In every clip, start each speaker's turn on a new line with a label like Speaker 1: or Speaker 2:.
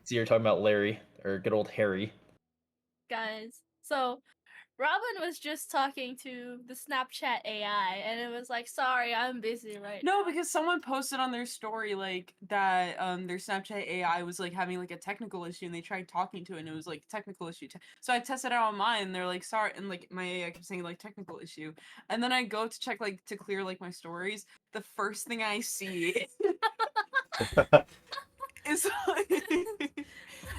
Speaker 1: So you're talking about Larry, or good old Harry.
Speaker 2: Guys. So Robin was just talking to the Snapchat AI, and it was like, "Sorry, I'm busy right
Speaker 3: No,
Speaker 2: now."
Speaker 3: because someone posted on their story like that their Snapchat AI was like having like a technical issue, and they tried talking to it, and it was like technical issue. So I tested it out on mine, and they're like, "Sorry," and like my AI kept saying like technical issue, and then I go to check like to clear like my stories. The first thing I see is like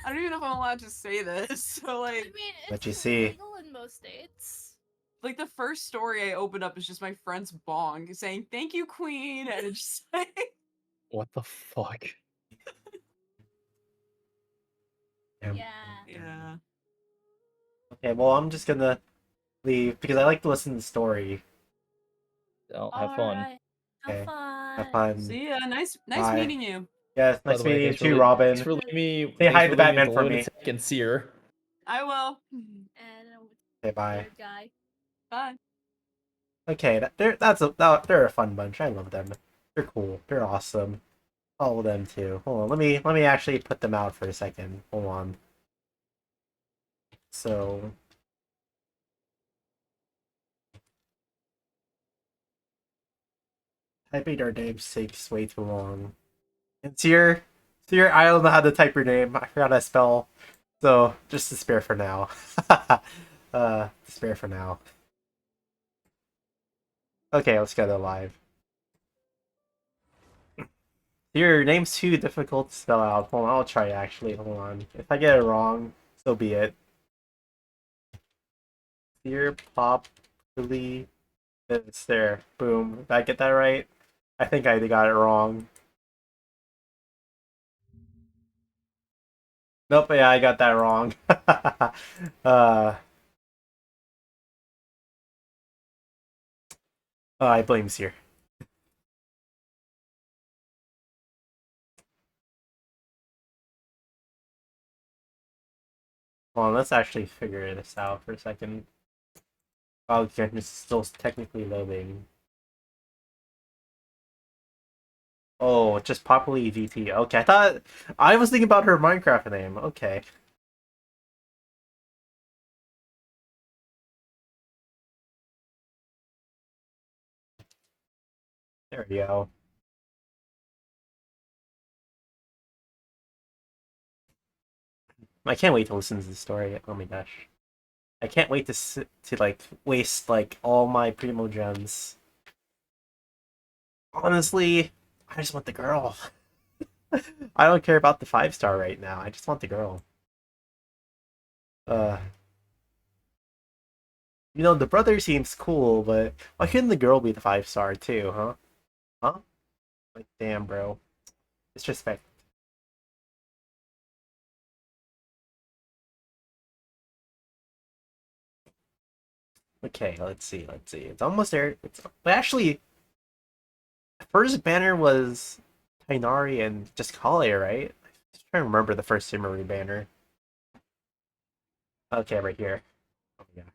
Speaker 3: I don't even know if I'm allowed to say this. So
Speaker 2: I
Speaker 3: like
Speaker 2: mean,
Speaker 4: What
Speaker 2: it's
Speaker 4: you see?
Speaker 2: illegal in most states.
Speaker 3: like the first story I opened up is just my friend's bong saying "Thank you, Queen," and it's just like
Speaker 1: What the fuck?
Speaker 4: Yeah.
Speaker 2: Yeah.
Speaker 3: yeah.
Speaker 4: Okay, well, I'm just gonna leave because I like to listen to the story.
Speaker 1: I'll have fun.
Speaker 2: Alright. Have
Speaker 4: Okay, have
Speaker 2: fun.
Speaker 4: fun.
Speaker 3: See ya. Nice
Speaker 4: Bye.
Speaker 3: meeting you.
Speaker 4: Yes,
Speaker 1: By
Speaker 4: nice
Speaker 1: the way,
Speaker 4: meeting you
Speaker 1: thanks for
Speaker 4: too,
Speaker 1: thanks
Speaker 4: Robin.
Speaker 1: for leaving me
Speaker 4: Say
Speaker 1: thanks
Speaker 4: hi
Speaker 1: for
Speaker 4: to
Speaker 1: leaving me with
Speaker 4: Batman
Speaker 1: the
Speaker 4: for me.
Speaker 1: lunatic and seer.
Speaker 3: I will.
Speaker 2: And
Speaker 4: Okay, bye.
Speaker 2: weird guy.
Speaker 3: Bye.
Speaker 4: Okay, they're a fun bunch. I love them. They're cool. They're awesome. Follow them too. Hold on, let me actually put them out for a second. Hold on. So typing their names takes way too long. And Seer, I don't know how to type your name. I forgot how to spell. So just despair for now. Despair for now. Okay, let's get it live. Your name's too difficult to spell out. Hold on, I'll try actually. Hold on. If I get it wrong, so be it. Seer Poply. It's there. Boom. Did I get that right? I think I got it wrong. Nope, yeah, I got that wrong. I blame Seer. Hold on, let's actually figure this out for a second. Oh, okay, it's still technically loading. Oh, just Poply GT. Okay, I was thinking about her Minecraft name. Okay. There we go. I can't wait to listen to the story. Oh my gosh. I can't wait to like waste like all my primo gems. Honestly, I just want the girl. I don't care about the 5-star right now. I just want the girl. Uh, the brother seems cool, but why couldn't the girl be the 5-star too, huh? Huh? Like, damn, bro. Disrespect. Okay, let's see. Let's see. It's almost there. But actually, first banner was Tainari and just Kale, right? Just trying to remember the first Sumeru banner. Okay, right here. Oh my gosh.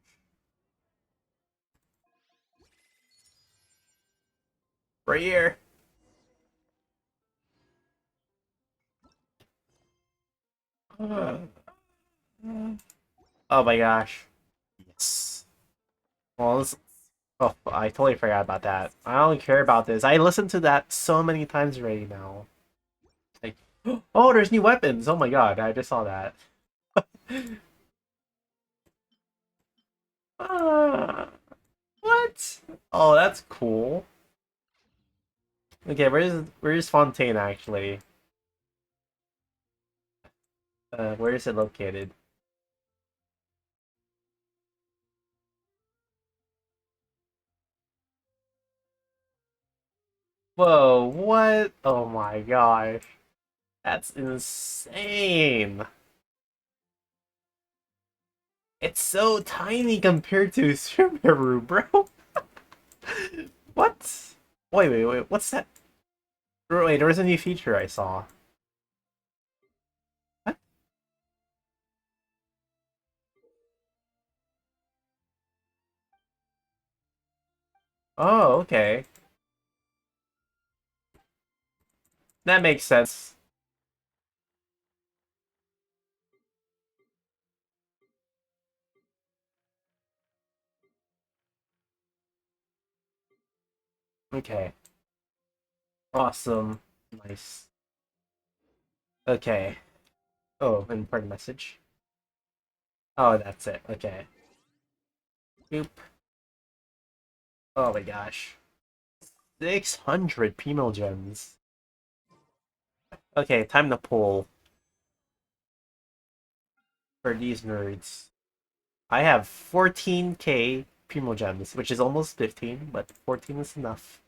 Speaker 4: Right here. Oh my gosh. Yes. Well, oh, I totally forgot about that. I don't care about this. I listened to that so many times already now. Like, oh, there's new weapons. Oh my god, I just saw that. uh, what? Oh, that's cool. Okay, where's Fontaine actually? Where is it located? Whoa, what? Oh my gosh. That's insane. It's so tiny compared to Sumeru, bro. What? Wait. What's that? Wait, there was a new feature I saw. What? Oh, okay. That makes sense. Okay. Awesome. Nice. Okay. Oh, important message. Oh, that's it. Okay. Oop. Oh my gosh. 600 Primo Gems. Okay, time to pull. For these nerds. I have 14k Primo Gems, which is almost 15, but 14 is enough.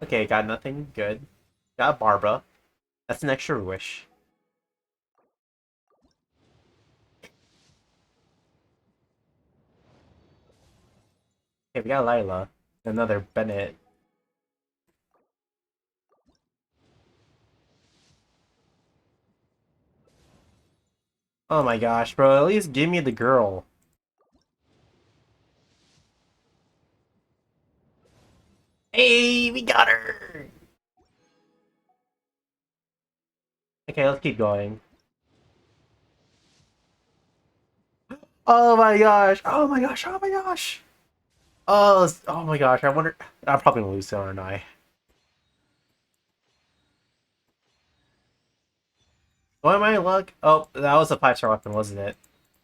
Speaker 4: Okay, got nothing. Good. Got Barbara. That's an extra wish. Okay, we got Lila. Another Bennett. Oh my gosh, bro. At least give me the girl. Hey, we got her! Okay, let's keep going. Oh my gosh! Oh my gosh! Oh my gosh! Oh my gosh! I wonder. I'm probably gonna lose, aren't I? What am I luck? Oh, that was a 5-star weapon, wasn't it?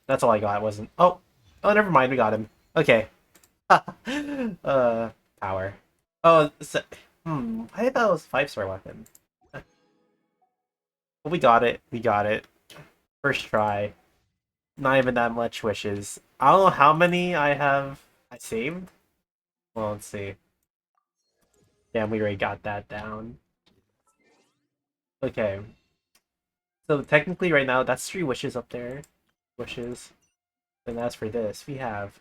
Speaker 4: That's all I got. Wasn't. Oh, oh, never mind. We got him. Okay. uh, power. Oh, so, I thought it was 5-star weapon. But we got it. We got it. First try. Not even that much wishes. I don't know how many I saved. Well, let's see. Damn, we already got that down. Okay. So technically right now, that's 3 wishes up there. Wishes. And as for this, we have...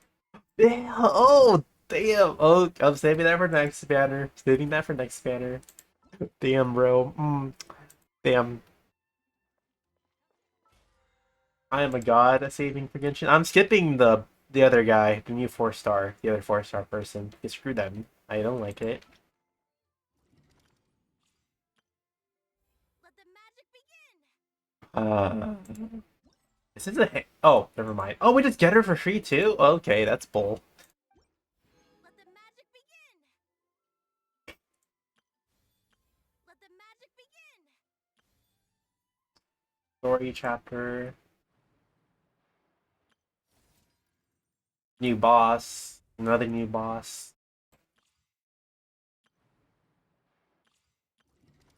Speaker 4: Damn! Oh, damn! Oh, I'm saving that for next banner. Saving that for next banner. Damn, bro. Damn. I am a god at saving for Genshin. I'm skipping the other guy, the new 4-star, the other 4-star person. Just screw them. I don't like it.
Speaker 5: Let the magic begin.
Speaker 4: This is a oh, never mind. Oh, we just get her for free too? Okay, that's bull.
Speaker 5: Let the magic begin. Let the magic begin.
Speaker 4: Story chapter. New boss. Another new boss.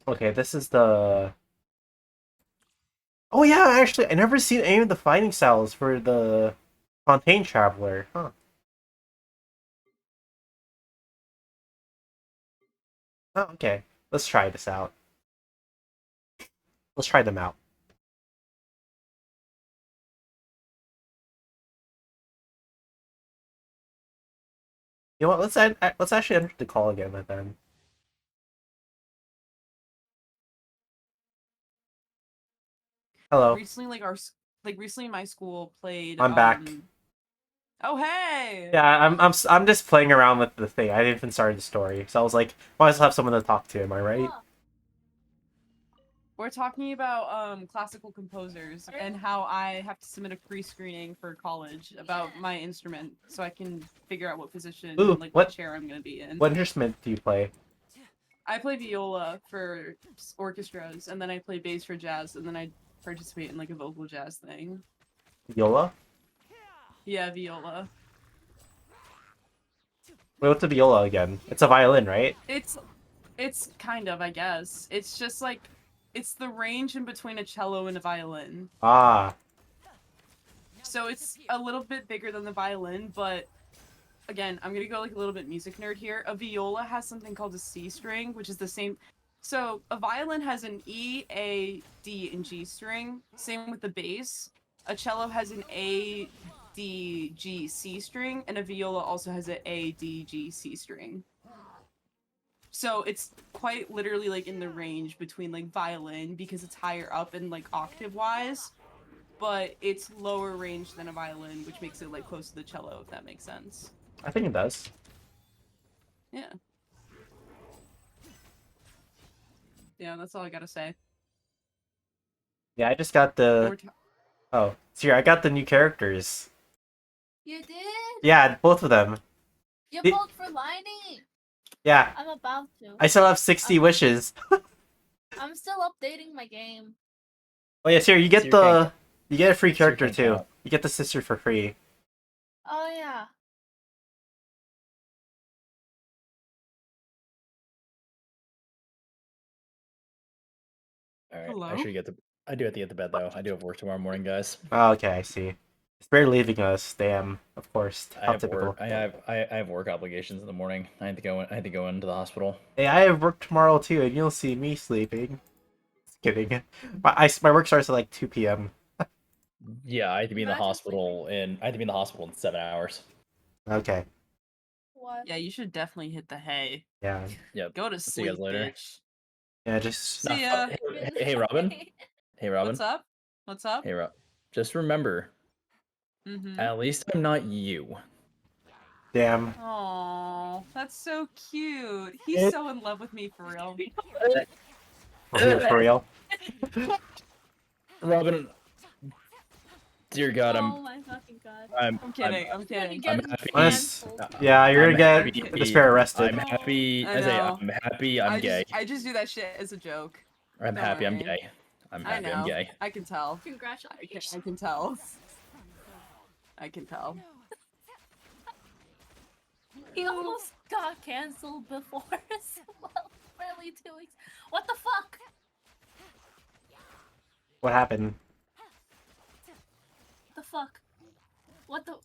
Speaker 4: Okay, this is the... Oh yeah, actually, I never seen any of the fighting styles for the Fontaine Traveler. Huh. Oh, okay. Let's try this out. Let's try them out. You know what? Let's actually enter the call again then. Hello.
Speaker 3: Recently, recently, my school played.
Speaker 4: I'm back.
Speaker 3: Oh hey!
Speaker 4: Yeah, I'm just playing around with the thing. I didn't even start the story, so I was like, might as well have someone to talk to. Am I right?
Speaker 3: We're talking about classical composers and how I have to submit a pre-screening for college about my instrument, so I can figure out what position
Speaker 4: Ooh,
Speaker 3: and like what chair I'm gonna be in.
Speaker 4: What instrument do you play?
Speaker 3: I play viola for orchestras, and then I play bass for jazz, and then I participate in like a vocal jazz thing.
Speaker 4: Viola?
Speaker 3: Yeah, viola.
Speaker 4: Wait, what's a viola again? It's a violin, right?
Speaker 3: It's kind of, I guess. It's just like, it's the range in between a cello and a violin.
Speaker 4: Ah.
Speaker 3: So it's a little bit bigger than the violin, but again, I'm gonna go like a little bit music nerd here. A viola has something called a C string, which is the same. So a violin has an E, A, D, and G string. Same with the bass. A cello has an A, D, G, C string, and a viola also has an A, D, G, C string. So it's quite literally like in the range between like violin because it's higher up and like octave wise, but it's lower range than a violin, which makes it like close to the cello, if that makes sense.
Speaker 4: I think it does.
Speaker 3: Yeah. Yeah, that's all I gotta say.
Speaker 4: Yeah, I just got the... Oh, see, I got the new characters.
Speaker 2: You did?
Speaker 4: Yeah, both of them.
Speaker 2: You
Speaker 4: The-
Speaker 2: vote for Liney.
Speaker 4: Yeah,
Speaker 2: I'm about to.
Speaker 4: I still have 60 wishes.
Speaker 2: I'm still updating my game.
Speaker 4: Oh yes, here you get
Speaker 1: Seer can't
Speaker 4: you get a free
Speaker 1: Seer
Speaker 4: character
Speaker 1: can't
Speaker 4: too.
Speaker 1: count.
Speaker 4: You get the sister for free.
Speaker 2: Oh yeah.
Speaker 1: All right,
Speaker 3: Hello?
Speaker 1: I should get the. I do have to get to bed though. I do have work tomorrow morning, guys.
Speaker 4: Oh, okay, I see. They're leaving us. Damn, of course.
Speaker 1: I
Speaker 4: How
Speaker 1: have
Speaker 4: typical.
Speaker 1: work. I have work obligations in the morning. I had to go in. I had to go into the hospital.
Speaker 4: Hey, I have work tomorrow too, and you'll see me sleeping. Just kidding. My work starts at like 2 p.m.
Speaker 1: Yeah, I had to be in the
Speaker 2: Imagine
Speaker 1: hospital in. I had to be in the hospital in 7 hours.
Speaker 4: Okay.
Speaker 2: What?
Speaker 3: Yeah, you should definitely hit the hay.
Speaker 4: Yeah.
Speaker 1: Yep.
Speaker 3: Go to
Speaker 1: See you guys
Speaker 3: sleep,
Speaker 1: later.
Speaker 3: bitch.
Speaker 4: Yeah, just
Speaker 1: Nah,
Speaker 3: See ya.
Speaker 1: hey, Robin. Hey, Robin.
Speaker 3: What's up? What's up?
Speaker 1: Hey, Rob. Just remember,
Speaker 3: Mm-hmm.
Speaker 1: at least I'm not you.
Speaker 4: damn.
Speaker 3: Oh, that's so cute. He's
Speaker 4: It-
Speaker 3: so in love with me for real.
Speaker 4: For real.
Speaker 1: Robin. Dear God,
Speaker 2: Oh my fucking god.
Speaker 3: I'm kidding. I'm
Speaker 2: Gonna
Speaker 3: kidding.
Speaker 2: get
Speaker 1: I'm
Speaker 2: him
Speaker 1: happy.
Speaker 4: Honest-
Speaker 2: canceled.
Speaker 4: Yeah, you're
Speaker 1: I'm
Speaker 4: gonna
Speaker 1: happy.
Speaker 4: get this pair arrested.
Speaker 1: I'm happy.
Speaker 3: I
Speaker 1: I say
Speaker 3: know.
Speaker 1: I'm happy. I'm gay.
Speaker 3: I just do that shit as a joke.
Speaker 1: I'm
Speaker 3: don't
Speaker 1: happy. I'm
Speaker 3: worry.
Speaker 1: gay. I'm
Speaker 3: I
Speaker 1: happy.
Speaker 3: know.
Speaker 1: I'm gay.
Speaker 3: I can tell.
Speaker 2: Congratulations.
Speaker 3: I can tell. I can tell.
Speaker 2: He almost got canceled before well, barely 2 weeks. What the fuck?
Speaker 4: What happened?
Speaker 2: The fuck? What the?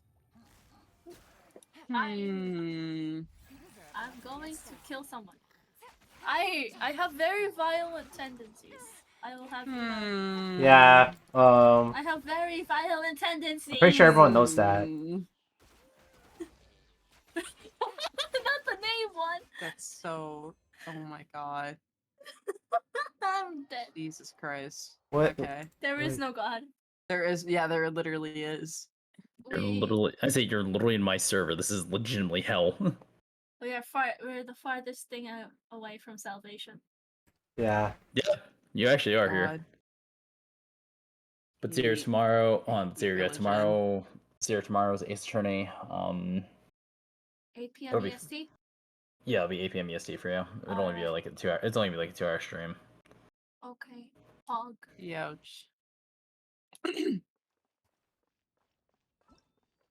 Speaker 3: Hmm.
Speaker 2: I'm going to kill someone. I have very violent tendencies. I will have you know.
Speaker 3: Hmm.
Speaker 4: Yeah.
Speaker 2: I have very violent tendencies.
Speaker 4: I'm pretty sure everyone knows that.
Speaker 3: Hmm.
Speaker 2: Not the name one.
Speaker 3: That's so. Oh my god.
Speaker 2: I'm dead.
Speaker 3: Jesus Christ.
Speaker 4: What?
Speaker 3: Okay.
Speaker 2: There is no god.
Speaker 3: There is. Yeah, there literally is.
Speaker 1: You're
Speaker 2: We,
Speaker 1: literally. I say you're literally in my server. This is legitimately hell.
Speaker 2: we are far. We're the farthest thing away from salvation.
Speaker 4: Yeah.
Speaker 1: Yeah, you actually are here.
Speaker 3: God.
Speaker 1: But Zero
Speaker 3: Neat.
Speaker 1: tomorrow. Zero. Yeah,
Speaker 3: Religion.
Speaker 1: tomorrow. Zero tomorrow's Ace Attorney.
Speaker 2: 8 p.m.
Speaker 1: It'll be-
Speaker 2: EST.
Speaker 1: Yeah, it'll be 8 p.m. EST for you. It'll only be
Speaker 2: Alright.
Speaker 1: like a 2 hour. It's only be like a 2 hour stream.
Speaker 2: Okay. Hog.
Speaker 3: Youch.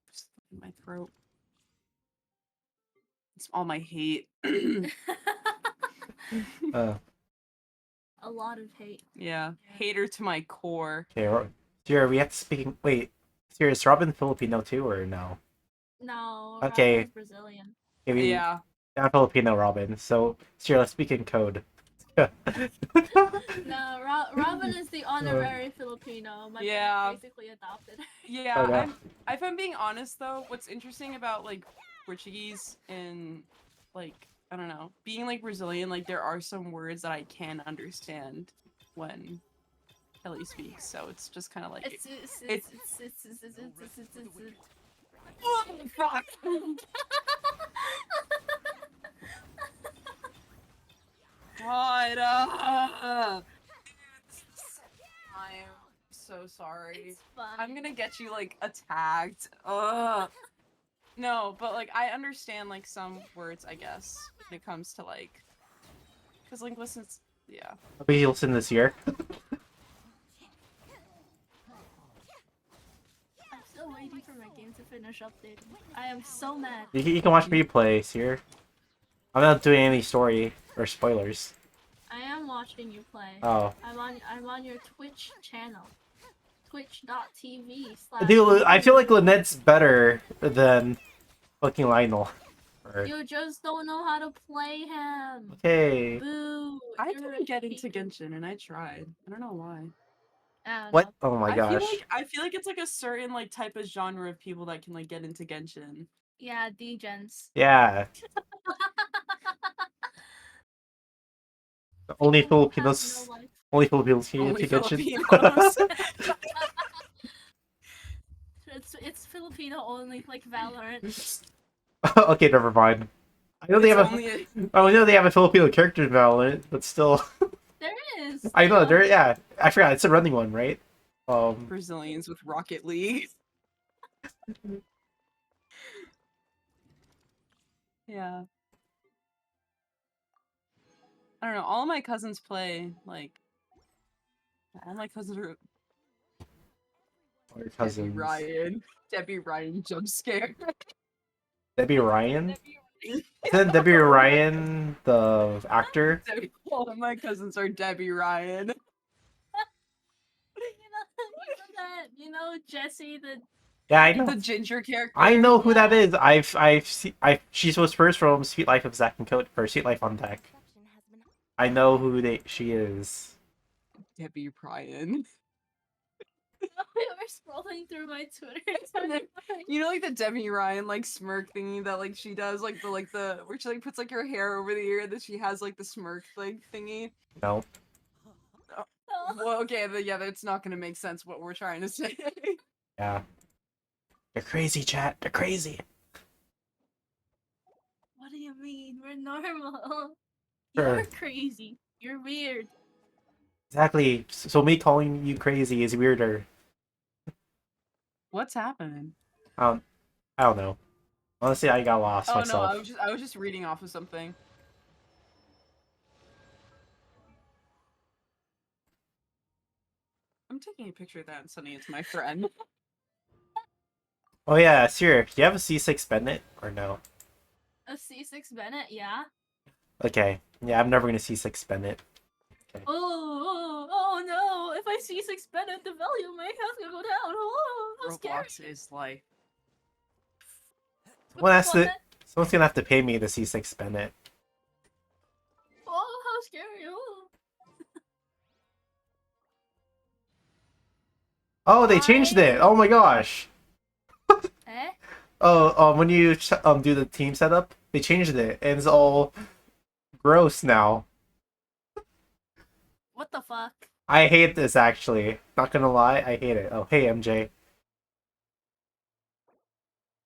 Speaker 3: Just in my throat. It's all my hate.
Speaker 2: A lot of hate.
Speaker 3: Yeah, hater to my core.
Speaker 4: Okay. Sierra, we have to speak. Wait. Sierra, is Robin Filipino too, or no?
Speaker 2: No.
Speaker 4: Okay.
Speaker 2: Robin's Brazilian.
Speaker 4: Okay, we,
Speaker 3: Yeah.
Speaker 4: I'm Filipino, Robin. So Sierra, let's speak in code.
Speaker 2: No, Robin is the honorary Filipino. My
Speaker 3: Yeah.
Speaker 2: parents basically adopted her.
Speaker 3: Yeah,
Speaker 4: Okay.
Speaker 3: if I'm being honest though, what's interesting about like Portuguese and like I don't know, being like Brazilian, like there are some words that I can understand when Kelly speaks, so it's just kind of like
Speaker 2: It's
Speaker 3: oh, fuck. God, I'm so sorry.
Speaker 2: It's fine.
Speaker 3: I'm gonna get you like attacked. Ugh. No, but like I understand like some words, I guess, when it comes to like, because linguistics, yeah.
Speaker 4: We listen this year.
Speaker 2: I'm still waiting for my game to finish updating. I am so mad.
Speaker 4: You can watch me play, Sierra. I'm not doing any story or spoilers.
Speaker 2: I am watching you play.
Speaker 4: Oh.
Speaker 2: I'm on your Twitch channel. Twitch.tv
Speaker 4: Dude, I feel like Lynette's better than fucking Lionel. Or-
Speaker 2: You just don't know how to play him.
Speaker 4: Okay.
Speaker 2: Boo.
Speaker 3: I
Speaker 2: you're
Speaker 3: didn't get
Speaker 2: a
Speaker 3: into
Speaker 2: hater.
Speaker 3: Genshin, and I tried. I don't know why.
Speaker 2: I don't
Speaker 4: What?
Speaker 2: know.
Speaker 4: Oh my
Speaker 3: I
Speaker 4: gosh.
Speaker 3: feel like it's like a certain like type of genre of people that can like get into Genshin.
Speaker 2: Yeah, degens.
Speaker 4: Yeah. Only
Speaker 2: People who have
Speaker 4: Filipinos.
Speaker 2: no life.
Speaker 4: Only Filipinos can
Speaker 3: Only
Speaker 4: get Genshin.
Speaker 3: Filipinos.
Speaker 2: It's Filipino only, like Valorant.
Speaker 4: Okay, never mind. I know they
Speaker 3: It's
Speaker 4: have a.
Speaker 3: only a-
Speaker 4: I know they have a Filipino character in Valorant, but still.
Speaker 2: There is.
Speaker 4: I know
Speaker 2: still.
Speaker 4: there. Yeah, I forgot. It's a running one, right?
Speaker 3: Brazilians with Rocket League. Yeah. I don't know. All my cousins play like. All my cousins are
Speaker 4: All your
Speaker 3: Debbie
Speaker 4: cousins.
Speaker 3: Ryan. Debbie Ryan jump scare.
Speaker 4: Debbie Ryan?
Speaker 3: Debbie
Speaker 4: Isn't Debbie Ryan the actor?
Speaker 3: All of my cousins are Debbie Ryan.
Speaker 2: You know Jesse the
Speaker 4: Yeah, I know.
Speaker 3: The ginger character.
Speaker 4: I know who that
Speaker 2: Yeah.
Speaker 4: is. She was first from Sweet Life of Zack and Cody, or Sweet Life on Deck.
Speaker 5: Reception has been.
Speaker 4: I know who she is.
Speaker 3: Debbie Ryan.
Speaker 2: We were scrolling through my Twitter.
Speaker 3: You know, like the Debbie Ryan like smirk thingy that like she does, like the where she like puts like her hair over the ear, that she has like the smirk like thingy.
Speaker 4: No.
Speaker 3: Well, okay, but yeah, that's not gonna make sense what we're trying to say.
Speaker 4: Yeah. They're crazy, chat. They're crazy.
Speaker 2: What do you mean? We're normal.
Speaker 4: Sure.
Speaker 2: You're crazy. You're weird.
Speaker 4: Exactly. So me calling you crazy is weirder.
Speaker 3: What's happening?
Speaker 4: I don't know. Honestly, I got lost
Speaker 3: Oh
Speaker 4: myself.
Speaker 3: no, I was just reading off of something. I'm taking a picture of that and sending it to my friend.
Speaker 4: Oh yeah, Sierra, do you have a C6 Bennett or no?
Speaker 2: A C6 Bennett, yeah.
Speaker 4: Okay. Yeah, I'm never gonna C6 Bennett.
Speaker 2: Oh no! If I C6 Bennett, the value of my house will go down. Oh, how scary!
Speaker 3: Roblox is like
Speaker 4: Someone's gonna have to pay me the C6 Bennett.
Speaker 2: Oh, how scary! Oh.
Speaker 4: Oh, they changed it. Oh my gosh.
Speaker 2: Eh?
Speaker 4: Oh, when you do the team setup, they changed it, and it's all gross now.
Speaker 2: What the fuck?
Speaker 4: I hate this actually. Not gonna lie, I hate it. Oh, hey MJ.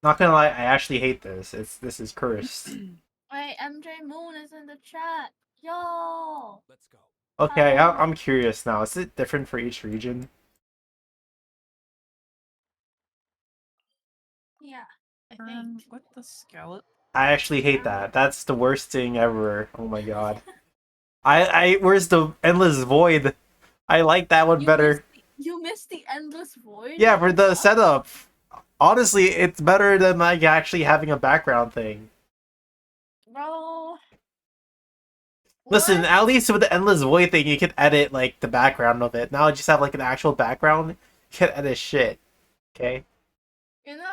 Speaker 4: Not gonna lie, I actually hate this. This is cursed.
Speaker 2: Wait, MJ Moon is in the chat. Yo.
Speaker 4: Okay, I'm curious now. Is it different for each region?
Speaker 2: Yeah, I think.
Speaker 3: what the skeleton?
Speaker 4: I actually hate that. That's the worst thing ever. Oh my god. Where's the endless void? I like that one better.
Speaker 2: You missed the endless void.
Speaker 4: Yeah,
Speaker 2: What
Speaker 4: for the
Speaker 2: fuck?
Speaker 4: setup. Honestly, it's better than like actually having a background thing.
Speaker 2: Bro.
Speaker 4: Listen,
Speaker 2: What?
Speaker 4: at least with the endless void thing, you can edit like the background of it. Now I just have like an actual background. You can edit shit. Okay.
Speaker 2: You know,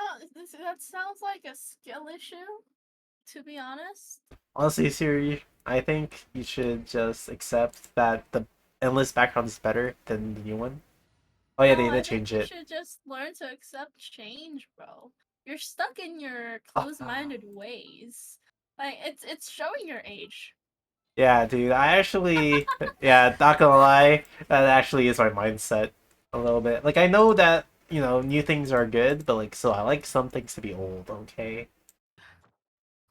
Speaker 2: that sounds like a skill issue. To be honest.
Speaker 4: Honestly, Siri, I think you should just accept that the endless background is better than the new one. Oh yeah, they
Speaker 2: No, I
Speaker 4: did
Speaker 2: think
Speaker 4: change
Speaker 2: you
Speaker 4: it.
Speaker 2: should just learn to accept change, bro. You're stuck in your closed-minded ways. Like it's showing your age.
Speaker 4: Yeah, dude, I actually, yeah, not gonna lie, that actually is my mindset a little bit. Like, I know that, new things are good, but like, so I like some things to be old, okay?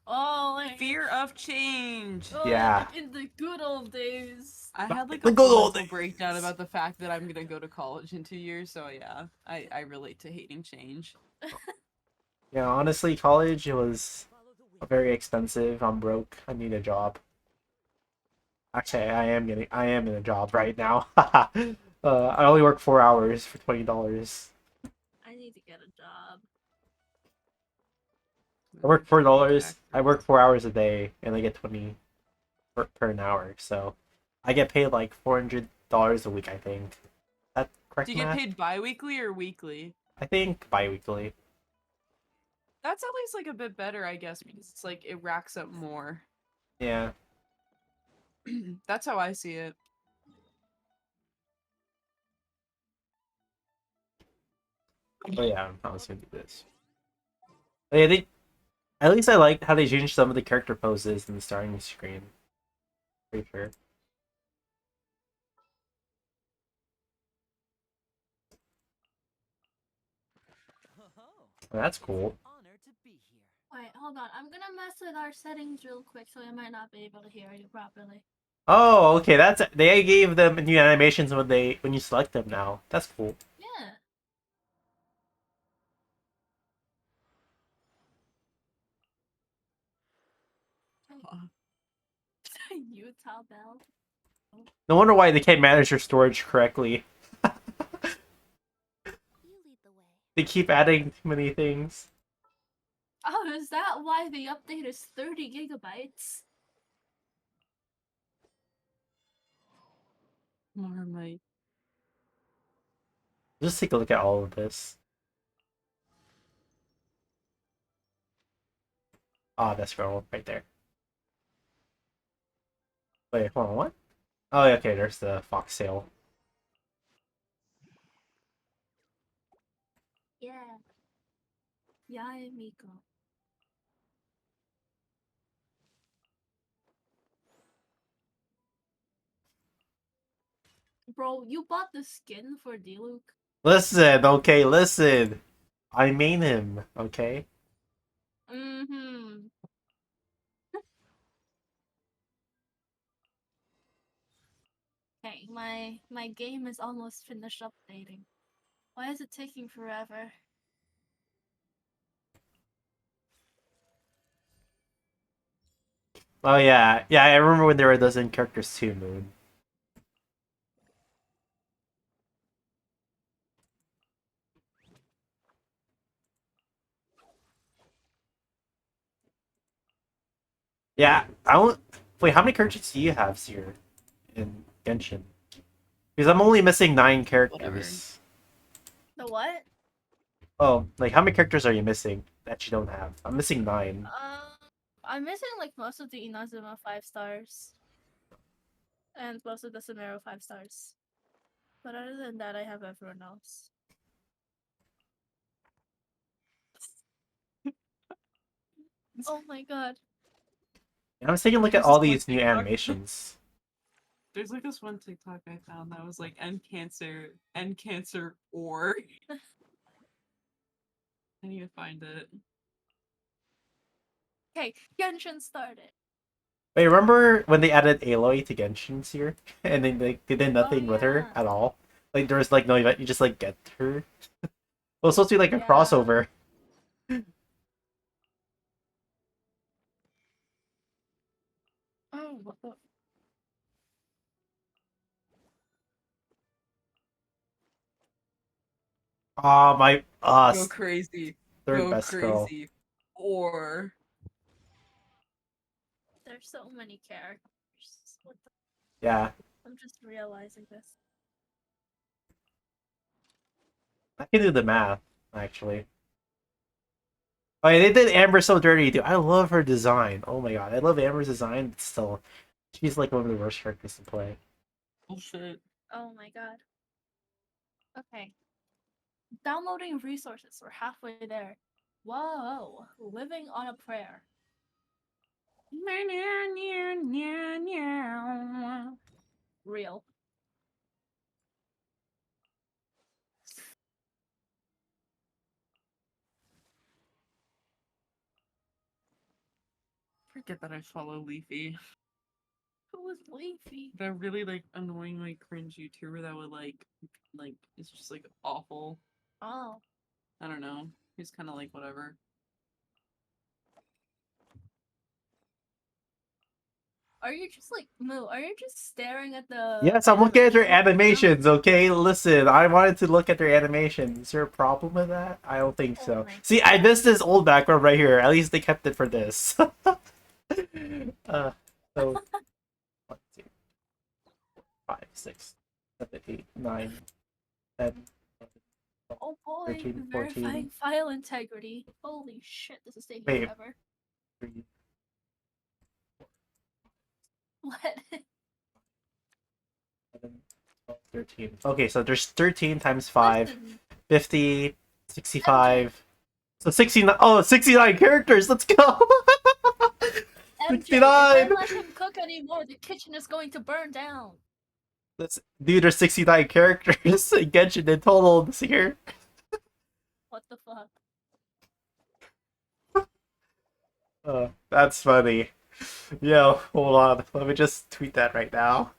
Speaker 2: Oh, like
Speaker 3: Fear of change.
Speaker 2: oh,
Speaker 4: Yeah.
Speaker 2: like in the good old days.
Speaker 3: I had like
Speaker 4: The
Speaker 3: a
Speaker 4: good
Speaker 3: full
Speaker 4: old
Speaker 3: mental
Speaker 4: days.
Speaker 3: breakdown about the fact that I'm gonna go to college in 2 years, so yeah, I relate to hating change.
Speaker 4: Yeah, honestly, college was very expensive. I'm broke. I need a job. Actually, I am in a job right now. I only work 4 hours for $20.
Speaker 2: I need to get a job.
Speaker 4: I work $4. I work 4 hours a day, and I get 20 per an hour. So I get paid like $400 a week, I think. That correct
Speaker 3: Do you get
Speaker 4: math?
Speaker 3: paid bi-weekly or weekly?
Speaker 4: I think bi-weekly.
Speaker 3: That's at least like a bit better, I guess, because it's like it racks up more.
Speaker 4: Yeah.
Speaker 3: That's how I see it.
Speaker 4: Oh yeah, I was gonna do this. Oh, yeah, at least I liked how they changed some of the character poses in the starting screen. Pretty sure. Oh, that's cool.
Speaker 2: Wait, hold on. I'm gonna mess with our settings real quick, so I might not be able to hear you properly.
Speaker 4: Oh, okay. They gave them new animations when you select them now. That's cool.
Speaker 2: Yeah. Cowbell.
Speaker 4: No wonder why they can't manage their storage correctly.
Speaker 5: You lead the way.
Speaker 4: They keep adding too many things.
Speaker 2: Oh, is that why the update is 30 gigabytes?
Speaker 3: Marmite.
Speaker 4: Just take a look at all of this. Ah, that's girl right there. Wait, hold on, what? Oh, yeah, okay, there's the foxtail.
Speaker 2: Yeah. Yae Miko. Bro, you bought the skin for Diluc?
Speaker 4: Listen, okay, listen. I main him, okay?
Speaker 2: Mm-hmm. Okay, my game is almost finished updating. Why is it taking forever?
Speaker 4: Oh yeah, yeah, I remember when there were those in characters too, Moon. Yeah, I don't... Wait, how many characters do you have, Seer, in Genshin? Because I'm only missing 9 characters.
Speaker 2: The what?
Speaker 4: Oh, like how many characters are you missing that you don't have? I'm missing 9.
Speaker 2: I'm missing like most of the Inazuma 5 stars. And most of the Sumeru 5 stars. But other than that, I have everyone else. Oh my god.
Speaker 4: And I was taking a look at
Speaker 3: There's
Speaker 4: all
Speaker 3: this one
Speaker 4: these new
Speaker 3: TikTok.
Speaker 4: animations.
Speaker 3: There's like this one TikTok I found that was like end cancer, or I need to find it.
Speaker 2: Okay, Genshin started.
Speaker 4: Wait, remember when they added Aloy to Genshin, Seer? And then they did nothing with her
Speaker 2: yeah.
Speaker 4: at all? Like there was like no event, you just like get her? Well, it's supposed to be like a
Speaker 2: Yeah.
Speaker 4: crossover.
Speaker 2: Oh, what the?
Speaker 4: Ah, my
Speaker 3: Go crazy.
Speaker 4: third
Speaker 3: Go
Speaker 4: best girl.
Speaker 3: crazy. Or
Speaker 2: There's so many characters. What the?
Speaker 4: Yeah,
Speaker 2: I'm just realizing this.
Speaker 4: I can do the math actually. Oh yeah, they did Amber so dirty, dude. I love her design. Oh my god, I love Amber's design, but still, she's like one of the worst characters to play.
Speaker 3: bullshit.
Speaker 2: Oh my god. Okay. Downloading resources. We're halfway there. Whoa. Living on a prayer. Real.
Speaker 3: Forget that I follow Leafy.
Speaker 2: Who was Leafy?
Speaker 3: That really like annoying like cringe YouTuber that would like it's just like awful.
Speaker 2: Oh.
Speaker 3: I don't know. He's kind of like whatever.
Speaker 2: Are you just like Moo? Are you just staring at the?
Speaker 4: Yes, I'm looking at their
Speaker 2: animation right now?
Speaker 4: animations, okay? Listen, I wanted to look at their animations. Is there a problem with that? I don't think
Speaker 2: Oh
Speaker 4: so.
Speaker 2: my
Speaker 4: See, I
Speaker 2: God.
Speaker 4: missed this old background right here. At least they kept it for this. So 1, 2, 5, 6, 7, 8, 9, 10, 11, 12,
Speaker 2: Oh boy,
Speaker 4: 13,
Speaker 2: verifying
Speaker 4: 14.
Speaker 2: file integrity. Holy shit, this is taking
Speaker 4: Wait.
Speaker 2: forever.
Speaker 4: 3,
Speaker 2: What?
Speaker 4: 7, 12, 13. Okay, so there's 13 times 5,
Speaker 2: Listen,
Speaker 4: 50, 65. So 69. Oh, 69 characters. Let's go.
Speaker 2: MJ, if
Speaker 4: 69.
Speaker 2: I let him cook anymore, the kitchen is going to burn down.
Speaker 4: Dude, there's 69 characters in Genshin in total this year.
Speaker 2: What the fuck?
Speaker 4: That's funny. Yo, hold on. Let me just tweet that right now.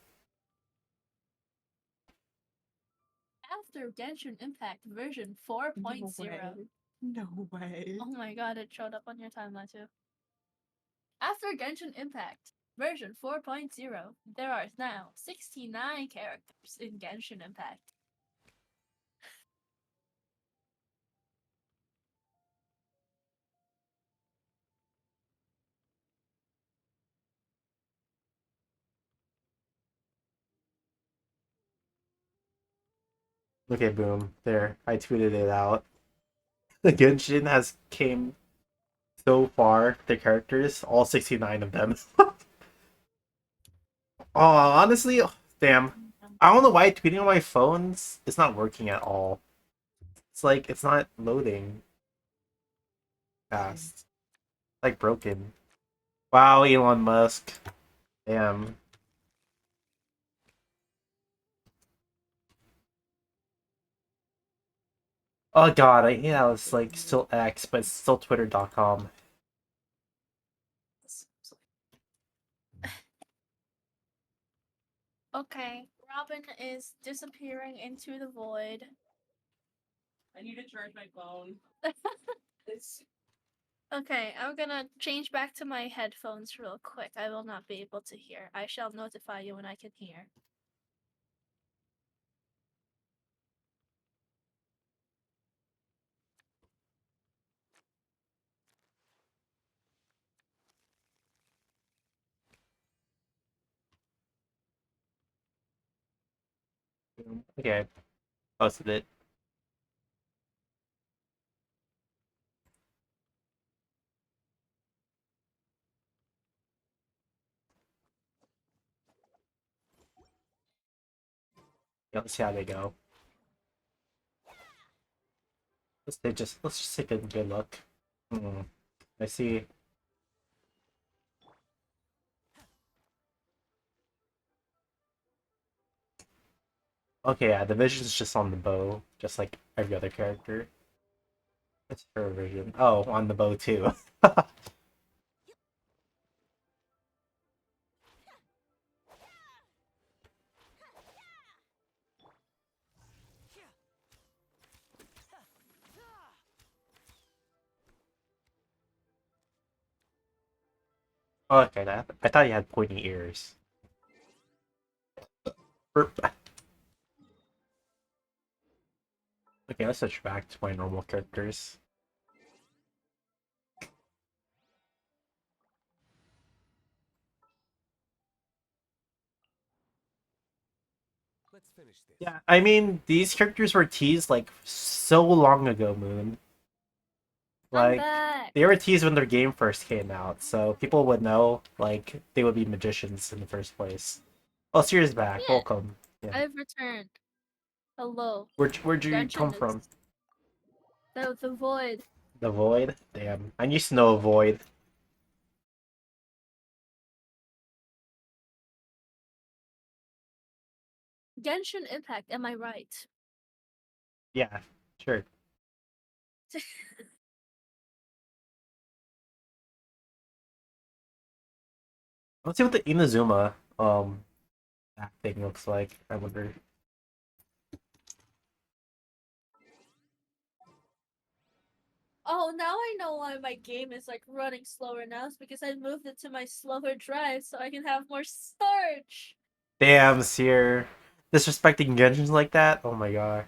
Speaker 2: After Genshin Impact version 4.0.
Speaker 3: No way.
Speaker 2: Oh my god, it showed up on your timeline too. After Genshin Impact, Version 4.0. There are now 69 characters in Genshin Impact.
Speaker 4: Okay, boom. There. I tweeted it out. The Genshin has came so far, the characters, all 69 of them. Oh, honestly, damn. I don't know why tweeting on my phones is not working at all. It's like, it's not loading fast. Like, broken. Wow, Elon Musk. Damn. Oh god, yeah, it's like still X, but it's still twitter.com.
Speaker 2: Okay, Robin is disappearing into the void.
Speaker 3: I need to charge my phone. It's
Speaker 2: Okay, I'm gonna change back to my headphones real quick. I will not be able to hear. I shall notify you when I can hear.
Speaker 4: Okay, posted it. Yeah, let's see how they go. Let's just take a good look. Hmm. I see. Okay, yeah, the vision's just on the bow, just like every other character. It's her vision. Oh, on the bow too. Okay, I thought you had pointy ears. Burp. Okay, let's switch back to my normal characters.
Speaker 6: Let's finish this.
Speaker 4: Yeah, I mean, these characters were teased like so long ago, Moon.
Speaker 2: I'm
Speaker 4: Like,
Speaker 2: back!
Speaker 4: they were teased when their game first came out, so people would know, like, they would be magicians in the first place. Oh, Seer's back.
Speaker 2: Yeah.
Speaker 4: Welcome. Yeah.
Speaker 2: I've returned. Hello.
Speaker 4: Where'd you
Speaker 2: Genshin
Speaker 4: come
Speaker 2: is-
Speaker 4: from?
Speaker 2: The void.
Speaker 4: The Void? Damn. I used to know a Void.
Speaker 2: Genshin Impact, am I right?
Speaker 4: Yeah, sure. Let's see what the Inazuma that thing looks like. I wonder.
Speaker 2: Oh, now I know why my game is like running slower now. It's because I moved it to my slower drive so I can have more storage.
Speaker 4: Damn, Seer. Disrespecting Genjins like that? Oh my god.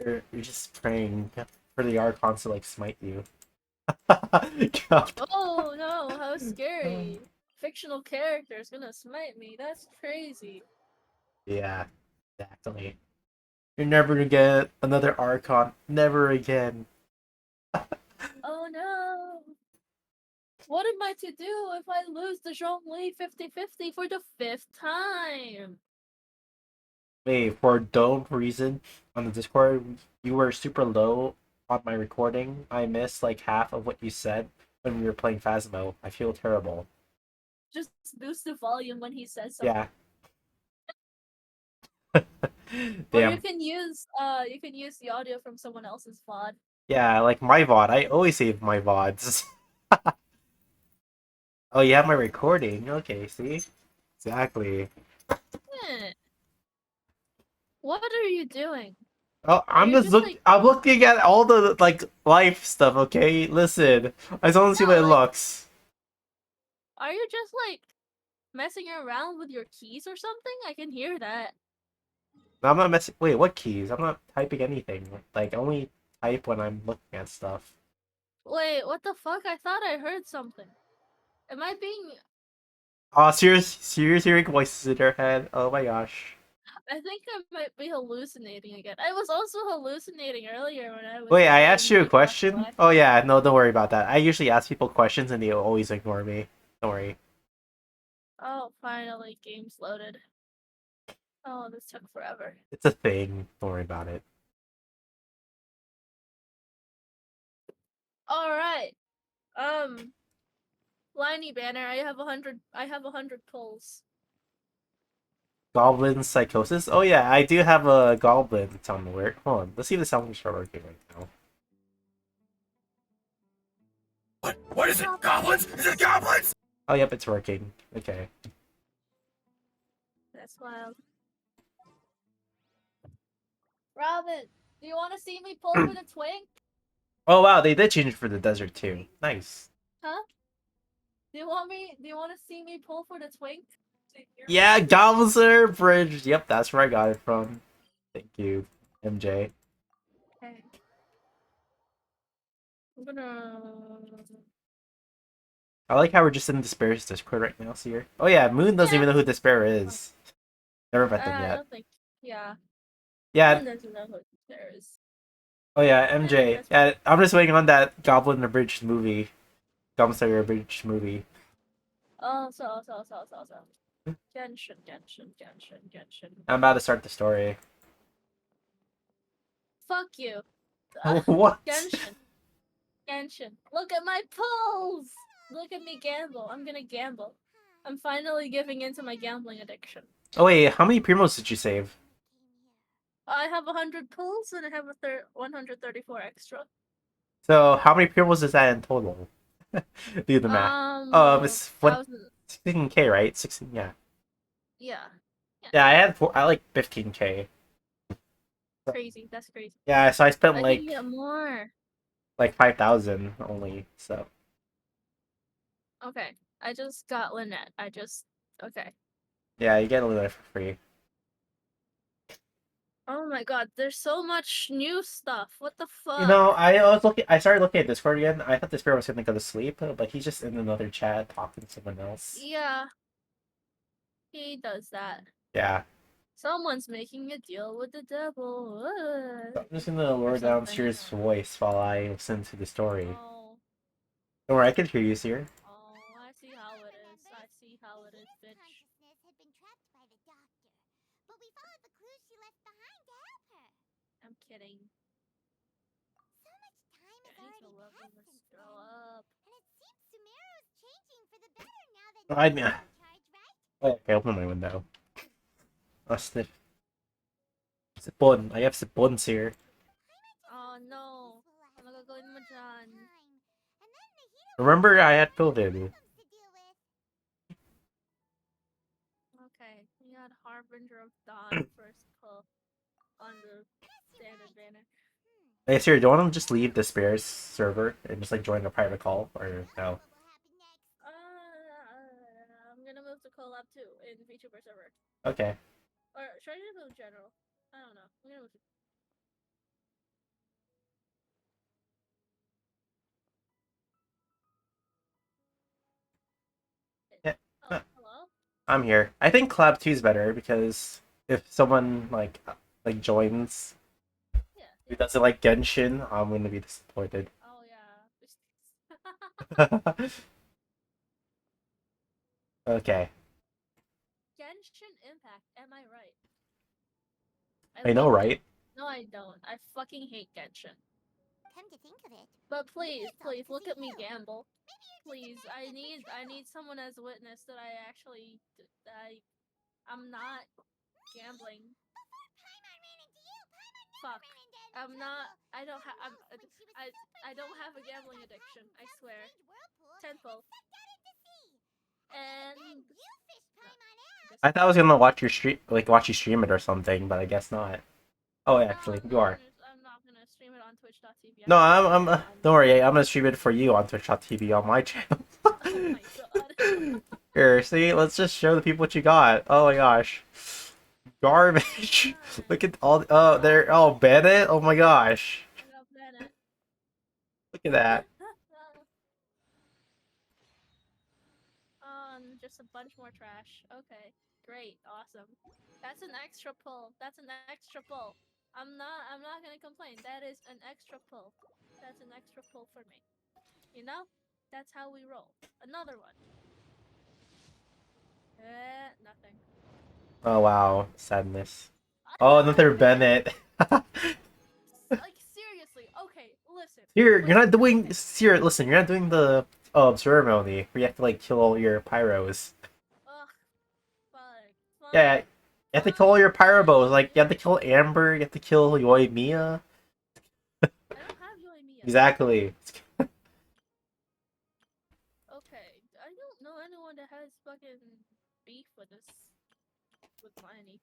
Speaker 4: You're just praying for the Archons to like smite you. God.
Speaker 2: Oh no, how scary. Fictional character is gonna smite me. That's crazy.
Speaker 4: Yeah, exactly. You're never gonna get another Archon. Never again.
Speaker 2: Oh no. What am I to do if I lose the Zhongli 50-50 for the 5th time?
Speaker 4: Wait, for dome reason on the Discord, you were super low on my recording. I missed like half of what you said when we were playing Phasmo. I feel terrible.
Speaker 2: Just boost the volume when he says something.
Speaker 4: Yeah.
Speaker 2: Or
Speaker 4: Damn.
Speaker 2: you can use the audio from someone else's VOD.
Speaker 4: Yeah, like my VOD. I always save my VODs. Oh, you have my recording. Okay, see? Exactly.
Speaker 2: Eh. What are you doing?
Speaker 4: Oh, I'm
Speaker 2: you
Speaker 4: just
Speaker 2: just,
Speaker 4: look.
Speaker 2: like-
Speaker 4: I'm looking at all the like life stuff. Okay, listen. I just want to see
Speaker 2: No,
Speaker 4: what it
Speaker 2: like-
Speaker 4: looks.
Speaker 2: Are you just like messing around with your keys or something? I can hear that.
Speaker 4: No, I'm not messing. Wait, what keys? I'm not typing anything. Like, I only type when I'm looking at stuff.
Speaker 2: Wait, what the fuck? I thought I heard something. Am I being...
Speaker 4: Oh, serious hearing voices in your head. Oh my gosh.
Speaker 2: I think I might be hallucinating again. I was also hallucinating earlier when I was
Speaker 4: Wait, I
Speaker 2: playing
Speaker 4: asked you a
Speaker 2: League
Speaker 4: question?
Speaker 2: Life.
Speaker 4: Oh yeah, no, don't worry about that. I usually ask people questions and they always ignore me. Don't worry.
Speaker 2: Oh, finally, game's loaded. Oh, this took forever.
Speaker 4: It's a thing. Don't worry about it.
Speaker 2: All right. Liney Banner, I have 100. I have 100 pulls.
Speaker 4: Goblin psychosis? Oh yeah, I do have a goblin sound alert. Hold on, let's see if the sound are working right now.
Speaker 6: What is it? Goblins? Is it goblins?
Speaker 4: Oh yep, it's working. Okay.
Speaker 2: That's wild. Robin, do you want to see me pull for the twink?
Speaker 4: Oh wow, they did change it for the desert too. Nice.
Speaker 2: Huh? Do you want to see me pull for the twink?
Speaker 4: Yeah, Goblin Bridge. Yep, that's where I got it from. Thank you, MJ.
Speaker 2: Okay. I'm gonna.
Speaker 4: I like how we're just in Despair's Discord right now, Seer. Oh yeah, Moon doesn't even know who Despair is. Never met them
Speaker 2: I
Speaker 4: yet.
Speaker 2: don't think. Yeah.
Speaker 4: Yeah.
Speaker 2: Moon doesn't know who there is.
Speaker 4: Oh yeah, MJ. Yeah, I'm just waiting on that Goblin Abridged movie. Goblin Slayer Abridged movie.
Speaker 2: Oh, so. Genshin.
Speaker 4: I'm about to start the story.
Speaker 2: Fuck you.
Speaker 4: What?
Speaker 2: Genshin. Look at my pulls! Look at me gamble. I'm gonna gamble. I'm finally giving into my gambling addiction.
Speaker 4: Oh wait, how many primos did you save?
Speaker 2: I have 100 pulls and I have 134 extra.
Speaker 4: So how many primos is that in total? Do the math. It's
Speaker 2: 1,000.
Speaker 4: 16k, right? 16, yeah.
Speaker 2: Yeah.
Speaker 4: Yeah, I like 15k.
Speaker 2: Crazy. That's crazy.
Speaker 4: Yeah, so I spent
Speaker 2: I
Speaker 4: like
Speaker 2: can get more.
Speaker 4: like 5,000 only. So
Speaker 2: Okay. I just got Lynette. Okay.
Speaker 4: yeah, you get a little for free.
Speaker 2: Oh my god, there's so much new stuff. What the fuck?
Speaker 4: You know, I started looking at Discord again. I thought this bear was gonna go to sleep, but he's just in another chat talking to someone else.
Speaker 2: Yeah. He does that.
Speaker 4: Yeah.
Speaker 2: Someone's making a deal with the devil.
Speaker 4: So I'm just gonna lower down Seer's voice while I listen to the story.
Speaker 2: Oh,
Speaker 4: Don't worry, I can hear you, Seer.
Speaker 2: oh, I see how it is. I see how it is, bitch.
Speaker 5: Consciousness had been trapped by the doctor, but we followed the clues she left behind to help her.
Speaker 2: I'm kidding.
Speaker 5: So much time has
Speaker 2: I need to
Speaker 5: already
Speaker 2: love
Speaker 5: passed
Speaker 2: this
Speaker 5: since
Speaker 2: girl
Speaker 5: then,
Speaker 2: up.
Speaker 5: and it seems Sumeru's changing for the better now that
Speaker 4: I
Speaker 5: Nina's
Speaker 4: mean-
Speaker 5: in charge, right?
Speaker 4: Oh, okay, open my window. Oh, sniff. Sipon. I have sipons here.
Speaker 2: Oh no. Ano gagawin mo dyan?
Speaker 4: Remember, I had COVID.
Speaker 2: Okay, we got Harbinger of Dawn first pull on the standard banner.
Speaker 4: Hey, Seer, do you want to just leave the Spares server and just like join a private call, or no?
Speaker 2: I'm gonna move to collab too in VTuber server.
Speaker 4: Okay.
Speaker 2: Or should I just move general? I don't know. I'm gonna move to...
Speaker 4: Yeah.
Speaker 2: Oh, hello?
Speaker 4: I'm here. I think Collab 2 is better because if someone like joins
Speaker 2: Yeah.
Speaker 4: who doesn't like Genshin, I'm gonna be disappointed.
Speaker 2: Oh yeah.
Speaker 4: Okay.
Speaker 2: Genshin Impact, am I right?
Speaker 4: I know,
Speaker 2: love
Speaker 4: right?
Speaker 2: No, I don't. I fucking hate Genshin.
Speaker 5: Come to think of it,
Speaker 2: But please,
Speaker 5: it's all
Speaker 2: please, look
Speaker 5: because
Speaker 2: at me
Speaker 5: of you.
Speaker 2: gamble.
Speaker 5: maybe you're
Speaker 2: Please,
Speaker 5: just a magnet for
Speaker 2: I
Speaker 5: trouble.
Speaker 2: need someone as a witness that I actually, I'm not gambling.
Speaker 5: Paimon ran into you. Paimon never
Speaker 2: Fuck.
Speaker 5: ran into any
Speaker 2: I'm not,
Speaker 5: trouble.
Speaker 2: I don't have,
Speaker 5: The wolf, when she was
Speaker 2: I don't have a gambling addiction, I swear. Tenfold. And
Speaker 5: Then you fished Paimon out.
Speaker 4: I thought I was gonna watch your stream, like watch you stream it or something, but I guess not. Oh, actually, you are.
Speaker 2: I'm not gonna stream it on twitch.tv.
Speaker 4: No, don't worry. I'm gonna stream it for you on Twitch.tv on my channel.
Speaker 2: Oh my god.
Speaker 4: Here, see, let's just show the people what you got. Oh my gosh. Garbage. Look at all oh there oh Bennett. Oh my gosh.
Speaker 2: I got Bennett.
Speaker 4: Look at that.
Speaker 2: Just a bunch more trash. Okay, great, awesome. That's an extra pull. That's an extra pull. I'm not gonna complain. That is an extra pull. That's an extra pull for me. You know? That's how we roll. Another one. Nothing.
Speaker 4: Oh wow, sadness.
Speaker 2: I
Speaker 4: Oh,
Speaker 2: love
Speaker 4: another
Speaker 2: Bennett.
Speaker 4: Bennett.
Speaker 2: Like seriously. Okay, listen.
Speaker 4: Here, you're not
Speaker 2: listen,
Speaker 4: doing
Speaker 2: listen.
Speaker 4: here, listen, you're not doing the ceremony where you have to like kill all your pyros.
Speaker 2: Ugh. Fine.
Speaker 4: Yeah, you
Speaker 2: Fine.
Speaker 4: have to kill all your
Speaker 2: Fine.
Speaker 4: pyrobos. Like you have to kill Amber, you have to kill Yoi Mia.
Speaker 2: I don't have Yoimiya.
Speaker 4: Exactly.
Speaker 2: Okay, I don't know anyone that has fucking beef with this, with Miney.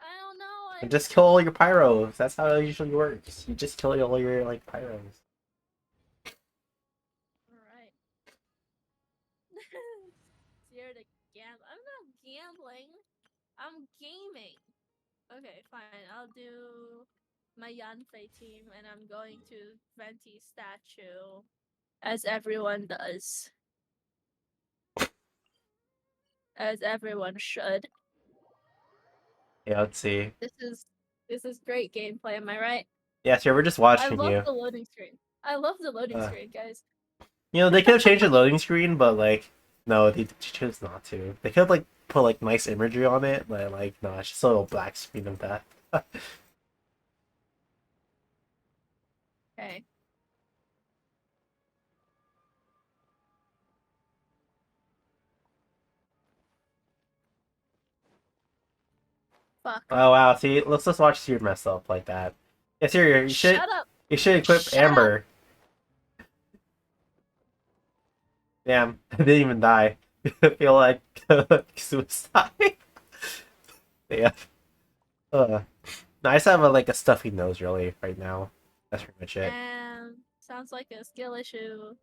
Speaker 2: I don't know.
Speaker 4: And just kill all your pyros. That's how it usually works. You just kill all your like pyros.
Speaker 2: Alright. Here to gamble. I'm not gambling. I'm gaming. Okay, fine. I'll do my Yanfei team, and I'm going to Venti statue, as everyone does. As everyone should.
Speaker 4: Yeah, let's see.
Speaker 2: This is great gameplay, am I right?
Speaker 4: Yeah, sure, we're just
Speaker 2: I
Speaker 4: watching
Speaker 2: love
Speaker 4: you.
Speaker 2: the loading screen. I love the loading
Speaker 4: Uh.
Speaker 2: screen, guys.
Speaker 4: You know, they could have changed the loading screen, but like, no, they chose not to. They could have like put like nice imagery on it, but like, no, it's just a little black screen of that.
Speaker 2: Okay. Fuck.
Speaker 4: Oh wow, see, let's just watch Seer mess up like that. Yeah, Seer,
Speaker 2: Shut up.
Speaker 4: you should equip
Speaker 2: Shut up.
Speaker 4: Amber. Damn, I didn't even die. I feel like suicide. Yeah. I just have like a stuffy nose really right now. That's pretty much it.
Speaker 2: Sounds like a skill issue.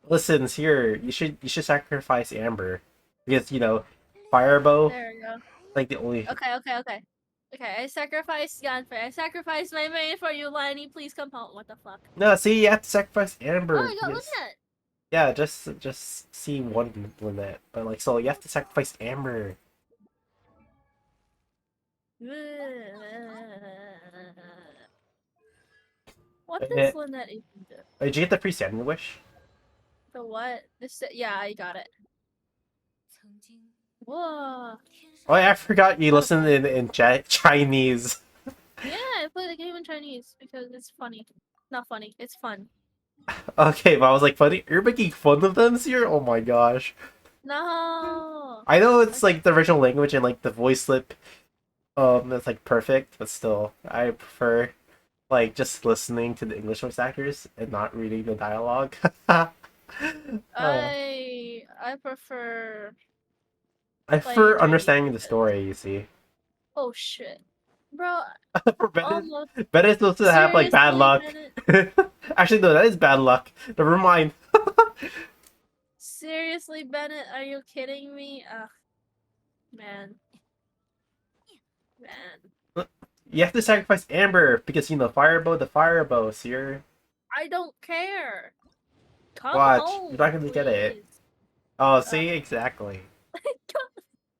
Speaker 4: Listen, Seer, you should sacrifice Amber because you know, Firebow
Speaker 2: There we go.
Speaker 4: like the only.
Speaker 2: Okay. Okay, I sacrificed Yanfei. I sacrificed my main for you, Liney. Please come home. What the fuck?
Speaker 4: No, see, you have to sacrifice
Speaker 2: Oh
Speaker 4: Amber.
Speaker 2: my god, look
Speaker 4: because-
Speaker 2: at
Speaker 4: Yeah, just see one limit, but like so you have to sacrifice Amber.
Speaker 2: it. What
Speaker 4: Eh.
Speaker 2: does Lynette even do?
Speaker 4: Did you get the free sandwich?
Speaker 2: The what? Yeah, I got it. Whoa.
Speaker 4: Oh, yeah, I forgot you listened in Chinese.
Speaker 2: Yeah, I play the game in Chinese because it's funny. Not funny, it's fun.
Speaker 4: Okay, but I was like, funny. You're making fun of them here? Oh my gosh.
Speaker 2: No.
Speaker 4: I know it's like the original language and like the voice slip, that's like perfect, but still, I prefer like just listening to the English voice actors and not reading the dialogue.
Speaker 2: I prefer.
Speaker 4: I
Speaker 2: playing
Speaker 4: prefer
Speaker 2: Chinese
Speaker 4: understanding the
Speaker 2: because-
Speaker 4: story. You see,
Speaker 2: Oh shit, bro.
Speaker 4: for Bennett,
Speaker 2: Almost.
Speaker 4: Bennett's supposed to have like bad
Speaker 2: Seriously,
Speaker 4: luck.
Speaker 2: Bennett?
Speaker 4: Actually, no, that is bad luck. Never mind.
Speaker 2: Seriously, Bennett, are you kidding me? Ugh, man.
Speaker 4: You have to sacrifice Amber because you know the firebow, Seer.
Speaker 2: I don't care. Come
Speaker 4: Watch,
Speaker 2: home,
Speaker 4: you're not gonna get it.
Speaker 2: please.
Speaker 4: Oh, see, exactly.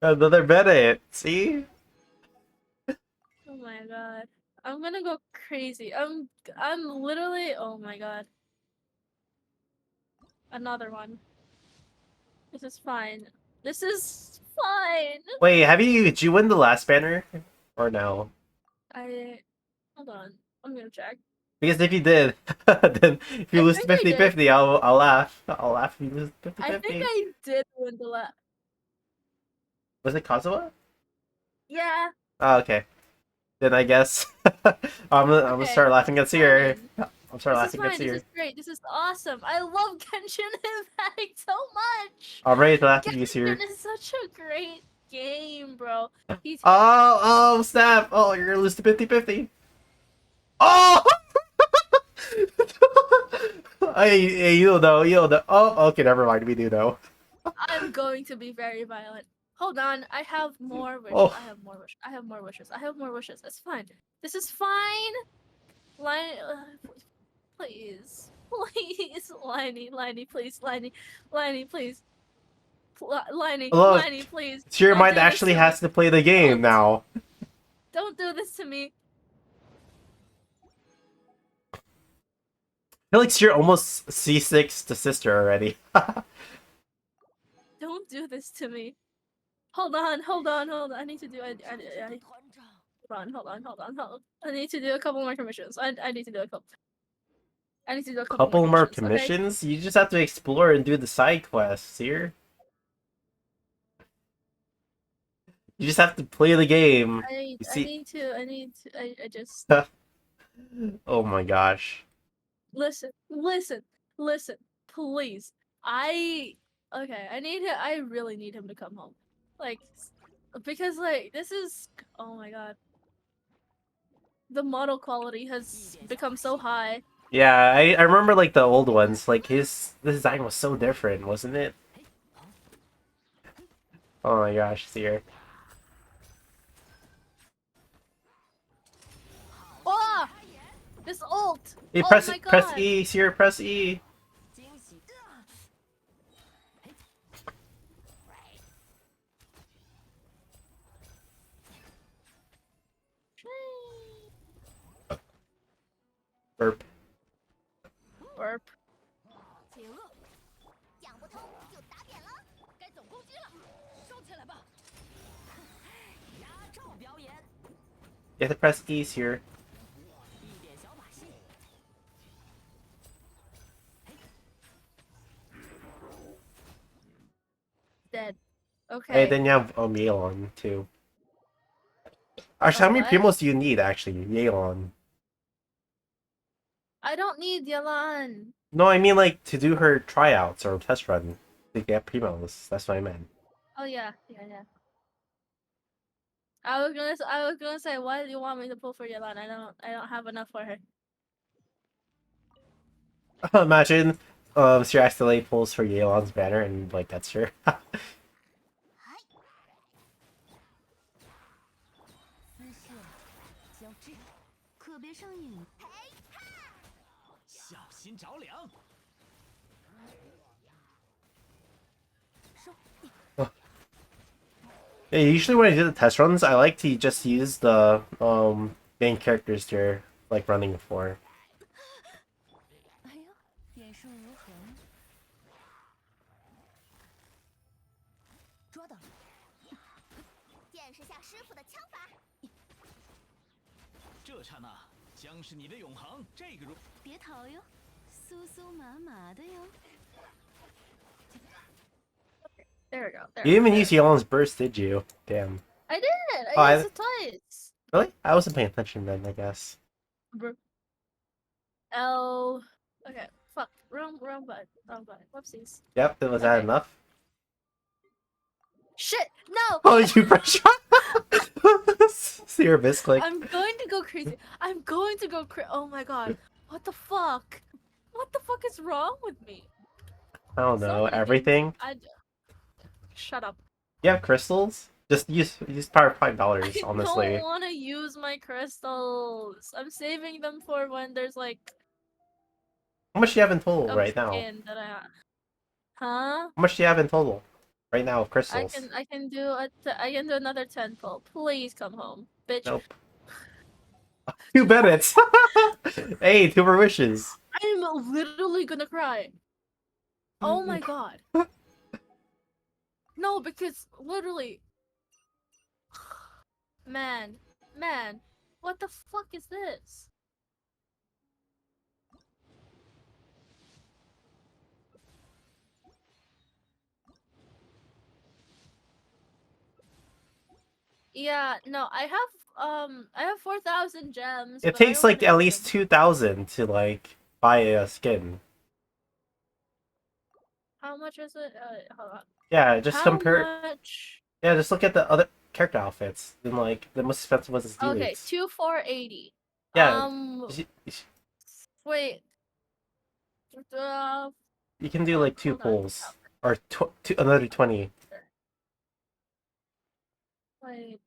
Speaker 4: Another Bennett. See?
Speaker 2: Oh my god. I'm gonna go crazy. I'm literally, oh my god. Another one. This is fine. This is fine.
Speaker 4: Wait, did you win the last banner? Or no?
Speaker 2: Hold on. I'm gonna check.
Speaker 4: Because if you did, then if you
Speaker 2: I
Speaker 4: lose
Speaker 2: think I did.
Speaker 4: 50-50, I'll laugh. I'll laugh if you lose 50-50.
Speaker 2: I think I did win the last.
Speaker 4: Was it Kazuha?
Speaker 2: Yeah.
Speaker 4: Oh, okay. Then I guess I'm gonna
Speaker 2: Okay,
Speaker 4: start laughing at Seer.
Speaker 2: fine.
Speaker 4: I'm start
Speaker 2: This is
Speaker 4: laughing
Speaker 2: fine.
Speaker 4: at
Speaker 2: This
Speaker 4: Seer.
Speaker 2: is great. This is awesome. I love Genshin Impact so much.
Speaker 4: I'm ready to laugh at you, Seer.
Speaker 2: Genshin is such a great game, bro. He's
Speaker 4: Oh, snap! Oh, you're gonna lose to 50-50. Oh! Hey, you don't know. Oh, okay, never mind. We do know.
Speaker 2: I'm going to be very violent. Hold on, I have more wishes.
Speaker 4: Oh.
Speaker 2: I have more wishes. I have more wishes. I have more wishes. It's fine. This is fine. Line, please, please, Liney, please, Liney, please,
Speaker 4: Look,
Speaker 2: Liney, please.
Speaker 4: Your
Speaker 2: Don't
Speaker 4: mind
Speaker 2: do this
Speaker 4: actually
Speaker 2: to
Speaker 4: has
Speaker 2: me.
Speaker 4: to play the game
Speaker 2: Don't.
Speaker 4: now.
Speaker 2: Don't do this to me.
Speaker 4: I feel like you're almost C6 to sister already.
Speaker 2: Don't do this to me. Hold on, hold on, hold on. I need to do. Hold on. I need to do a couple more commissions. I need to do a couple. I need to do a couple
Speaker 4: Couple more
Speaker 2: commissions. Okay?
Speaker 4: commissions? You just have to explore and do the side quests here. You just have to play the game. You
Speaker 2: I
Speaker 4: see?
Speaker 2: need to. I just
Speaker 4: Oh my gosh.
Speaker 2: listen. Please. Okay. I really need him to come home. Like, because like this is. Oh my god. The model quality has become so high.
Speaker 4: Yeah, I remember like the old ones. Like his the design was so different, wasn't it? Oh my gosh, Seer.
Speaker 2: Oh, this ult.
Speaker 4: Hey,
Speaker 2: Oh my
Speaker 4: press
Speaker 2: god.
Speaker 4: E, Seer, press E. Burp.
Speaker 2: Burp.
Speaker 5: 讲不通就打扁了。该总攻击了，收起来吧。压轴表演，
Speaker 4: You have to press E, Seer.
Speaker 5: 一点小把戏。
Speaker 2: Dead. Okay.
Speaker 4: Hey, then you have Yelan too. Actually, how many
Speaker 2: what?
Speaker 4: primos do you need actually? Yelan.
Speaker 2: I don't need Yalan.
Speaker 4: No, I mean like to do her tryouts or test run to get primos. That's what I meant.
Speaker 2: Oh yeah. I was gonna say, why do you want me to pull for Yalan? I don't have enough for her.
Speaker 4: Imagine, Sir accidentally pulls for Yelan's banner and like that's her.
Speaker 5: 姿势交织，可别上瘾。小心着凉。
Speaker 4: Yeah, usually when I do the test runs, I like to just use the main characters they're like running for.
Speaker 5: 哎呦，点数如何？抓到了！见识下师傅的枪法。
Speaker 7: 这刹那将是你的永恒。这个
Speaker 5: 别逃哟，酥酥麻麻的哟。
Speaker 2: There we go. There
Speaker 4: You
Speaker 2: we
Speaker 4: didn't even
Speaker 2: go.
Speaker 4: use Yelan's burst, did you? Damn.
Speaker 2: I did.
Speaker 4: Oh,
Speaker 2: I used it twice.
Speaker 4: Really? I wasn't paying attention then, I guess.
Speaker 2: Oh. Okay. Fuck. Wrong button. Whoopsies.
Speaker 4: Yep, was that
Speaker 2: Okay.
Speaker 4: enough?
Speaker 2: Shit. No.
Speaker 4: Oh, did you press See your misclick.
Speaker 2: I'm going to go crazy. Oh my god. What the fuck? What the fuck is wrong with me?
Speaker 4: I don't
Speaker 2: So
Speaker 4: know,
Speaker 2: many things
Speaker 4: everything?
Speaker 2: Shut up.
Speaker 4: You have crystals? Just use power $5,
Speaker 2: I
Speaker 4: honestly.
Speaker 2: don't want to use my crystals. I'm saving them for when there's like
Speaker 4: How much do you have in total
Speaker 2: a
Speaker 4: right now?
Speaker 2: skin that Huh?
Speaker 4: How much do you have in total right now of crystals?
Speaker 2: I can do another 10 pull. Please come home, bitch.
Speaker 4: Nope. 2 minutes! Hey, 2 more wishes!
Speaker 2: I'm literally gonna cry. Oh my god. No, because literally. Man, what the fuck is this? Yeah, no, I have 4,000 gems.
Speaker 4: It
Speaker 2: but I
Speaker 4: takes
Speaker 2: only
Speaker 4: like at
Speaker 2: need
Speaker 4: least
Speaker 2: them.
Speaker 4: 2,000 to like buy a skin.
Speaker 2: How much is it? Hold on.
Speaker 4: Yeah, just
Speaker 2: How
Speaker 4: compare.
Speaker 2: much?
Speaker 4: Yeah, just look at the other character outfits. And like the most expensive ones is
Speaker 2: Okay,
Speaker 4: Deluxe.
Speaker 2: 2,480.
Speaker 4: Yeah.
Speaker 2: Wait.
Speaker 4: You can do like 2
Speaker 2: hold on.
Speaker 4: pulls. Or another 20.
Speaker 2: Wait.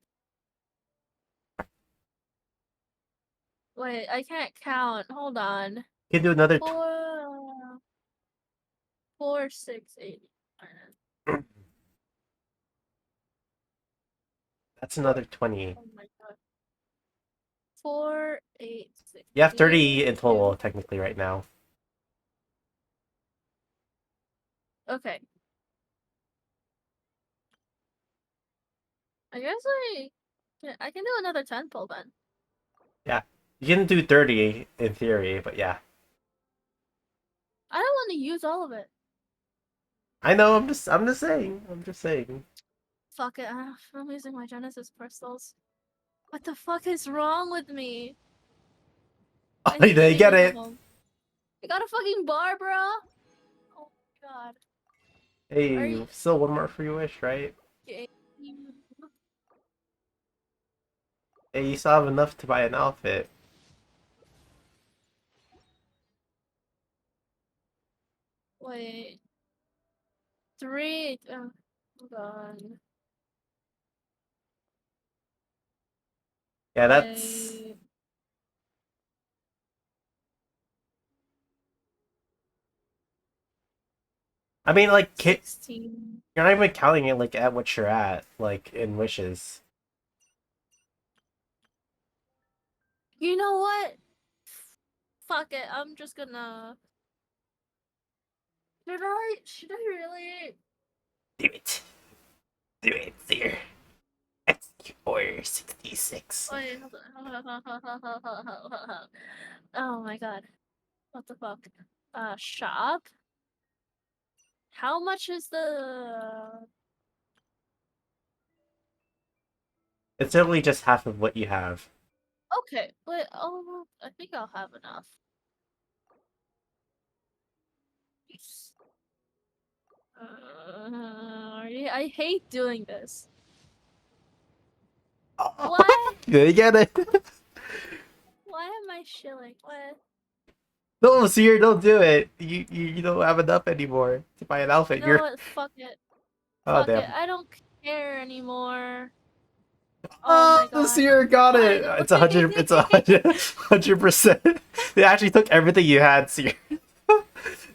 Speaker 2: Wait, I can't count. Hold on.
Speaker 4: You can do another
Speaker 2: 4, 6, 8.
Speaker 4: That's another 20.
Speaker 2: Oh my god. 4, 8, 6.
Speaker 4: You have 30 in total, technically, right now.
Speaker 2: Okay. I guess I can do another 10 pull then.
Speaker 4: Yeah. You can do 30 in theory, but yeah.
Speaker 2: I don't want to use all of it.
Speaker 4: I know, I'm just saying. I'm just saying.
Speaker 2: Fuck it. I'm using my Genesis crystals. What the fuck is wrong with me?
Speaker 4: Oh, you didn't get it.
Speaker 2: I got a fucking Barbara. Oh my god.
Speaker 4: Hey, still one more free wish, right?
Speaker 2: Game.
Speaker 4: Hey, you still have enough to buy an outfit.
Speaker 2: Wait. 3. Hold on.
Speaker 4: Yeah, that's...
Speaker 2: Wait.
Speaker 4: I mean, like,
Speaker 2: 16.
Speaker 4: you're not even counting it, like, at what you're at, like, in wishes.
Speaker 2: You know what? Fuck it. I'm just gonna. Should I really?
Speaker 4: Do it. Do it, dear. Execute Order 66.
Speaker 2: Wait, hold on. Oh my god. What the fuck? Shop? How much is the...
Speaker 4: It's literally just half of what you have.
Speaker 2: Okay, wait, oh, I think I'll have enough. I hate doing this. What?
Speaker 4: You get it?
Speaker 2: Why am I shilling? What?
Speaker 4: No, Seer, don't do it. You don't have enough anymore to buy an outfit.
Speaker 2: You know what? Fuck it.
Speaker 4: Oh,
Speaker 2: Fuck
Speaker 4: damn.
Speaker 2: it. I don't care anymore.
Speaker 4: Oh,
Speaker 2: my god.
Speaker 4: Seer got it.
Speaker 2: Finally.
Speaker 4: It's 100. It's 100%. They actually took everything you had, Seer.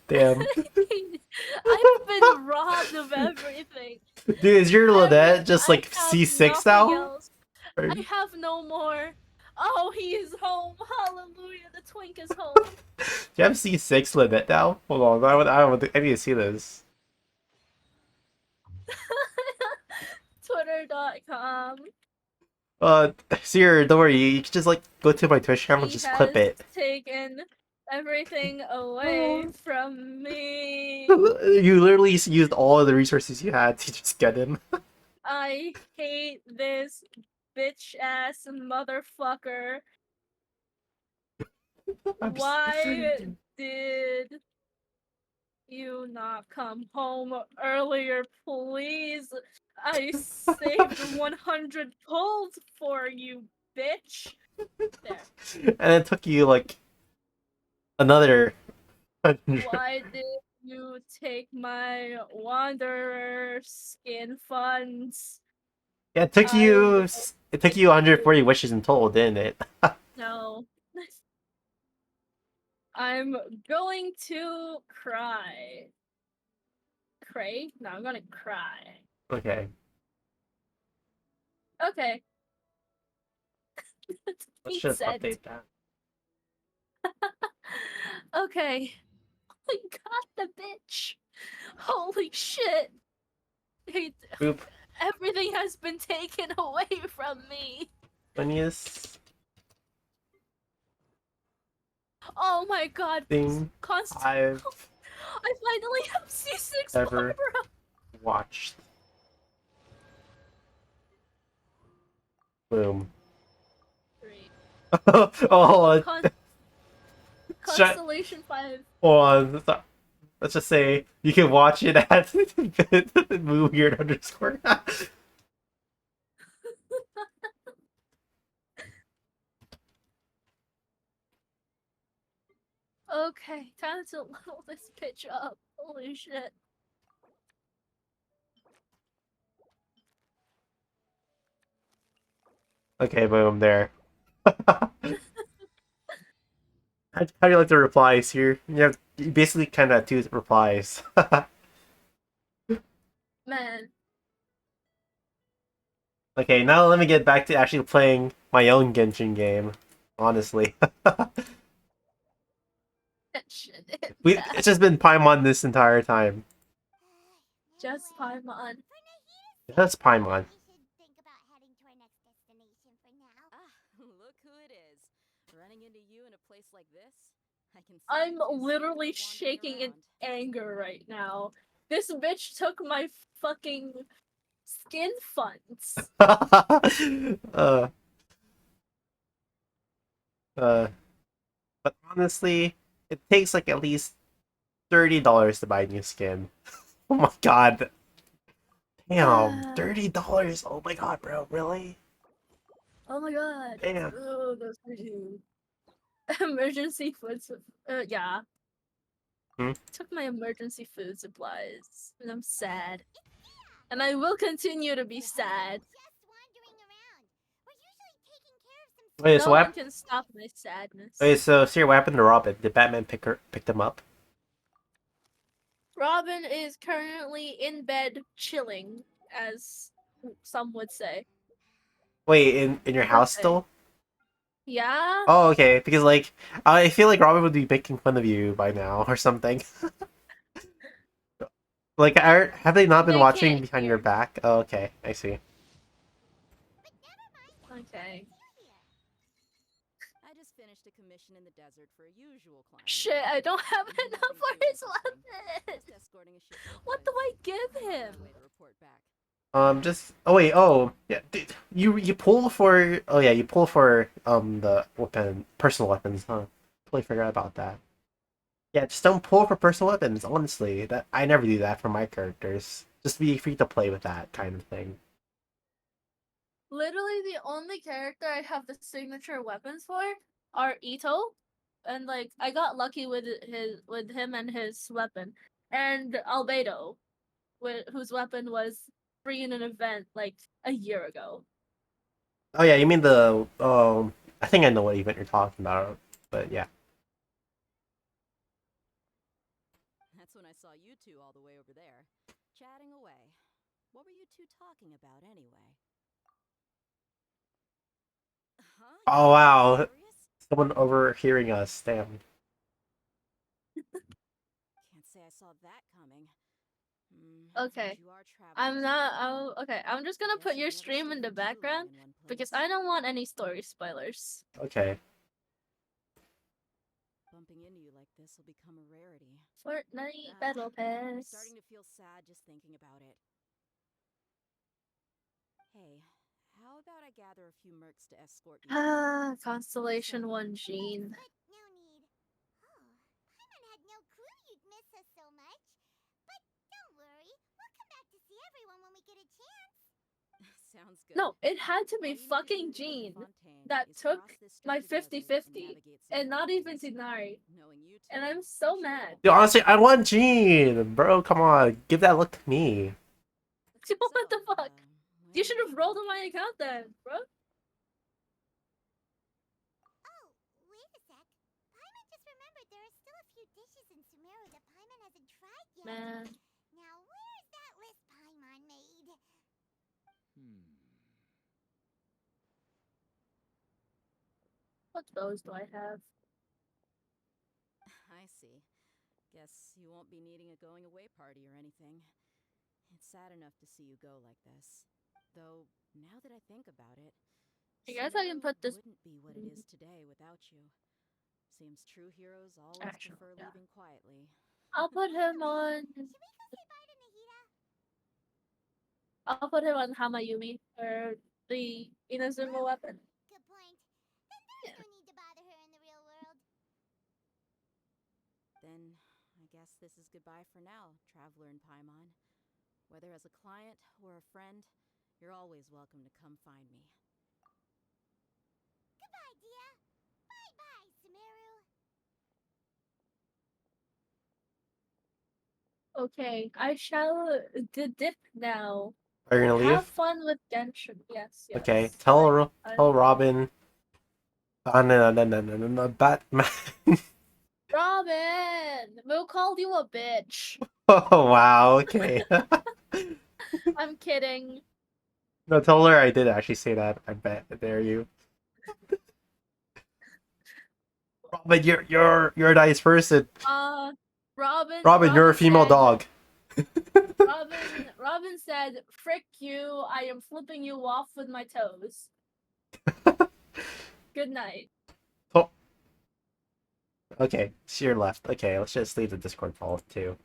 Speaker 4: Damn.
Speaker 2: I've been robbed of everything.
Speaker 4: Dude, is your Lynette just like
Speaker 2: I have
Speaker 4: C6
Speaker 2: nothing
Speaker 4: now?
Speaker 2: else. I have no more. Oh, he is home. Hallelujah. The twink is home.
Speaker 4: Do you have C6 Lynette now? Hold on, I need to see this.
Speaker 2: Twitter.com.
Speaker 4: Seer, don't worry. You can just like go to my Twitch channel and
Speaker 2: He
Speaker 4: just clip it.
Speaker 2: taken everything away from me.
Speaker 4: You literally used all of the resources you had to just get him.
Speaker 2: I hate this bitch ass motherfucker. Why did you not come home earlier, please? I saved 100 pulls for you, bitch. There.
Speaker 4: And it took you like another 100.
Speaker 2: Why did you take my wanderer skin funds?
Speaker 4: Yeah, it took you 140 wishes in total, didn't it?
Speaker 2: No. I'm going to cry. Cray? No, I'm gonna cry.
Speaker 4: Okay.
Speaker 2: Okay.
Speaker 4: Let's just
Speaker 2: Said.
Speaker 4: update that.
Speaker 2: Okay. I got the bitch. Holy shit.
Speaker 4: Boop.
Speaker 2: Everything has been taken away from me.
Speaker 4: Funniest
Speaker 2: Oh my god.
Speaker 4: thing I've
Speaker 2: I finally have C6
Speaker 4: ever
Speaker 2: Barbara.
Speaker 4: watched. Boom.
Speaker 2: 3.
Speaker 4: Oh,
Speaker 2: Constellation 5.
Speaker 4: hold on. Let's just say you can watch it at weird underscore.
Speaker 2: Okay, time to level this bitch up. Holy shit.
Speaker 4: Okay, boom, there. How do you like the replies here? You basically kind of two replies.
Speaker 2: Man,
Speaker 4: Okay, now let me get back to actually playing my own Genshin game. Honestly,
Speaker 2: shit, it's
Speaker 4: it's just been Paimon this entire time.
Speaker 2: just Paimon.
Speaker 4: That's Paimon.
Speaker 5: We should think about heading to our next destination for now.
Speaker 8: Ah, look who it is. Running into you in a place like this? I can see
Speaker 2: I'm
Speaker 8: you two still
Speaker 2: literally
Speaker 8: wandering
Speaker 2: shaking in
Speaker 8: around.
Speaker 2: anger right now. This bitch took my fucking skin funds.
Speaker 4: uh, uh, but honestly, it takes like at least $30 to buy a new skin. Oh my god. Damn, $30. Oh my god, bro, really?
Speaker 2: Oh my god.
Speaker 4: Damn.
Speaker 2: Oh, those are you. Emergency food. Yeah.
Speaker 4: Hmm?
Speaker 2: Took my emergency food supplies, and I'm sad. And I will continue to be sad.
Speaker 5: Just wandering around. We're usually taking care of some
Speaker 4: Wait,
Speaker 2: No
Speaker 4: so
Speaker 2: one can stop my sadness.
Speaker 4: Wait, so Sir, what happened to Robin? Did Batman pick them up?
Speaker 2: Robin is currently in bed chilling, as some would say.
Speaker 4: Wait, in your house
Speaker 2: Okay.
Speaker 4: still?
Speaker 2: Yeah?
Speaker 4: Oh, okay. Because like, I feel like Robin would be making fun of you by now or something. Like, have they not been
Speaker 2: They
Speaker 4: watching
Speaker 2: can't
Speaker 4: behind
Speaker 2: hear
Speaker 4: your
Speaker 2: me.
Speaker 4: back? Oh, okay, I see.
Speaker 2: Okay.
Speaker 8: I just finished a commission in the desert for a usual client. of
Speaker 2: Shit,
Speaker 8: mine.
Speaker 2: I don't have
Speaker 8: Nothing
Speaker 2: enough for
Speaker 8: too
Speaker 2: his
Speaker 8: interesting.
Speaker 2: weapon.
Speaker 8: Just escorting a ship to the
Speaker 2: What do
Speaker 8: place.
Speaker 2: I give
Speaker 8: I'm on my
Speaker 2: him?
Speaker 8: way to report back.
Speaker 4: Just oh wait, oh yeah, dude, you pull for oh yeah, you pull for the personal weapons, huh? Totally forgot about that. Yeah, just don't pull for personal weapons. Honestly, that I never do that for my characters. Just be free to play with that kind of thing.
Speaker 2: Literally, the only character I have the signature weapons for are Ito, and like I got lucky with him and his weapon, and Albedo, whose weapon was free in an event like a year ago.
Speaker 4: Oh yeah, you mean the I think I know what event you're talking about, but yeah.
Speaker 8: That's when I saw you two all the way over there, chatting away. What were you two talking about anyway? Huh?
Speaker 4: Oh wow,
Speaker 8: Serious?
Speaker 4: someone overhearing us. Damn.
Speaker 8: Can't say I saw that coming.
Speaker 2: Okay.
Speaker 8: You are
Speaker 2: I'm
Speaker 8: travelers
Speaker 2: not.
Speaker 8: after all.
Speaker 2: Okay, I'm just gonna
Speaker 8: Guess
Speaker 2: put
Speaker 8: you've
Speaker 2: your
Speaker 8: never
Speaker 2: stream in
Speaker 8: stayed
Speaker 2: the
Speaker 8: for too long
Speaker 2: background
Speaker 8: in one
Speaker 2: because
Speaker 8: place.
Speaker 2: I don't want any story spoilers.
Speaker 4: Okay.
Speaker 8: Bumping into you like this will become a rarity.
Speaker 2: Fortnite Battle
Speaker 8: I'm
Speaker 2: Pass.
Speaker 8: starting to feel sad just thinking about it. Hey, how about I gather a few mercs to escort you?
Speaker 2: Ah, Constellation 1 Jean.
Speaker 5: But no need. Oh, Paimon had no clue you'd miss us so much. But don't worry, we'll come back to see everyone when we get a chance.
Speaker 8: Sounds good.
Speaker 2: No, it had to be
Speaker 8: All you need to
Speaker 2: fucking
Speaker 8: do to get to
Speaker 2: Jean
Speaker 8: Fontaine
Speaker 2: that
Speaker 8: is
Speaker 2: took
Speaker 8: cross this
Speaker 2: my
Speaker 8: stretch of desert
Speaker 2: 50-50
Speaker 8: navigate some
Speaker 2: and not even
Speaker 8: mountains.
Speaker 2: Denari.
Speaker 8: Knowing you
Speaker 2: And
Speaker 8: two,
Speaker 2: I'm so
Speaker 8: sure
Speaker 2: mad.
Speaker 8: won't
Speaker 4: Dude,
Speaker 8: be
Speaker 4: honestly, I
Speaker 8: hard.
Speaker 4: want Jean, bro. Come on, give that look to me.
Speaker 2: What the
Speaker 8: So,
Speaker 2: fuck?
Speaker 8: when
Speaker 2: You
Speaker 8: do
Speaker 2: should have
Speaker 8: you
Speaker 2: rolled
Speaker 8: think?
Speaker 2: on my account then, bro.
Speaker 5: Oh, wait a sec. Paimon just remembered there are still a few dishes in Sumeru that Paimon hasn't tried yet.
Speaker 2: Man.
Speaker 5: Now, where's that list Paimon made?
Speaker 2: What bows do I have?
Speaker 8: I see. Guess you won't be needing a going away party or anything. It's sad enough to see you go like this. Though, now that I think about it,
Speaker 2: I guess I can
Speaker 8: Sumeru
Speaker 2: put this.
Speaker 8: wouldn't be what it is today without you. Seems true heroes always
Speaker 2: Actually,
Speaker 8: prefer
Speaker 2: yeah.
Speaker 8: leaving quietly.
Speaker 2: I'll put him on.
Speaker 5: Should we go say bye to Nahida?
Speaker 2: I'll put him on Hamayumi or the Inazuma weapon.
Speaker 5: Good point. Then there's no need to bother her in the real world.
Speaker 8: Then, I guess this is goodbye for now, Traveler and Paimon. Whether as a client or a friend, you're always welcome to come find me.
Speaker 5: Goodbye, Dia. Bye-bye, Sumeru.
Speaker 2: Okay, I shall dip now.
Speaker 4: Are you gonna
Speaker 2: Have
Speaker 4: leave?
Speaker 2: fun with Genshin. Yes, yes.
Speaker 4: Okay. Tell
Speaker 2: I-
Speaker 4: Robin. No, Batman.
Speaker 2: Robin, we'll call you a bitch.
Speaker 4: Oh wow. Okay.
Speaker 2: I'm kidding.
Speaker 4: No, tell her I did actually say that. I bet. I dare you. Robin, you're a nice person.
Speaker 2: Robin.
Speaker 4: Robin, you're a female
Speaker 2: said,
Speaker 4: dog.
Speaker 2: Robin said, "Frick you! I am flipping you off with my toes." Good night.
Speaker 4: Oh. Okay, so you're left. Okay, let's just leave the Discord call too.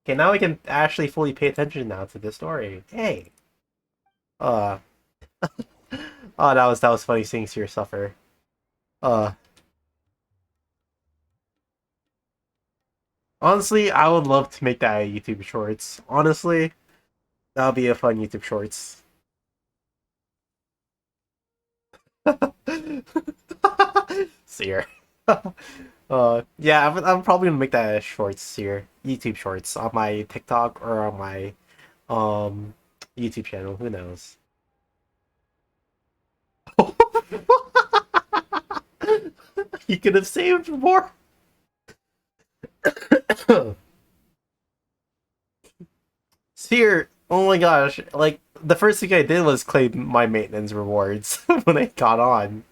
Speaker 4: Okay, now we can actually fully pay attention now to the story. Hey. Uh. Oh, that was funny seeing Seer suffer. Honestly, I would love to make that a YouTube Shorts. Honestly, that would be a fun YouTube Shorts. Seer. Yeah, I'm probably gonna make that a Shorts here, YouTube Shorts on my TikTok or on my YouTube channel. Who knows? You could have saved more. Seer, oh my gosh! Like the first thing I did was claim my maintenance rewards when I got on.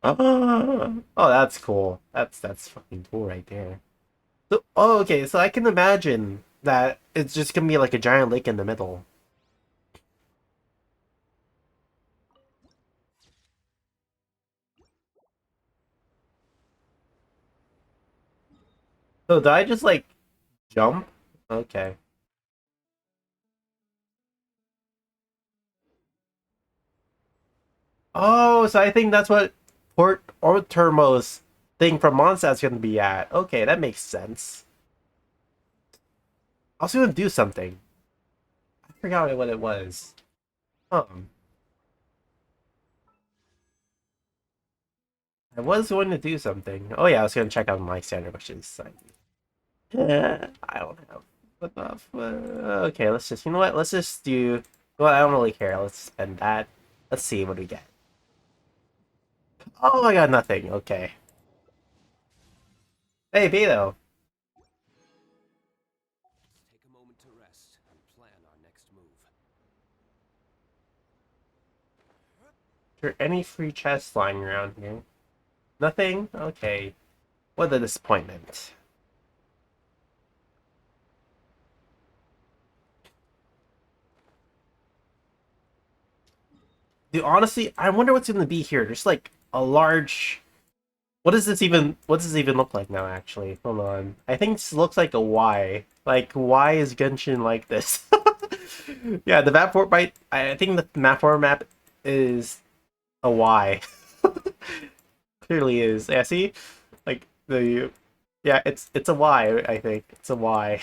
Speaker 4: Oh, that's cool. That's fucking cool right there. So, oh, okay. So I can imagine that it's just gonna be like a giant lake in the middle. So did I just like jump? Okay. Oh, so I think that's what Port Ortermo's thing from Mondstadt's gonna be at. Okay, that makes sense. I was gonna do something. I forgot what it was. I was going to do something. Oh yeah, I was gonna check out my standard wishes. I don't have enough. Okay, let's just, you know what? Let's just do. Well, I don't really care. Let's spend that. Let's see what we get. Oh, I got nothing. Okay. Hey, Beto.
Speaker 6: Take a moment to rest and plan our next move.
Speaker 4: Is there any free chests lying around here? Nothing? Okay. What a disappointment. Dude, honestly, I wonder what's gonna be here. There's like a large. What does this even look like now, actually? Hold on. I think this looks like a Y. Like, why is Genshin like this? Yeah, the map format. I think the map format is a Y. Clearly is. Yeah, see? Like, the. Yeah, it's a Y, I think. It's a Y.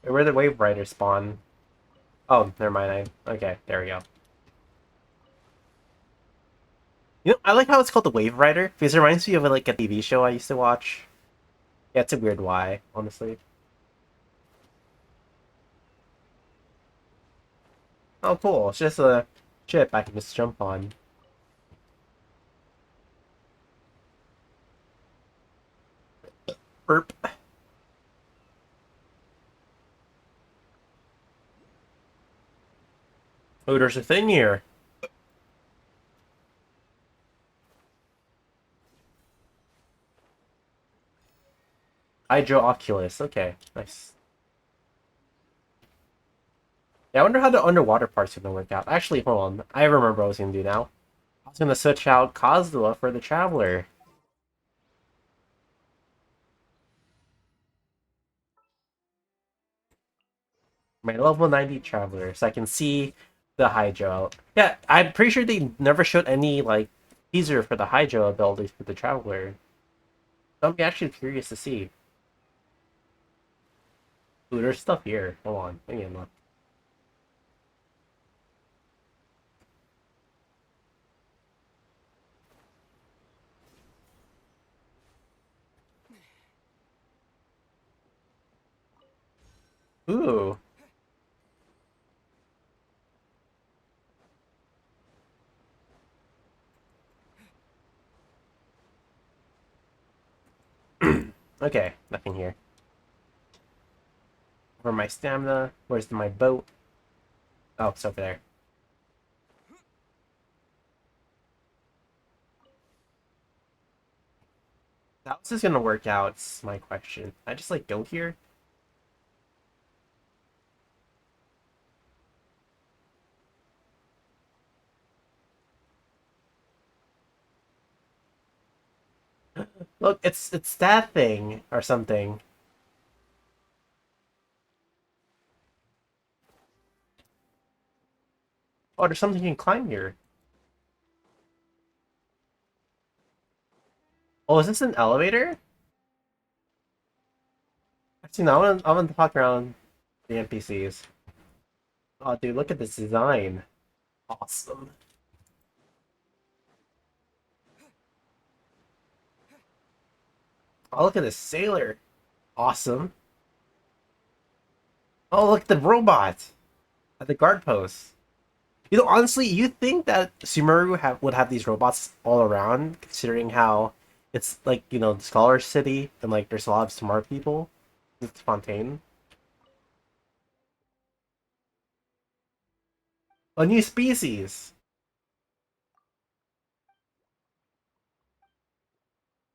Speaker 4: Where did Wave Rider spawn? Oh, never mind. Okay, there we go. You know, I like how it's called the Wave Rider because it reminds me of like a TV show I used to watch. Yeah, it's a weird why, honestly. Oh, cool. It's just a ship I can just jump on. Burp. Oh, there's a thing here. Hydro Oculus. Okay, nice. Yeah, I wonder how the underwater parts are gonna work out. Actually, hold on. I remember what I was gonna do now. I was gonna switch out Kozua for the Traveler. My level 90 traveler, so I can see the Hydro. Yeah, I'm pretty sure they never showed any like teaser for the Hydro abilities for the traveler. So I'm actually curious to see. Ooh, there's stuff here. Hold on, let me look. Ooh. Okay, nothing here. For my stamina, where's my boat? Oh, it's over there. How's this gonna work out? It's my question. I just like go here? Look, it's that thing or something. Oh, there's something you can climb here. Oh, is this an elevator? Actually, no, I want to talk around the NPCs. Oh, dude, look at this design. Awesome. Oh, look at this sailor. Awesome. Oh, look at the robot at the guard post. You know, honestly, you think that Sumeru would have these robots all around, considering how it's like, you know, the scholar city and like there's a lot of smart people. It's Fontaine. A new species.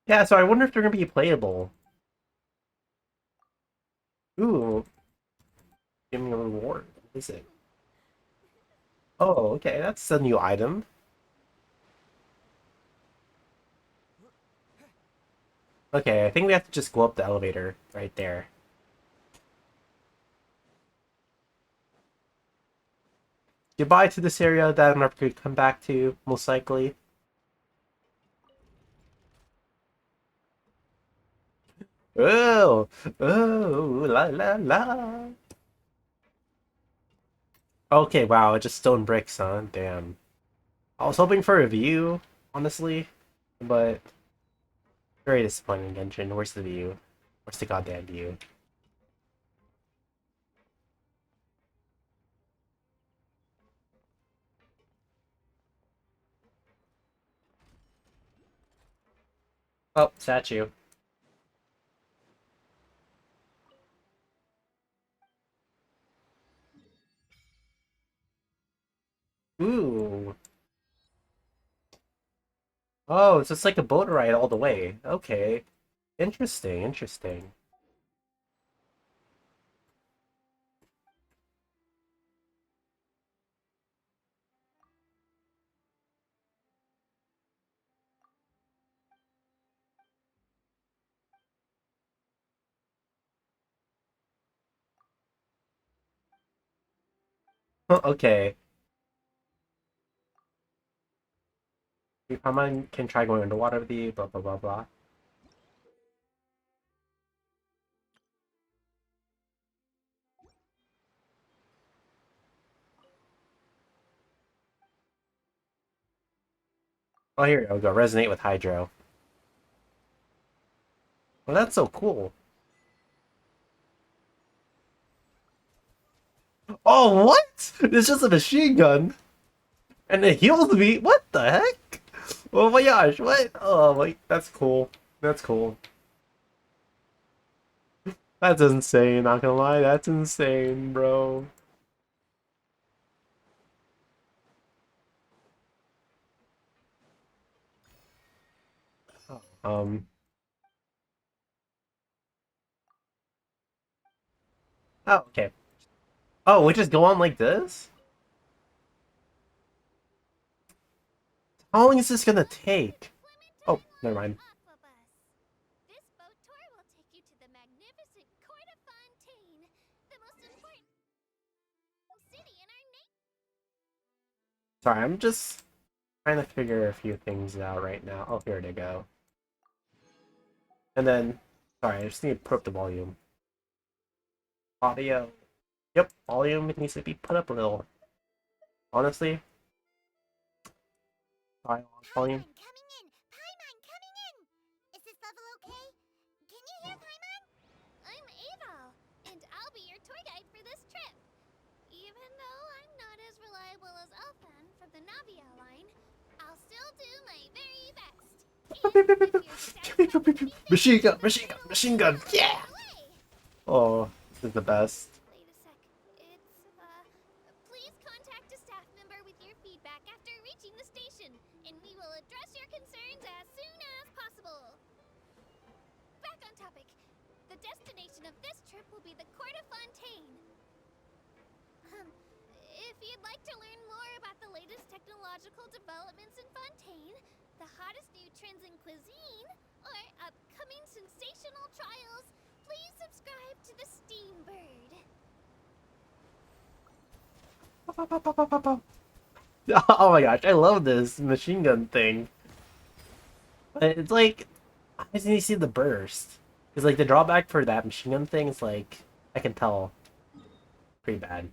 Speaker 4: Yeah, so I wonder if they're gonna be playable. Ooh, give me a reward. What is it? Oh, okay, that's a new item. Okay, I think we have to just go up the elevator right there. Goodbye to this area that I'm never going to come back to, most likely. Oh, oh, la la la. Okay, wow, it's just stone bricks, huh? Damn. I was hoping for a view, honestly, but very disappointing dungeon. Where's the view? Where's the goddamn view? Oh, statue. Ooh. Oh, it's just like a boat ride all the way. Okay. Interesting, interesting. Okay. Paimon can try going underwater with you, blah blah blah blah. Oh, here we go. Resonate with Hydro. Well, that's so cool. Oh, what? It's just a machine gun. And it healed me? What the heck? Oh my gosh, what? Oh, wait, that's cool. That's cool. That's insane, not gonna lie. That's insane, bro. Um. Oh, okay. Oh, we just go on like this? How long is this gonna take? Oh, never mind.
Speaker 5: This boat tour will take you to the magnificent court of Fontaine, the most important
Speaker 4: Sorry, I'm just trying to figure a few things out right now. Oh, here they go. And then, sorry, I just need to put up the volume. Audio. Yep, volume needs to be put up a little. Honestly. Sorry, volume.
Speaker 5: Paimon coming in! Paimon coming in! Is this level okay? Can you hear Paimon? I'm Aval, and I'll be your tour guide for this trip. Even though I'm not as reliable as Elfan from the Navia line, I'll still do my very best. And if you're satisfied with the feedback,
Speaker 4: Machine gun,
Speaker 5: then
Speaker 4: machine gun,
Speaker 5: it'll
Speaker 4: machine gun,
Speaker 5: go
Speaker 4: yeah!
Speaker 5: away.
Speaker 4: Oh, this is the best.
Speaker 5: Wait a sec. Please contact a staff member with your feedback after reaching the station, and we will address your concerns as soon as possible. Back on topic. The destination of this trip will be the court of Fontaine. If you'd like to learn more about the latest technological developments in Fontaine, the hottest new trends in cuisine, or upcoming sensational trials, please subscribe to the Steam Bird.
Speaker 4: Oh my gosh, I love this machine gun thing. But it's like, I just need to see the burst. Because like the drawback for that machine gun thing is like, I can tell, pretty bad.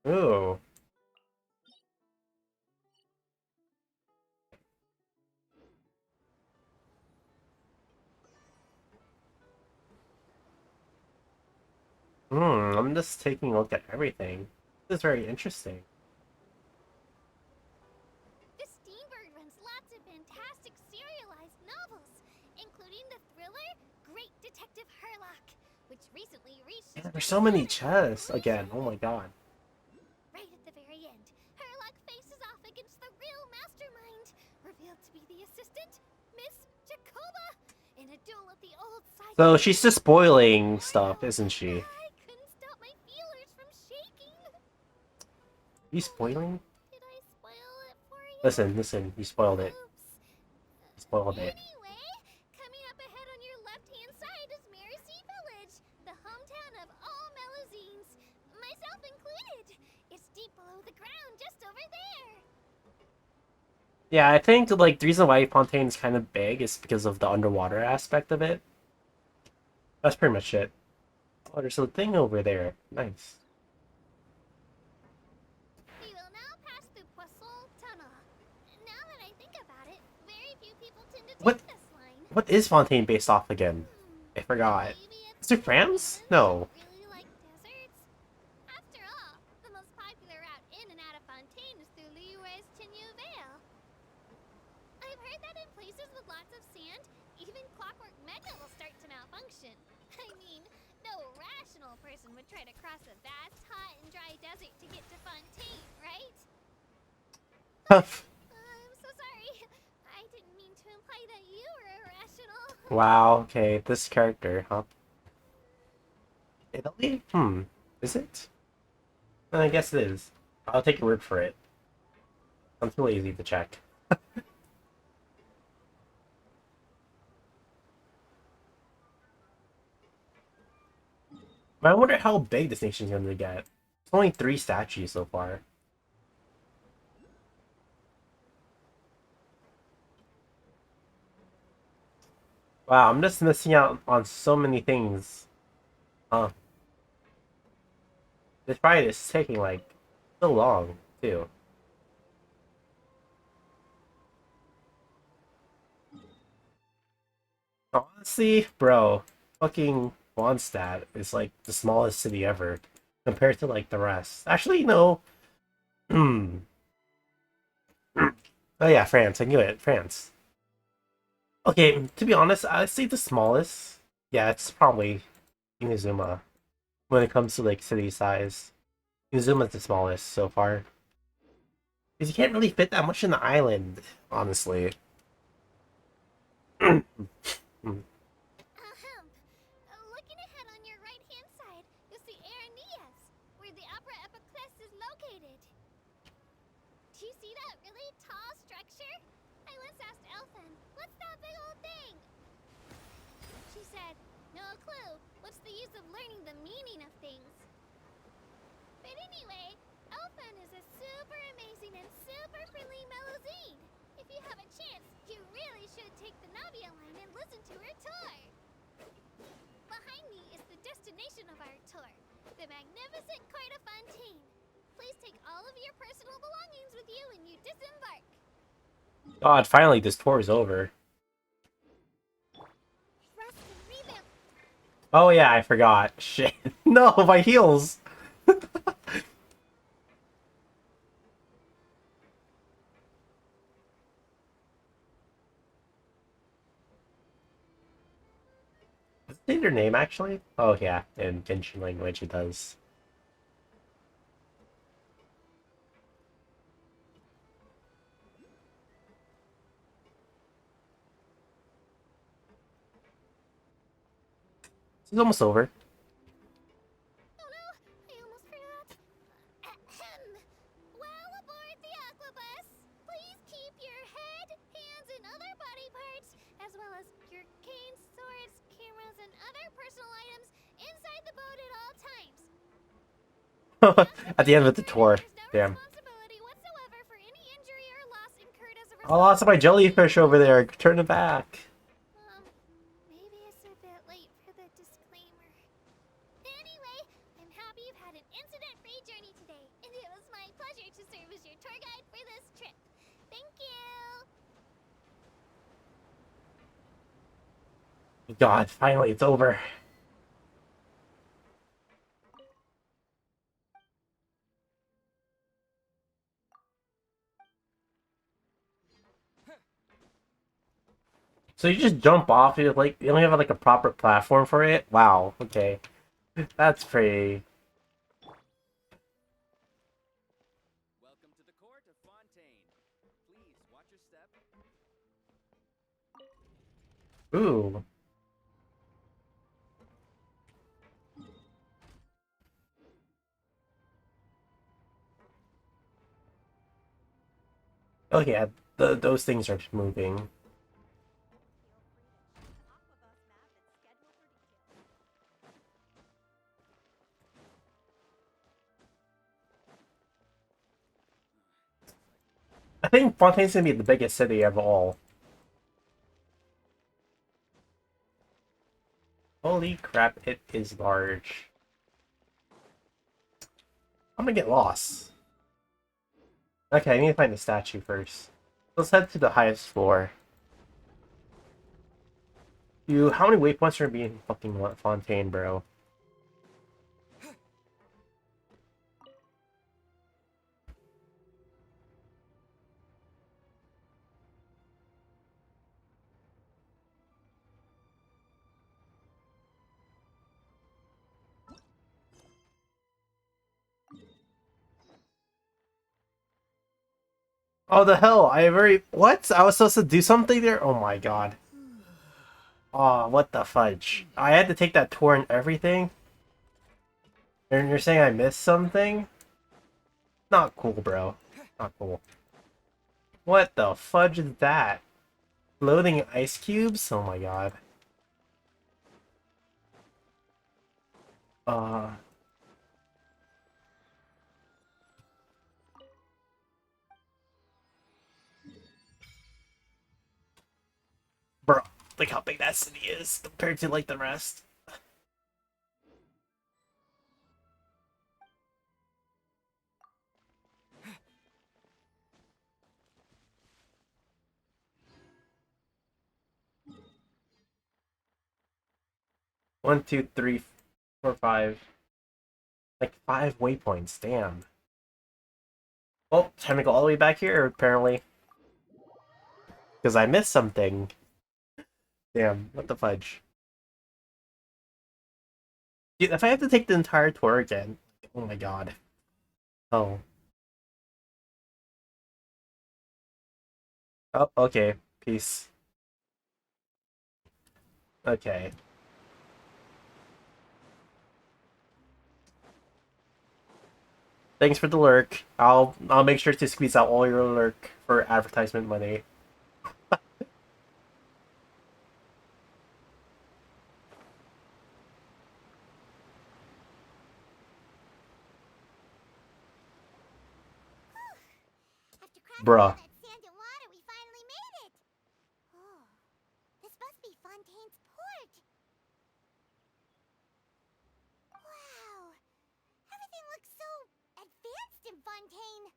Speaker 4: Ooh. I'm just taking a look at everything. This is very interesting.
Speaker 5: The Steam Bird runs lots of fantastic serialized novels, including the thriller Great Detective Herlock, which recently reached
Speaker 4: Yeah,
Speaker 5: its
Speaker 4: there's so many
Speaker 5: finale.
Speaker 4: chests again. Oh my god.
Speaker 5: Right at the very end, Herlock faces off against the real mastermind, revealed to be the assistant, Miss Jacoba, in a duel at the old side.
Speaker 4: So she's just spoiling stuff, isn't she?
Speaker 5: I couldn't stop my feelers from shaking.
Speaker 4: You spoiling?
Speaker 5: Did I spoil it for you?
Speaker 4: Listen, you spoiled it.
Speaker 5: Oops.
Speaker 4: You spoiled it.
Speaker 5: Anyway, coming up ahead on your left-hand side is Mercy Village, the hometown of all Melazines, myself included. It's deep below the ground, just over there.
Speaker 4: Yeah, I think like the reason why Fontaine is kind of big is because of the underwater aspect of it. That's pretty much it. Oh, there's a thing over there. Nice.
Speaker 5: We will now pass through Poisson Tunnel. Now that I think about it, very few people tend to take
Speaker 4: What?
Speaker 5: this line.
Speaker 4: What is Fontaine based off again? I forgot.
Speaker 5: Maybe it's
Speaker 4: Is it France? No.
Speaker 5: really like deserts. After all, the most popular route in and out of Fontaine is through Liyue's Tenue Vale. I've heard that in places with lots of sand, even clockwork metal will start to malfunction. I mean, no rational person would try to cross a vast, hot, and dry desert to get to Fontaine, right? I'm so sorry. I didn't mean to imply that you were irrational.
Speaker 4: Wow, okay, this character, huh? Italy? Is it? I guess it is. I'll take your word for it. I'm too lazy to check. But I wonder how big this nation's going to get. It's only 3 statues so far. Wow, I'm just missing out on so many things. Huh. This ride is taking, like, so long, too. Honestly, bro, fucking Mondstadt is, like, the smallest city ever, compared to, like, the rest. Actually, no. Oh yeah, France, I knew it, France. Okay, to be honest, I'd say the smallest. Yeah, it's probably Inazuma. When it comes to, like, city size. Inuzuma's the smallest so far. Because you can't really fit that much in the island, honestly.
Speaker 5: Looking ahead on your right-hand side, you'll see Aranias, where the Opera Epiclese is located. Do you see that really tall structure? I once asked Elfan, what's that big old thing? She said, no clue. What's the use of learning the meaning of things? But anyway, Elfun is a super amazing and super friendly mellow zine. If you have a chance, you really should take the Navia line and listen to her tour. Behind me is the destination of our tour, the magnificent court of Fontaine. Please take all of your personal belongings with you when you disembark.
Speaker 4: God, finally this tour is over.
Speaker 5: Rest and revamp.
Speaker 4: Oh yeah, I forgot. Shit. No, my heels. Does it say their name actually? Oh yeah, in Genshin language it does. It's almost over.
Speaker 5: Oh no, I almost forgot. Ahem. While aboard the Aquabus, please keep your head, hands, and other body parts, as well as your canes, swords, cameras, and other personal items inside the boat at all times.
Speaker 4: At the end of the tour.
Speaker 5: There's no
Speaker 4: Damn.
Speaker 5: responsibility whatsoever for any injury or loss incurred as a
Speaker 4: I
Speaker 5: result.
Speaker 4: lost my jellyfish over there. Turn it back.
Speaker 5: Maybe it's a bit late for the disclaimer. Anyway, I'm happy you've had an incident-free journey today, and it was my pleasure to serve as your tour guide for this trip. Thank you!
Speaker 4: God, finally it's over. So you just jump off, you like you don't have like a proper platform for it? Wow, okay. That's pretty.
Speaker 7: Welcome to the court of Fontaine. Please watch your step.
Speaker 4: Ooh. Oh yeah, those things are moving. I think Fontaine's gonna be the biggest city of all. Holy crap, it is large. I'm gonna get lost. Okay, I need to find the statue first. Let's head to the highest floor. How many waypoints are gonna be in fucking Fontaine, bro? Oh, the hell! I already... What? I was supposed to do something there? Oh my god. Oh, what the fudge. I had to take that tour and everything? And you're saying I missed something? Not cool, bro. Not cool. What the fudge is that? Floating ice cubes? Oh my god. Uh... Bro, look how big that city is compared to, like, the rest. One, two, three, four, five. Like, 5 waypoints, damn. Well, time to go all the way back here, apparently. Because I missed something. Damn, what the fudge. Dude, if I have to take the entire tour again... Oh my god. Oh. Oh, okay. Peace. Okay. Thanks for the lurk. I'll make sure to squeeze out all your lurk for advertisement money. Bruh.
Speaker 5: That sand and water, we finally made it. Oh, this must be Fontaine's port. Wow, everything looks so advanced in Fontaine.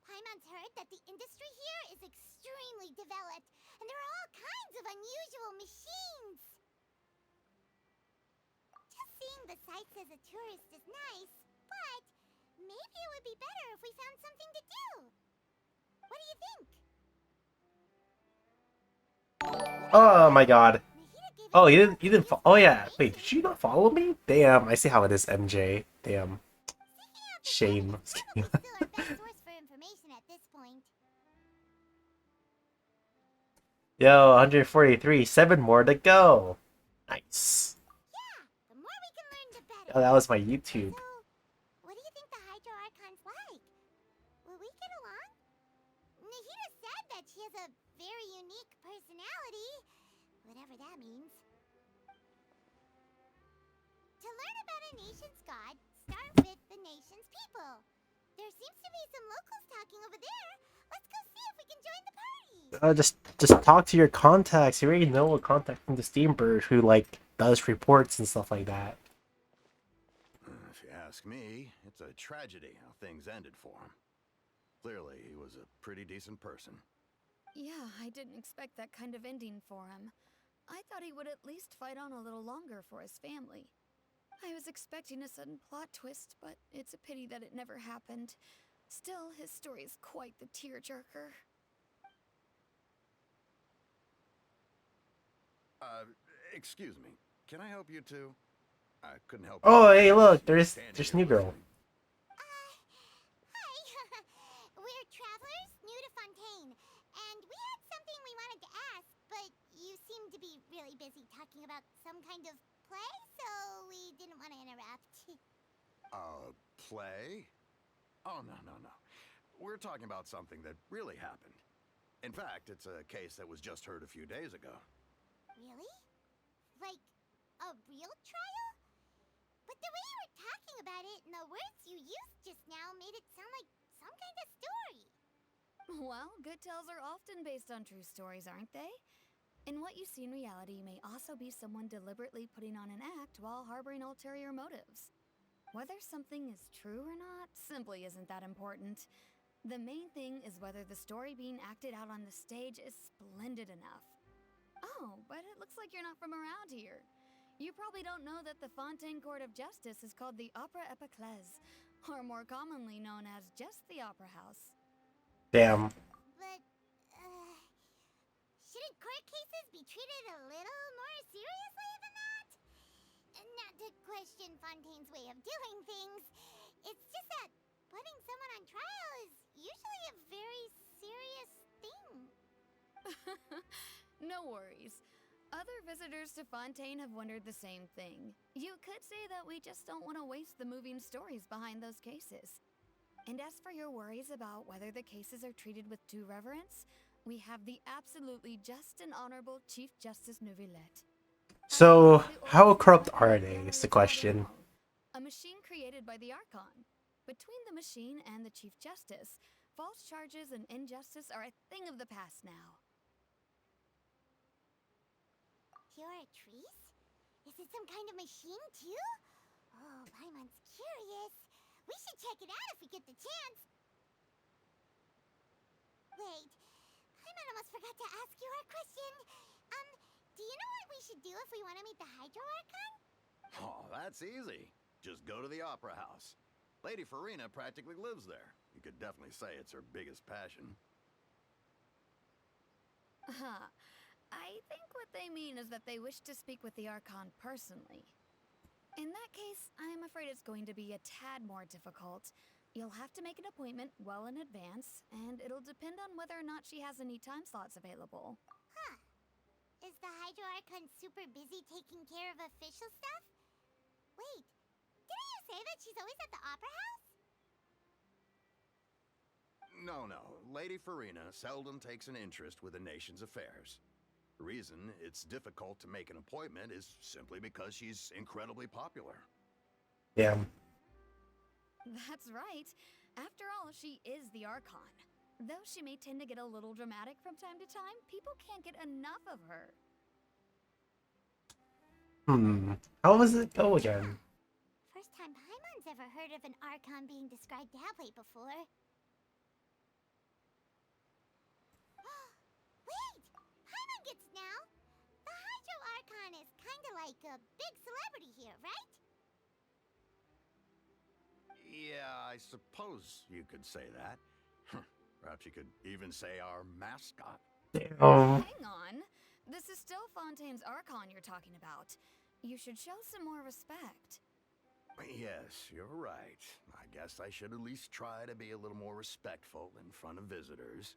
Speaker 5: Paimon's heard that the industry here is extremely developed, and there are all kinds of unusual machines. Just seeing the sights as a tourist is nice, but maybe it would be better if we found something to do. What do you think?
Speaker 4: Oh my god.
Speaker 5: Nahida gave us
Speaker 4: Oh,
Speaker 5: some
Speaker 4: you
Speaker 5: more
Speaker 4: didn't.
Speaker 5: ideas
Speaker 4: Oh
Speaker 5: for
Speaker 4: yeah. Wait,
Speaker 5: information.
Speaker 4: did you not follow me? Damn, I see how it is, MJ. Damn.
Speaker 5: Seeking out the
Speaker 4: Shame.
Speaker 5: guide is probably still our best source for information at this point.
Speaker 4: Yo, 143. 7 more to go. Nice.
Speaker 5: Yeah, the more we can learn, the better.
Speaker 4: Oh, that was my YouTube.
Speaker 5: So, what do you think the Hydro Archon's like? Will we get along? Nahida said that she has a very unique personality, whatever that means. To learn about a nation's god, start with the nation's people. There seems to be some locals talking over there. Let's go see if we can join the party.
Speaker 4: Just talk to your contacts. You already know a contact from the Steambird who like does reports and stuff like that.
Speaker 6: If you ask me, it's a tragedy how things ended for him. Clearly, he was a pretty decent person.
Speaker 9: Yeah, I didn't expect that kind of ending for him. I thought he would at least fight on a little longer for his family. I was expecting a sudden plot twist, but it's a pity that it never happened. Still, his story is quite the tearjerker.
Speaker 6: Excuse me. Can I help you too? I couldn't help.
Speaker 4: Oh,
Speaker 6: you.
Speaker 4: hey, look, there's
Speaker 6: Standing
Speaker 4: new
Speaker 6: here
Speaker 4: girl.
Speaker 6: listening.
Speaker 5: Hi. We're travelers new to Fontaine, and we had something we wanted to ask, but you seem to be really busy talking about some kind of play, so we didn't want to interrupt.
Speaker 6: Play? Oh, no. We're talking about something that really happened. In fact, it's a case that was just heard a few days ago.
Speaker 5: Really? Like a real trial? But the way you were talking about it and the words you used just now made it sound like some kind of story.
Speaker 9: Well, good tales are often based on true stories, aren't they? And what you see in reality may also be someone deliberately putting on an act while harboring ulterior motives. Whether something is true or not simply isn't that important. The main thing is whether the story being acted out on the stage is splendid enough. Oh, but it looks like you're not from around here. You probably don't know that the Fontaine Court of Justice is called the Opera Epiclese, or more commonly known as just the Opera House.
Speaker 4: Damn.
Speaker 5: But, shouldn't court cases be treated a little more seriously than that? Not to question Fontaine's way of doing things. It's just that putting someone on trial is usually a very serious thing.
Speaker 9: No worries. Other visitors to Fontaine have wondered the same thing. You could say that we just don't want to waste the moving stories behind those cases. And as for your worries about whether the cases are treated with due reverence, we have the absolutely just and honorable Chief Justice Neuvillette.
Speaker 4: So, how corrupt are they, is the question.
Speaker 9: A machine created by the Archon. Between the machine and the Chief Justice, false charges and injustice are a thing of the past now.
Speaker 5: Pure Trees? Is it some kind of machine, too? Oh, Paimon's curious. We should check it out if we get the chance. Wait, Paimon almost forgot to ask you our question. Do you know what we should do if we want to meet the Hydro Archon?
Speaker 6: Oh, that's easy. Just go to the Opera House. Lady Farina practically lives there. You could definitely say it's her biggest passion.
Speaker 9: I think what they mean is that they wish to speak with the Archon personally. In that case, I'm afraid it's going to be a tad more difficult. You'll have to make an appointment well in advance, and it'll depend on whether or not she has any time slots available.
Speaker 5: Huh. Is the Hydro Archon super busy taking care of official stuff? Wait, didn't you say that she's always at the Opera House?
Speaker 6: No. Lady Farina seldom takes an interest with the nation's affairs. The reason it's difficult to make an appointment is simply because she's incredibly popular.
Speaker 4: Damn.
Speaker 9: That's right. After all, she is the Archon. Though she may tend to get a little dramatic from time to time, people can't get enough of her.
Speaker 4: How does it go again?
Speaker 5: First time Paimon's ever heard of an Archon being described that way before. Wait! Paimon gets now! The Hydro Archon is kinda like a big celebrity here, right?
Speaker 6: Yeah, I suppose you could say that. Perhaps you could even say our mascot.
Speaker 4: Damn.
Speaker 9: Hang on. This is still Fontaine's Archon you're talking about. You should show some more respect.
Speaker 6: Yes, you're right. I guess I should at least try to be a little more respectful in front of visitors.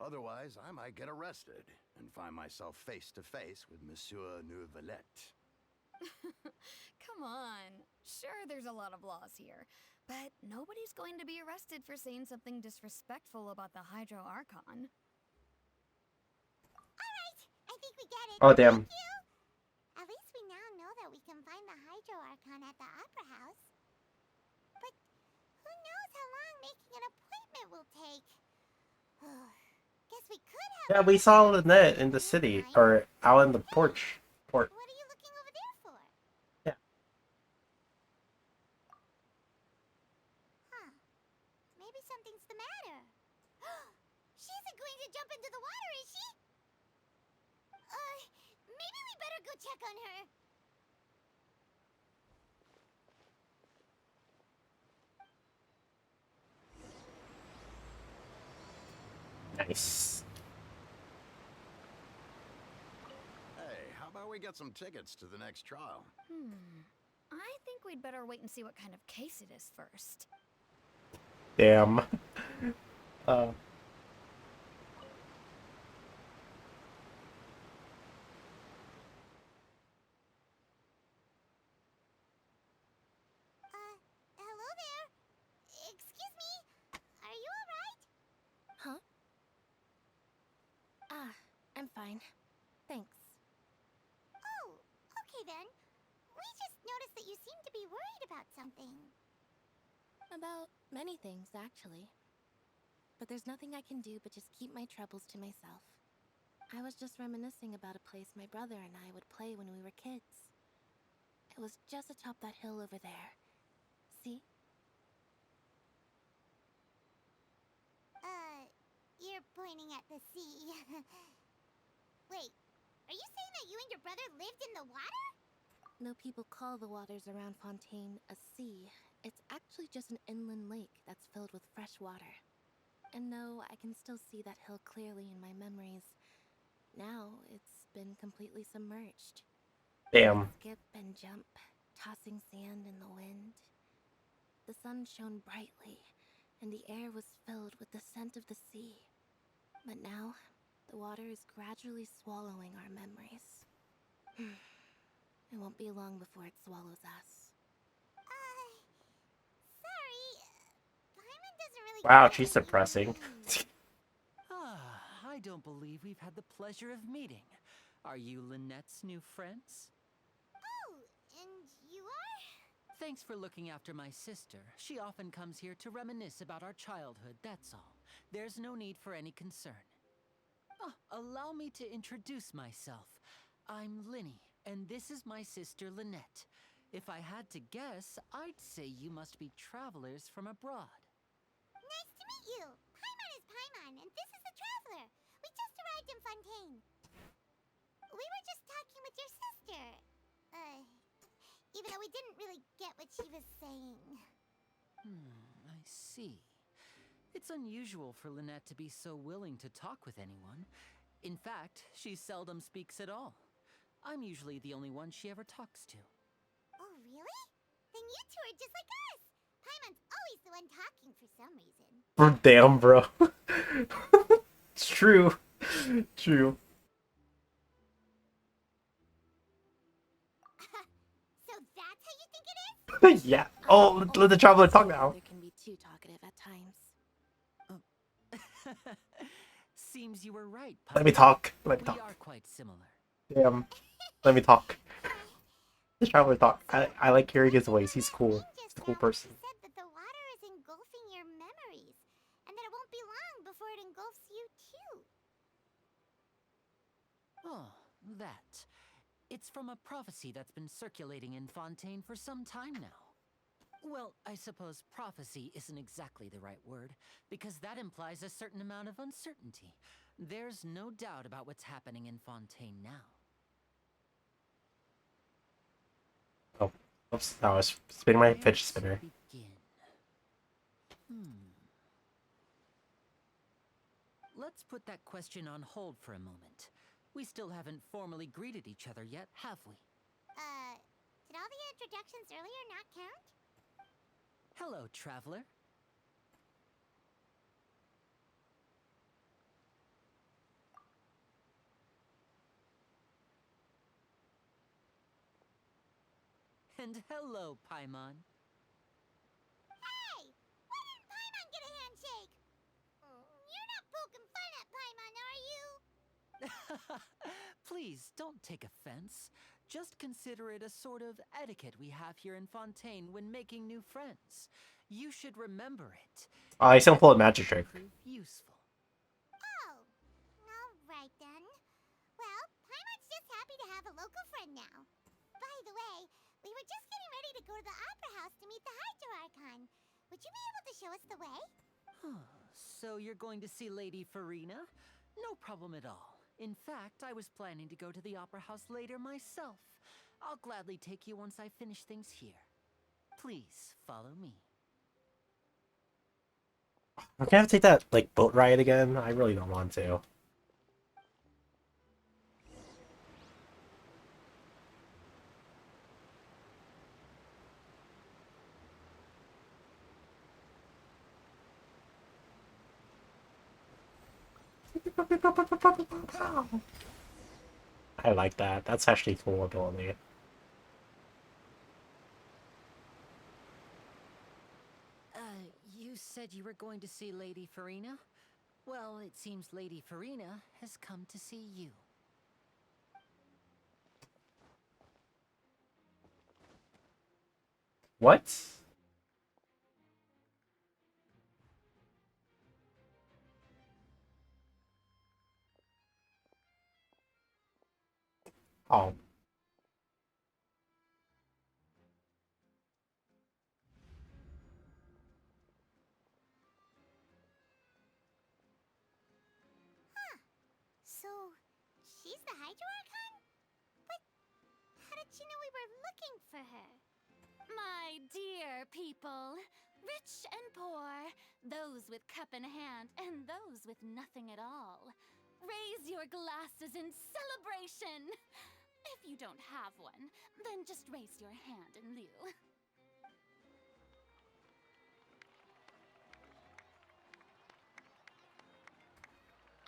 Speaker 6: Otherwise, I might get arrested and find myself face to face with Monsieur Neuvillette.
Speaker 9: Come on. Sure, there's a lot of laws here, but nobody's going to be arrested for saying something disrespectful about the Hydro Archon.
Speaker 5: Alright, I think we get it.
Speaker 4: Oh, damn.
Speaker 5: Thank you. At least we now know that we can find the Hydro Archon at the Opera House. But who knows how long making an appointment will take? Guess we could have.
Speaker 4: Yeah, we saw Lynette in the city, or out in the porch.
Speaker 5: What are you looking over there for?
Speaker 4: Yeah.
Speaker 5: Huh. Maybe something's the matter. She isn't going to jump into the water, is she? Maybe we better go check on her.
Speaker 4: Nice.
Speaker 6: Hey, how about we get some tickets to the next trial?
Speaker 9: I think we'd better wait and see what kind of case it is first.
Speaker 4: Damn.
Speaker 5: Hello there. Excuse me. Are you alright?
Speaker 10: Huh? I'm fine. Thanks.
Speaker 5: Oh, okay then. We just noticed that you seem to be worried about something.
Speaker 10: About many things, actually. But there's nothing I can do but just keep my troubles to myself. I was just reminiscing about a place my brother and I would play when we were kids. It was just atop that hill over there. See?
Speaker 5: You're pointing at the sea. Wait, are you saying that you and your brother lived in the water?
Speaker 10: Though people call the waters around Fontaine a sea, it's actually just an inland lake that's filled with fresh water. And no, I can still see that hill clearly in my memories. Now, it's been completely submerged.
Speaker 4: Damn.
Speaker 10: Skip and jump, tossing sand in the wind. The sun shone brightly, and the air was filled with the scent of the sea. But now, the water is gradually swallowing our memories. It won't be long before it swallows us.
Speaker 5: Sorry. Paimon doesn't really
Speaker 4: Wow,
Speaker 5: get
Speaker 4: she's
Speaker 5: what you
Speaker 4: depressing.
Speaker 5: mean.
Speaker 11: I don't believe we've had the pleasure of meeting. Are you Lynette's new friends?
Speaker 5: Oh, and you are?
Speaker 11: Thanks for looking after my sister. She often comes here to reminisce about our childhood, that's all. There's no need for any concern. Allow me to introduce myself. I'm Linny, and this is my sister Lynette. If I had to guess, I'd say you must be travelers from abroad.
Speaker 5: Nice to meet you. Paimon is Paimon, and this is the traveler. We just arrived in Fontaine. We were just talking with your sister. Even though we didn't really get what she was saying.
Speaker 11: I see. It's unusual for Lynette to be so willing to talk with anyone. In fact, she seldom speaks at all. I'm usually the only one she ever talks to.
Speaker 5: Oh, really? Then you two are just like us. Paimon's always the one talking for some reason.
Speaker 4: Damn, bro. It's true. True.
Speaker 5: So that's how you think it is?
Speaker 4: Yeah. Oh, let the traveler talk now.
Speaker 10: There can be too talkative at times.
Speaker 11: Seems you were right,
Speaker 4: Let me
Speaker 11: Paimon.
Speaker 4: talk. Let me
Speaker 11: We
Speaker 4: talk.
Speaker 11: are quite similar.
Speaker 4: Damn. Let me talk. The traveler talk. I like hearing his voice. He's cool. He's a cool person.
Speaker 5: Said that the water is engulfing your memories, and that it won't be long before
Speaker 11: Oh, that. It's from a prophecy that's been circulating in Fontaine for some time now. Well, I suppose prophecy isn't exactly the right word, because that implies a certain amount of uncertainty. There's no doubt about what's happening in Fontaine now.
Speaker 4: Oh, oops! I was spinning my
Speaker 11: Where
Speaker 4: fidget
Speaker 11: to
Speaker 4: spinner.
Speaker 11: begin? Let's put that question on hold for a moment. We still haven't formally greeted each other yet, have we?
Speaker 5: Did all the introductions earlier not count?
Speaker 11: Hello, traveler. And hello, Paimon.
Speaker 5: Hey! Why didn't Paimon get a handshake? You're not poking fun at Paimon, are you?
Speaker 11: Please, don't take offense. Just consider it a sort of etiquette we have here in Fontaine when making new friends. You should remember it.
Speaker 4: I still pull a magic trick.
Speaker 11: Prove useful.
Speaker 5: Oh, alright then. Well, Paimon's just happy to have a local friend now. By the way, we were just getting ready to go to the Opera House to meet the Hydro Archon. Would you be able to show us the way?
Speaker 11: So you're going to see Lady Farina? No problem at all. In fact, I was planning to go to the Opera House later myself. I'll gladly take you once I finish things here. Please, follow me.
Speaker 4: I'm gonna have to take that, like, boat ride again. I really don't want to. I like that. That's actually cool ability.
Speaker 11: You said you were going to see Lady Farina? Well, it seems Lady Farina has come to see you.
Speaker 4: What? Oh.
Speaker 5: So, she's the Hydro Archon? But how did she know we were looking for her?
Speaker 8: My dear people, rich and poor, those with cup in hand and those with nothing at all, raise your glasses in celebration! If you don't have one, then just raise your hand in lieu.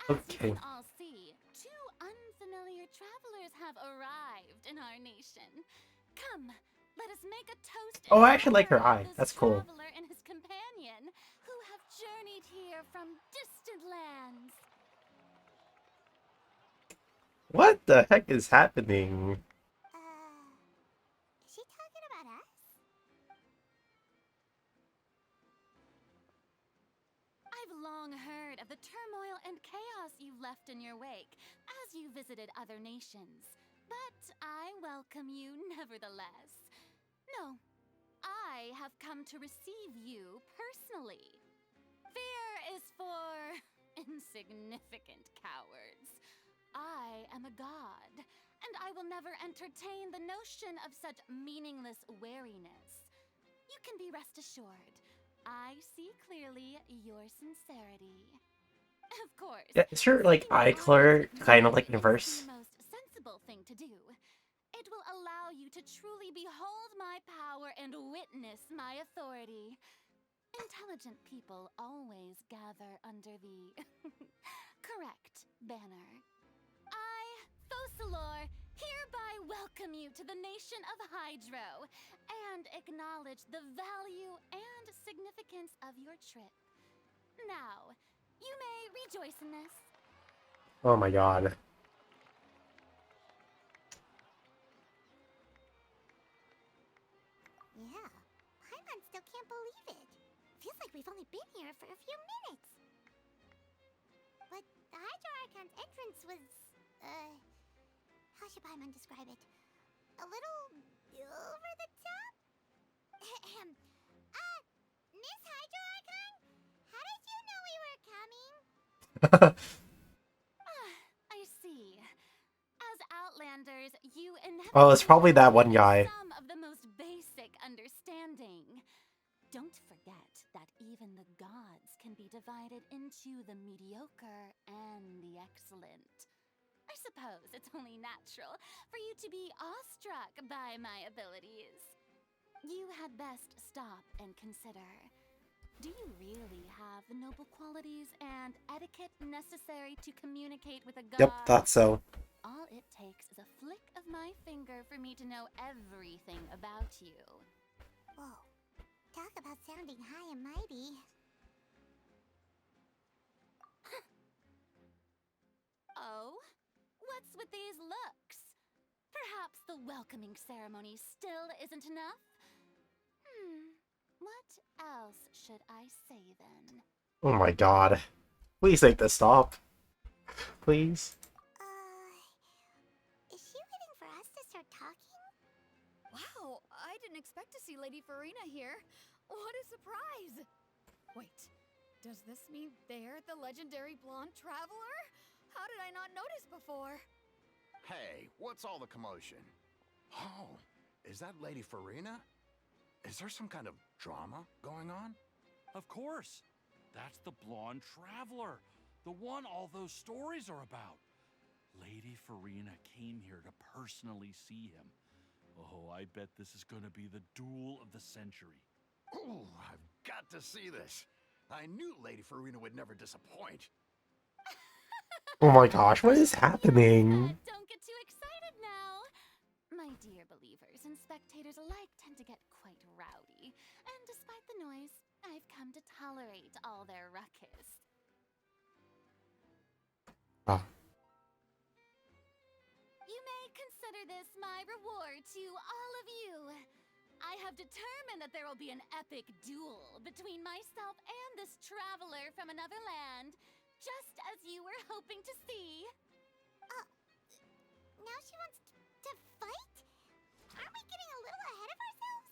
Speaker 8: As
Speaker 4: Okay.
Speaker 8: you can all see, two unfamiliar travelers have arrived in our nation. Come, let us make a toast.
Speaker 4: Oh,
Speaker 8: in
Speaker 4: I actually like her
Speaker 8: honor of
Speaker 4: eye.
Speaker 8: this
Speaker 4: That's cool.
Speaker 8: traveler and his companion, who have journeyed here from distant lands.
Speaker 4: What the heck is happening?
Speaker 5: Is she talking about us?
Speaker 8: I've long heard of the turmoil and chaos you've left in your wake as you visited other nations. But I welcome you nevertheless. No, I have come to receive you personally. Fear is for insignificant cowards. I am a god, and I will never entertain the notion of such meaningless wariness. You can be rest assured. I see clearly your sincerity. Of course.
Speaker 4: Yeah, is her, like,
Speaker 8: seeing
Speaker 4: eye
Speaker 8: the
Speaker 4: color
Speaker 8: eyes of
Speaker 4: kind of
Speaker 8: me
Speaker 4: like
Speaker 8: is
Speaker 4: inverse?
Speaker 8: the most sensible thing to do. It will allow you to truly behold my power and witness my authority. Intelligent people always gather under the correct banner. I, Focalor, hereby welcome you to the nation of Hydro and acknowledge the value and significance of your trip. Now, you may rejoice in this.
Speaker 4: Oh my god.
Speaker 5: Yeah, Paimon still can't believe it. Feels like we've only been here for a few minutes. But the Hydro Archon's entrance was, should Paimon describe it? A little over the top? Miss Hydro Icon? How did you know we were coming?
Speaker 8: I see. As Outlanders, you inevitably
Speaker 4: Oh, it's probably that one guy.
Speaker 8: some of the most basic understanding. Don't forget that even the gods can be divided into the mediocre and the excellent. I suppose it's only natural for you to be awestruck by my abilities. You had best stop and consider. Do you really have the noble qualities and etiquette necessary to communicate with a god?
Speaker 4: Yep, thought so.
Speaker 8: All it takes is a flick of my finger for me to know everything about you.
Speaker 5: Whoa. Talk about sounding high and mighty.
Speaker 8: Oh? What's with these looks? Perhaps the welcoming ceremony still isn't enough? What else should I say then?
Speaker 4: Oh my god. Please make this stop. Please.
Speaker 5: Is she waiting for us to start talking?
Speaker 9: Wow, I didn't expect to see Lady Farina here. What a surprise! Wait, does this mean they're the legendary blonde traveler? How did I not notice before?
Speaker 6: Hey, what's all the commotion? Oh, is that Lady Farina? Is there some kind of drama going on?
Speaker 12: Of course. That's the blonde traveler. The one all those stories are about. Lady Farina came here to personally see him. Oh, I bet this is gonna be the duel of the century.
Speaker 6: Ooh, I've got to see this. I knew Lady Farina would never disappoint.
Speaker 4: Oh my gosh, what is happening?
Speaker 8: Don't get too excited now. My dear believers and spectators alike tend to get quite rowdy, and despite the noise, I've come to tolerate all their ruckus.
Speaker 4: Oh.
Speaker 8: You may consider this my reward to all of you. I have determined that there will be an epic duel between myself and this traveler from another land, just as you were hoping to see.
Speaker 5: Now she wants to fight? Aren't we getting a little ahead of ourselves?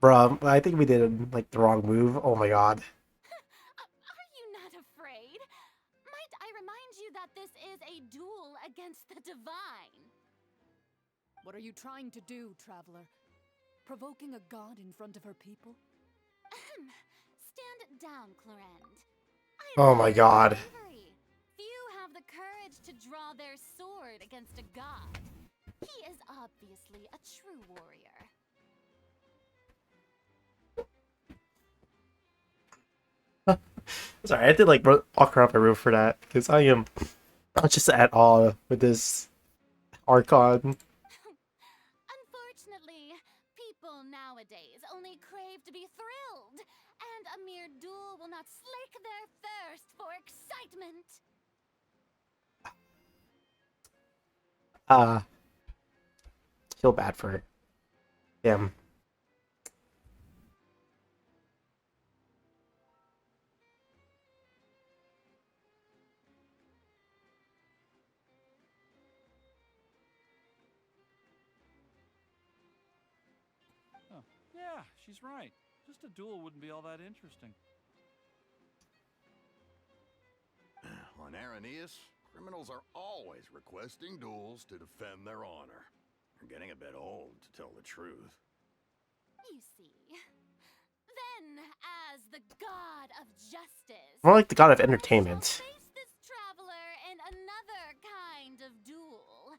Speaker 4: Bruh, I think we did like the wrong move. Oh my god.
Speaker 8: Are you not afraid? Might I remind you that this is a duel against the divine?
Speaker 13: What are you trying to do, traveler? Provoking a god in front of her people?
Speaker 8: Stand down, Clorend.
Speaker 4: Oh my god.
Speaker 8: Few have the courage to draw their sword against a god. He is obviously a true warrior.
Speaker 4: Sorry, I had to like walk around my room for that because I am not just at all with this Archon.
Speaker 8: Unfortunately, people nowadays only crave to be thrilled, and a mere duel will not slake their thirst for excitement.
Speaker 4: Feel bad for him.
Speaker 12: Oh, yeah, she's right. Just a duel wouldn't be all that interesting.
Speaker 6: On Araneus, criminals are always requesting duels to defend their honor. They're getting a bit old, to tell the truth.
Speaker 8: You see. Then, as the god of justice,
Speaker 4: More like the god of
Speaker 8: I shall
Speaker 4: entertainment.
Speaker 8: face this traveler in another kind of duel.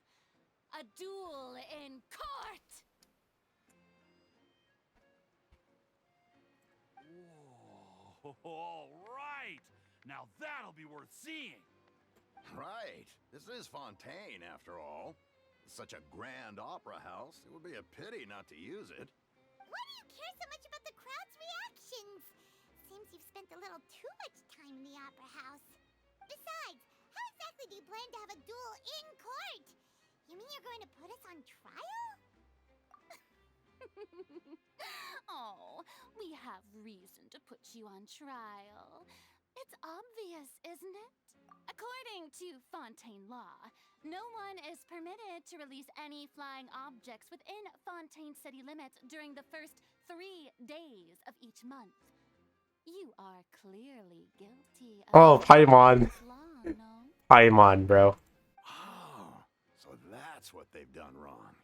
Speaker 8: A duel in court!
Speaker 12: Whoa, all right. Now that'll be worth seeing.
Speaker 6: Right. This is Fontaine, after all. It's such a grand opera house, it would be a pity not to use it.
Speaker 5: Why do you care so much about the crowd's reactions? Seems you've spent a little too much time in the opera house. Besides, how exactly exactly do you plan to have a duel in court? You mean you're going to put us on trial?
Speaker 8: Oh, we have reason to put you on trial. It's obvious, isn't it? According to Fontaine law, no one is permitted to release any flying objects within Fontaine city limits during the first 3 days of each month. You are clearly guilty of
Speaker 4: Oh, Paimon.
Speaker 8: this law, no?
Speaker 4: Paimon, bro.
Speaker 6: Oh, so that's what they've done wrong.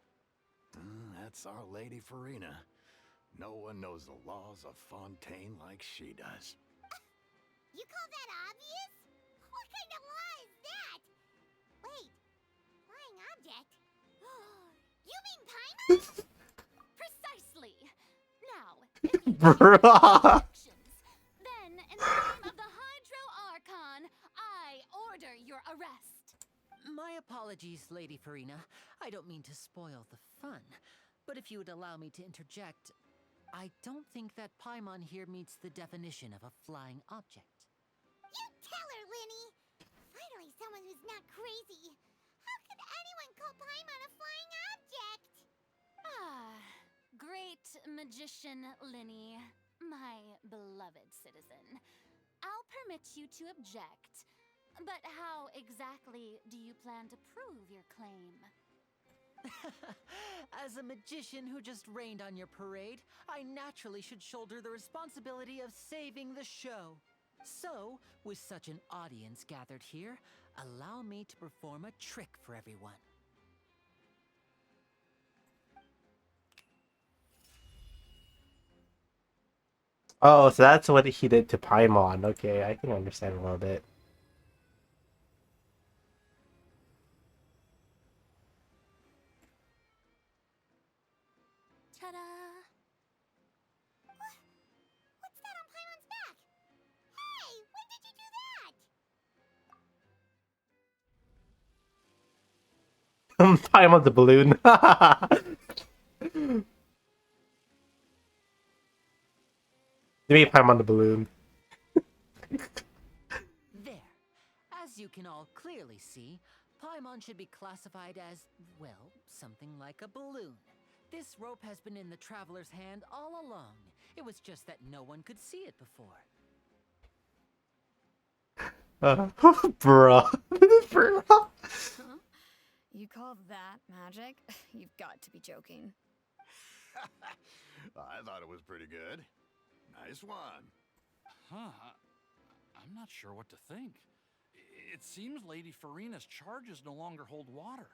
Speaker 6: That's our Lady Farina. No one knows the laws of Fontaine like she does.
Speaker 5: You call that obvious? What kind of law is that? Wait, flying object? You mean Paimon?
Speaker 8: Precisely. Now, if you don't have any
Speaker 4: Bruh.
Speaker 8: objections, then in the name of the Hydro Archon, I order your arrest.
Speaker 11: My apologies, Lady Farina. I don't mean to spoil the fun. But if you would allow me to interject, I don't think that Paimon here meets the definition of a flying object.
Speaker 5: You tell her, Linny! Finally someone who's not crazy. How could anyone call Paimon a flying object?
Speaker 8: Ah, great magician Linny, my beloved citizen. I'll permit you to object, but how exactly do you plan to prove your claim?
Speaker 11: As a magician who just rained on your parade, I naturally should shoulder the responsibility of saving the show. So, with such an audience gathered here, allow me to perform a trick for everyone.
Speaker 4: Oh, so that's what he did to Paimon. Okay, I can understand a little bit.
Speaker 8: Ta-da!
Speaker 5: What's that on Paimon's back? Hey, when did you do that?
Speaker 4: Paimon the balloon. You mean Paimon the balloon.
Speaker 11: There. As you can all clearly see, Paimon should be classified as, well, something like a balloon. This rope has been in the traveler's hand all along. It was just that no one could see it before.
Speaker 4: Bruh. Bruh.
Speaker 9: Huh? You call that magic? You've got to be joking.
Speaker 6: I thought it was pretty good. Nice one.
Speaker 12: Huh. I'm not sure what to think. It seems Lady Farina's charges no longer hold water.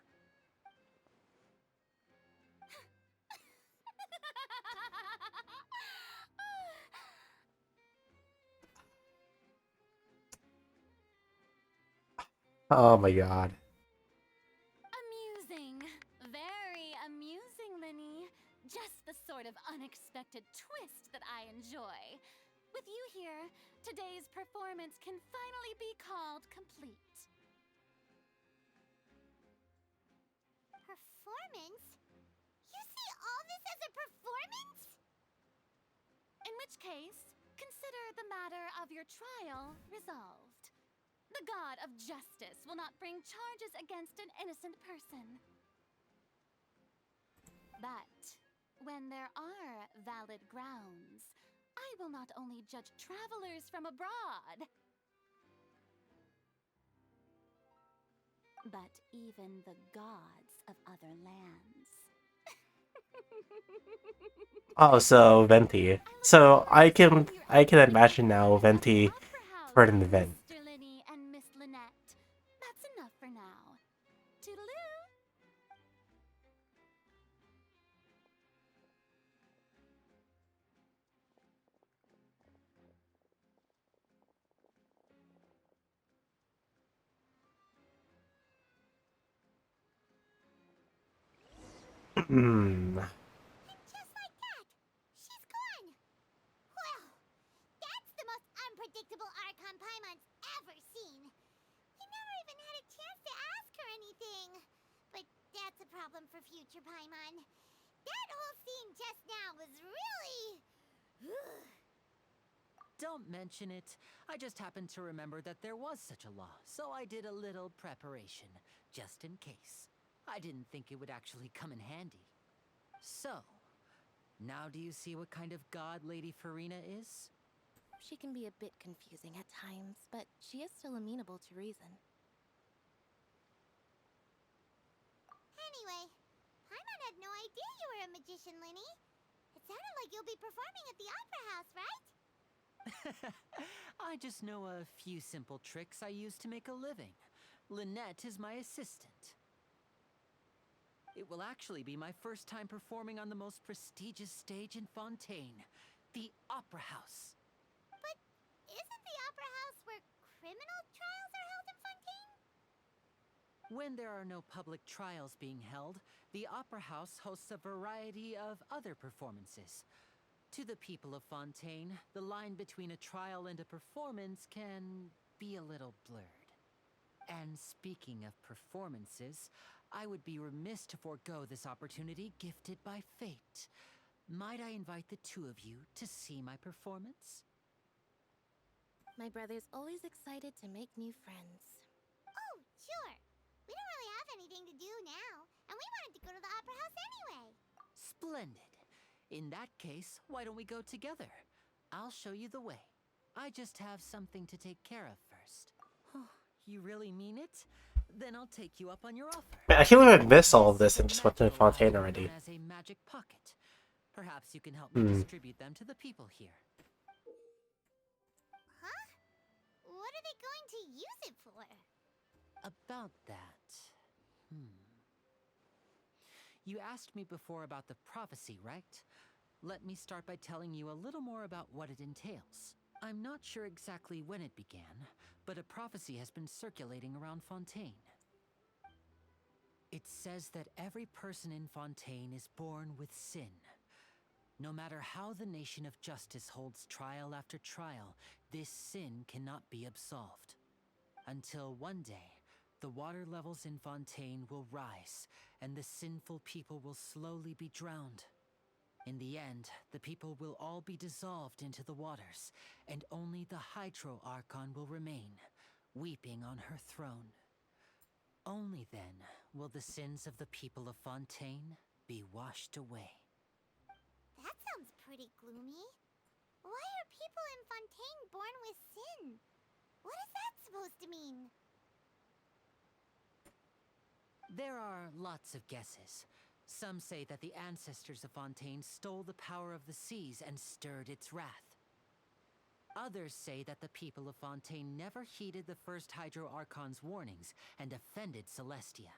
Speaker 4: Oh my god.
Speaker 8: Amusing. Very amusing, Linny. Just the sort of unexpected twist that I enjoy. With you here, today's performance can finally be called complete.
Speaker 5: Performance? You see all this as a performance?
Speaker 8: In which case, consider the matter of your trial resolved. The god of justice will not bring charges against an innocent person. But when there are valid grounds, I will not only judge travelers from abroad, but even the gods of other lands.
Speaker 4: Oh, so Venti. So I can imagine now Venti for an event.
Speaker 8: Mr. Linny and Miss Lynette. That's enough for now. Toodaloo!
Speaker 4: Hmm.
Speaker 5: And just like that, she's gone. Well, that's the most unpredictable Archon Paimon's ever seen. He never even had a chance to ask her anything. But that's a problem for future Paimon. That whole scene just now was really...
Speaker 11: don't mention it. I just happened to remember that there was such a law, so I did a little preparation, just in case. I didn't think it would actually come in handy. So, now do you see what kind of god Lady Farina is?
Speaker 10: She can be a bit confusing at times, but she is still amenable to reason.
Speaker 5: Anyway, Paimon had no idea you were a magician, Linny. It sounded like you'll be performing at the Opera House, right?
Speaker 11: I just know a few simple tricks I use to make a living. Lynette is my assistant. It will actually be my first time performing on the most prestigious stage in Fontaine, the Opera House.
Speaker 5: But isn't the Opera House where criminal trials are held in Fontaine?
Speaker 11: When there are no public trials being held, the Opera House hosts a variety of other performances. To the people of Fontaine, the line between a trial and a performance can be a little blurred. And speaking of performances, I would be remiss to forego this opportunity gifted by fate. Might I invite the two of you to see my performance?
Speaker 10: My brother's always excited to make new friends.
Speaker 5: Oh, sure. We don't really have anything to do now, and we wanted to go to the Opera House anyway.
Speaker 11: Splendid. In that case, why don't we go together? I'll show you the way. I just have something to take care of first. You really mean it? Then I'll take you up on your offer.
Speaker 4: Man, I can't believe I missed all of this and just went to Fontaine already.
Speaker 11: As a magic pocket. Perhaps you can help me distribute them to the people here.
Speaker 5: Huh? What are they going to use it for?
Speaker 11: About that. You asked me before about the prophecy, right? Let me start by telling you a little more about what it entails. I'm not sure exactly when it began, but a prophecy has been circulating around Fontaine. It says that every person in Fontaine is born with sin. No matter how the nation of justice holds trial after trial, this sin cannot be absolved. Until one day, the water levels in Fontaine will rise, and the sinful people will slowly be drowned. In the end, the people will all be dissolved into the waters, and only the Hydro Archon will remain, weeping on her throne. Only then will the sins of the people of Fontaine be washed away.
Speaker 5: That sounds pretty gloomy. Why are people in Fontaine born with sin? What is that supposed to mean?
Speaker 11: There are lots of guesses. Some say that the ancestors of Fontaine stole the power of the seas and stirred its wrath. Others say that the people of Fontaine never heeded the first Hydro Archon's warnings and offended Celestia.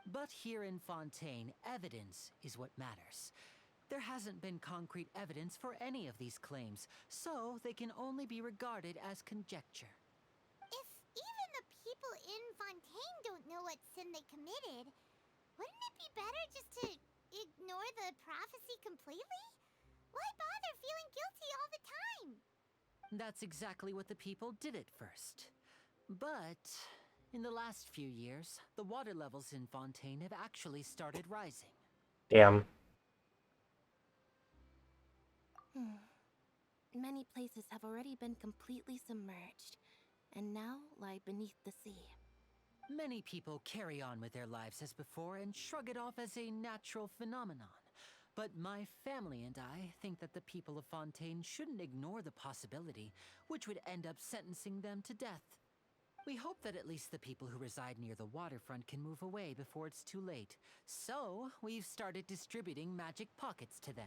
Speaker 11: But here in Fontaine, evidence is what matters. There hasn't been concrete evidence for any of these claims, so they can only be regarded as conjecture.
Speaker 5: If even the people in Fontaine don't know what sin they committed, wouldn't it be better just to ignore the prophecy completely? Why bother feeling guilty all the time?
Speaker 11: That's exactly what the people did at first. But in the last few years, the water levels in Fontaine have actually started rising.
Speaker 4: Damn.
Speaker 10: Many places have already been completely submerged, and now lie beneath the sea.
Speaker 11: Many people carry on with their lives as before and shrug it off as a natural phenomenon. But my family and I think that the people of Fontaine shouldn't ignore the possibility, which would end up sentencing them to death. We hope that at least the people who reside near the waterfront can move away before it's too late. So, we've started distributing magic pockets to them.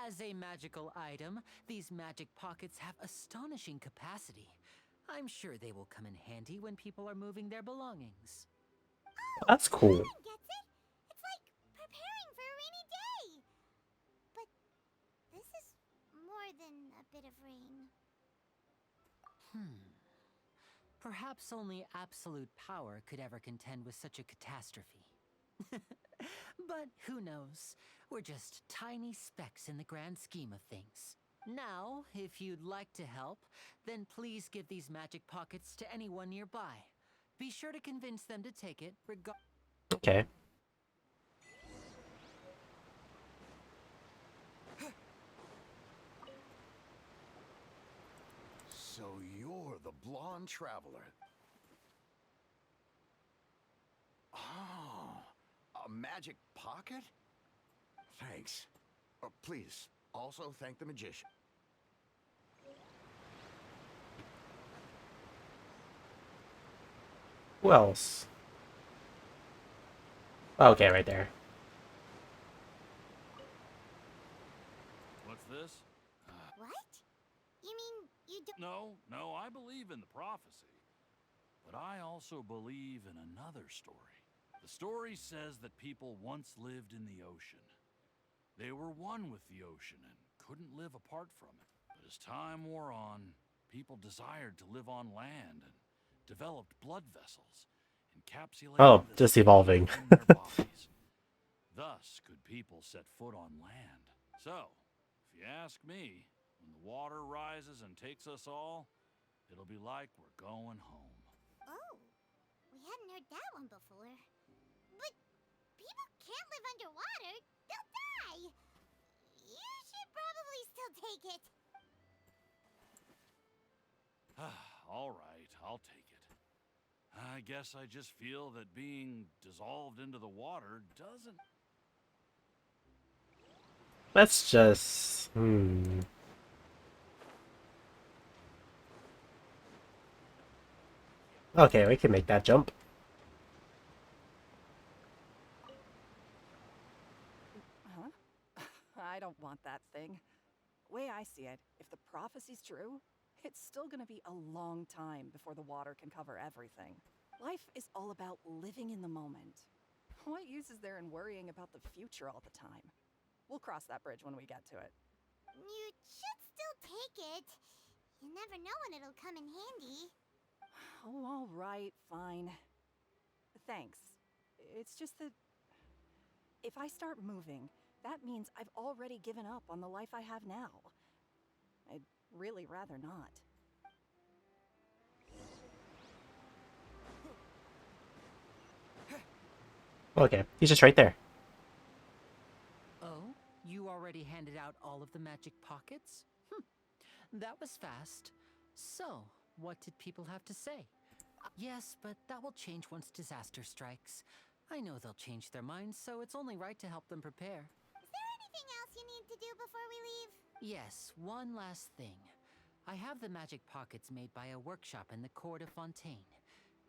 Speaker 11: As a magical item, these magic pockets have astonishing capacity. I'm sure they will come in handy when people are moving their belongings.
Speaker 4: That's cool.
Speaker 5: Everyone gets it? It's like preparing for a rainy day. But this is more than a bit of rain.
Speaker 11: Perhaps only absolute power could ever contend with such a catastrophe. But who knows? We're just tiny specks in the grand scheme of things. Now, if you'd like to help, then please give these magic pockets to anyone nearby. Be sure to convince them to take it,
Speaker 4: Okay.
Speaker 6: the blonde traveler. Oh, a magic pocket? Thanks. Please, also thank the magician.
Speaker 4: Who else? Okay, right there.
Speaker 12: What's this?
Speaker 5: What? You mean you do—
Speaker 12: No, I believe in the prophecy. But I also believe in another story. The story says that people once lived in the ocean. They were one with the ocean and couldn't live apart from it. But as time wore on, people desired to live on land and developed blood vessels, encapsulating
Speaker 4: Oh,
Speaker 12: the
Speaker 4: just
Speaker 12: sea
Speaker 4: evolving.
Speaker 12: within their bodies. Thus could people set foot on land. So, if you ask me, when the water rises and takes us all, it'll be like we're going home.
Speaker 5: Oh, we hadn't heard that one before. But people can't live underwater. They'll die. You should probably still take it.
Speaker 12: All right, I'll take it. I guess I just feel that being dissolved into the water doesn't...
Speaker 4: Let's just... Okay, we can make that jump.
Speaker 14: Huh? I don't want that thing. Way I see it, if the prophecy's true, it's still gonna be a long time before the water can cover everything. Life is all about living in the moment. What use is there in worrying about the future all the time? We'll cross that bridge when we get to it.
Speaker 5: You should still take it. You never know when it'll come in handy.
Speaker 14: Oh, all right, fine. Thanks. It's just that if I start moving, that means I've already given up on the life I have now. I'd really rather not.
Speaker 4: Okay, he's just right there.
Speaker 11: Oh, you already handed out all of the magic pockets? That was fast. So, what did people have to say? Yes, but that will change once disaster strikes. I know they'll change their minds, so it's only right to help them prepare.
Speaker 5: Is there anything else you need to do before we leave?
Speaker 11: Yes, one last thing. I have the magic pockets made by a workshop in the court of Fontaine.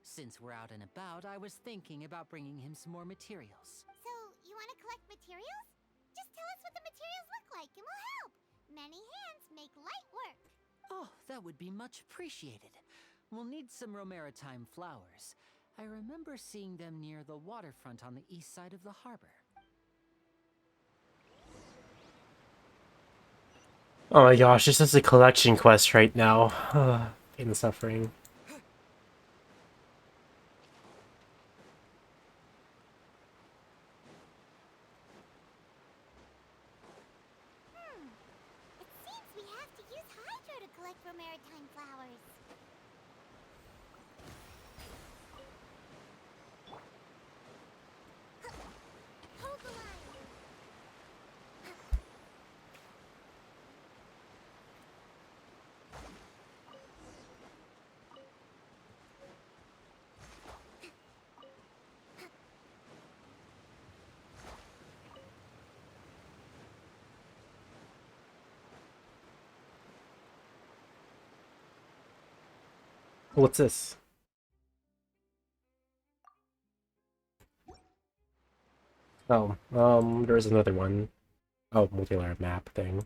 Speaker 11: Since we're out and about, I was thinking about bringing him some more materials.
Speaker 5: So, you want to collect materials? Just tell us what the materials look like and we'll help. Many hands make light work.
Speaker 11: Oh, that would be much appreciated. We'll need some Romaritime flowers. I remember seeing them near the waterfront on the east side of the harbor.
Speaker 4: Oh my gosh, this is a collection quest right now. Pain and suffering.
Speaker 5: It seems we have to use Hydro to collect Romaritime flowers. Hold the line.
Speaker 4: What's this? Oh, there's another one. Oh, multi-layer map thing.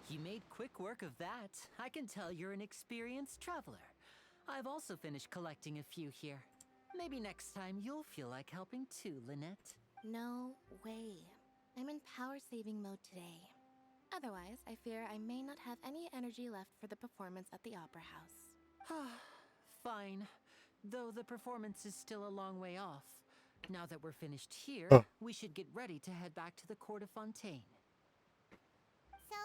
Speaker 11: You made quick work of that. I can tell you're an experienced traveler. I've also finished collecting a few here. Maybe next time you'll feel like helping too, Lynette.
Speaker 10: No way. I'm in power-saving mode today. Otherwise, I fear I may not have any energy left for the performance at the Opera House.
Speaker 11: Fine. Though the performance is still a long way off. Now that we're finished here, we should get ready to head back to the court of Fontaine.
Speaker 5: So,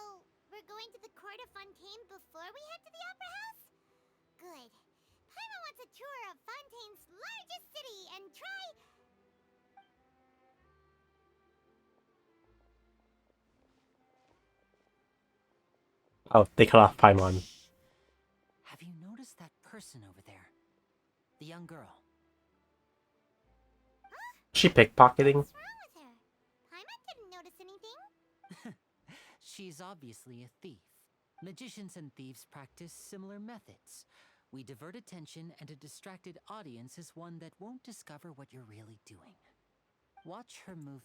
Speaker 5: we're going to the court of Fontaine before we head to the Opera House? Good. Paimon wants a tour of Fontaine's largest city and try...
Speaker 4: Oh, they cut off Paimon.
Speaker 11: Have you noticed that person over there? The young girl.
Speaker 4: She pickpocketing?
Speaker 5: What's wrong with her? Paimon didn't notice anything.
Speaker 11: She's obviously a thief. Magicians and thieves practice similar methods. We divert attention, and a distracted audience is one that won't discover what you're really doing. Watch her move.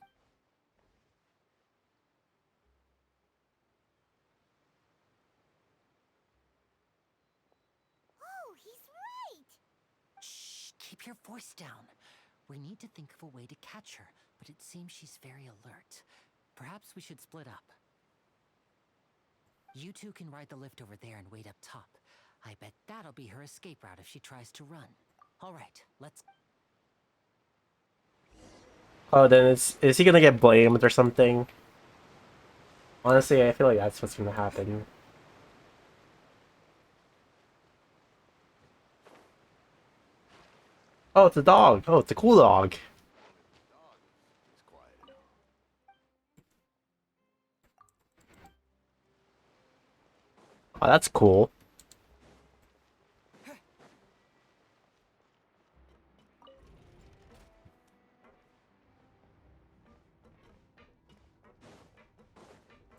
Speaker 5: Oh, he's right.
Speaker 11: Shh, keep your voice down. We need to think of a way to catch her, but it seems she's very alert. Perhaps we should split up. You two can ride the lift over there and wait up top. I bet that'll be her escape route if she tries to run. All right, let's...
Speaker 4: Oh, then is he gonna get blamed or something? Honestly, I feel like that's what's gonna happen. Oh, it's a dog. Oh, it's a cool dog. Oh, that's cool.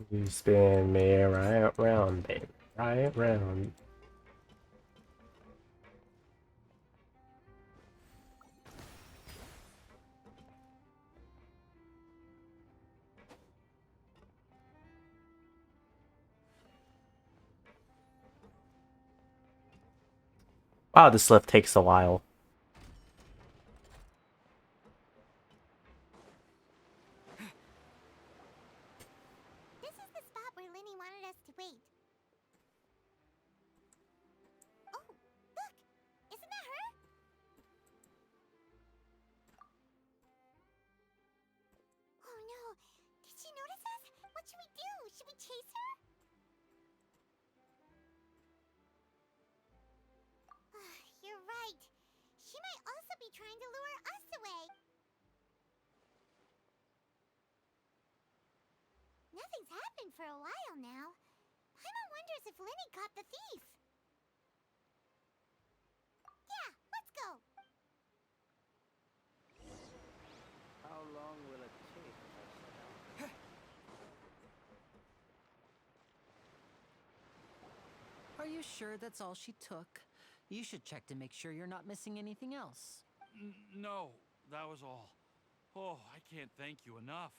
Speaker 4: You spin me right round, baby. Right round. Wow, this lift takes a while.
Speaker 5: This is the spot where Lenny wanted us to wait. Oh, look! Isn't that her? Oh no! Did she notice us? What should we do? Should we chase her? You're right. She might also be trying to lure us away. Nothing's happened for a while now. Paimon wonders if Lenny caught the thief. Yeah, let's go.
Speaker 7: How long will it take if I set out?
Speaker 11: Are you sure that's all she took? You should check to make sure you're not missing anything else.
Speaker 12: No, that was all. Oh, I can't thank you enough.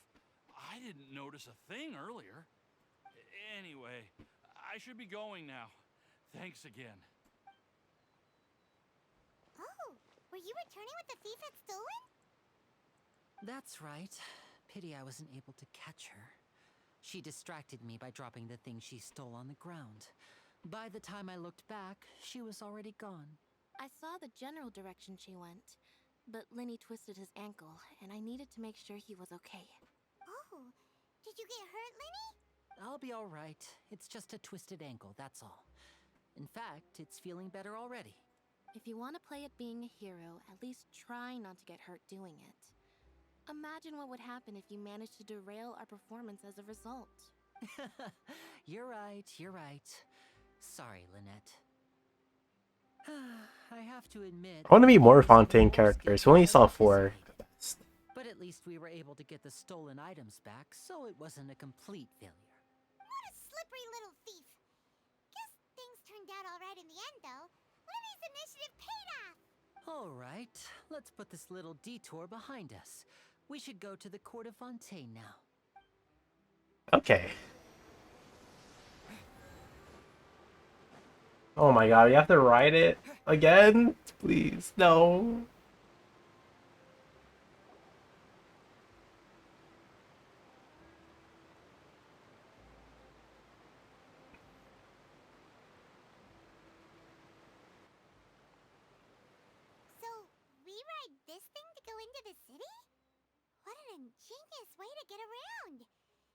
Speaker 12: I didn't notice a thing earlier. Anyway, I should be going now. Thanks again.
Speaker 5: Oh, were you returning what the thief had stolen?
Speaker 11: That's right. Pity I wasn't able to catch her. She distracted me by dropping the thing she stole on the ground. By the time I looked back, she was already gone.
Speaker 10: I saw the general direction she went, but Lenny twisted his ankle, and I needed to make sure he was okay.
Speaker 5: Oh, did you get hurt, Lenny?
Speaker 11: I'll be all right. It's just a twisted ankle, that's all. In fact, it's feeling better already.
Speaker 10: If you want to play at being a hero, at least try not to get hurt doing it. Imagine what would happen if you managed to derail our performance as a result.
Speaker 11: You're right, you're right. Sorry, Lynette. I have to admit...
Speaker 4: I want to meet more Fontaine characters. We only saw 4.
Speaker 11: But at least we were able to get the stolen items back, so it wasn't a complete failure.
Speaker 5: What a slippery little thief. Guess things turned out all right in the end, though. Lenny's initiative paid off.
Speaker 11: All right, let's put this little detour behind us. We should go to the court of Fontaine now.
Speaker 4: Okay. Oh my god, we have to ride it again? Please, no.
Speaker 5: So, we ride this thing to go into the city? What an ingenious way to get around.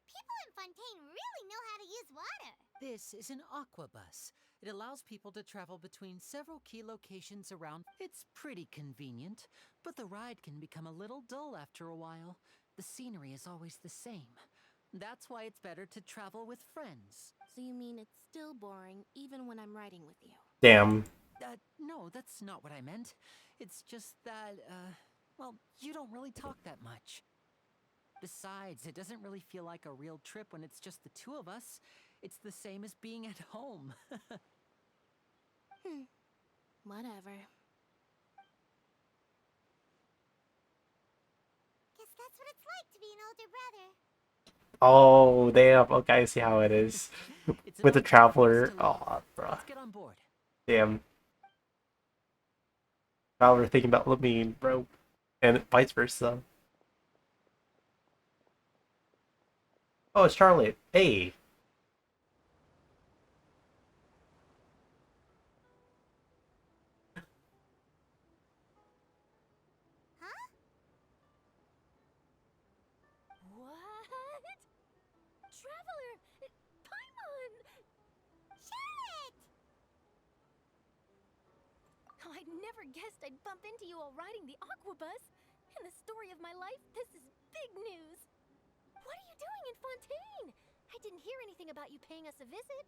Speaker 5: People in Fontaine really know how to use water.
Speaker 11: This is an aquabus. It allows people to travel between several key locations around. It's pretty convenient, but the ride can become a little dull after a while. The scenery is always the same. That's why it's better to travel with friends.
Speaker 10: So you mean it's still boring even when I'm riding with you?
Speaker 4: Damn.
Speaker 11: No, that's not what I meant. It's just that, well, you don't really talk that much. Besides, it doesn't really feel like a real trip when it's just the two of us. It's the same as being at home.
Speaker 10: Whatever.
Speaker 5: Guess that's what it's like to be an older brother.
Speaker 4: Oh, damn. Okay, I see how it is. With the traveler. Oh, bruh.
Speaker 11: Let's get on board.
Speaker 4: Damn. Traveler thinking about Lamine, bro. And vice versa. Oh, it's Charlotte. Hey.
Speaker 5: What? Traveler! Paimon! Charlotte!
Speaker 8: Oh, I'd never guessed I'd bump into you while riding the Aquabus. In the story of my life, this is big news. What are you doing in Fontaine? I didn't hear anything about you paying us a visit.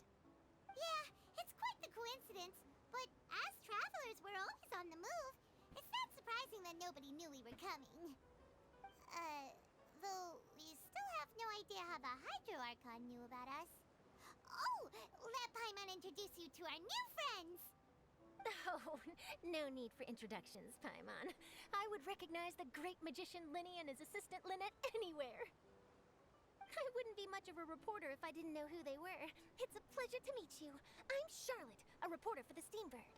Speaker 5: Yeah, it's quite the coincidence. But as travelers, we're always on the move. It's not surprising that nobody knew we were coming. Though we still have no idea how the Hydro Archon knew about us. Oh, let Paimon introduce you to our new friends!
Speaker 8: Oh, no need for introductions, Paimon. I would recognize the great magician Linny and his assistant Lynette anywhere. I wouldn't be much of a reporter if I didn't know who they were. It's a pleasure to meet you. I'm Charlotte, a reporter for the Steambird.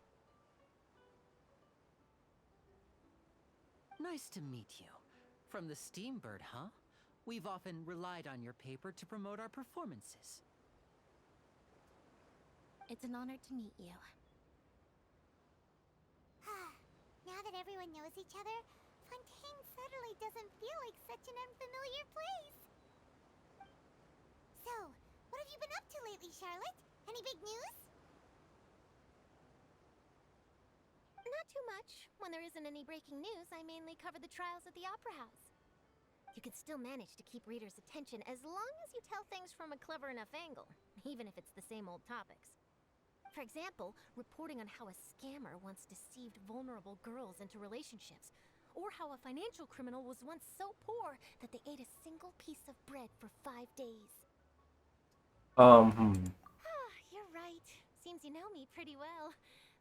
Speaker 11: Nice to meet you. From the Steambird, huh? We've often relied on your paper to promote our performances.
Speaker 10: It's an honor to meet you.
Speaker 5: Now that everyone knows each other, Fontaine suddenly doesn't feel like such an unfamiliar place. So, what have you been up to lately, Charlotte? Any big news?
Speaker 8: Not too much. When there isn't any breaking news, I mainly cover the trials at the Opera House. You can still manage to keep readers' attention as long as you tell things from a clever enough angle, even if it's the same old topics. For example, reporting on how a scammer once deceived vulnerable girls into relationships, or how a financial criminal was once so poor that they ate a single piece of bread for 5 days. You're right. Seems you know me pretty well.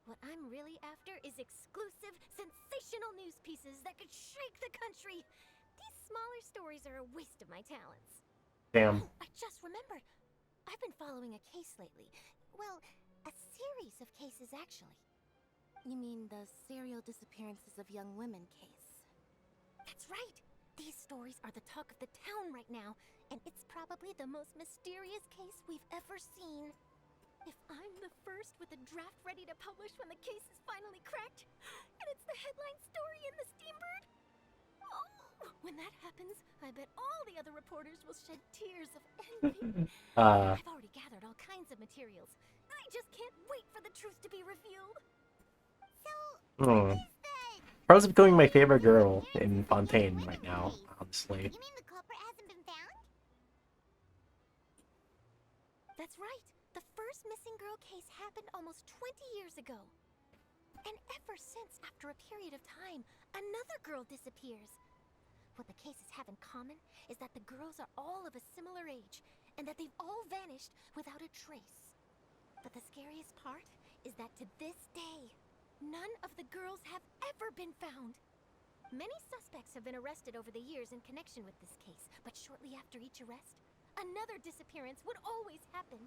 Speaker 8: What I'm really after is exclusive, sensational news pieces that could shake the country. These smaller stories are a waste of my talents.
Speaker 4: Damn.
Speaker 8: Oh, I just remembered. I've been following a case lately. Well, a series of cases, actually.
Speaker 10: You mean the serial disappearances of young women case?
Speaker 8: That's right! These stories are the talk of the town right now, and it's probably the most mysterious case we've ever seen. If I'm the first with a draft ready to publish when the case is finally cracked, and it's the headline story in the Steambird, oh, when that happens, I bet all the other reporters will shed tears of envy. I've already gathered all kinds of materials. I just can't wait for the truth to be revealed.
Speaker 5: So,
Speaker 4: Pearl's becoming my favorite girl in Fontaine right now, honestly.
Speaker 5: you mean the culprit hasn't been found?
Speaker 8: That's right. The first missing girl case happened almost 20 years ago. And ever since, after a period of time, another girl disappears. What the cases have in common is that the girls are all of a similar age, and that they've all vanished without a trace. But the scariest part is that to this day, none of the girls have ever been found. Many suspects have been arrested over the years in connection with this case, but shortly after each arrest, another disappearance would always happen.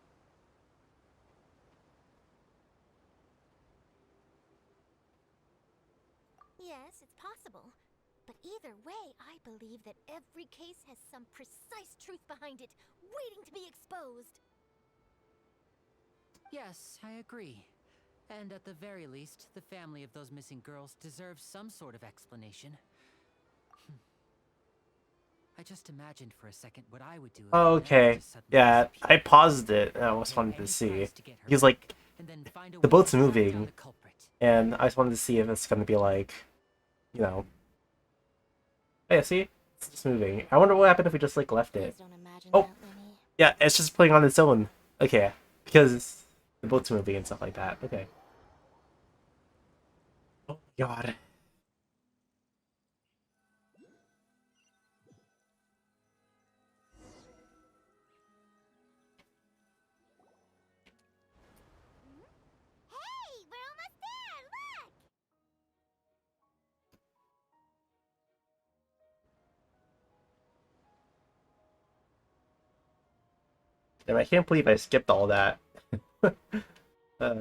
Speaker 8: Yes, it's possible. But either way, I believe that every case has some precise truth behind it, waiting to be exposed.
Speaker 11: Yes, I agree. And at the very least, the family of those missing girls deserves some sort of explanation. I just imagined for a second what I would do if
Speaker 4: Okay,
Speaker 11: just suddenly
Speaker 4: yeah,
Speaker 11: disappeared.
Speaker 4: I paused it. I was wanted to see. Because, like, the boat's moving, and I just wanted to see if it's gonna be like, you know. Yeah, see? It's just moving. I wonder what happened if we just, like, left it.
Speaker 10: Please don't imagine
Speaker 4: Oh,
Speaker 10: that, Lenny.
Speaker 4: Yeah, it's just playing on its own. Okay, because the boat's moving and stuff like that. Okay. Oh God.
Speaker 5: Hey, we're almost there! Look!
Speaker 4: Damn, I can't believe I skipped all that. uh,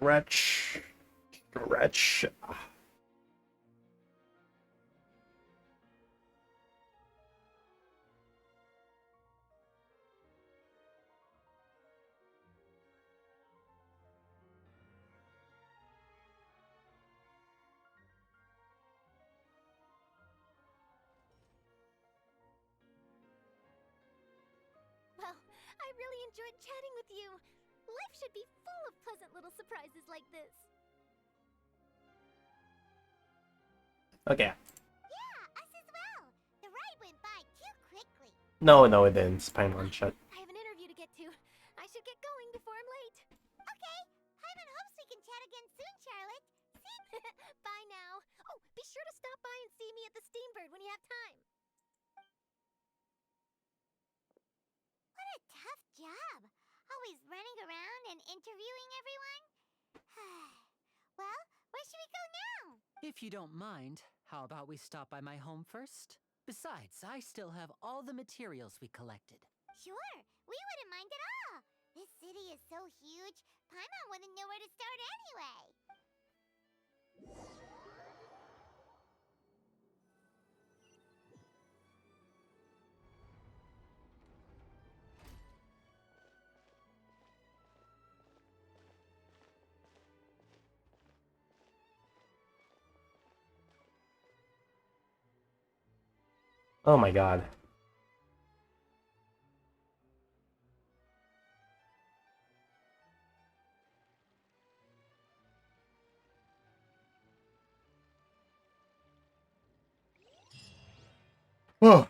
Speaker 4: Wretch. Wretch.
Speaker 5: Well, I really enjoyed chatting with you. Life should be full of pleasant little surprises like this.
Speaker 4: Okay.
Speaker 5: Yeah, us as well. The ride went by too quickly.
Speaker 4: No, it didn't. Paimon, shut.
Speaker 5: I have an interview to get to. I should get going before I'm late. Okay. Paimon hopes we can chat again soon, Charlotte. See? Bye now. Oh, be sure to stop by and see me at the Steambird when you have time. What a tough job. Always running around and interviewing everyone. Well, where should we go now?
Speaker 11: If you don't mind, how about we stop by my home first? Besides, I still have all the materials we collected.
Speaker 5: Sure, we wouldn't mind at all. This city is so huge, Paimon wouldn't know where to start anyway.
Speaker 4: Oh my God. Whoa.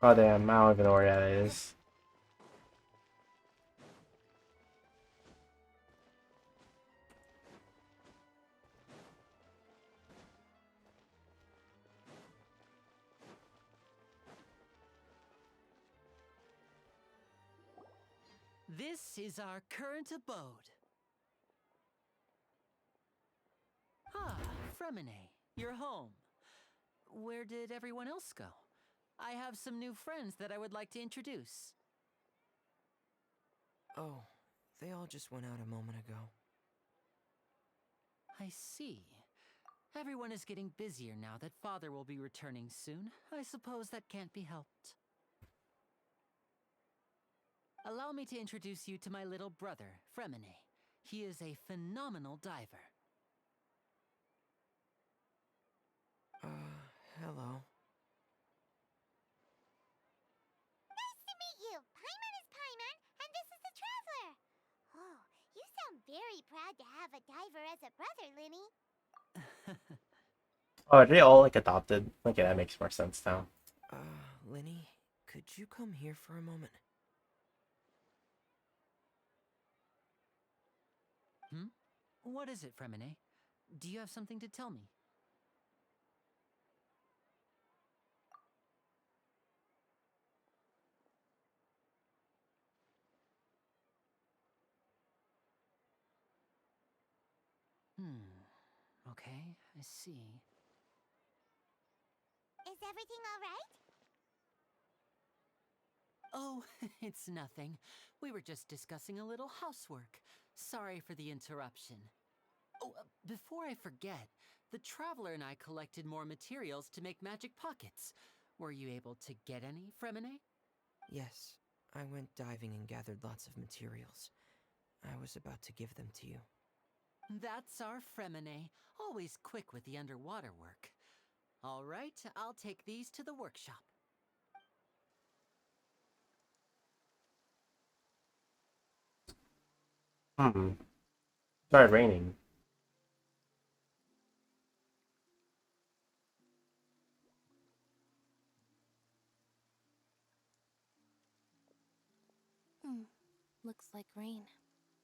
Speaker 4: Oh damn, I don't even know where that is.
Speaker 11: This is our current abode. Ah, Fremine, you're home. Where did everyone else go? I have some new friends that I would like to introduce.
Speaker 15: Oh, they all just went out a moment ago.
Speaker 11: I see. Everyone is getting busier now that Father will be returning soon. I suppose that can't be helped. Allow me to introduce you to my little brother, Fremine. He is a phenomenal diver.
Speaker 15: Hello.
Speaker 5: Nice to meet you. Paimon is Paimon, and this is the Traveler. Oh, you sound very proud to have a diver as a brother, Linny.
Speaker 4: Oh, are they all like adopted? Okay, that makes more sense now.
Speaker 15: Linny, could you come here for a moment?
Speaker 11: What is it, Fremine? Do you have something to tell me? Okay, I see.
Speaker 5: Is everything all right?
Speaker 11: Oh, it's nothing. We were just discussing a little housework. Sorry for the interruption. Oh, before I forget, the Traveler and I collected more materials to make magic pockets. Were you able to get any, Fremine?
Speaker 15: Yes, I went diving and gathered lots of materials. I was about to give them to you.
Speaker 11: That's our Fremine, always quick with the underwater work. All right, I'll take these to the workshop.
Speaker 4: Started raining.
Speaker 10: Looks like rain.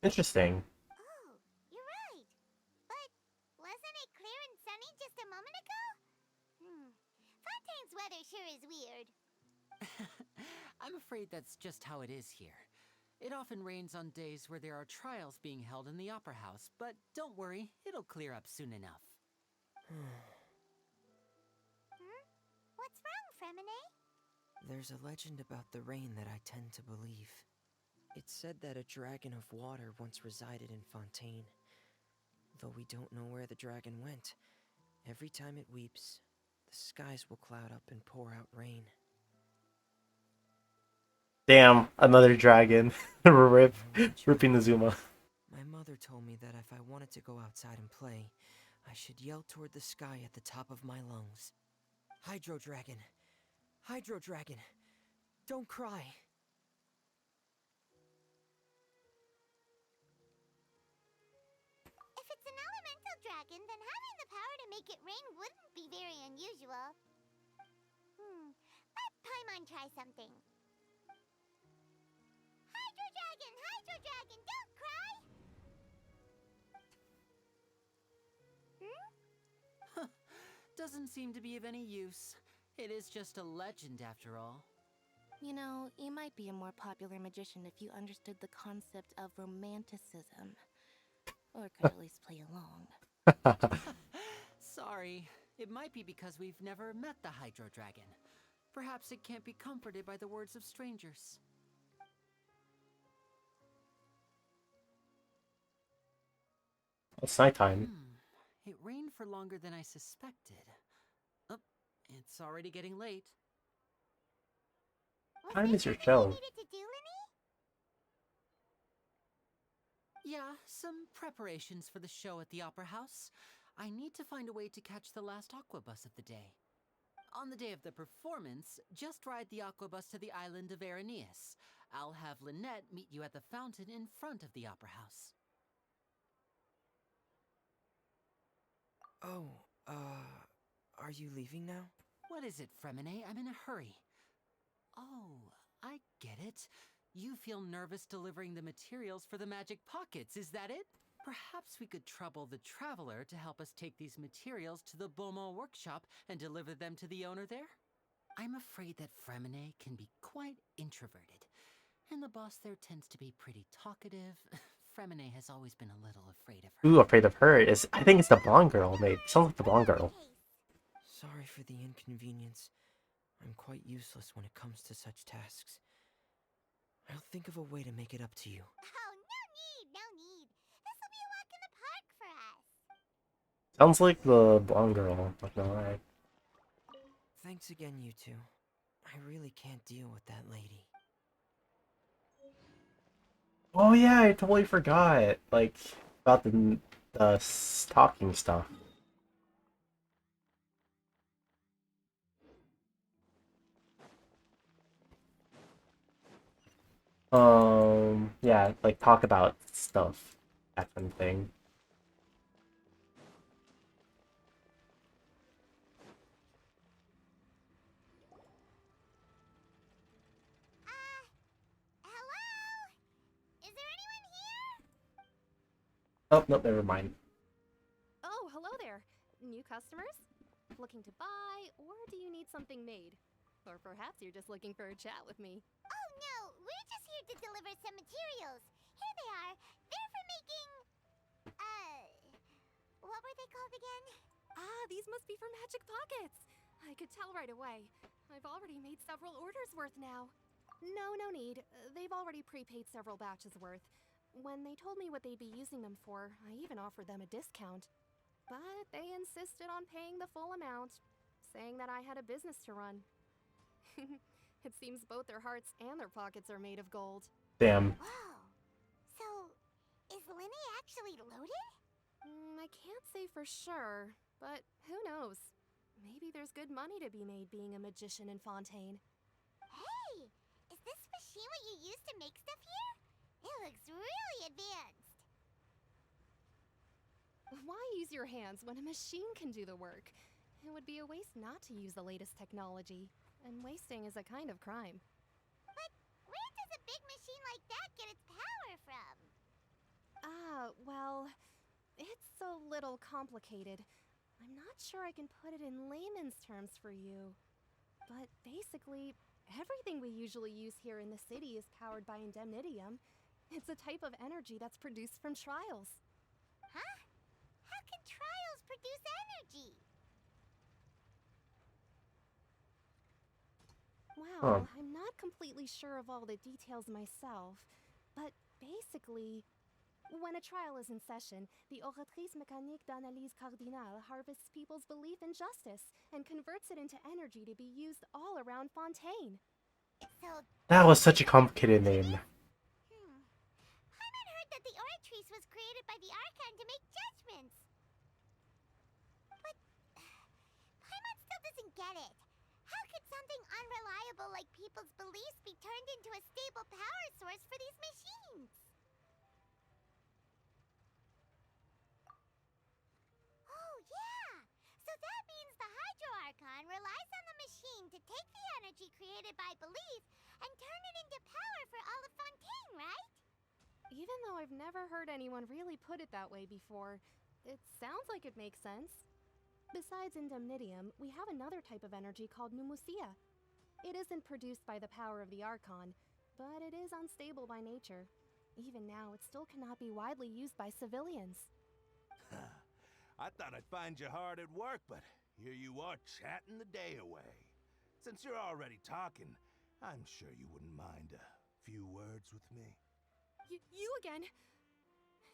Speaker 4: Interesting.
Speaker 5: Oh, you're right. But wasn't it clear and sunny just a moment ago? Fontaine's weather sure is weird.
Speaker 11: I'm afraid that's just how it is here. It often rains on days where there are trials being held in the Opera House, but don't worry, it'll clear up soon enough.
Speaker 5: What's wrong, Fremine?
Speaker 15: There's a legend about the rain that I tend to believe. It's said that a dragon of water once resided in Fontaine. Though we don't know where the dragon went, every time it weeps, the skies will cloud up and pour out rain.
Speaker 4: Damn, another dragon. Ripping the Zuma.
Speaker 15: My mother told me that if I wanted to go outside and play, I should yell toward the sky at the top of my lungs. Hydro Dragon! Hydro Dragon! Don't cry!
Speaker 5: If it's an elemental dragon, then having the power to make it rain wouldn't be very unusual. Let Paimon try something. Hydro Dragon, don't cry!
Speaker 11: Doesn't seem to be of any use. It is just a legend after all.
Speaker 10: You know, you might be a more popular magician if you understood the concept of romanticism. Or could at least play along.
Speaker 11: Sorry, it might be because we've never met the Hydro Dragon. Perhaps it can't be comforted by the words of strangers.
Speaker 4: It's nighttime.
Speaker 11: It rained for longer than I suspected. Oh, it's already getting late.
Speaker 4: What time is your show?
Speaker 11: Yeah, some preparations for the show at the Opera House. I need to find a way to catch the last aqua bus of the day. On the day of the performance, just ride the aqua bus to the island of Aeneas. I'll have Lynette meet you at the fountain in front of the Opera House.
Speaker 15: Oh, are you leaving now?
Speaker 11: What is it, Fremine? I'm in a hurry. Oh, I get it. You feel nervous delivering the materials for the magic pockets, is that it? Perhaps we could trouble the traveler to help us take these materials to the Beaumont workshop and deliver them to the owner there? I'm afraid that Fremine can be quite introverted, and the boss there tends to be pretty talkative. Fremine has always been a little afraid of her.
Speaker 4: Ooh, afraid of her is. I think it's the blonde girl, mate. Sounds like the blonde girl.
Speaker 15: Sorry for the inconvenience. I'm quite useless when it comes to such tasks. I'll think of a way to make it up to you.
Speaker 5: Oh, no need. This'll be a walk in the park for us.
Speaker 4: Sounds like the blonde girl. Like, no, right.
Speaker 15: Thanks again, you two. I really can't deal with that lady.
Speaker 4: Oh yeah, I totally forgot. Like about the stalking stuff. Yeah, like talk about stuff, that kind of thing.
Speaker 5: Hello? Is there anyone here?
Speaker 4: Oh, no, never mind.
Speaker 16: Oh, hello there. New customers? Looking to buy, or do you need something made? Or perhaps you're just looking for a chat with me.
Speaker 5: Oh no, we're just here to deliver some materials. Here they are. They're for making... what were they called again?
Speaker 16: Ah, these must be for Magic Pockets. I could tell right away. I've already made several orders worth now. No need. They've already prepaid several batches worth. When they told me what they'd be using them for, I even offered them a discount. But they insisted on paying the full amount, saying that I had a business to run. It seems both their hearts and their pockets are made of gold.
Speaker 4: Damn.
Speaker 5: Wow. So,
Speaker 16: Is Linny actually loaded? I can't say for sure, but who knows? Maybe there's good money to be made being a magician in Fontaine.
Speaker 5: Hey! Is this machine what you use to make stuff here? It looks really advanced.
Speaker 16: Why use your hands when a machine can do the work? It would be a waste not to use the latest technology, and wasting is a kind of crime.
Speaker 5: But where does a big machine like that get its power from?
Speaker 16: Well, it's a little complicated. I'm not sure I can put it in layman's terms for you. But basically, everything we usually use here in the city is powered by indemnitium. It's a type of energy that's produced from trials.
Speaker 5: Huh? How can trials produce energy?
Speaker 16: Well, I'm not completely sure of all the details myself, but basically, when a trial is in session, the Oratrice Mécanique d'Analyse Cardinale harvests people's belief in justice and converts it into energy to be used all around Fontaine.
Speaker 5: So
Speaker 4: That was such a complicated name.
Speaker 5: Paimon heard that the Oratrice was created by the Archon to make judgments. But Paimon still doesn't get it. How could something unreliable like people's beliefs be turned into a stable power source for these machines? Oh, yeah! So that means the Hydro Archon relies on the machine to take the energy created by belief and turn it into power for all of Fontaine, right?
Speaker 16: Even though I've never heard anyone really put it that way before, it sounds like it makes sense. Besides indemnitium, we have another type of energy called pneumosia. It isn't produced by the power of the Archon, but it is unstable by nature. Even now, it still cannot be widely used by civilians.
Speaker 17: I thought I'd find you hard at work, but here you are chatting the day away. Since you're already talking, I'm sure you wouldn't mind a few words with me.
Speaker 16: You again?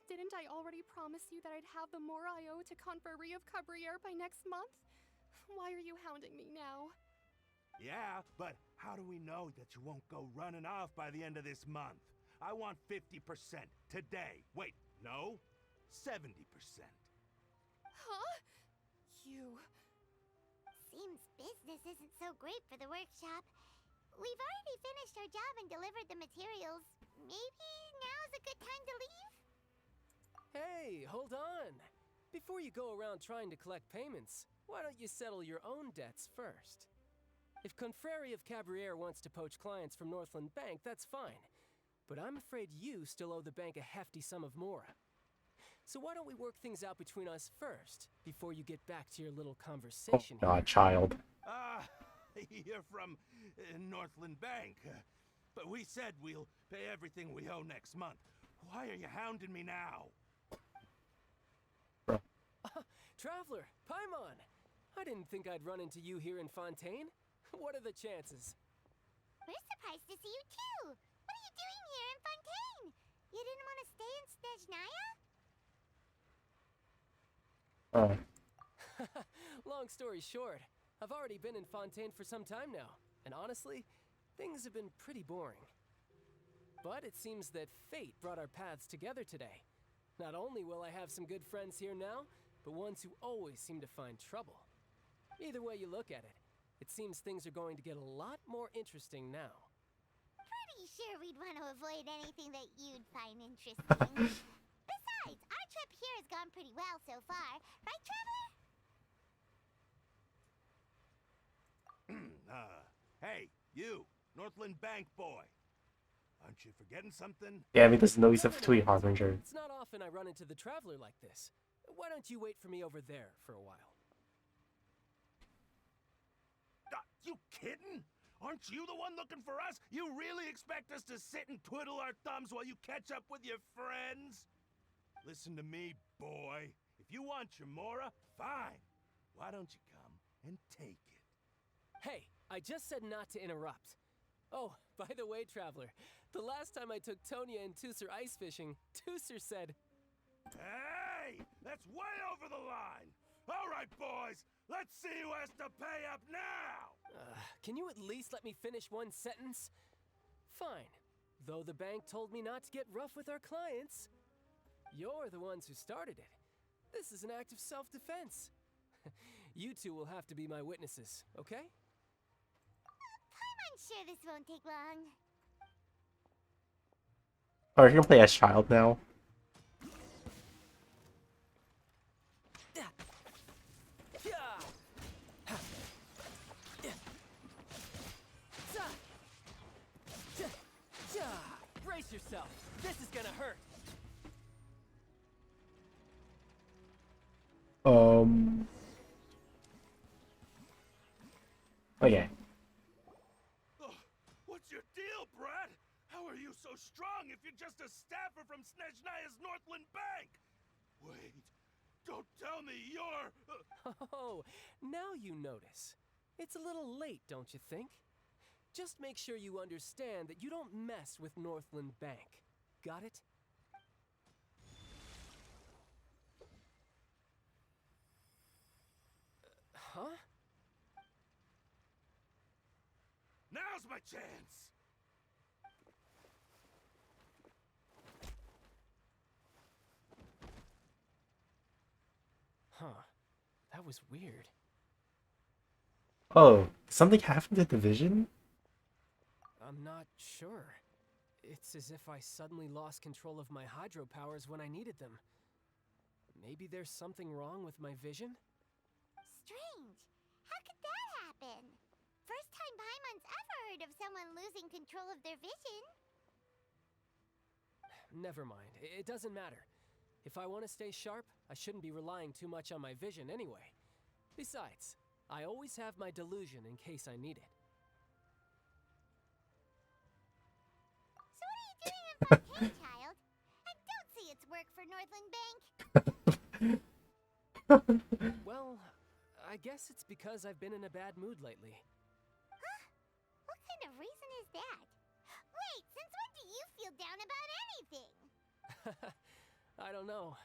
Speaker 16: Didn't I already promise you that I'd have the more I owe to Confrérie of Cabriere by next month? Why are you hounding me now?
Speaker 17: Yeah, but how do we know that you won't go running off by the end of this month? I want 50% today. Wait, no, 70%.
Speaker 16: Huh? You...
Speaker 5: Seems business isn't so great for the workshop. We've already finished our job and delivered the materials. Maybe now's a good time to leave?
Speaker 18: Hey, hold on! Before you go around trying to collect payments, why don't you settle your own debts first? If Confrérie of Cabriere wants to poach clients from Northland Bank, that's fine. But I'm afraid you still owe the bank a hefty sum of mora. So why don't we work things out between us first, before you get back to your little conversation
Speaker 4: Oh God, child.
Speaker 17: You're from Northland Bank. But we said we'll pay everything we owe next month. Why are you hounding me now?
Speaker 18: Traveler, Paimon! I didn't think I'd run into you here in Fontaine. What are the chances?
Speaker 5: We're surprised to see you too! What are you doing here in Fontaine? You didn't want to stay in Snezhnaya?
Speaker 18: Long story short, I've already been in Fontaine for some time now, and honestly, things have been pretty boring. But it seems that fate brought our paths together today. Not only will I have some good friends here now, but ones who always seem to find trouble. Either way you look at it, it seems things are going to get a lot more interesting now.
Speaker 5: Pretty sure we'd want to avoid anything that you'd find interesting. Besides, our trip here has gone pretty well so far, right, Traveler?
Speaker 17: Hey, you, Northland Bank boy. Aren't you forgetting something?
Speaker 4: Yeah, he doesn't know he's a Tweet Harbinger.
Speaker 18: It's not often I run into the Traveler like this. Why don't you wait for me over there for a while?
Speaker 17: You kidding? Aren't you the one looking for us? You really expect us to sit and twiddle our thumbs while you catch up with your friends? Listen to me, boy. If you want your mora, fine. Why don't you come and take it?
Speaker 18: Hey, I just said not to interrupt. Oh, by the way, Traveler, the last time I took Tonya and Tusser ice fishing, Tusser said...
Speaker 17: Hey! That's way over the line! All right, boys, let's see who has to pay up now!
Speaker 18: Can you at least let me finish one sentence? Fine. Though the bank told me not to get rough with our clients. You're the ones who started it. This is an act of self-defense. You two will have to be my witnesses, okay?
Speaker 5: I'm sure this won't take long.
Speaker 4: Oh, you're gonna play as child now.
Speaker 18: Brace yourself. This is gonna hurt.
Speaker 4: Okay.
Speaker 17: What's your deal, Brad? How are you so strong if you're just a staffer from Snezhnaya's Northland Bank? Wait, don't tell me you're...
Speaker 18: Oh, now you notice. It's a little late, don't you think? Just make sure you understand that you don't mess with Northland Bank. Got it? Huh?
Speaker 17: Now's my chance!
Speaker 18: Huh. That was weird.
Speaker 4: Oh, something happened to Division?
Speaker 18: I'm not sure. It's as if I suddenly lost control of my hydropowers when I needed them. Maybe there's something wrong with my vision?
Speaker 5: Strange. How could that happen? First time Paimon's ever heard of someone losing control of their vision.
Speaker 18: Never mind. It doesn't matter. If I want to stay sharp, I shouldn't be relying too much on my vision anyway. Besides, I always have my delusion in case I need it.
Speaker 5: So what are you doing in Fontaine, child? I don't see its work for Northland Bank.
Speaker 18: Well, I guess it's because I've been in a bad mood lately.
Speaker 5: Huh? What kind of reason is that? Wait, since when do you feel down about anything?
Speaker 18: I don't know.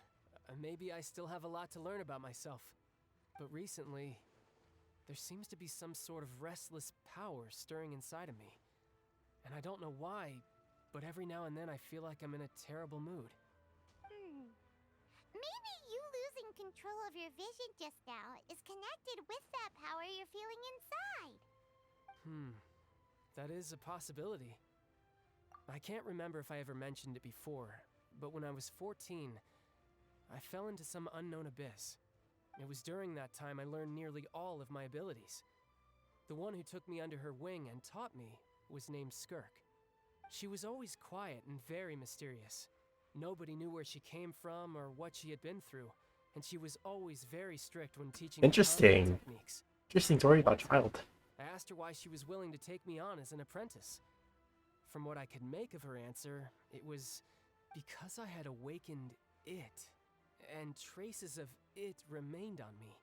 Speaker 18: Maybe I still have a lot to learn about myself. But recently, there seems to be some sort of restless power stirring inside of me. And I don't know why, but every now and then I feel like I'm in a terrible mood.
Speaker 5: Maybe you losing control of your vision just now is connected with that power you're feeling inside.
Speaker 18: That is a possibility. I can't remember if I ever mentioned it before, but when I was 14, I fell into some unknown abyss. It was during that time I learned nearly all of my abilities. The one who took me under her wing and taught me was named Skirk. She was always quiet and very mysterious. Nobody knew where she came from or what she had been through, and she was always very strict when teaching me
Speaker 4: Interesting.
Speaker 18: combat techniques.
Speaker 4: Interesting story about child.
Speaker 18: I asked her why she was willing to take me on as an apprentice. From what I could make of her answer, it was because I had awakened it, and traces of it remained on me.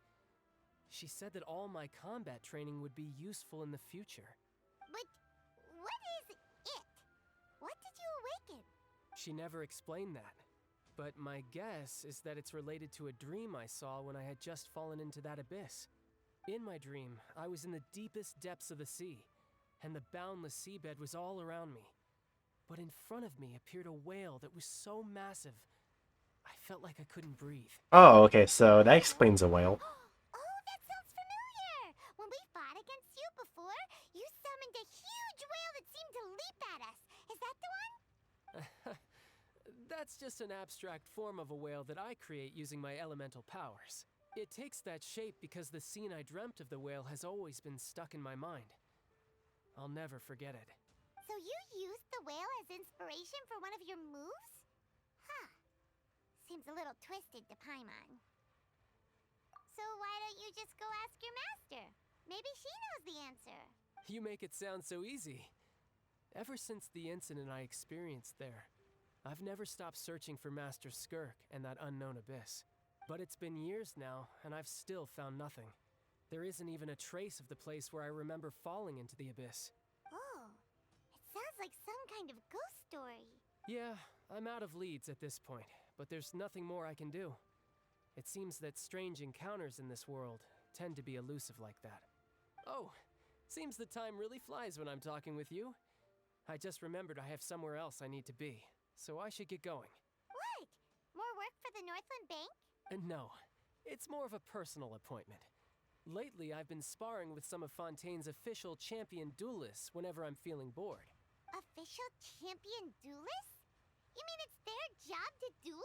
Speaker 18: She said that all my combat training would be useful in the future.
Speaker 5: But what is it? What did you awaken?
Speaker 18: She never explained that, but my guess is that it's related to a dream I saw when I had just fallen into that abyss. In my dream, I was in the deepest depths of the sea, and the boundless seabed was all around me. But in front of me appeared a whale that was so massive, I felt like I couldn't breathe.
Speaker 4: Oh, okay, so that explains a whale.
Speaker 5: Oh, that sounds familiar! When we fought against you before, you summoned a huge whale that seemed to leap at us. Is that the one?
Speaker 18: That's just an abstract form of a whale that I create using my elemental powers. It takes that shape because the scene I dreamt of the whale has always been stuck in my mind. I'll never forget it.
Speaker 5: So you used the whale as inspiration for one of your moves? Huh. Seems a little twisted to Paimon. So why don't you just go ask your master? Maybe she knows the answer.
Speaker 18: You make it sound so easy. Ever since the incident I experienced there, I've never stopped searching for Master Skirk and that unknown abyss. But it's been years now, and I've still found nothing. There isn't even a trace of the place where I remember falling into the abyss.
Speaker 5: Oh, it sounds like some kind of ghost story.
Speaker 18: Yeah, I'm out of leads at this point, but there's nothing more I can do. It seems that strange encounters in this world tend to be elusive like that. Oh, seems the time really flies when I'm talking with you. I just remembered I have somewhere else I need to be, so I should get going.
Speaker 5: What? More the Northland Bank?
Speaker 18: No, it's more of a personal appointment. Lately, I've been sparring with some of Fontaine's official champion duelists whenever I'm feeling bored.
Speaker 5: Official champion duelists? You mean it's their job to duel?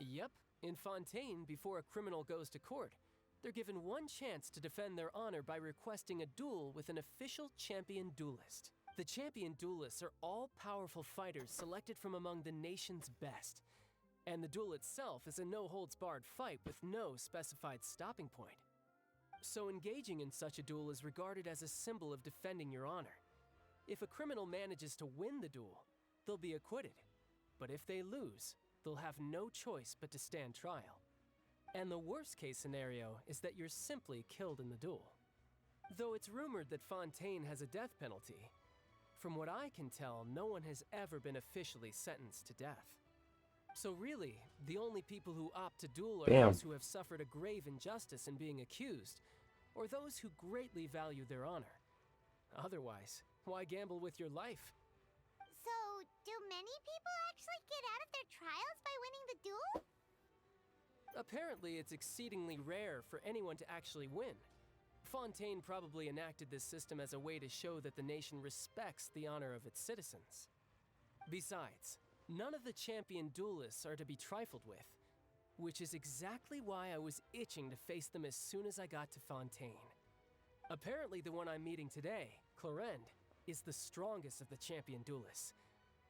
Speaker 18: Yep, in Fontaine, before a criminal goes to court, they're given one chance to defend their honor by requesting a duel with an official champion duelist. The champion duelists are all-powerful fighters selected from among the nation's best. And the duel itself is a no-holds-barred fight with no specified stopping point. So engaging in such a duel is regarded as a symbol of defending your honor. If a criminal manages to win the duel, they'll be acquitted. But if they lose, they'll have no choice but to stand trial. And the worst-case scenario is that you're simply killed in the duel. Though it's rumored that Fontaine has a death penalty, from what I can tell, no one has ever been officially sentenced to death. So really, the only people who opt to duel are those who have suffered a grave injustice in being accused, or those who greatly value their honor. Otherwise, why gamble with your life?
Speaker 5: So, do many people actually get out of their trials by winning the duel?
Speaker 18: Apparently, it's exceedingly rare for anyone to actually win. Fontaine probably enacted this system as a way to show that the nation respects the honor of its citizens. Besides, none of the champion duelists are to be trifled with, which is exactly why I was itching to face them as soon as I got to Fontaine. Apparently, the one I'm meeting today, Clorinde, is the strongest of the champion duelists.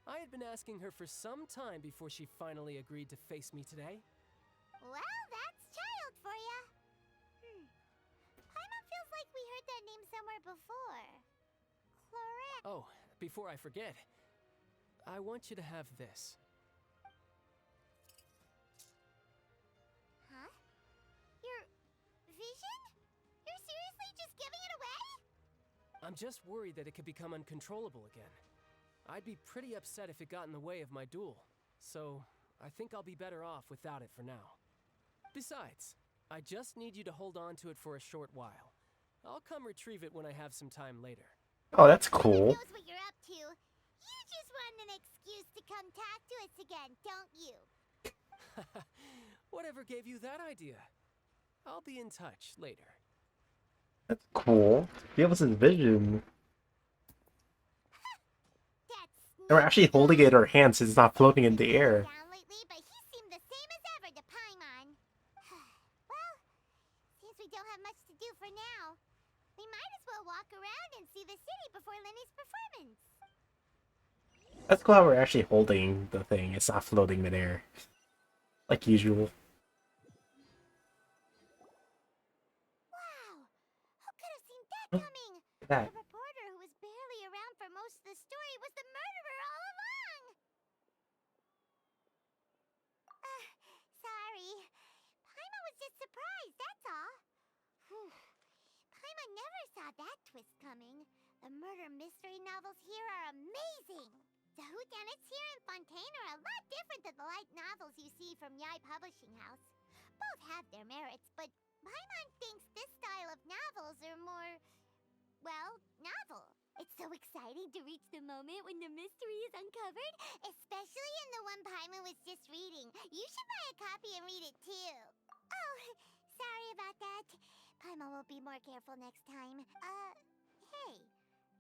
Speaker 18: I had been asking her for some time before she finally agreed to face me today.
Speaker 5: Well, that's child for ya. Paimon feels like we heard that name somewhere before. Clorinde.
Speaker 18: Oh, before I forget, I want you to have this.
Speaker 5: Huh? Your vision? You're seriously just giving it away?
Speaker 18: I'm just worried that it could become uncontrollable again. I'd be pretty upset if it got in the way of my duel, so I think I'll be better off without it for now. Besides, I just need you to hold on to it for a short while. I'll come retrieve it when I have some time later.
Speaker 4: Oh, that's cool.
Speaker 5: Knows what you're up to. You just want an excuse to come talk to us again, don't you?
Speaker 18: Whatever gave you that idea? I'll be in touch later.
Speaker 4: That's cool. He was his vision. And we're actually holding it in our hands, so it's not floating in the air.
Speaker 5: Down lately, but he seemed the same as ever to Paimon. Well, since we don't have much to do for now, we might as well walk around and see the city before Lenny's performance.
Speaker 4: That's cool how we're actually holding the thing. It's not floating midair. Like usual.
Speaker 5: Wow! Who could have seen that coming?
Speaker 4: That.
Speaker 5: The reporter who was barely around for most of the story was the murderer all along! Sorry. Paimon was just surprised, that's all. Whew. Paimon never saw that twist coming. The murder mystery novels here are amazing! The whodunits here in Fontaine are a lot different than the light novels you see from Yai Publishing House. Both have their merits, but Paimon thinks this style of novels are more, well, novel. It's so exciting to reach the moment when the mystery is uncovered, especially in the one Paimon was just reading. You should buy a copy and read it too. Oh, sorry about that. Paimon will be more careful next time. Hey.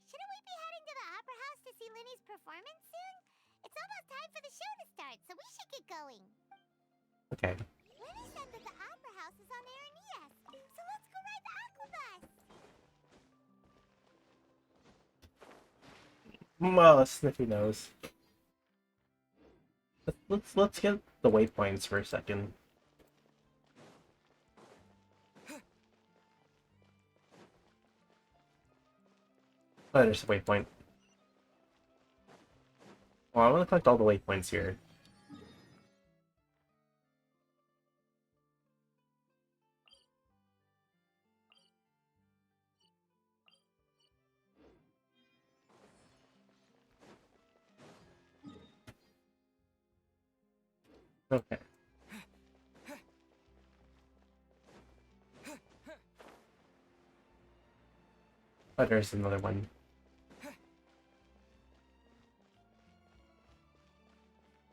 Speaker 5: Shouldn't we be heading to the Opera House to see Lenny's performance soon? It's almost time for the show to start, so we should get going.
Speaker 4: Okay.
Speaker 5: Lenny said that the Opera House is on Aranias, so let's go ride the Aqua Bus.
Speaker 4: Well, sniffy nose. Let's get the waypoints for a second. Oh, there's a waypoint. Well, I want to collect all the waypoints here. Okay. Oh, there's another one.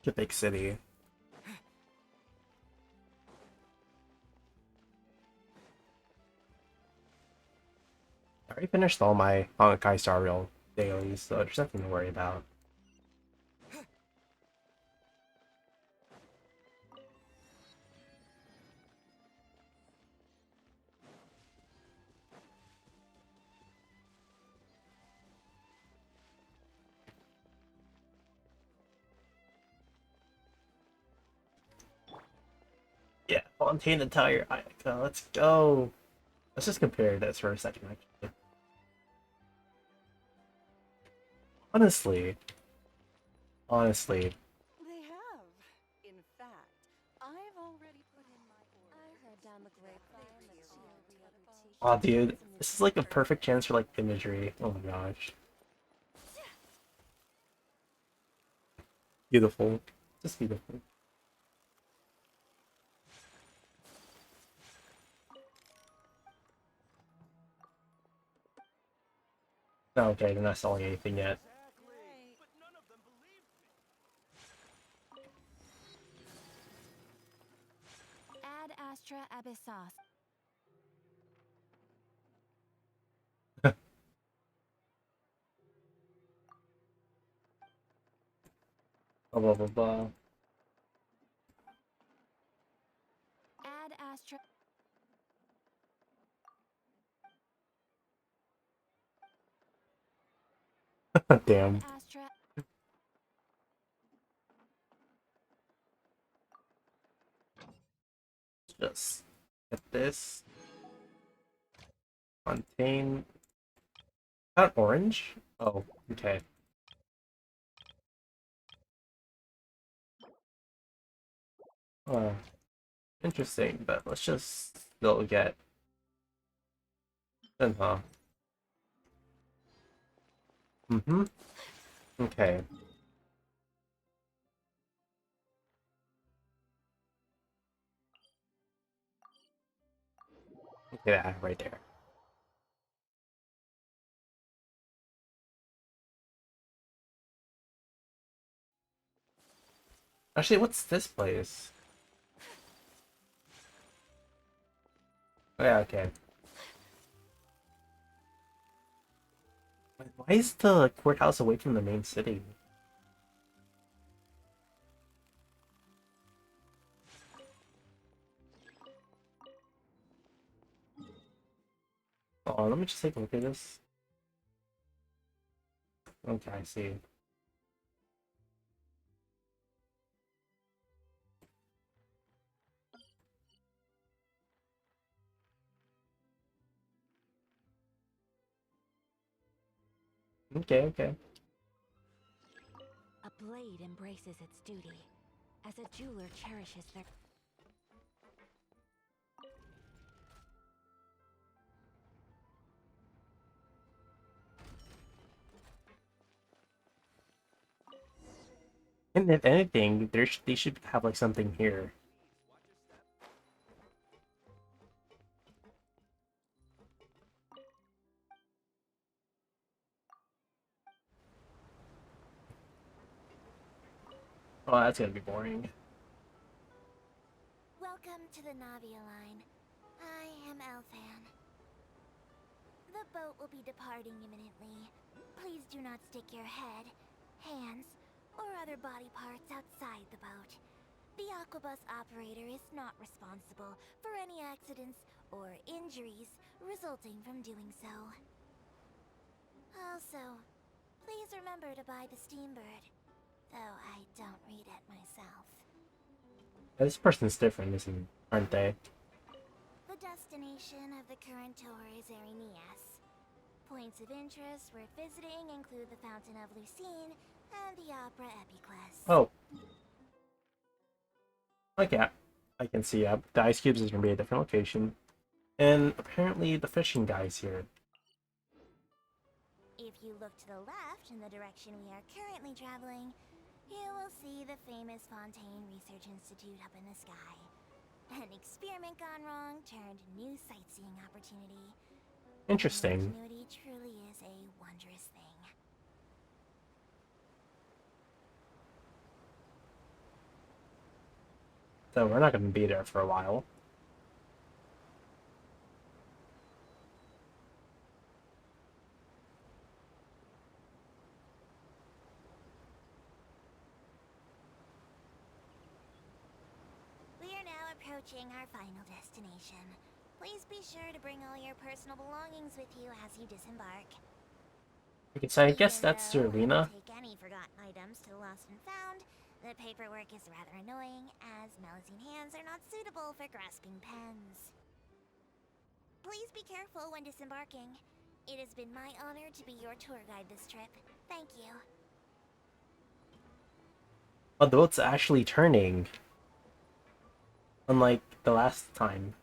Speaker 4: The big city. already finished all my Honkai Star Rail dailies, so there's nothing to worry about. Yeah, Fontaine the Tire. Let's go. Let's just compare this for a second, actually. Honestly,
Speaker 14: They have. In fact, I've already put in my order. I heard down the grapevine that
Speaker 4: aw, dude, this is like a perfect chance for like imagery. Oh my gosh, beautiful, just beautiful. No, okay, they're not selling anything yet.
Speaker 8: Ad Astra Abyssos.
Speaker 4: Blah blah blah blah.
Speaker 8: Ad Astra.
Speaker 4: Damn.
Speaker 8: Astra.
Speaker 4: Just get this. Fontaine. Not orange? Oh, okay. Interesting, but let's just still get Huh. Mm-hmm. Okay. Yeah, right there. Actually, what's this place? Oh, yeah, okay. Why is the courthouse away from the main city? Oh, let me just take a look at this. Okay, I see. Okay, okay.
Speaker 10: A blade embraces its duty, as a jeweler cherishes their...
Speaker 4: And if anything, they should have like something here. Oh, that's gonna be boring.
Speaker 10: Welcome to the Navia line. I am Elfan. The boat will be departing imminently. Please do not stick your head, hands, or other body parts outside the boat. The Aquabus operator is not responsible for any accidents or injuries resulting from doing so. Also, please remember to buy the Steambird, though I don't read it myself.
Speaker 4: Yeah, this person's different, aren't they?
Speaker 10: The destination of the current tour is Arenias. Points of interest worth visiting include the Fountain of Lucine and the Opera Epiclese.
Speaker 4: Oh. Okay, I can see. The ice cubes is gonna be a different location, and apparently the fishing guy's here.
Speaker 10: If you look to the left in the direction we are currently traveling, you will see the famous Fontaine Research Institute up in the sky. An experiment gone wrong turned new sightseeing opportunity.
Speaker 4: Interesting.
Speaker 10: Ingenuity truly is a wondrous thing.
Speaker 4: So we're not gonna be there for a while.
Speaker 19: approaching our final destination. Please be sure to bring all your personal belongings with you as you disembark.
Speaker 4: Okay, so I guess
Speaker 19: Even
Speaker 4: that's the
Speaker 19: though I
Speaker 4: arena.
Speaker 19: won't take any forgotten items to Lost and Found, the paperwork is rather annoying, as Melusine hands are not suitable for grasping pens. Please be careful when disembarking. It has been my honor to be your tour guide this trip. Thank you.
Speaker 4: Oh, the boat's actually turning. Unlike the last time.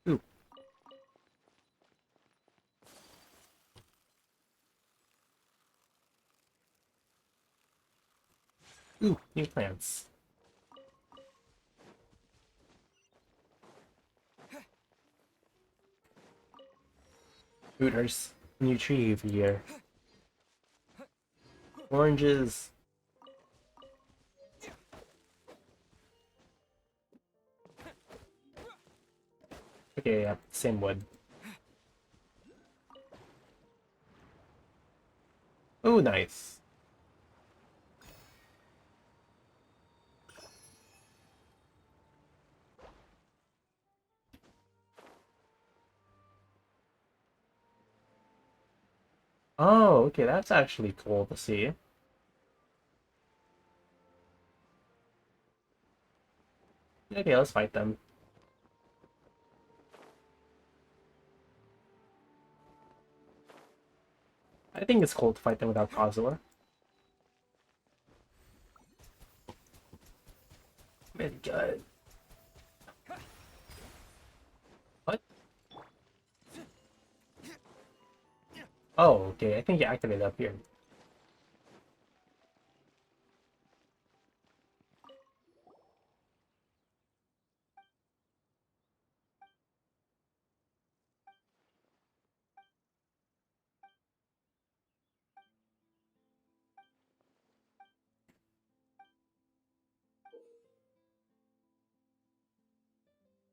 Speaker 4: Ooh. Ooh, new plants. Ooh, there's a new tree over here. Oranges. Okay, yeah, same wood. Oh, nice. Oh, okay, that's actually cool to see. Okay, let's fight them. I think it's cool to fight them without Kozua. Very good. What? Oh, okay, I think you activated up here.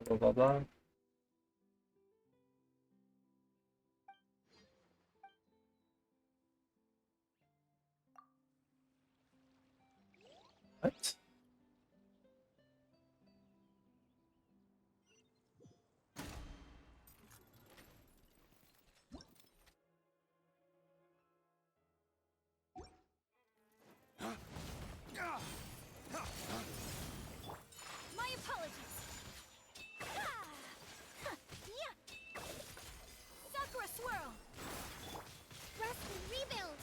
Speaker 4: Blah blah blah. What?
Speaker 8: My apologies. Sakura swirl.
Speaker 5: Rest and rebuild.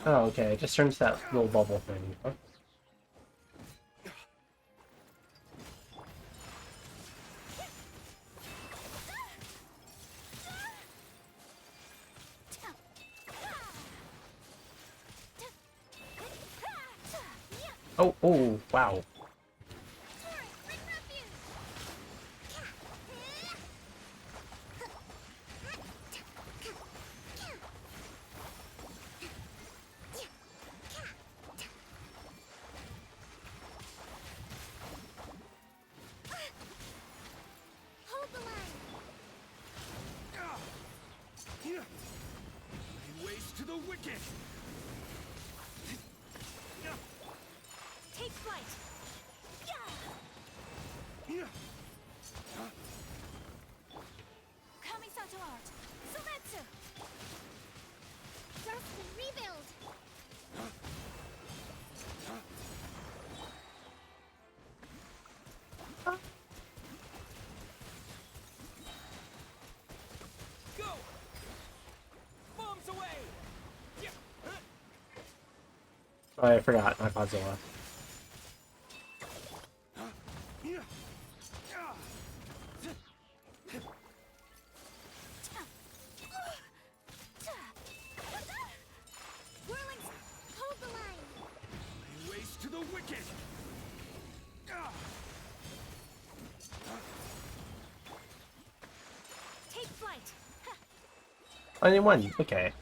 Speaker 4: Oh, okay, it just turns that little bubble thing. Huh? Oh, oh, wow.
Speaker 5: Hold the line.
Speaker 17: Ways to the wicked.
Speaker 8: Take flight. Kamisato art. Sumetsu.
Speaker 5: Rest and rebuild.
Speaker 18: Go! Bombs away!
Speaker 4: Oh, I forgot, not Kozua.
Speaker 5: Whirling. Hold the line.
Speaker 17: Ways to the wicked.
Speaker 8: Take flight.
Speaker 4: Only one. Okay.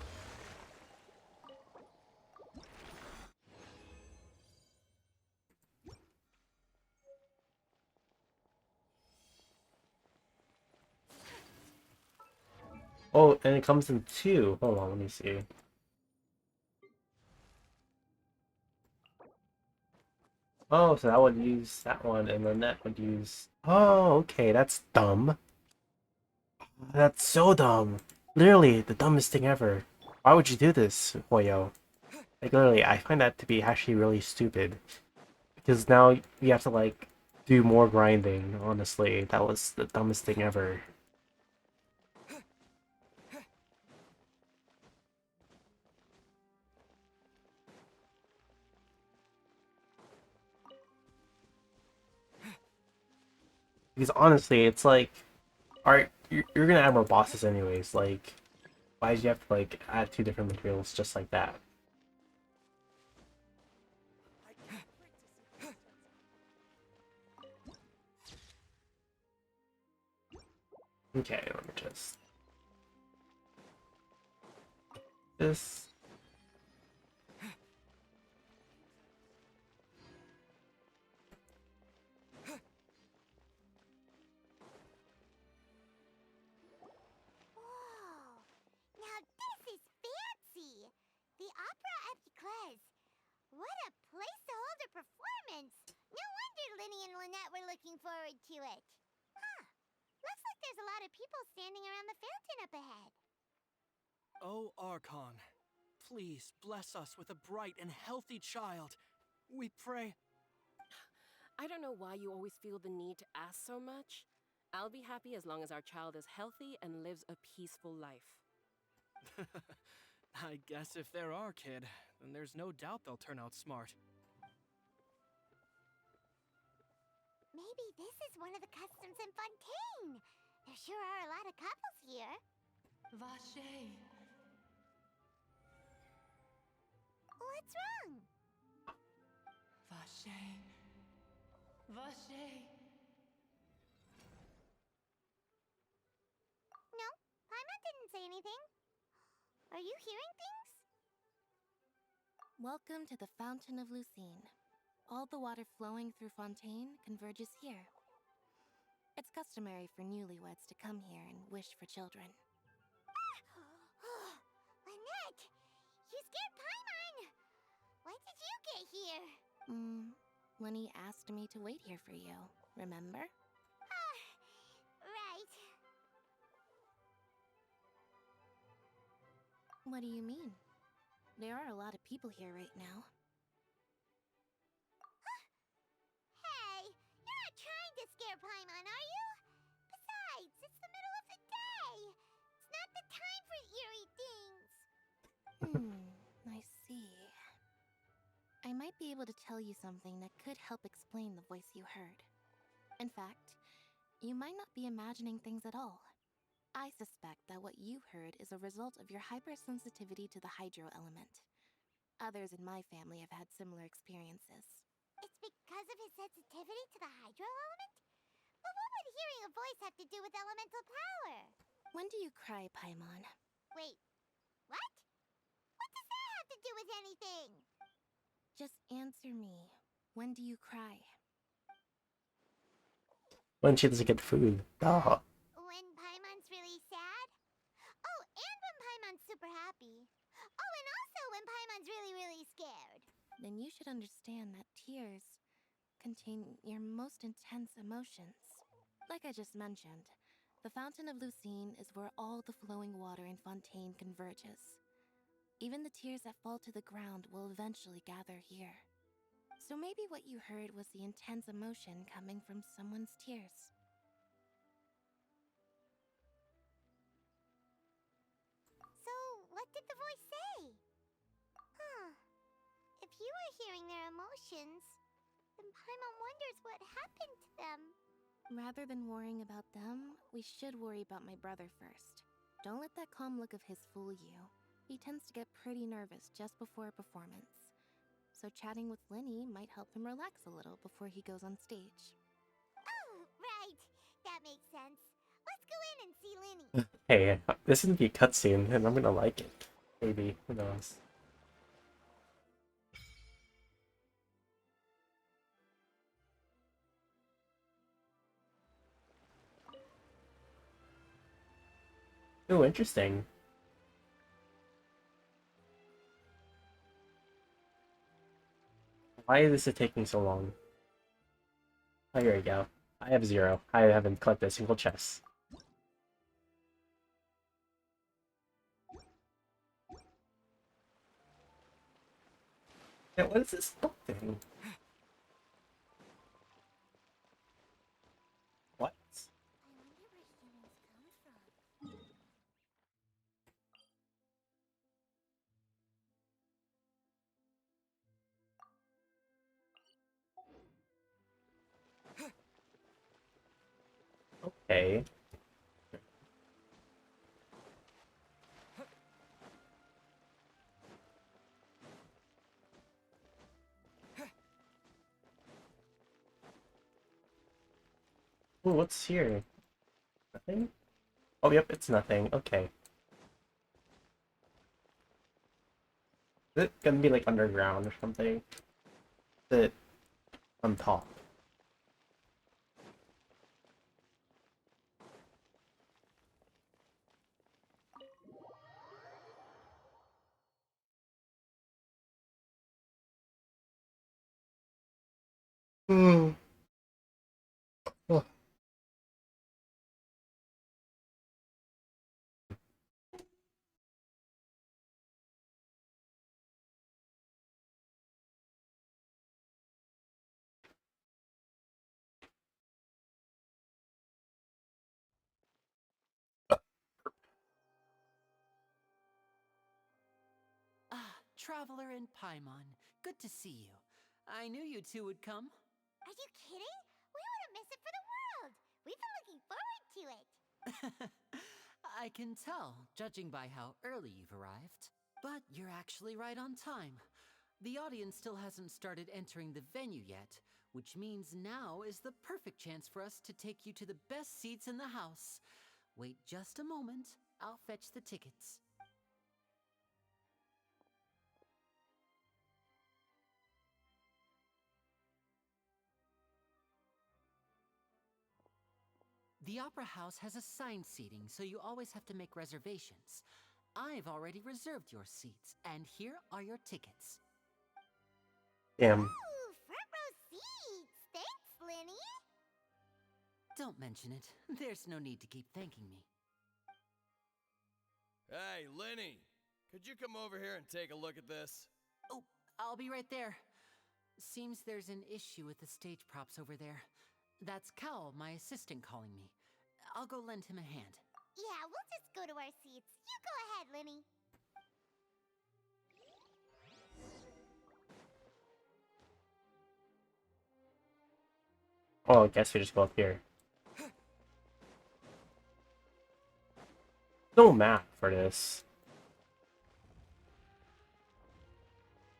Speaker 4: Oh, and it comes in two. Hold on, let me see. Oh, so that would use that one, and then that would use... Oh, okay, that's dumb. That's so dumb. Literally, the dumbest thing ever. Why would you do this, Hoyo? Like, literally, I find that to be actually really stupid. Because now you have to, like, do more grinding, honestly. That was the dumbest thing ever. Because honestly, it's like... Alright, you're gonna add more bosses anyways, like... Why did you have to, like, add two different materials just like that? Okay, let me just... This...
Speaker 5: Whoa! Now this is fancy! The Opera Epiclese. What a place to hold a performance! No wonder Linny and Lynette were looking forward to it. Huh. Looks like there's a lot of people standing around the fountain up ahead.
Speaker 20: Oh, Archon, please bless us with a bright and healthy child. We pray.
Speaker 21: I don't know why you always feel the need to ask so much. I'll be happy as long as our child is healthy and lives a peaceful life.
Speaker 20: I guess if they're our kid, then there's no doubt they'll turn out smart.
Speaker 5: Maybe this is one of the customs in Fontaine. There sure are a lot of couples here.
Speaker 22: Vache.
Speaker 5: What's wrong?
Speaker 22: Vache. Vache.
Speaker 5: No, Paimon didn't say anything. Are you hearing things?
Speaker 10: Welcome to the Fountain of Lucine. All the water flowing through Fontaine converges here. It's customary for newlyweds to come here and wish for children.
Speaker 5: Lynette! You scared Paimon! When did you get here?
Speaker 10: Lenny asked me to wait here for you, remember?
Speaker 5: Right.
Speaker 10: What do you mean? There are a lot of people here right now.
Speaker 5: Hey, you're not trying to scare Paimon, are you? Besides, it's the middle of the day. It's not the time for eerie things.
Speaker 10: I see. I might be able to tell you something that could help explain the voice you heard. In fact, you might not be imagining things at all. I suspect that what you heard is a result of your hypersensitivity to the hydro element. Others in my family have had similar experiences.
Speaker 5: It's because of his sensitivity to the hydro element? But what would hearing a voice have to do with elemental power?
Speaker 10: When do you cry, Paimon?
Speaker 5: Wait, what? What does that have to do with anything?
Speaker 10: Just answer me. When do you cry?
Speaker 4: When she doesn't get food. Duh.
Speaker 5: When Paimon's really sad? Oh, and when Paimon's super happy. Oh, and also when Paimon's really, really scared.
Speaker 10: Then you should understand that tears contain your most intense emotions. Like I just mentioned, the Fountain of Lucine is where all the flowing water in Fontaine converges. Even the tears that fall to the ground will eventually gather here. So maybe what you heard was the intense emotion coming from someone's tears.
Speaker 5: So, what did the voice say? Huh. If you were hearing their emotions, then Paimon wonders what happened to them.
Speaker 10: Rather than worrying about them, we should worry about my brother first. Don't let that calm look of his fool you. He tends to get pretty nervous just before a performance. So chatting with Linny might help him relax a little before he goes on stage.
Speaker 5: Oh, right. That makes sense. Let's go in and
Speaker 19: see Lenny.
Speaker 4: Hey, this is gonna be a cutscene, and I'm gonna like it. Maybe, who knows? Oh, interesting. Why is this taking so long? Oh, here we go. I have 0. I haven't collected a single chest. Yeah, what is this book thing? What? Okay. Ooh, what's here? Nothing? Oh, yep, it's nothing. Okay. Is it gonna be like underground or something? Is it on top? Hmm. Oh.
Speaker 11: Ah, Traveler and Paimon. Good to see you. I knew you two would come.
Speaker 19: Are you kidding? We wouldn't miss it for the world. We've been looking forward to it.
Speaker 11: I can tell, judging by how early you've arrived. But you're actually right on time. The audience still hasn't started entering the venue yet, which means now is the perfect chance for us to take you to the best seats in the house. Wait just a moment. I'll fetch the tickets. The Opera House has assigned seating, so you always have to make reservations. I've already reserved your seats, and here are your tickets.
Speaker 4: Damn.
Speaker 19: Ooh, front row seats. Thanks, Lenny.
Speaker 11: Don't mention it. There's no need to keep thanking me.
Speaker 1: Hey, Lenny! Could you come over here and take a look at this?
Speaker 11: Oh, I'll be right there. Seems there's an issue with the stage props over there. That's Cal, my assistant, calling me. I'll go lend him a hand.
Speaker 19: Yeah, we'll just go to our seats. You go ahead, Lenny.
Speaker 4: Oh, I guess we just go up here. No map for this.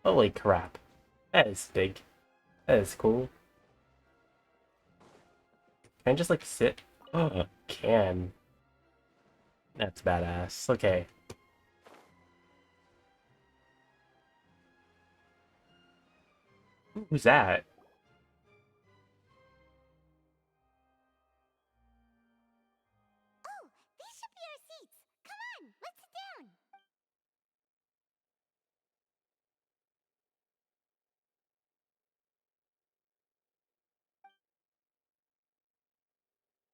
Speaker 4: Holy crap. That is big. That is cool. Can I just like sit? Oh, can. That's badass. Okay. Who's that?
Speaker 19: Oh, these should be our seats. Come on, let's sit down.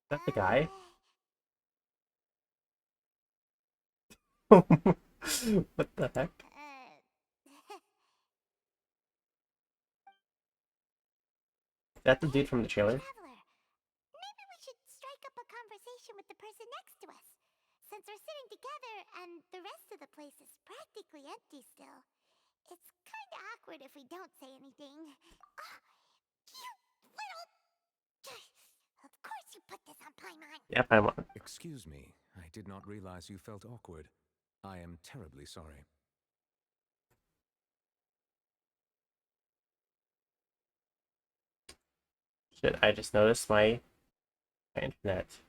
Speaker 4: Is that the guy? What the heck? Is that the dude from the trailer?
Speaker 19: Traveler, maybe we should strike up a conversation with the person next to us. Since we're sitting together and the rest of the place is practically empty still, it's kinda awkward if we don't say anything. You little... Of course you put this on Paimon.
Speaker 4: Yep, I'm on.
Speaker 3: Excuse me, I did not realize you felt awkward. I am terribly sorry.
Speaker 4: Shit, I just noticed my internet.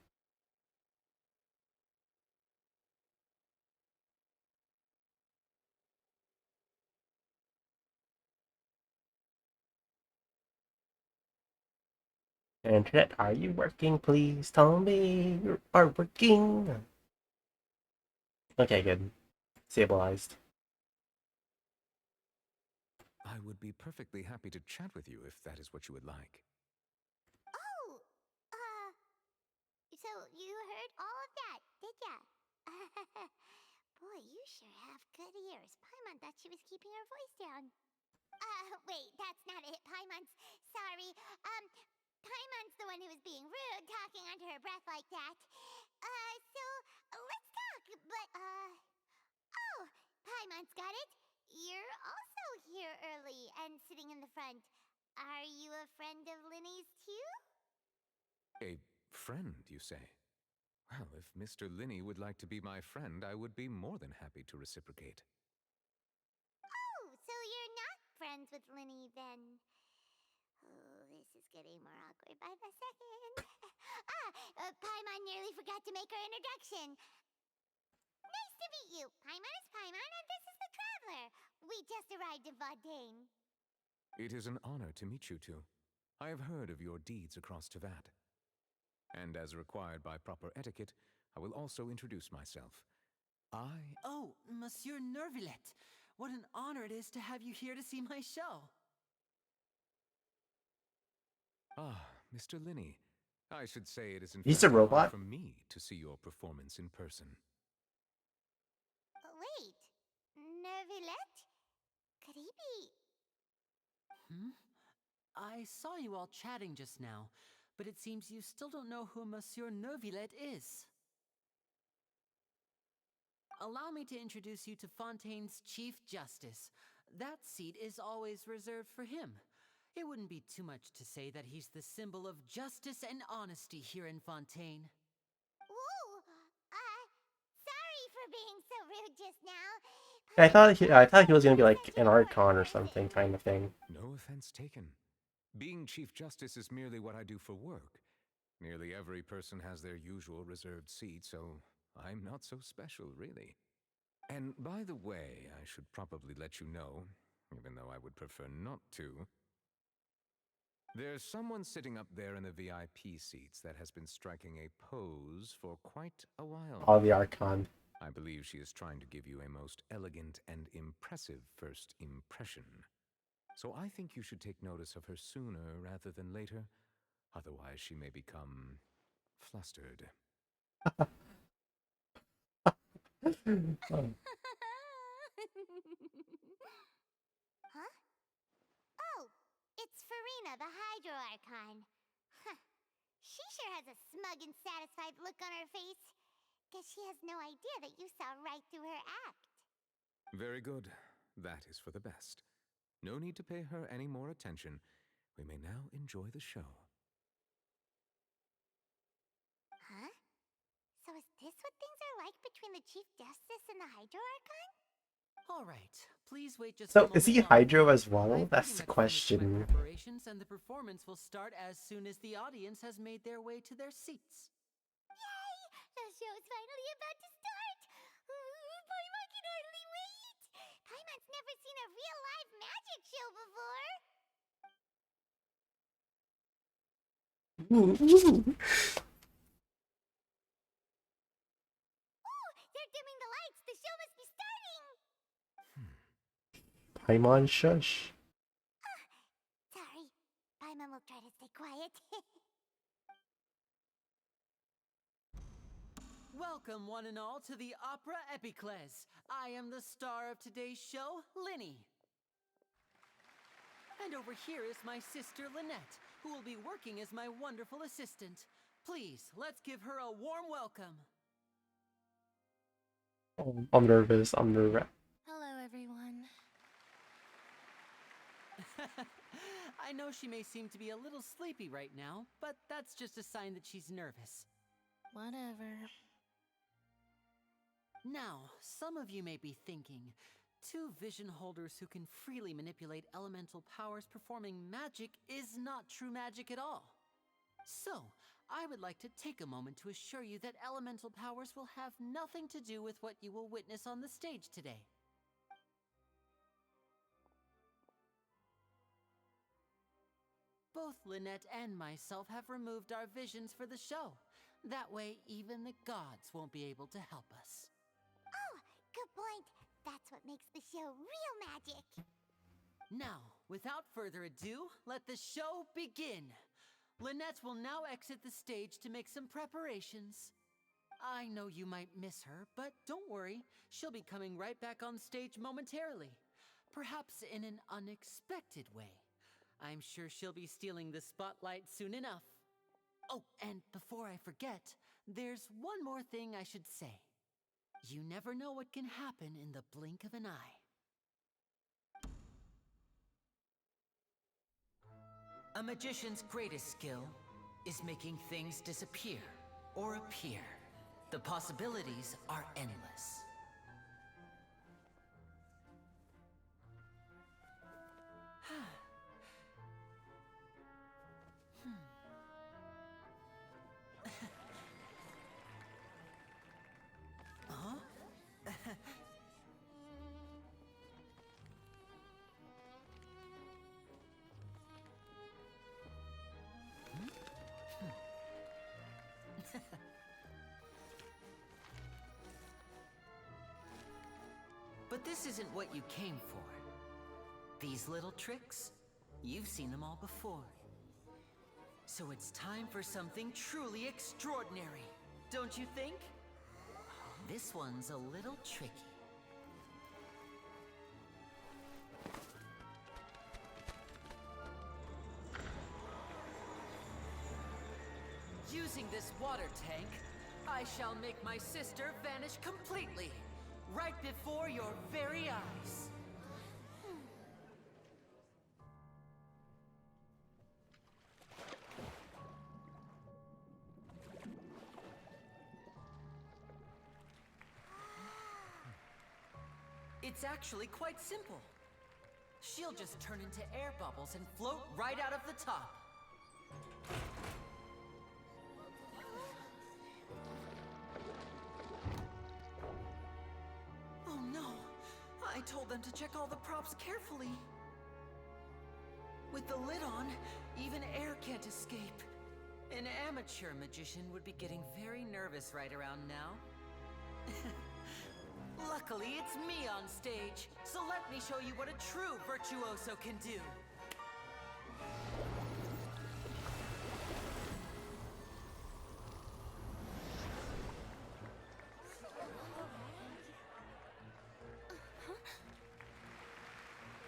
Speaker 4: Internet, are you working? Please tell me you are working. Okay, good. Stabilized.
Speaker 3: I would be perfectly happy to chat with you if that is what you would like.
Speaker 19: Oh, so you heard all of that, did ya? Boy, you sure have good ears. Paimon thought she was keeping her voice down. Wait, that's not it, Paimon's. Sorry. Paimon's the one who was being rude, talking under her breath like that. So, let's talk, but, oh, Paimon's got it. You're also here early and sitting in the front. Are you a friend of Linny's, too?
Speaker 3: A friend, you say? Well, if Mr. Linney would like to be my friend, I would be more than happy to reciprocate.
Speaker 19: Oh, so you're not friends with Linny, then. Oh, this is getting more awkward by the second. Paimon nearly forgot to make her introduction. Nice to meet you. Paimon is Paimon, and this is the Traveler. We just arrived in Fontaine.
Speaker 3: It is an honor to meet you two. I have heard of your deeds across Tevat. And as required by proper etiquette, I will also introduce myself.
Speaker 11: Oh, Monsieur Nervillet. What an honor it is to have you here to see my show.
Speaker 3: Ah, Mr. Linney. I should say it is in
Speaker 4: He's
Speaker 3: fact
Speaker 4: a
Speaker 3: an honor
Speaker 4: robot?
Speaker 3: for me to see your performance in person.
Speaker 19: Wait, Nervillet? Could he be...
Speaker 11: I saw you all chatting just now, but it seems you still don't know who Monsieur Nervillet is. Allow me to introduce you to Fontaine's Chief Justice. That seat is always reserved for him. It wouldn't be too much to say that he's the symbol of justice and honesty here in Fontaine.
Speaker 19: Whoa! Sorry for being so rude just now.
Speaker 4: I thought he was gonna be like an Archon or something kind of thing.
Speaker 3: No offense taken. Being Chief Justice is merely what I do for work. Nearly every person has their usual reserved seat, so I'm not so special, really. And by the way, I should probably let you know, even though I would prefer not to. There's someone sitting up there in the VIP seats that has been striking a pose for quite a while.
Speaker 4: All the Archon.
Speaker 3: I believe she is trying to give you a most elegant and impressive first impression. So I think you should take notice of her sooner rather than later. Otherwise, she may become flustered.
Speaker 19: Huh? Oh, it's Farina, the Hydro Archon. Huh. She sure has a smug and satisfied look on her face. Guess she has no idea that you saw right through her act.
Speaker 3: Very good. That is for the best. No need to pay her any more attention. We may now enjoy the show.
Speaker 19: Huh? So is this what things are like between the Chief Justice and the Hydro Archon?
Speaker 11: All right, please wait just a
Speaker 4: So
Speaker 11: moment
Speaker 4: is he
Speaker 11: longer.
Speaker 4: Hydro as well?
Speaker 11: I've
Speaker 4: That's
Speaker 11: pretty
Speaker 4: the
Speaker 11: much finished my
Speaker 4: question.
Speaker 11: preparations, and the performance will start as soon as the audience has made their way to their seats.
Speaker 19: Yay! The show's finally about to start! Paimon can hardly wait! Paimon's never seen a real live magic show before!
Speaker 4: Ooh, ooh.
Speaker 19: Ooh, they're dimming the lights! The show must be starting!
Speaker 4: Paimon shush.
Speaker 19: Sorry. Paimon will try to stay quiet.
Speaker 11: Welcome, one and all, to the Opera Epiclese. I am the star of today's show, Linny. And over here is my sister, Lynette, who will be working as my wonderful assistant. Please, let's give her a warm welcome.
Speaker 4: Oh, I'm nervous. I'm nervous.
Speaker 10: Hello, everyone.
Speaker 11: I know she may seem to be a little sleepy right now, but that's just a sign that she's nervous.
Speaker 10: Whatever.
Speaker 11: Now, some of you may be thinking, two vision holders who can freely manipulate elemental powers performing magic is not true magic at all. So, I would like to take a moment to assure you that elemental powers will have nothing to do with what you will witness on the stage today. Both Lynette and myself have removed our visions for the show. That way, even the gods won't be able to help us.
Speaker 19: Oh, good point. That's what makes the show real magic.
Speaker 11: Now, without further ado, let the show begin. Lynette will now exit the stage to make some preparations. I know you might miss her, but don't worry. She'll be coming right back on stage momentarily. Perhaps in an unexpected way. I'm sure she'll be stealing the spotlight soon enough. Oh, and before I forget, there's one more thing I should say. You never know what can happen in the blink of an eye. A magician's greatest skill is making things disappear or appear. The possibilities are endless. Huh? But this isn't what you came for. These little tricks, you've seen them all before. So it's time for something truly extraordinary, don't you think? This one's a little tricky. Using this water tank, I shall make my sister vanish completely, right before your very eyes. It's actually quite simple. She'll just turn into air bubbles and float right out of the top. Oh no! I told them to check all the props carefully. With the lid on, even air can't escape. An amateur magician would be getting very nervous right around now. Luckily, it's me on stage, so let me show you what a true virtuoso can do.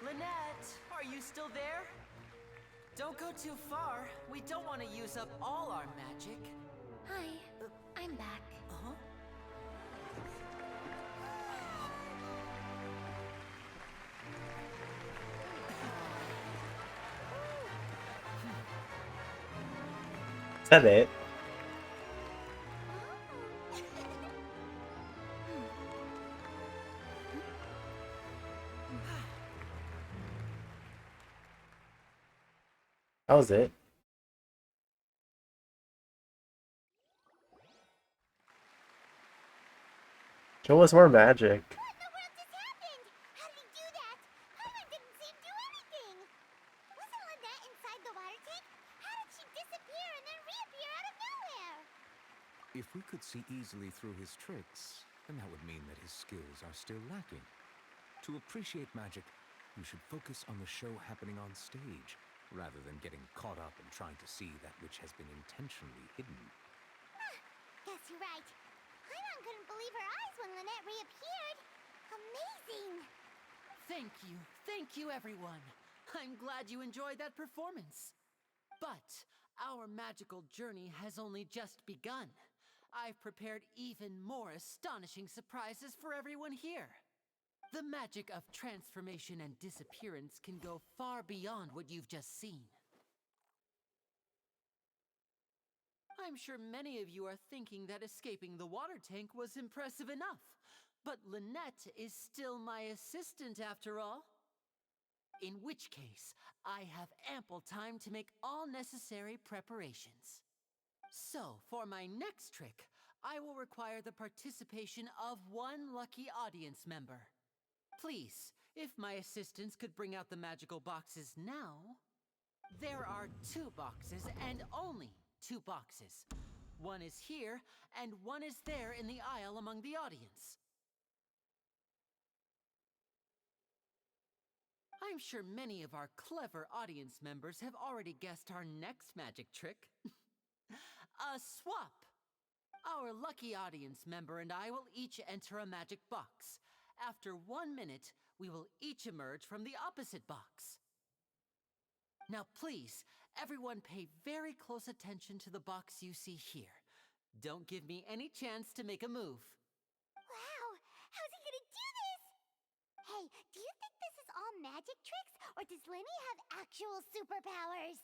Speaker 11: Lynette, are you still there? Don't go too far. We don't want to use up all our magic.
Speaker 10: Hi, I'm back.
Speaker 11: Uh-huh.
Speaker 4: Is that it? That was it. Show us more magic.
Speaker 3: If we could see easily through his tricks, then that would mean that his skills are still lacking. To appreciate magic, you should focus on the show happening on stage, rather than getting caught up in trying to see that which has been intentionally hidden.
Speaker 19: Guess you're right. Paimon couldn't believe her eyes when Lynette reappeared. Amazing!
Speaker 11: Thank you everyone. I'm glad you enjoyed that performance. But our magical journey has only just begun. I've prepared even more astonishing surprises for everyone here. The magic of transformation and disappearance can go far beyond what you've just seen. I'm sure many of you are thinking that escaping the water tank was impressive enough, but Lynette is still my assistant after all. In which case, I have ample time to make all necessary preparations. So, for my next trick, I will require the participation of one lucky audience member. Please, if my assistants could bring out the magical boxes now. There are 2 boxes and only 2 boxes. One is here and one is there in the aisle among the audience. I'm sure many of our clever audience members have already guessed our next magic trick. A swap! Our lucky audience member and I will each enter a magic box. After 1 minute, we will each emerge from the opposite box. Now please, everyone pay very close attention to the box you see here. Don't give me any chance to make a move.
Speaker 19: Wow! How's he gonna do this? Hey, do you think this is all magic tricks, or does Lenny have actual superpowers?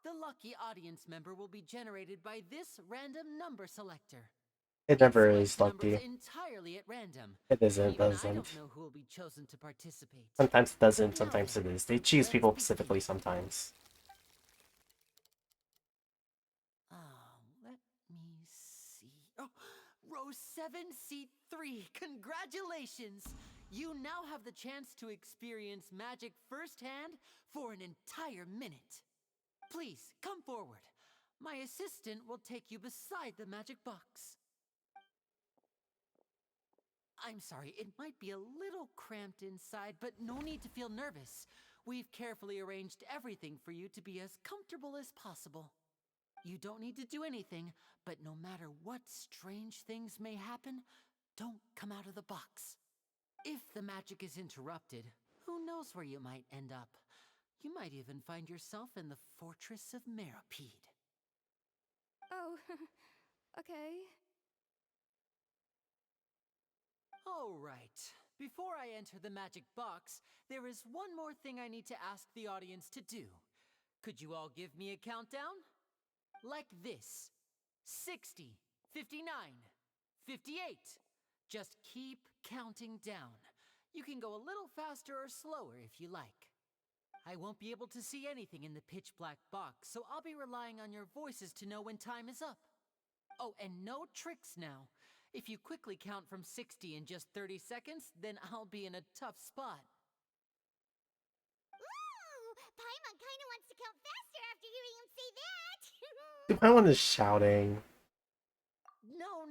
Speaker 11: The lucky audience member will be generated by this random number selector.
Speaker 4: It never
Speaker 11: Selects
Speaker 4: is lucky.
Speaker 11: numbers entirely at random.
Speaker 4: It isn't,
Speaker 11: Even I
Speaker 4: doesn't.
Speaker 11: don't know who will be chosen to participate.
Speaker 4: Sometimes it doesn't, sometimes it is. They choose people specifically sometimes.
Speaker 11: Let me see. Oh, row 7, seat 3. Congratulations! You now have the chance to experience magic firsthand for an entire minute. Please, come forward. My assistant will take you beside the magic box. I'm sorry, it might be a little cramped inside, but no need to feel nervous. We've carefully arranged everything for you to be as comfortable as possible. You don't need to do anything, but no matter what strange things may happen, don't come out of the box. If the magic is interrupted, who knows where you might end up? You might even find yourself in the Fortress of Meripede.
Speaker 16: Oh, okay.
Speaker 11: All right. Before I enter the magic box, there is one more thing I need to ask the audience to do. Could you all give me a countdown? Like this. 60, 59, 58. Just keep counting down. You can go a little faster or slower if you like. I won't be able to see anything in the pitch black box, so I'll be relying on your voices to know when time is up. Oh, and no tricks now. If you quickly count from 60 in just 30 seconds, then I'll be in a tough spot.
Speaker 19: Ooh! Paimon kinda wants to count faster after hearing him say that!
Speaker 4: My one is shouting.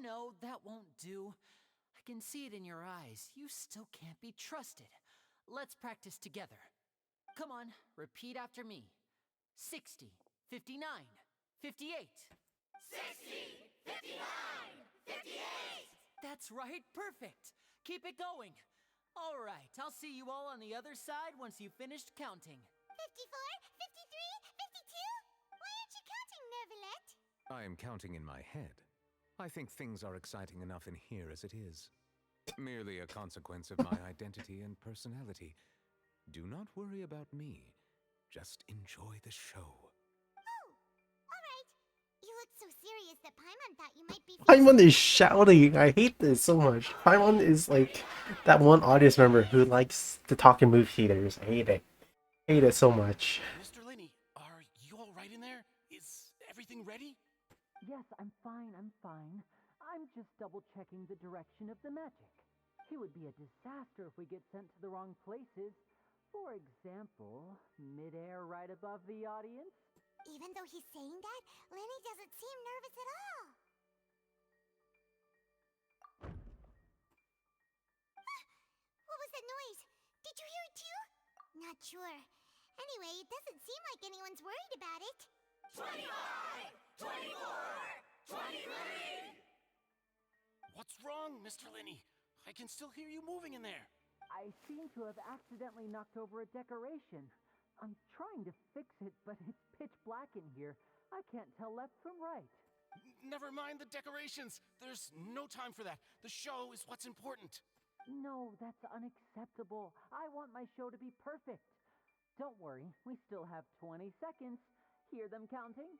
Speaker 11: No, that won't do. I can see it in your eyes. You still can't be trusted. Let's practice together. Come on, repeat after me. 60, 59, 58.
Speaker 19: 60, 59, 58!
Speaker 11: That's right, perfect. Keep it going. All right, I'll see you all on the other side once you've finished counting.
Speaker 19: 54, 53, 52? Why aren't you counting, Neuvillette?
Speaker 3: I am counting in my head. I think things are exciting enough in here as it is. Merely a consequence of my identity and personality. Do not worry about me. Just enjoy the show.
Speaker 19: Oh, alright. You look so serious that Paimon thought you might be
Speaker 4: Paimon is shouting. I hate this so much. Paimon is like that one audience member who likes to talk in movie theaters. I hate it. I hate it so much.
Speaker 17: Mr. Lenny, are you all right in there? Is everything ready?
Speaker 11: Yes, I'm fine. I'm just double-checking the direction of the magic. It would be a disaster if we get sent to the wrong places. For example, mid-air right above the audience.
Speaker 19: Even though he's saying that, Lenny doesn't seem nervous at all. What was that noise? Did you hear it too? Not sure. Anyway, it doesn't seem like anyone's worried about it. 25! 24! 23!
Speaker 17: What's wrong, Mr. Lenny? I can still hear you moving in there.
Speaker 11: I seem to have accidentally knocked over a decoration. I'm trying to fix it, but it's pitch black in here. I can't tell left from right.
Speaker 17: Never mind the decorations. There's no time for that. The show is what's important.
Speaker 11: No, that's unacceptable. I want my show to be perfect. Don't worry, we still have 20 seconds. Hear them counting?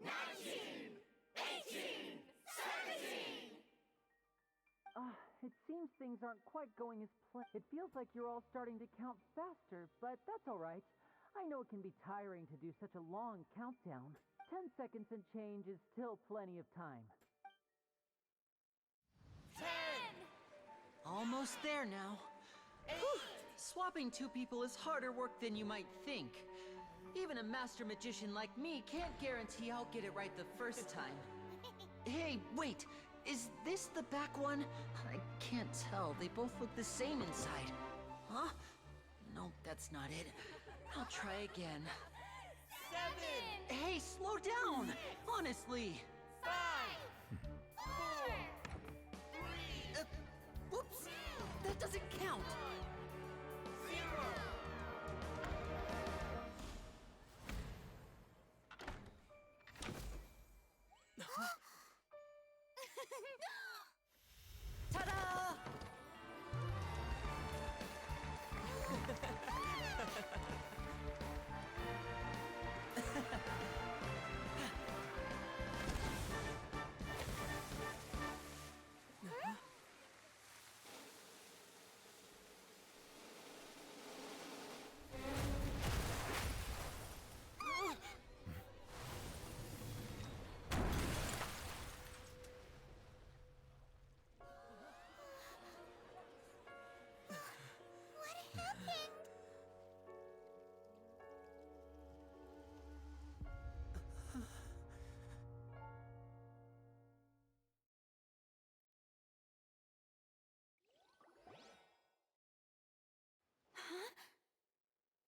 Speaker 19: 19! 18! 17!
Speaker 11: It seems things aren't quite going as planned. It feels like you're all starting to count faster, but that's all right. I know it can be tiring to do such a long countdown. 10 seconds and change is still plenty of time.
Speaker 19: 10!
Speaker 11: Almost there now. Whew. Swapping 2 people is harder work than you might think. Even a master magician like me can't guarantee I'll get it right the first time. Hey, wait! Is this the back one? I can't tell. They both look the same inside. Huh? No, that's not it. I'll try again.
Speaker 22: 7.
Speaker 11: Hey, slow down! Honestly.
Speaker 22: 5. 4. 3.
Speaker 11: Whoops! That doesn't count!
Speaker 22: 0.
Speaker 11: Ta-da!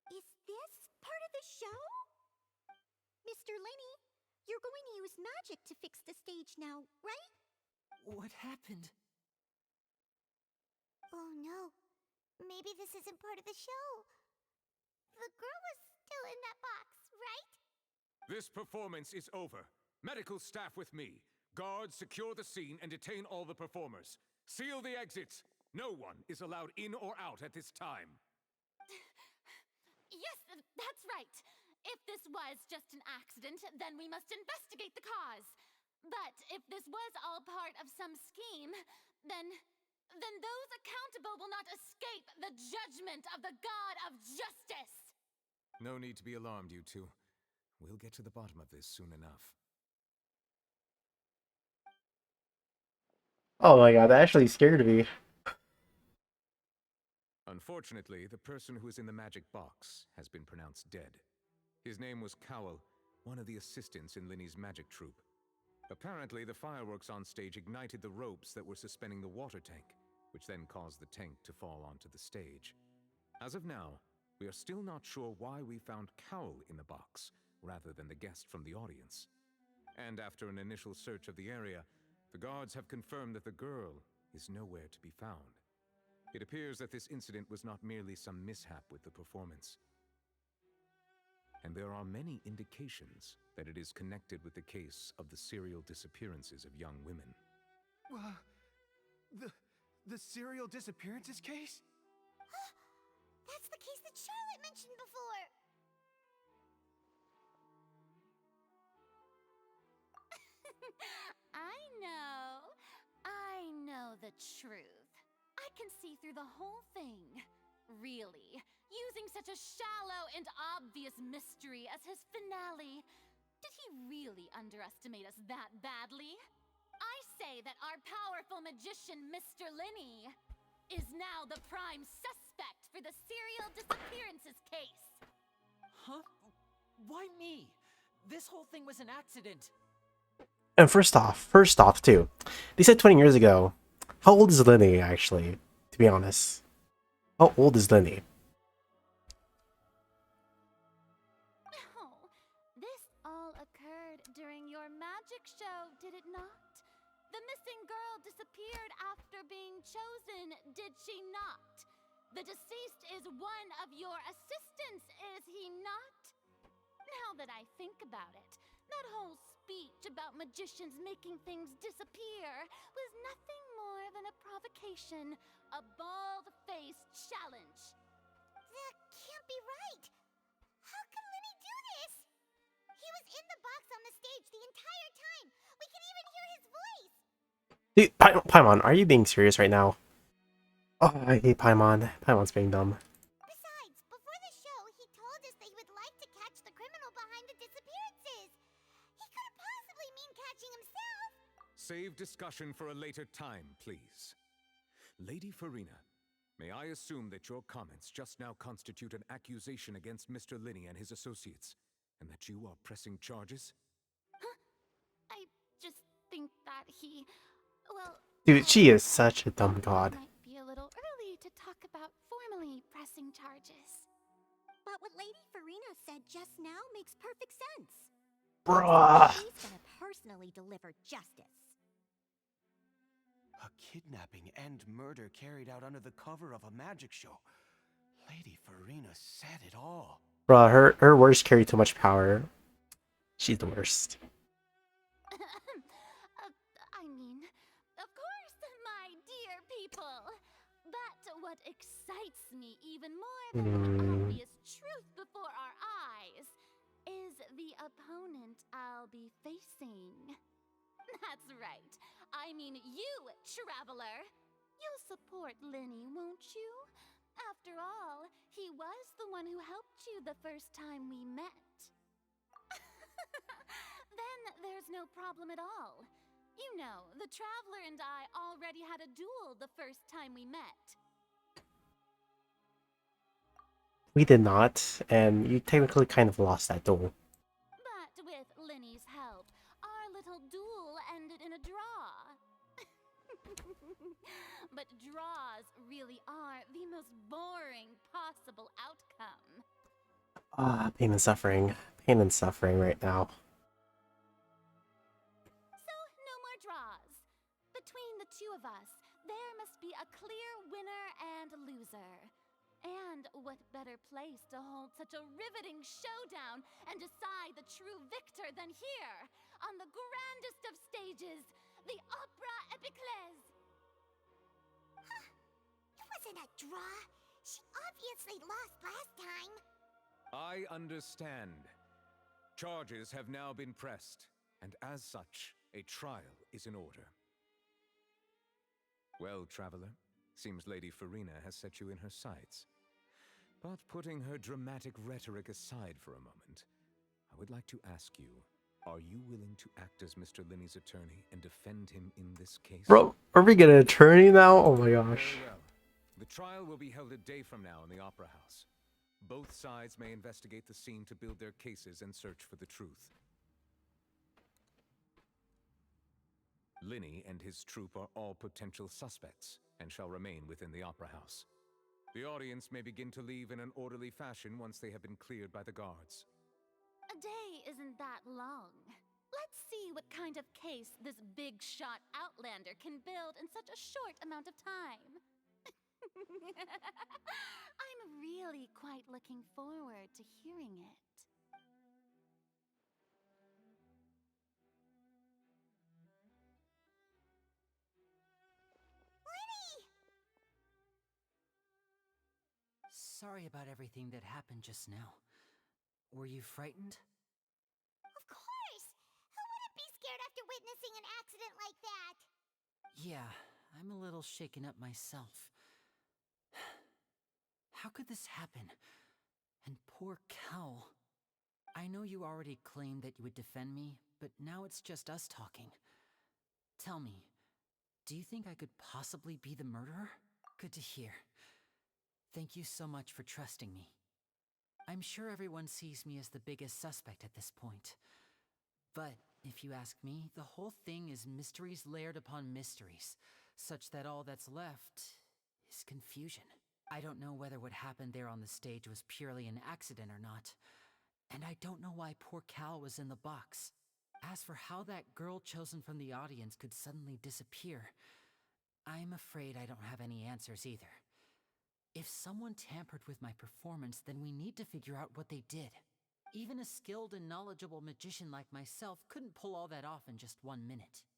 Speaker 19: Is this part of the show? Mr. Lenny, you're going to use magic to fix the stage now, right?
Speaker 11: What happened?
Speaker 19: Oh no. Maybe this isn't part of the show. The girl was still in that box, right?
Speaker 3: This performance is over. Medical staff with me. Guards, secure the scene and detain all the performers. Seal the exits. No one is allowed in or out at this time.
Speaker 8: Yes, that's right. If this was just an accident, then we must investigate the cause. But if this was all part of some scheme, then those accountable will not escape the judgment of the God of Justice.
Speaker 3: No need to be alarmed, you two. We'll get to the bottom of this soon enough.
Speaker 4: Oh my god, that actually scared me.
Speaker 3: Unfortunately, the person who is in the magic box has been pronounced dead. His name was Cowell, one of the assistants in Linny's magic troupe. Apparently, the fireworks on stage ignited the ropes that were suspending the water tank, which then caused the tank to fall onto the stage. As of now, we are still not sure why we found Cowell in the box, rather than the guest from the audience. And after an initial search of the area, the guards have confirmed that the girl is nowhere to be found. It appears that this incident was not merely some mishap with the performance. And there are many indications that it is connected with the case of the serial disappearances of young women.
Speaker 2: The serial disappearances case?
Speaker 19: That's the case that Charlotte mentioned before.
Speaker 8: I know the truth. I can see through the whole thing. Really, using such a shallow and obvious mystery as his finale. Did he really underestimate us that badly? I say that our powerful magician, Mr. Linny, is now the prime suspect for the serial disappearances case.
Speaker 11: Huh? Why me? This whole thing was an accident.
Speaker 4: And first off too, they said 20 years ago. How old is Linny actually? To be honest, how old is Linny?
Speaker 8: Oh, this all occurred during your magic show, did it not? The missing girl disappeared after being chosen, did she not? The deceased is one of your assistants, is he not? Now that I think about it, that whole speech about magicians making things disappear was nothing more than a provocation, a bald-faced challenge.
Speaker 19: That can't be right. How could Linny do this? He was in the box on the stage the entire time. We can even hear his voice.
Speaker 4: Dude, Paimon, are you being serious right now? Oh, I hate Paimon. Paimon's being dumb.
Speaker 19: Besides, before the show, he told us that he would like to catch the criminal behind the disappearances. He couldn't possibly mean catching himself.
Speaker 3: Save discussion for a later time, please. Lady Farina, May I assume that your comments just now constitute an accusation against Mr. Linney and his associates, and that you are pressing charges?
Speaker 8: I just think that he... Well,
Speaker 4: Dude, she is such a dumb god.
Speaker 8: might be a little early to talk about formally pressing charges.
Speaker 19: But what Lady Farina said just now makes perfect sense.
Speaker 4: Bruh.
Speaker 19: She's gonna personally deliver justice.
Speaker 2: A kidnapping and murder carried out under the cover of a magic show. Lady Farina said it all.
Speaker 4: Bruh, her words carry too much power. She's the worst.
Speaker 8: I mean, of course, my dear people. But what excites me even more than the obvious truth before our eyes is the opponent I'll be facing. That's right. I mean you, Traveler. You'll support Linney, won't you? After all, he was the one who helped you the first time we met. Then there's no problem at all. You know, the Traveler and I already had a duel the first time we met.
Speaker 4: We did not, and you technically kind of lost that duel.
Speaker 8: But with Linney's help, our little duel ended in a draw. But draws really are the most boring possible outcome.
Speaker 4: Ah, pain and suffering. Pain and suffering right now.
Speaker 8: So, no more draws. Between the two of us, there must be a clear winner and loser. And what better place to hold such a riveting showdown and decide the true victor than here, on the grandest of stages, the Opera Epiclese.
Speaker 19: It wasn't a draw. She obviously lost last time.
Speaker 3: I understand. Charges have now been pressed, and as such, a trial is in order. Well, Traveler, seems Lady Farina has set you in her sights. But putting her dramatic rhetoric aside for a moment, I would like to ask you, are you willing to act as Mr. Linney's attorney and defend him in this case?
Speaker 4: Bro, are we getting an attorney now? Oh my gosh.
Speaker 3: Very well. The trial will be held a day from now in the Opera House. Both sides may investigate the scene to build their cases and search for the truth. Linney and his troupe are all potential suspects and shall remain within the Opera House. The audience may begin to leave in an orderly fashion once they have been cleared by the guards.
Speaker 8: A day isn't that long. Let's see what kind of case this big shot outlander can build in such a short amount of time. I'm really quite looking forward to hearing it.
Speaker 11: Sorry about everything that happened just now. Were you frightened?
Speaker 19: Of course! Who wouldn't be scared after witnessing an accident like that?
Speaker 11: Yeah, I'm a little shaken up myself. How could this happen? And poor Cal. I know you already claimed that you would defend me, but now it's just us talking. Tell me, do you think I could possibly be the murderer? Good to hear. Thank you so much for trusting me. I'm sure everyone sees me as the biggest suspect at this point. But if you ask me, the whole thing is mysteries layered upon mysteries, such that all that's left is confusion. I don't know whether what happened there on the stage was purely an accident or not, and I don't know why poor Cal was in the box. As for how that girl chosen from the audience could suddenly disappear, I'm afraid I don't have any answers either. If someone tampered with my performance, then we need to figure out what they did. Even a skilled and knowledgeable magician like myself couldn't pull all that off in just 1 minute.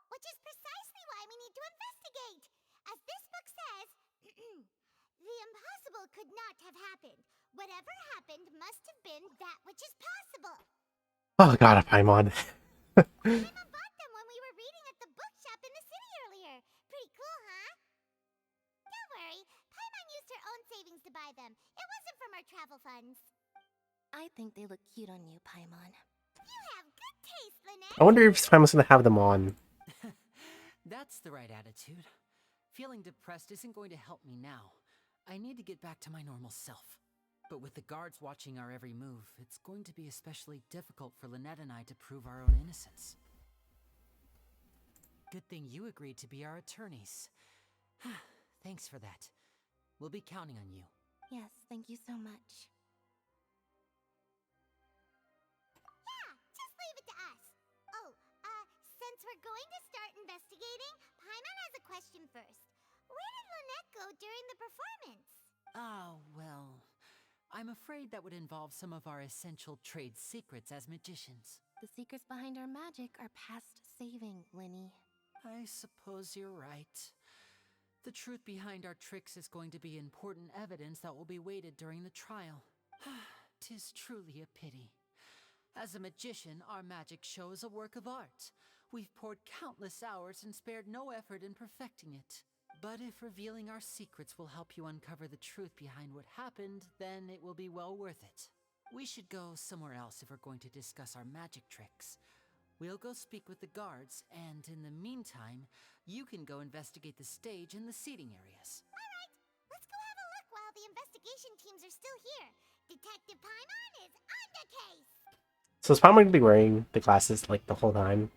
Speaker 19: Which is precisely why we need to investigate. As this book says, the impossible could not have happened. Whatever happened must have been that which is possible.
Speaker 4: Oh god, Paimon.
Speaker 19: Paimon bought them when we were reading at the bookshop in the city earlier. Pretty cool, huh? Don't worry, Paimon used her own savings to buy them. It wasn't from our travel funds.
Speaker 10: I think they look cute on you, Paimon.
Speaker 19: You have good taste, Lynette.
Speaker 4: I wonder if Paimon's gonna have them on.
Speaker 11: That's the right attitude. Feeling depressed isn't going to help me now. I need to get back to my normal self. But with the guards watching our every move, it's going to be especially difficult for Lynette and I to prove our own innocence. Good thing you agreed to be our attorneys. Thanks for that. We'll be counting on you.
Speaker 10: Yes, thank you so much.
Speaker 19: Yeah, just leave it to us. Oh, since we're going to start investigating, Paimon has a question first. Where did Lynette go during the performance?
Speaker 11: Oh, well, I'm afraid that would involve some of our essential trade secrets as magicians.
Speaker 10: The secrets behind our magic are past saving, Linny.
Speaker 11: I suppose you're right. The truth behind our tricks is going to be important evidence that will be weighted during the trial. 'Tis truly a pity. As a magician, our magic show is a work of art. We've poured countless hours and spared no effort in perfecting it. But if revealing our secrets will help you uncover the truth behind what happened, then it will be well worth it. We should go somewhere else if we're going to discuss our magic tricks. We'll go speak with the guards, and in the meantime, you can go investigate the stage and the seating areas.
Speaker 19: Alright, let's go have a look while the investigation teams are still here. Detective Paimon is on the case!
Speaker 4: So is Paimon gonna be wearing the glasses like the whole time?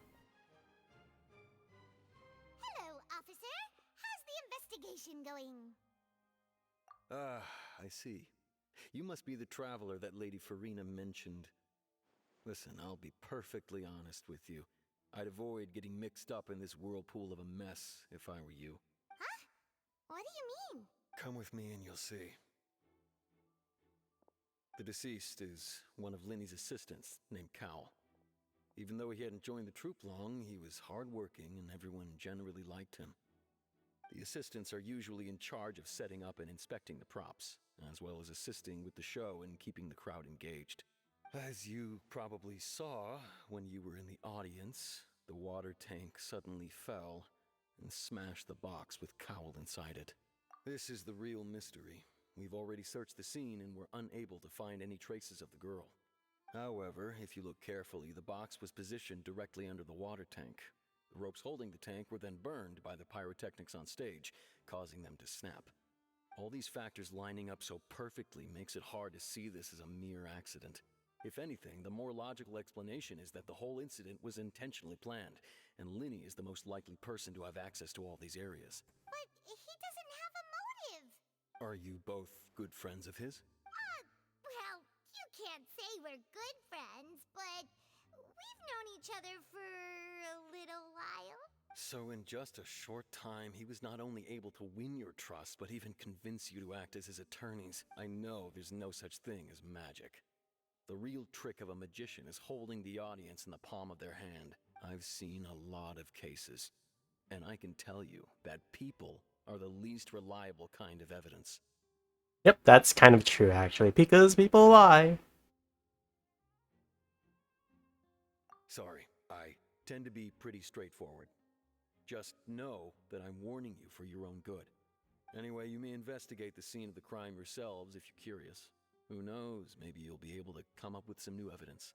Speaker 19: Hello, officer. How's the investigation going?
Speaker 9: I see. You must be the traveler that Lady Farina mentioned. Listen, I'll be perfectly honest with you. I'd avoid getting mixed up in this whirlpool of a mess if I were you.
Speaker 19: Huh? What do you mean?
Speaker 9: Come with me and you'll see. The deceased is one of Linny's assistants, named Cal. Even though he hadn't joined the troupe long, he was hardworking and everyone generally liked him. The assistants are usually in charge of setting up and inspecting the props, as well as assisting with the show and keeping the crowd engaged. As you probably saw when you were in the audience, the water tank suddenly fell and smashed the box with Cowl inside it. This is the real mystery. We've already searched the scene and were unable to find any traces of the girl. However, if you look carefully, the box was positioned directly under the water tank. The ropes holding the tank were then burned by the pyrotechnics on stage, causing them to snap. All these factors lining up so perfectly makes it hard to see this as a mere accident. If anything, the more logical explanation is that the whole incident was intentionally planned, and Linny is the most likely person to have access to all these areas.
Speaker 19: But he doesn't have a motive!
Speaker 9: Are you both good friends of his?
Speaker 19: Well, you can't say we're good friends, but we've known each other for a little while.
Speaker 9: So in just a short time, he was not only able to win your trust, but even convince you to act as his attorneys. I know there's no such thing as magic. The real trick of a magician is holding the audience in the palm of their hand. I've seen a lot of cases, and I can tell you that people are the least reliable kind of evidence.
Speaker 4: Yep, that's kind of true actually, because people lie.
Speaker 9: Sorry, I tend to be pretty straightforward. Just know that I'm warning you for your own good. Anyway, you may investigate the scene of the crime yourselves if you're curious. Who knows, maybe you'll be able to come up with some new evidence.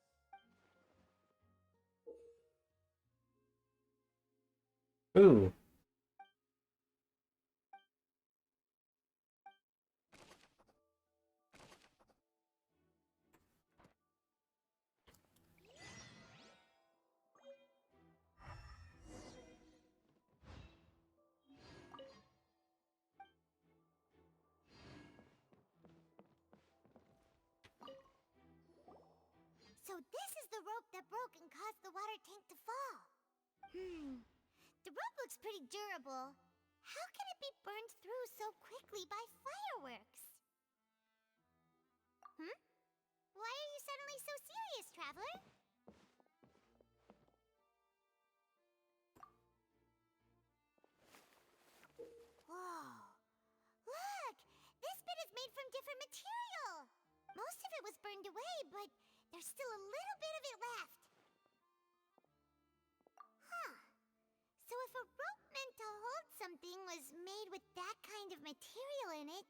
Speaker 4: Ooh.
Speaker 19: So this is the rope that broke and caused the water tank to fall. The rope looks pretty durable. How can it be burned through so quickly by fireworks? Why are you suddenly so serious, Traveler? Whoa. Look! This bit is made from different material. Most of it was burned away, but there's still a little bit of it left. Huh. So if a rope meant to hold something was made with that kind of material in it,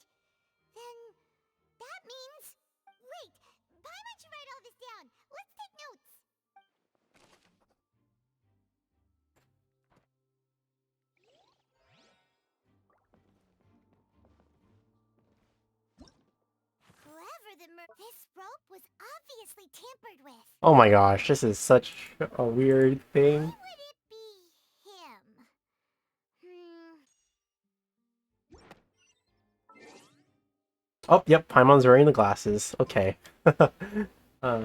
Speaker 19: then that means... Wait! Why don't you write all this down? Let's take notes! This rope was obviously tampered with.
Speaker 4: Oh my gosh, this is such a weird thing.
Speaker 19: Him.
Speaker 4: Oh, yep, Paimon's wearing the glasses. Okay.
Speaker 19: Hello there. What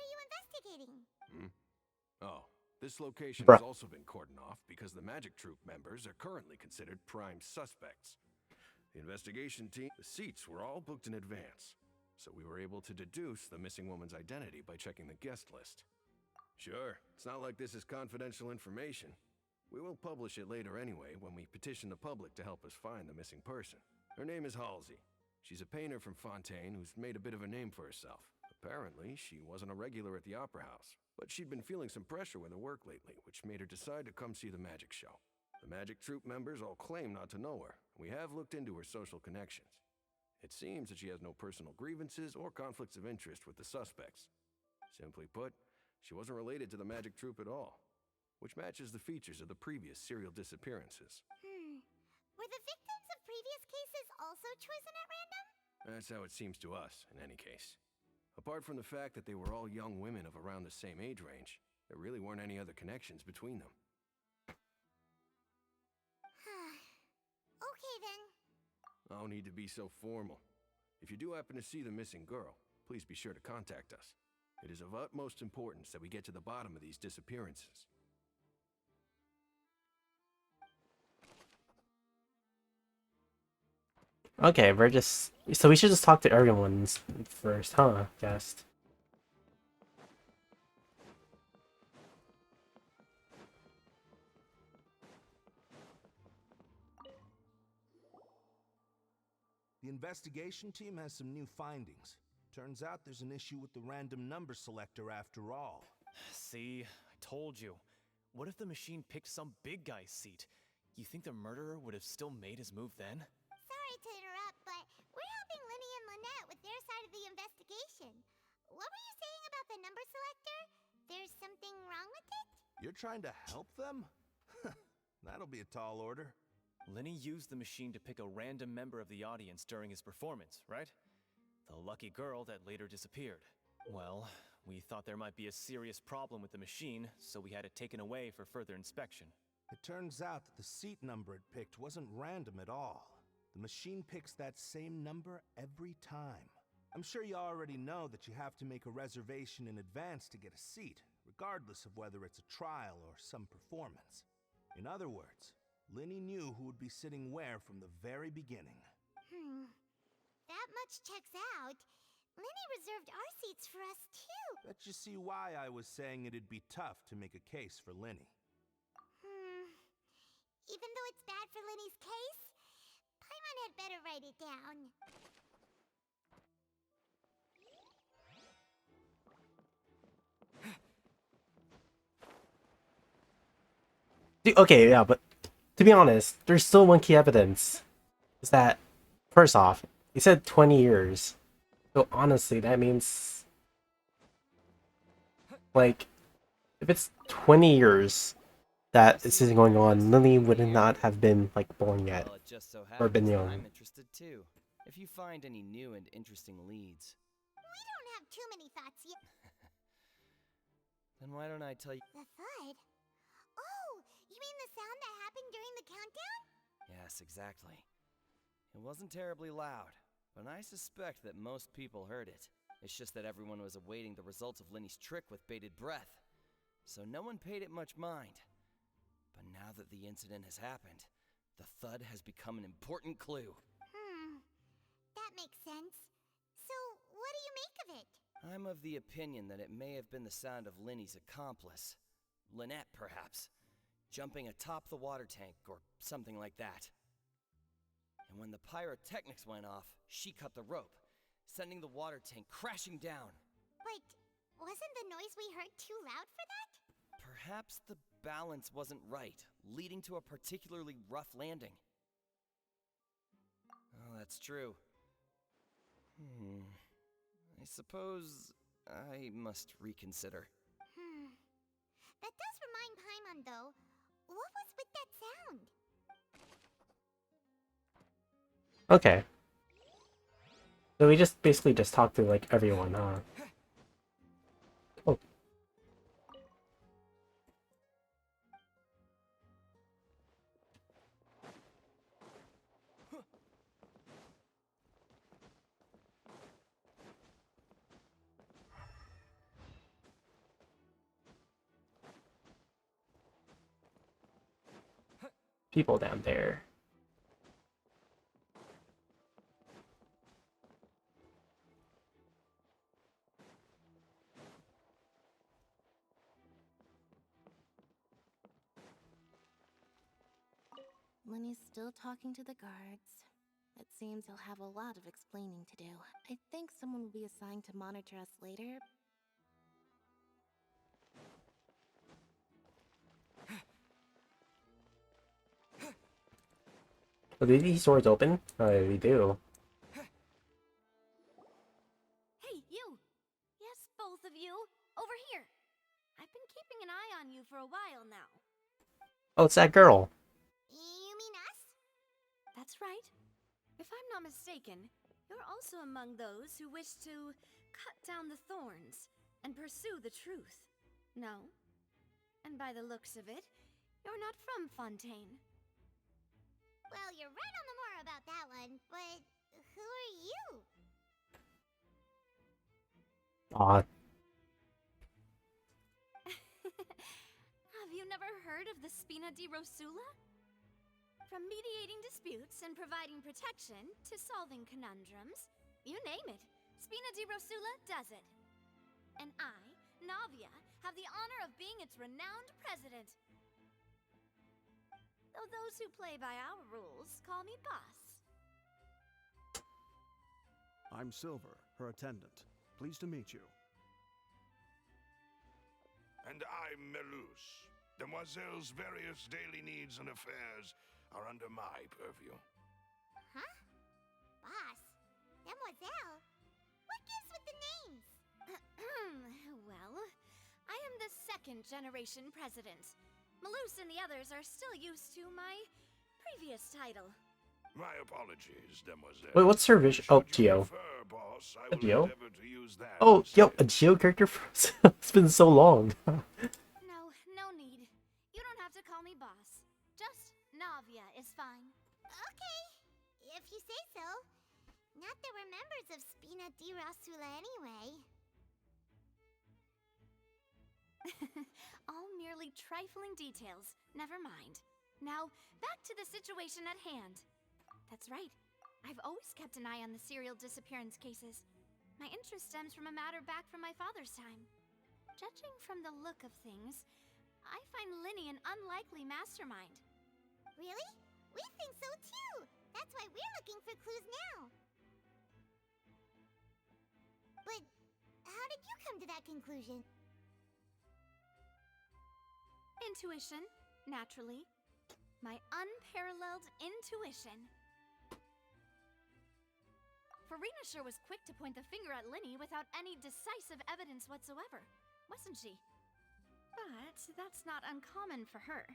Speaker 19: are you investigating?
Speaker 2: Oh, this location
Speaker 4: Bruh.
Speaker 2: has also been cordoned off because the Magic Troop members are currently considered prime suspects. The investigation team, the seats were all booked in advance, so we were able to deduce the missing woman's identity by checking the guest list. Sure, it's not like this is confidential information. We will publish it later anyway when we petition the public to help us find the missing person. Her name is Halsey. She's a painter from Fontaine who's made a bit of a name for herself. Apparently, she wasn't a regular at the Opera House, but she'd been feeling some pressure with her work lately, which made her decide to come see the magic show. The Magic Troop members all claim not to know her. We have looked into her social connections. It seems that she has no personal grievances or conflicts of interest with the suspects. Simply put, she wasn't related to the Magic Troop at all, which matches the features of the previous serial disappearances.
Speaker 19: Were the victims of previous cases also chosen at random?
Speaker 2: That's how it seems to us, in any case. Apart from the fact that they were all young women of around the same age range, there really weren't any other connections between them.
Speaker 19: Okay then.
Speaker 2: No need to be so formal. If you do happen to see the missing girl, please be sure to contact us. It is of utmost importance that we get to the bottom of these disappearances.
Speaker 4: Okay, we're just... So we should just talk to everyone first, huh? Guess.
Speaker 17: The investigation team has some new findings. Turns out there's an issue with the random number selector after all.
Speaker 6: See, I told you. What if the machine picked some big guy's seat? You think the murderer would have still made his move then?
Speaker 19: Sorry to interrupt, but we're helping Linny and Lynette with their side of the investigation. What were you saying about the number selector? There's something wrong with it?
Speaker 17: You're trying to help them? That'll be a tall order.
Speaker 6: Linny used the machine to pick a random member of the audience during his performance, right? The lucky girl that later disappeared. Well, we thought there might be a serious problem with the machine, so we had it taken away for further inspection.
Speaker 17: It turns out that the seat number it picked wasn't random at all. The machine picks that same number every time. I'm sure you already know that you have to make a reservation in advance to get a seat, regardless of whether it's a trial or some performance. In other words, Linny knew who would be sitting where from the very beginning.
Speaker 19: That much checks out. Linny reserved our seats for us too.
Speaker 17: Bet you see why I was saying it'd be tough to make a case for Linny.
Speaker 19: Even though it's bad for Linny's case, Paimon had better write it down.
Speaker 4: Okay, yeah, but to be honest, there's still one key evidence. Is that, first off, he said 20 years. So honestly, that means... Like, if it's 20 years that this is going on, Lily would not have been, like, born yet.
Speaker 1: Well, it just so
Speaker 4: Or been
Speaker 1: happens that
Speaker 4: young.
Speaker 1: I'm interested too. If you find any new and interesting leads,
Speaker 19: We don't have too many thoughts yet.
Speaker 1: then why don't I tell you?
Speaker 19: The thud? Oh, you mean the sound that happened during the countdown?
Speaker 1: Yes, exactly. It wasn't terribly loud, but I suspect that most people heard it. It's just that everyone was awaiting the results of Linny's trick with bated breath, so no one paid it much mind. But now that the incident has happened, the thud has become an important clue.
Speaker 19: That makes sense. So, what do you make of it?
Speaker 1: I'm of the opinion that it may have been the sound of Linny's accomplice, Lynette perhaps, jumping atop the water tank or something like that. And when the pyrotechnics went off, she cut the rope, sending the water tank crashing down.
Speaker 19: But wasn't the noise we heard too loud for that?
Speaker 1: Perhaps the balance wasn't right, leading to a particularly rough landing. Oh, that's true. I suppose I must reconsider.
Speaker 19: That does remind Paimon, though. What was with that sound?
Speaker 4: Okay. So we just basically just talked to like everyone, huh? Oh. People down there.
Speaker 10: Lenny's still talking to the guards. It seems he'll have a lot of explaining to do. I think someone will be assigned to monitor us later.
Speaker 4: Oh, do these doors open? Oh, we do.
Speaker 8: Hey, you! Yes, both of you! Over here! I've been keeping an eye on you for a while now.
Speaker 4: Oh, it's that girl.
Speaker 8: You mean us? That's right. If I'm not mistaken, you're also among those who wish to cut down the thorns and pursue the truth. No? And by the looks of it, you're not from Fontaine.
Speaker 5: Well, you're right on the more about that one, but who are you?
Speaker 4: Aw.
Speaker 8: Have you never heard of the Spina di Rosula? From mediating disputes and providing protection to solving conundrums, you name it, Spina di Rosula does it. And I, Navia, have the honor of being its renowned president. Though those who play by our rules call me boss.
Speaker 7: I'm Silver, her attendant. Pleased to meet you.
Speaker 17: And I'm Melus. Demoiselle's various daily needs and affairs are under my purview.
Speaker 5: Huh? Boss? Demoiselle? What gives with the names?
Speaker 8: Well, I am the second generation president. Melus and the others are still used to my previous title.
Speaker 17: My apologies, Demoiselle.
Speaker 4: Wait, what's her vision? Oh, Geo.
Speaker 17: Boss, I
Speaker 4: A
Speaker 17: will
Speaker 4: Geo?
Speaker 17: endeavor to use that
Speaker 4: Oh, yo,
Speaker 17: instead.
Speaker 4: a Geo character? It's been so long.
Speaker 8: No need. You don't have to call me boss. Just Navia is fine.
Speaker 5: Okay, if you say so. Not that we're members of Spina di Rosula anyway.
Speaker 8: All merely trifling details. Never mind. Now, back to the situation at hand. That's right. I've always kept an eye on the serial disappearance cases. My interest stems from a matter back from my father's time. Judging from the look of things, I find Linny an unlikely mastermind.
Speaker 5: Really? We think so too! That's why we're looking for clues now. But how did you come to that conclusion?
Speaker 8: Intuition, naturally. My unparalleled intuition. Farina sure was quick to point the finger at Linny without any decisive evidence whatsoever, wasn't she? But that's not uncommon for her.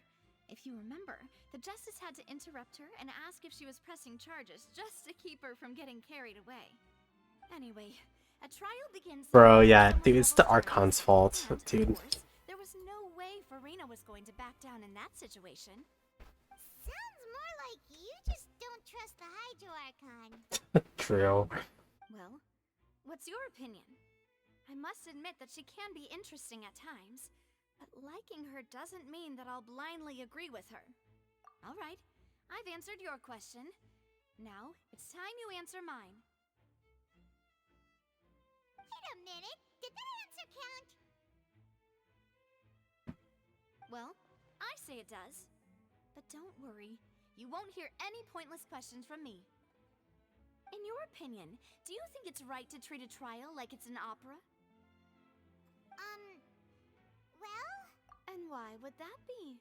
Speaker 8: If you remember, the justice had to interrupt her and ask if she was pressing charges just to keep her from getting carried away. Anyway, a trial begins.
Speaker 4: Bro, yeah, dude, it's the Archon's fault, dude.
Speaker 8: There was no way Farina was going to back down in that situation.
Speaker 5: Sounds more like you just don't trust the Hydro Archon.
Speaker 4: True.
Speaker 8: Well, what's your opinion? I must admit that she can be interesting at times, but liking her doesn't mean that I'll blindly agree with her. All right, I've answered your question. Now, it's time you answer mine.
Speaker 5: Wait a minute, did that answer count?
Speaker 8: Well, I say it does. But don't worry, you won't hear any pointless questions from me. In your opinion, do you think it's right to treat a trial like it's an opera?
Speaker 5: Well?
Speaker 8: And why would that be?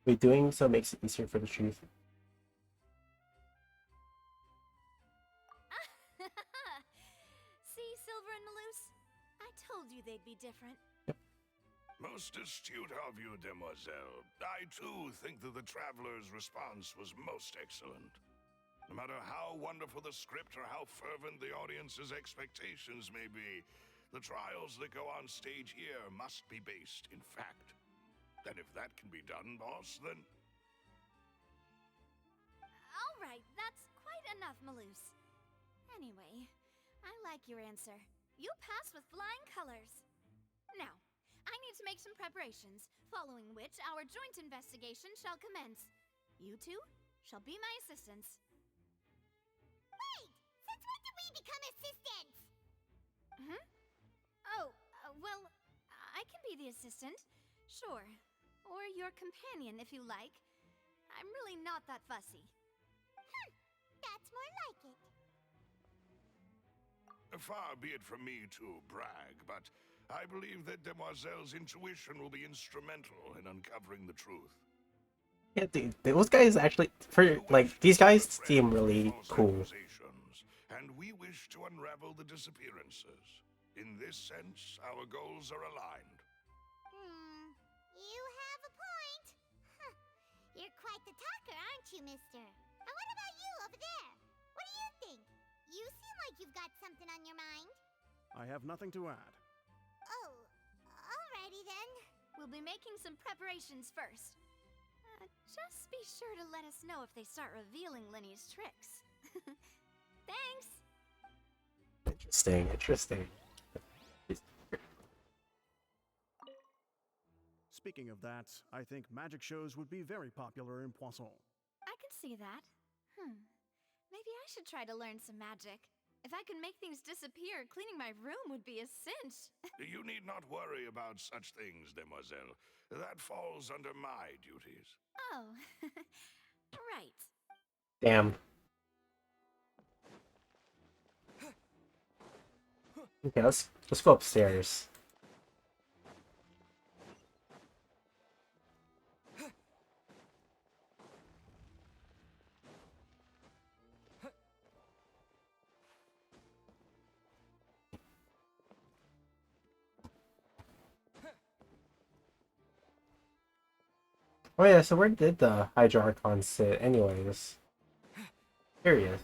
Speaker 4: Wait, doing so makes it easier for the truth.
Speaker 8: See, Silver and Melus? I told you they'd be different.
Speaker 17: Most astute of you, demoiselle. I too think that the traveler's response was most excellent. No matter how wonderful the script or how fervent the audience's expectations may be, the trials that go on stage here must be based in fact. And if that can be done, boss, then...
Speaker 8: All right, that's quite enough, Maloose. Anyway, I like your answer. You pass with flying colors. Now, I need to make some preparations, following which our joint investigation shall commence. You two shall be my assistants.
Speaker 19: Wait! Since when did we become assistants?
Speaker 8: Hmm? Oh, well, I can be the assistant. Sure. Or your companion, if you like. I'm really not that fussy.
Speaker 19: That's more like it.
Speaker 17: Far be it from me to brag, but I believe that Demoiselle's intuition will be instrumental in uncovering the truth.
Speaker 4: Yeah, dude, those guys actually, for like, these guys seem really cool.
Speaker 17: And we wish to unravel the disappearances. In this sense, our goals are aligned.
Speaker 19: You have a point. Huh. You're quite the talker, aren't you, mister? And what about you over there? What do you think? You seem like you've got something on your mind.
Speaker 7: I have nothing to add.
Speaker 19: Oh, alrighty then.
Speaker 8: We'll be making some preparations first. Just be sure to let us know if they start revealing Linny's tricks. Thanks!
Speaker 4: Interesting, interesting.
Speaker 7: Speaking of that, I think magic shows would be very popular in Poisson.
Speaker 8: I can see that. Maybe I should try to learn some magic. If I could make things disappear, cleaning my room would be a cinch.
Speaker 17: You need not worry about such things, demoiselle. That falls under my duties.
Speaker 8: Oh, right.
Speaker 4: Damn. Okay, let's go upstairs. Oh yeah, so where did the Hydrocon sit anyways? Here he is.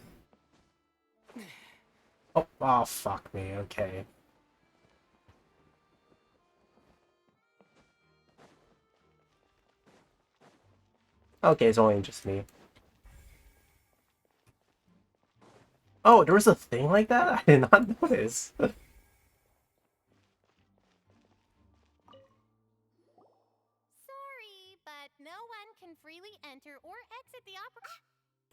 Speaker 4: Oh, fuck me, okay. Okay, it's only just me. Oh, there was a thing like that? I did not notice.
Speaker 5: Sorry, but no one can freely enter or exit the opera.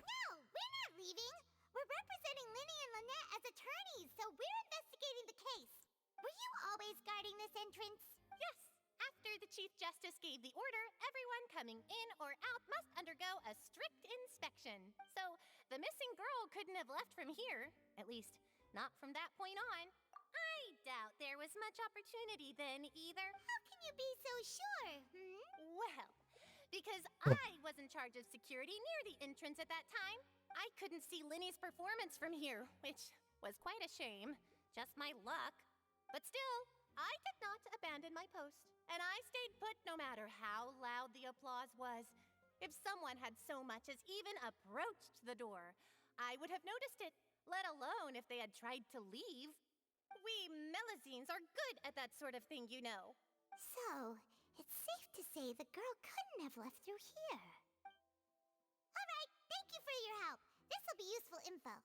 Speaker 19: No, we're not leaving. We're representing Linny and Lynette as attorneys, so we're investigating the case. Were you always guarding this entrance?
Speaker 5: Yes. After the Chief Justice gave the order, everyone coming in or out must undergo a strict inspection. So, the missing girl couldn't have left from here. At least, not from that point on. I doubt there was much opportunity then, either.
Speaker 19: How can you be so sure,
Speaker 5: Well, because I was in charge of security near the entrance at that time. I couldn't see Linny's performance from here, which was quite a shame. Just my luck. But still, I did not abandon my post. And I stayed put no matter how loud the applause was. If someone had so much as even approached the door, I would have noticed it, let alone if they had tried to leave. We Melazines are good at that sort of thing, you know.
Speaker 19: So, it's safe to say the girl couldn't have left through here. Alright, thank you for your help. This'll be useful info.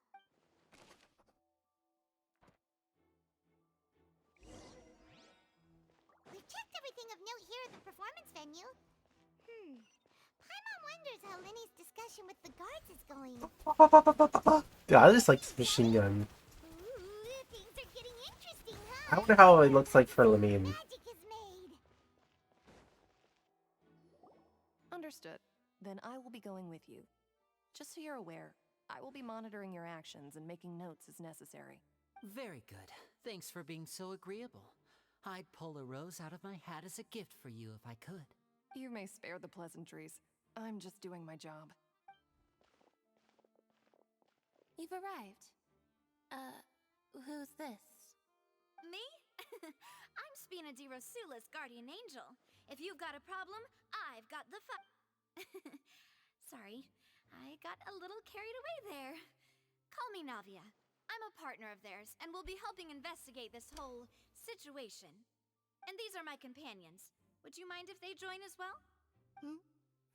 Speaker 19: We've checked everything of note here at the performance venue. Paimon wonders how Linny's discussion with the guards is going.
Speaker 4: Dude, I just like this machine gun.
Speaker 19: Ooh, things are getting interesting, huh?
Speaker 4: I wonder how it looks like for Lamine.
Speaker 19: Magic is made.
Speaker 12: Understood. Then I will be going with you. Just so you're aware, I will be monitoring your actions and making notes as necessary.
Speaker 11: Very good. Thanks for being so agreeable. I'd pull a rose out of my hat as a gift for you if I could.
Speaker 12: You may spare the pleasantries. I'm just doing my job.
Speaker 10: You've arrived. Who's this?
Speaker 8: Me? I'm being a Dirosula's guardian angel. If you've got a problem, I've got the Sorry, I got a little carried away there. Call me Navia. I'm a partner of theirs, and will be helping investigate this whole situation. And these are my companions. Would you mind if they join as well?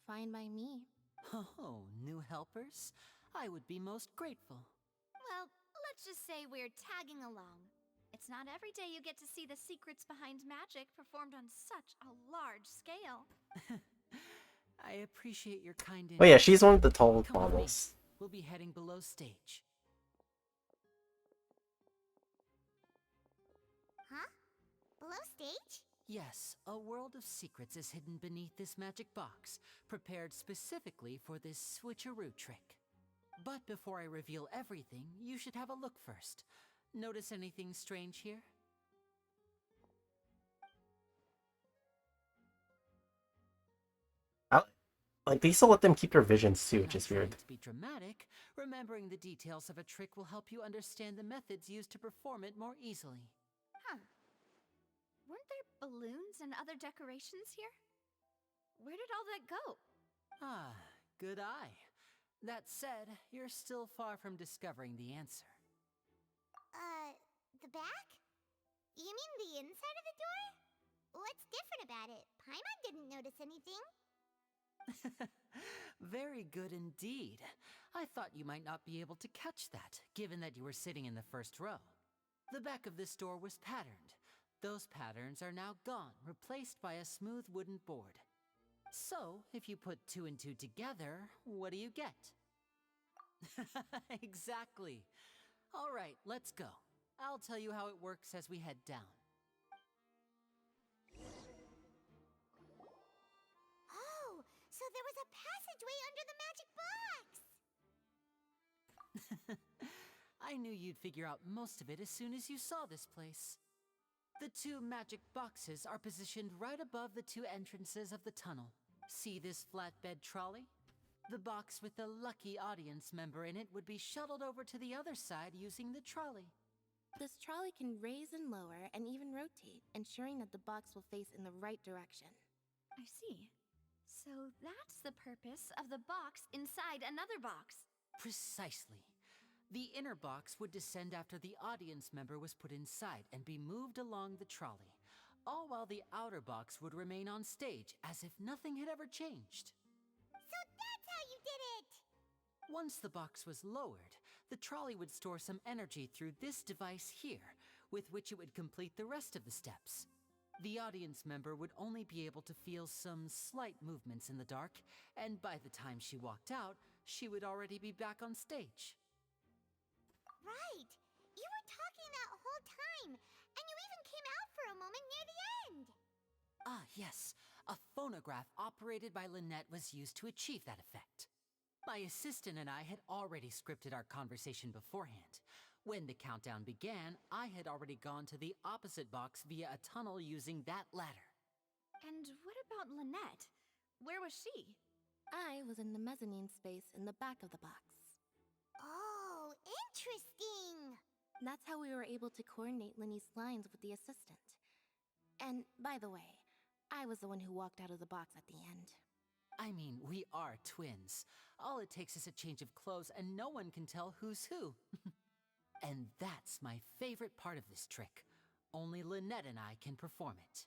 Speaker 10: Fine by me.
Speaker 11: Oh, new helpers? I would be most grateful.
Speaker 8: Well, let's just say we're tagging along. It's not every day you get to see the secrets behind magic performed on such a large scale.
Speaker 11: I appreciate your kind
Speaker 4: Oh yeah, she's one of the tall
Speaker 11: Come with me.
Speaker 4: models.
Speaker 11: We'll be heading below stage.
Speaker 19: Huh? Below stage?
Speaker 11: Yes, a world of secrets is hidden beneath this magic box, prepared specifically for this switcheroo trick. But before I reveal everything, you should have a look first. Notice anything strange here?
Speaker 4: Like, they still let them keep their visions too, which is weird.
Speaker 11: To be dramatic, remembering the details of a trick will help you understand the methods used to perform it more easily.
Speaker 8: Huh. Weren't there balloons and other decorations here? Where did all that go?
Speaker 11: Ah, good eye. That said, you're still far from discovering the answer.
Speaker 19: The back? You mean the inside of the door? What's different about it? Paimon didn't notice anything.
Speaker 11: Very good indeed. I thought you might not be able to catch that, given that you were sitting in the first row. The back of this door was patterned. Those patterns are now gone, replaced by a smooth wooden board. So, if you put 2 and 2 together, what do you get? Exactly. All right, let's go. I'll tell you how it works as we head down.
Speaker 19: Oh, so there was a passageway under the magic box!
Speaker 11: I knew you'd figure out most of it as soon as you saw this place. The 2 magic boxes are positioned right above the 2 entrances of the tunnel. See this flatbed trolley? The box with the lucky audience member in it would be shuttled over to the other side using the trolley.
Speaker 10: This trolley can raise and lower and even rotate, ensuring that the box will face in the right direction.
Speaker 8: I see. So that's the purpose of the box inside another box.
Speaker 11: Precisely. The inner box would descend after the audience member was put inside and be moved along the trolley, all while the outer box would remain on stage as if nothing had ever changed.
Speaker 19: So that's how you did it!
Speaker 11: Once the box was lowered, the trolley would store some energy through this device here, with which it would complete the rest of the steps. The audience member would only be able to feel some slight movements in the dark, and by the time she walked out, she would already be back on stage.
Speaker 19: Right! You were talking that whole time, and you even came out for a moment near the end!
Speaker 11: Ah, yes. A phonograph operated by Lynette was used to achieve that effect. My assistant and I had already scripted our conversation beforehand. When the countdown began, I had already gone to the opposite box via a tunnel using that ladder.
Speaker 8: And what about Lynette? Where was she?
Speaker 10: I was in the mezzanine space in the back of the box.
Speaker 19: Oh, interesting!
Speaker 10: That's how we were able to coordinate Linny's lines with the assistant. And, by the way, I was the one who walked out of the box at the end.
Speaker 11: I mean, we are twins. All it takes is a change of clothes and no one can tell who's who. And that's my favorite part of this trick. Only Lynette and I can perform it.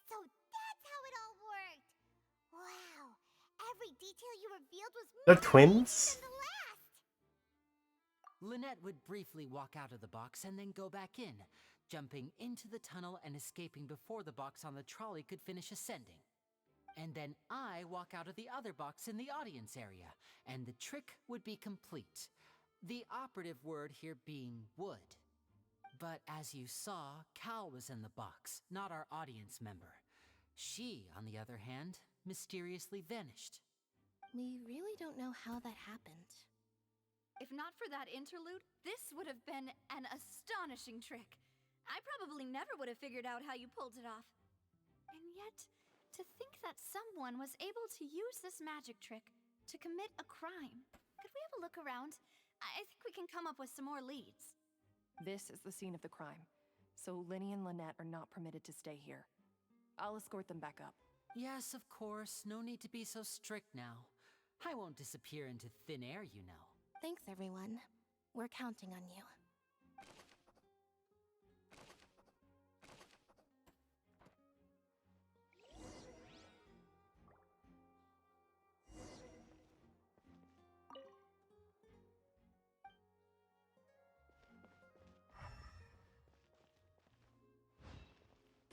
Speaker 19: So that's how it all worked! Wow! Every detail you revealed was
Speaker 4: They're
Speaker 19: more
Speaker 4: twins?
Speaker 19: than the last!
Speaker 11: Lynette would briefly walk out of the box and then go back in, jumping into the tunnel and escaping before the box on the trolley could finish ascending. And then I walk out of the other box in the audience area, and the trick would be complete. The operative word here being would. But as you saw, Cal was in the box, not our audience member. She, on the other hand, mysteriously vanished.
Speaker 10: We really don't know how that happened.
Speaker 8: If not for that interlude, this would have been an astonishing trick. I probably never would have figured out how you pulled it off. And yet, to think that someone was able to use this magic trick to commit a crime. Could we have a look around? I think we can come up with some more leads.
Speaker 12: This is the scene of the crime. so Linny and Lynette are not permitted to stay here. I'll escort them back up.
Speaker 11: Yes, of course. No need to be so strict now. I won't disappear into thin air, you know.
Speaker 10: Thanks, everyone. We're counting on you.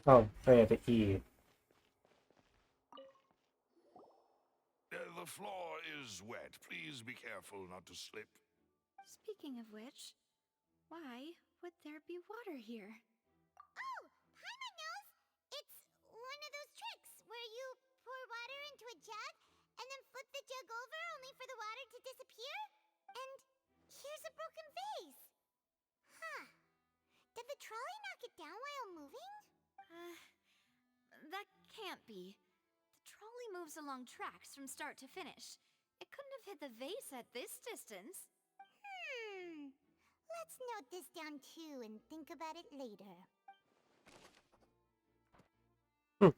Speaker 4: Oh, yeah, the E.
Speaker 17: The floor is wet. Please be careful not to slip.
Speaker 13: Speaking of which, why would there be water here?
Speaker 19: Oh, Paimon knows! It's one of those tricks where you pour water into a jug and then flip the jug over only for the water to disappear. And here's a broken vase. Huh. Did the trolley knock it down while moving?
Speaker 13: That can't be. The trolley moves along tracks from start to finish. It couldn't have hit the vase at this distance.
Speaker 19: Let's note this down too and think about it later.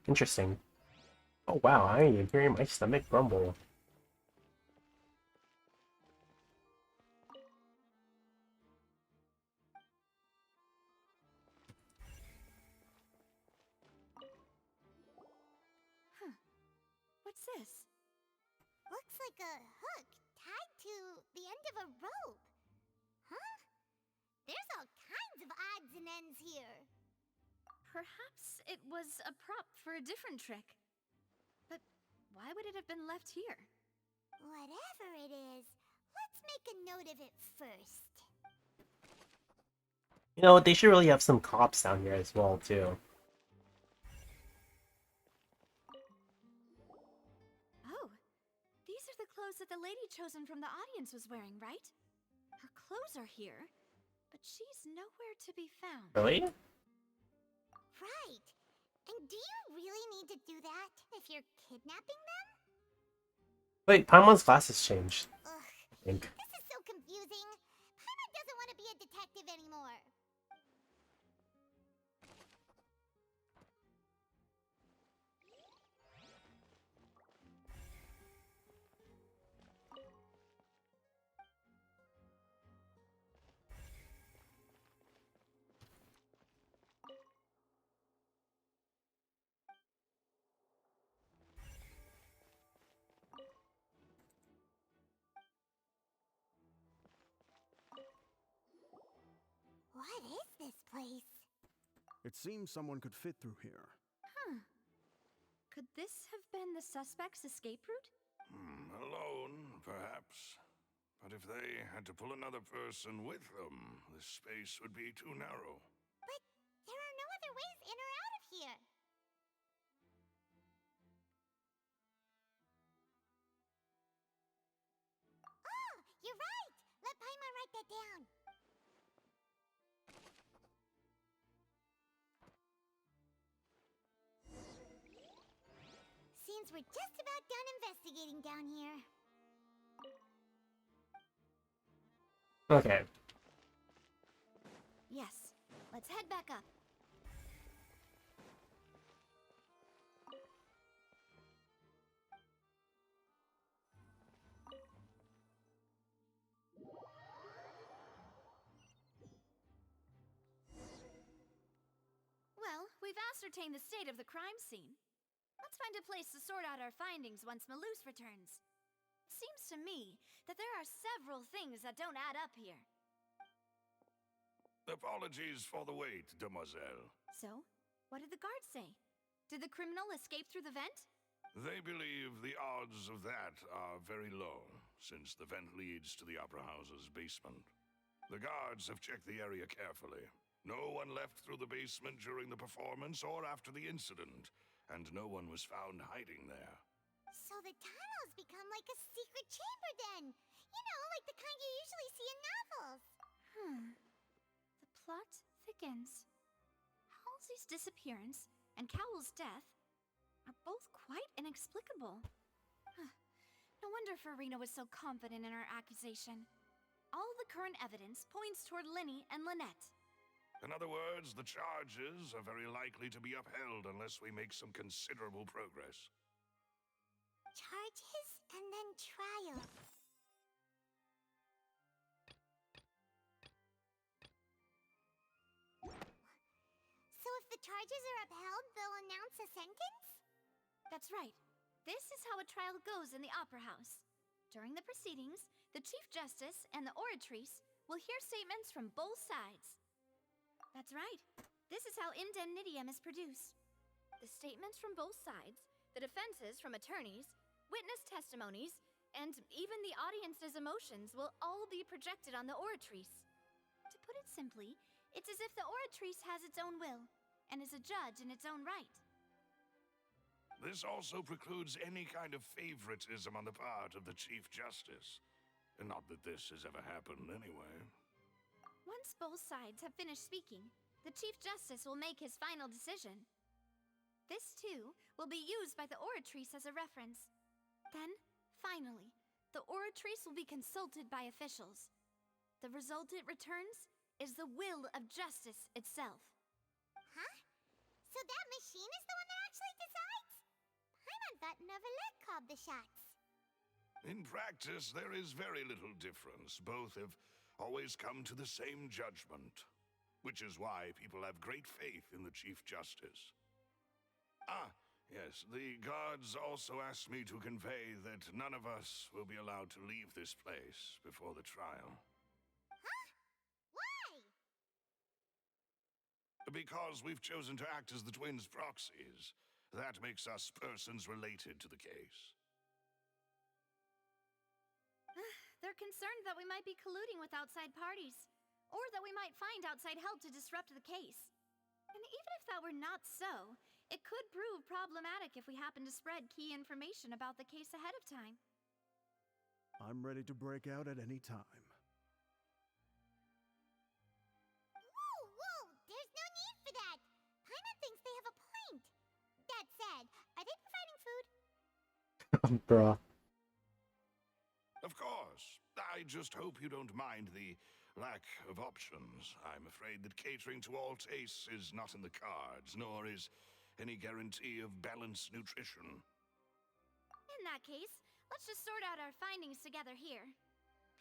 Speaker 4: Interesting. Oh wow, I am hearing my stomach grumble.
Speaker 13: What's this?
Speaker 19: Looks like a hook tied to the end of a rope. Huh? There's all kinds of odds and ends here.
Speaker 13: Perhaps it was a prop for a different trick. But why would it have been left here?
Speaker 19: Whatever it is, let's make a note of it first.
Speaker 4: You know, they should really have some cops down here as well, too.
Speaker 13: Oh, these are the clothes that the lady chosen from the audience was wearing, right? Her clothes are here, but she's nowhere to be found.
Speaker 4: Really?
Speaker 19: Right. And do you really need to do that if you're kidnapping them?
Speaker 4: Wait, Paimon's glasses changed.
Speaker 19: Ugh,
Speaker 4: I think.
Speaker 19: this is so confusing. Paimon doesn't want to be a detective anymore. What is this place?
Speaker 7: It seems someone could fit through here.
Speaker 13: Huh. Could this have been the suspect's escape route?
Speaker 17: Alone, perhaps. But if they had to pull another person with them, the space would be too narrow.
Speaker 19: But there are no other ways in or out of here. Oh, you're right! Let Paimon write that down. Seems we're just about done investigating down here.
Speaker 4: Okay.
Speaker 13: Yes. Let's head back up. Well, we've ascertained the state of the crime scene. Let's find a place to sort out our findings once Malus returns. Seems to me that there are several things that don't add up here.
Speaker 17: Apologies for the wait, demoiselle.
Speaker 13: So, what did the guards say? Did the criminal escape through the vent?
Speaker 17: They believe the odds of that are very low, since the vent leads to the Opera House's basement. The guards have checked the area carefully. No one left through the basement during the performance or after the incident, and no one was found hiding there.
Speaker 19: So the tunnels become like a secret chamber then. You know, like the kind you usually see in novels.
Speaker 13: The plot thickens. Halsey's disappearance and Cowell's death are both quite inexplicable. No wonder Farina was so confident in her accusation. All the current evidence points toward Linny and Lynette.
Speaker 17: In other words, the charges are very likely to be upheld unless we make some considerable progress.
Speaker 19: Charges and then trial. So if the charges are upheld, they'll announce a sentence?
Speaker 13: That's right. This is how a trial goes in the Opera House. During the proceedings, the Chief Justice and the oratrice will hear statements from both sides. That's right. This is how indemnitium is produced. The statements from both sides, the defenses from attorneys, witness testimonies, and even the audience's emotions will all be projected on the oratrice. To put it simply, it's as if the oratrice has its own will and is a judge in its own right.
Speaker 17: This also precludes any kind of favoritism on the part of the Chief Justice. And not that this has ever happened anyway.
Speaker 13: Once both sides have finished speaking, the Chief Justice will make his final decision. This, too, will be used by the oratrice as a reference. Then, finally, the oratrice will be consulted by officials. The result it returns is the will of justice itself.
Speaker 19: Huh? So that machine is the one that actually decides? Paimon thought Neuvillette called the shots.
Speaker 17: In practice, there is very little difference. Both have always come to the same judgment, which is why people have great faith in the Chief Justice. Ah, yes, the guards also asked me to convey that none of us will be allowed to leave this place before the trial.
Speaker 19: Huh? Why?
Speaker 17: Because we've chosen to act as the twins' proxies. That makes us persons related to the case.
Speaker 13: They're concerned that we might be colluding with outside parties, or that we might find outside help to disrupt the case. And even if that were not so, it could prove problematic if we happen to spread key information about the case ahead of time.
Speaker 7: I'm ready to break out at any time.
Speaker 19: Whoa! There's no need for that! Paimon thinks they have a point. That said, are they providing food?
Speaker 4: Bruh.
Speaker 17: Of course. I just hope you don't mind the lack of options. I'm afraid that catering to all tastes is not in the cards, nor is any guarantee of balanced nutrition.
Speaker 13: In that case, let's just sort out our findings together here.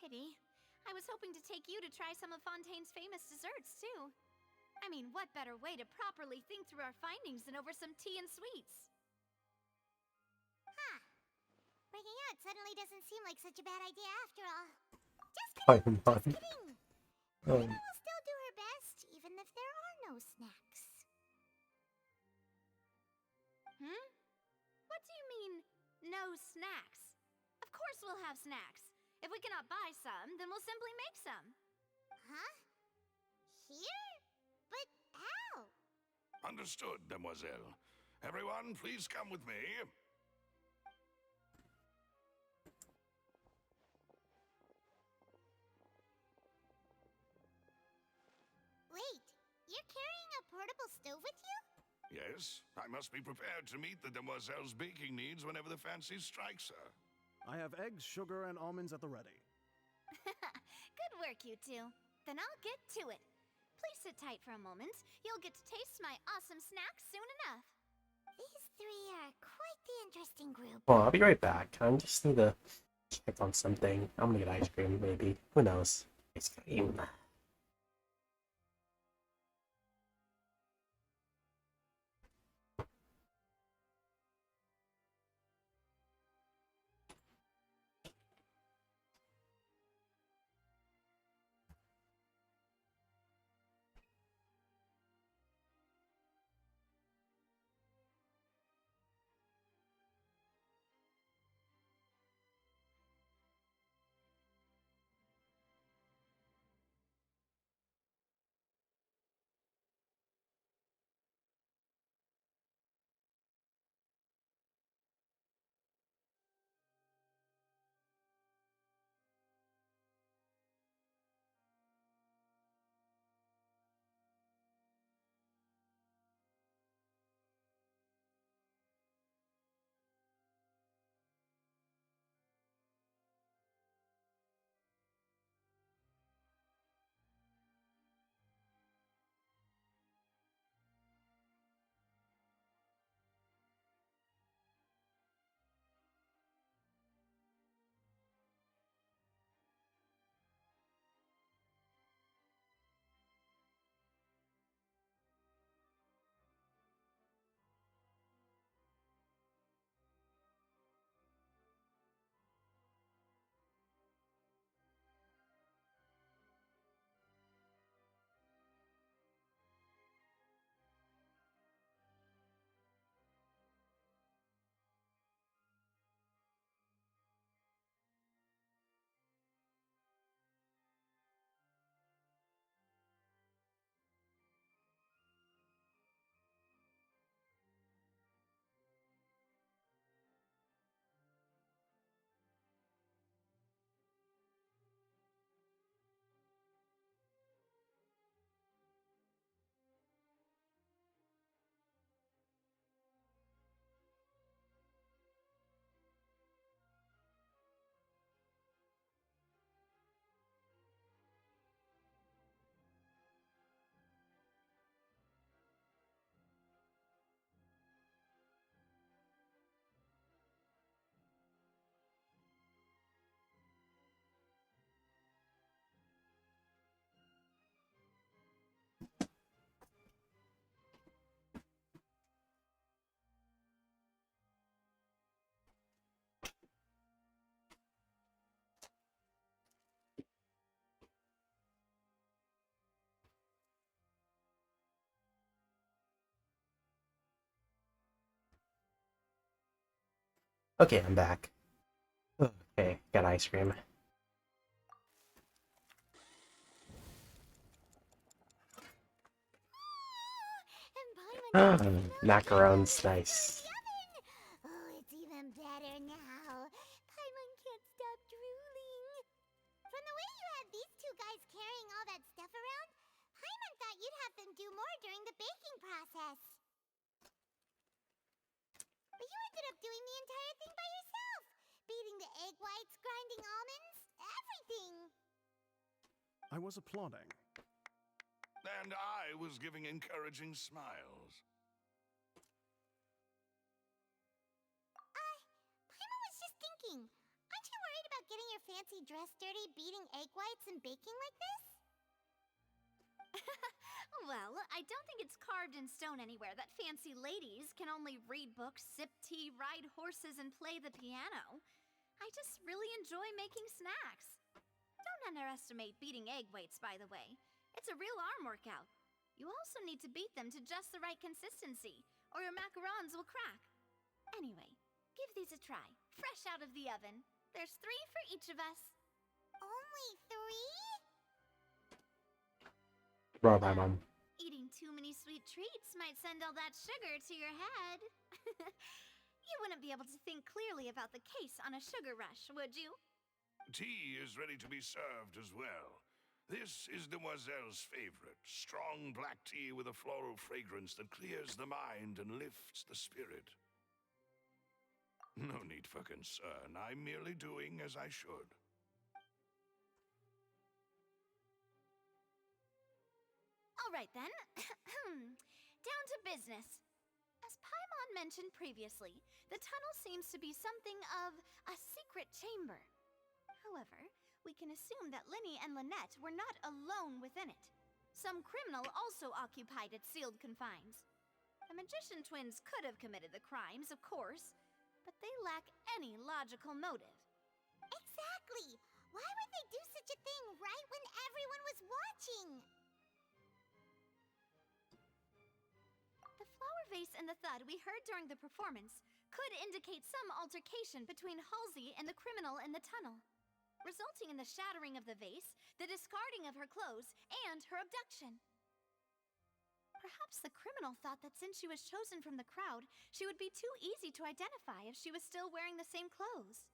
Speaker 13: Pity. I was hoping to take you to try some of Fontaine's famous desserts, too. I mean, what better way to properly think through our findings than over some tea and sweets?
Speaker 19: Huh. Breaking out suddenly doesn't seem like such a bad idea after all. Just
Speaker 4: Paimon.
Speaker 19: kidding! Paimon will still do her best, even if there are no snacks.
Speaker 13: What do you mean, no snacks? Of course we'll have snacks. If we cannot buy some, then we'll simply make some.
Speaker 19: Huh? Here? But how?
Speaker 17: Understood, Demoiselle. Everyone, please come with me.
Speaker 19: Wait, you're carrying a portable stove with you?
Speaker 17: Yes, I must be prepared to meet the Demoiselle's baking needs whenever the fancy strikes her.
Speaker 7: I have eggs, sugar, and almonds at the ready.
Speaker 13: Good work, you two. Then I'll get to it. Please sit tight for a moment. You'll get to taste my awesome snacks soon enough.
Speaker 19: These three are quite the interesting group.
Speaker 4: Well, I'll be right back. I just need to check on something. I'm gonna get ice cream, maybe. Who knows? Ice cream. Okay, I'm back. Okay, got ice cream. Macarons, nice.
Speaker 19: Oh, it's even better now. Paimon can't stop drooling. From the way you had these two guys carrying all that stuff around, Paimon thought you'd have them do more during the baking process. But you ended up doing the entire thing by yourself. Beating the egg whites, grinding almonds, everything.
Speaker 7: I was applauding.
Speaker 17: And I was giving encouraging smiles.
Speaker 19: Paimon was just thinking, aren't you worried about getting your fancy dress dirty beating egg whites and baking like this?
Speaker 13: Well, I don't think it's carved in stone anywhere that fancy ladies can only read books, sip tea, ride horses, and play the piano. I just really enjoy making snacks. Don't underestimate beating egg whites, by the way. It's a real arm workout. You also need to beat them to just the right consistency, or your macarons will crack. Anyway, give these a try, fresh out of the oven. There's 3 for each of us.
Speaker 19: Only 3?
Speaker 4: Bro, my mom.
Speaker 13: Eating too many sweet treats might send all that sugar to your head. You wouldn't be able to think clearly about the case on a sugar rush, would you?
Speaker 17: Tea is ready to be served as well. This is Demoiselle's favorite, strong black tea with a floral fragrance that clears the mind and lifts the spirit. No need for concern. I'm merely doing as I should.
Speaker 13: All right then. Down to business. As Paimon mentioned previously, the tunnel seems to be something of a secret chamber. However, we can assume that Linny and Lynette were not alone within it. Some criminal also occupied its sealed confines. The magician twins could have committed the crimes, of course, but they lack any logical motive.
Speaker 19: Exactly! Why would they do such a thing right when everyone was watching?
Speaker 13: The flower vase and the thud we heard during the performance could indicate some altercation between Halsey and the criminal in the tunnel, resulting in the shattering of the vase, the discarding of her clothes, and her abduction. Perhaps the criminal thought that since she was chosen from the crowd, she would be too easy to identify if she was still wearing the same clothes.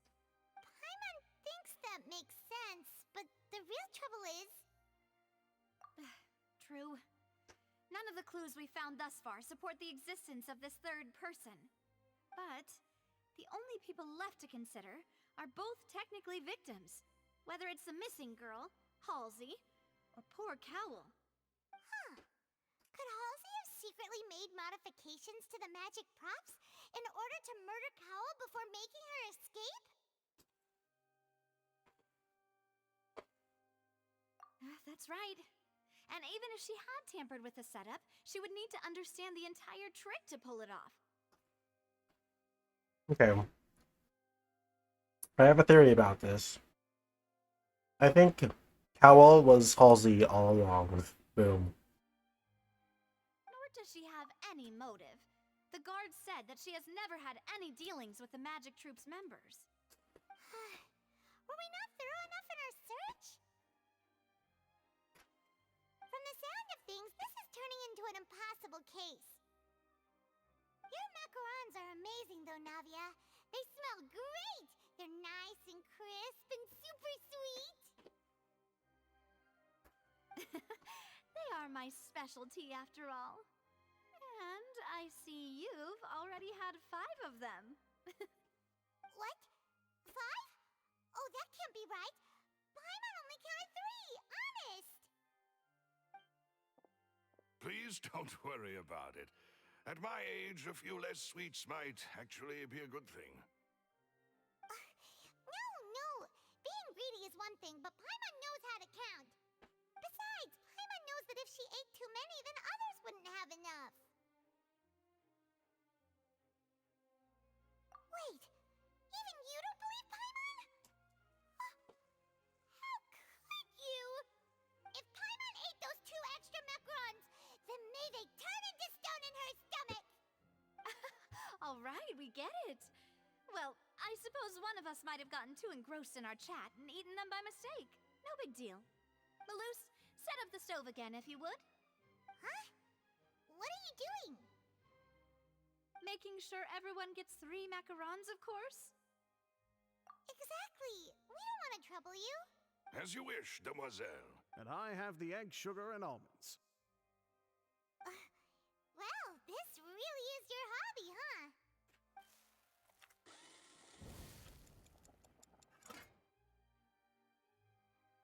Speaker 19: Paimon thinks that makes sense, but the real trouble is...
Speaker 13: True. None of the clues we found thus far support the existence of this third person. But the only people left to consider are both technically victims, whether it's the missing girl, Halsey, or poor Cowell.
Speaker 19: Huh. Could Halsey have secretly made modifications to the magic props in order to murder Cowell before making her escape?
Speaker 13: That's right. And even if she had tampered with the setup, she would need to understand the entire trick to pull it off.
Speaker 4: Okay. I have a theory about this. I think Cowell was Halsey all along. Boom.
Speaker 13: Nor does she have any motive. The guard said that she has never had any dealings with the Magic Troop's members.
Speaker 19: Were we not thorough enough in our search? From the sound of things, this is turning into an impossible case. Your macarons are amazing though, Navia. They smell great! They're nice and crisp and super sweet!
Speaker 13: They are my specialty after all. And I see you've already had 5 of them.
Speaker 19: What? 5? Oh, that can't be right. Paimon only counted 3, honest!
Speaker 17: Please don't worry about it. At my age, a few less sweets might actually be a good thing.
Speaker 19: No. Being greedy is one thing, but Paimon knows how to count. Besides, Paimon knows that if she ate too many, then others wouldn't have enough. Wait, even you don't believe Paimon? How could you? If Paimon ate those 2 extra macarons, then may they turn into stone in her stomach!
Speaker 13: All right, we get it. Well, I suppose one of us might have gotten too engrossed in our chat and eaten them by mistake. No big deal. Maloose, set up the stove again if you would.
Speaker 19: Huh? What are you doing?
Speaker 13: Making sure everyone gets 3 macarons, of course.
Speaker 19: Exactly. We don't want to trouble you.
Speaker 17: As you wish, demoiselle.
Speaker 7: And I have the egg, sugar, and almonds.
Speaker 19: Well, this really is your hobby, huh?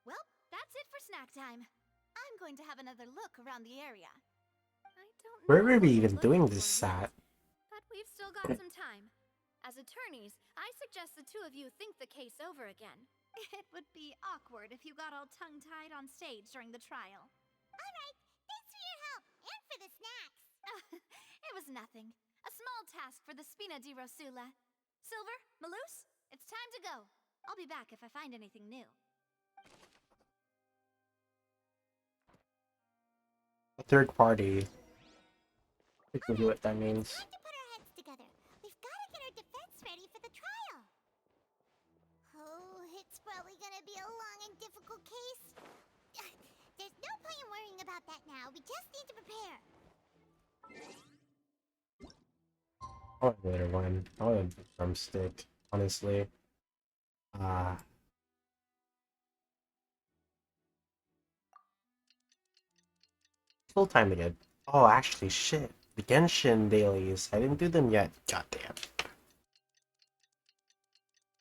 Speaker 13: Well, that's it for snack time. I'm going to have another look around the area. I don't know
Speaker 4: Where were we
Speaker 13: what
Speaker 4: even
Speaker 13: we're
Speaker 4: doing
Speaker 13: looking
Speaker 4: this
Speaker 13: for yet,
Speaker 4: at?
Speaker 13: but we've still got some time. As attorneys, I suggest the two of you think the case over again. It would be awkward if you got all tongue-tied on stage during the trial.
Speaker 19: All right, thanks for your help and for the snacks.
Speaker 13: It was nothing. A small task for the Spina di Rosula. Silver, Maloose, it's time to go. I'll be back if I find anything new.
Speaker 4: A third party. I can do what that means.
Speaker 19: Time to put our heads together. We've got to get our defense ready for the trial. Oh, it's probably gonna be a long and difficult case. There's no point in worrying about that now. We just need to prepare.
Speaker 4: I want a later one. I want a drumstick, honestly. Full time again. Oh, actually, shit. The Genshin dailies. I didn't do them yet. Goddamn.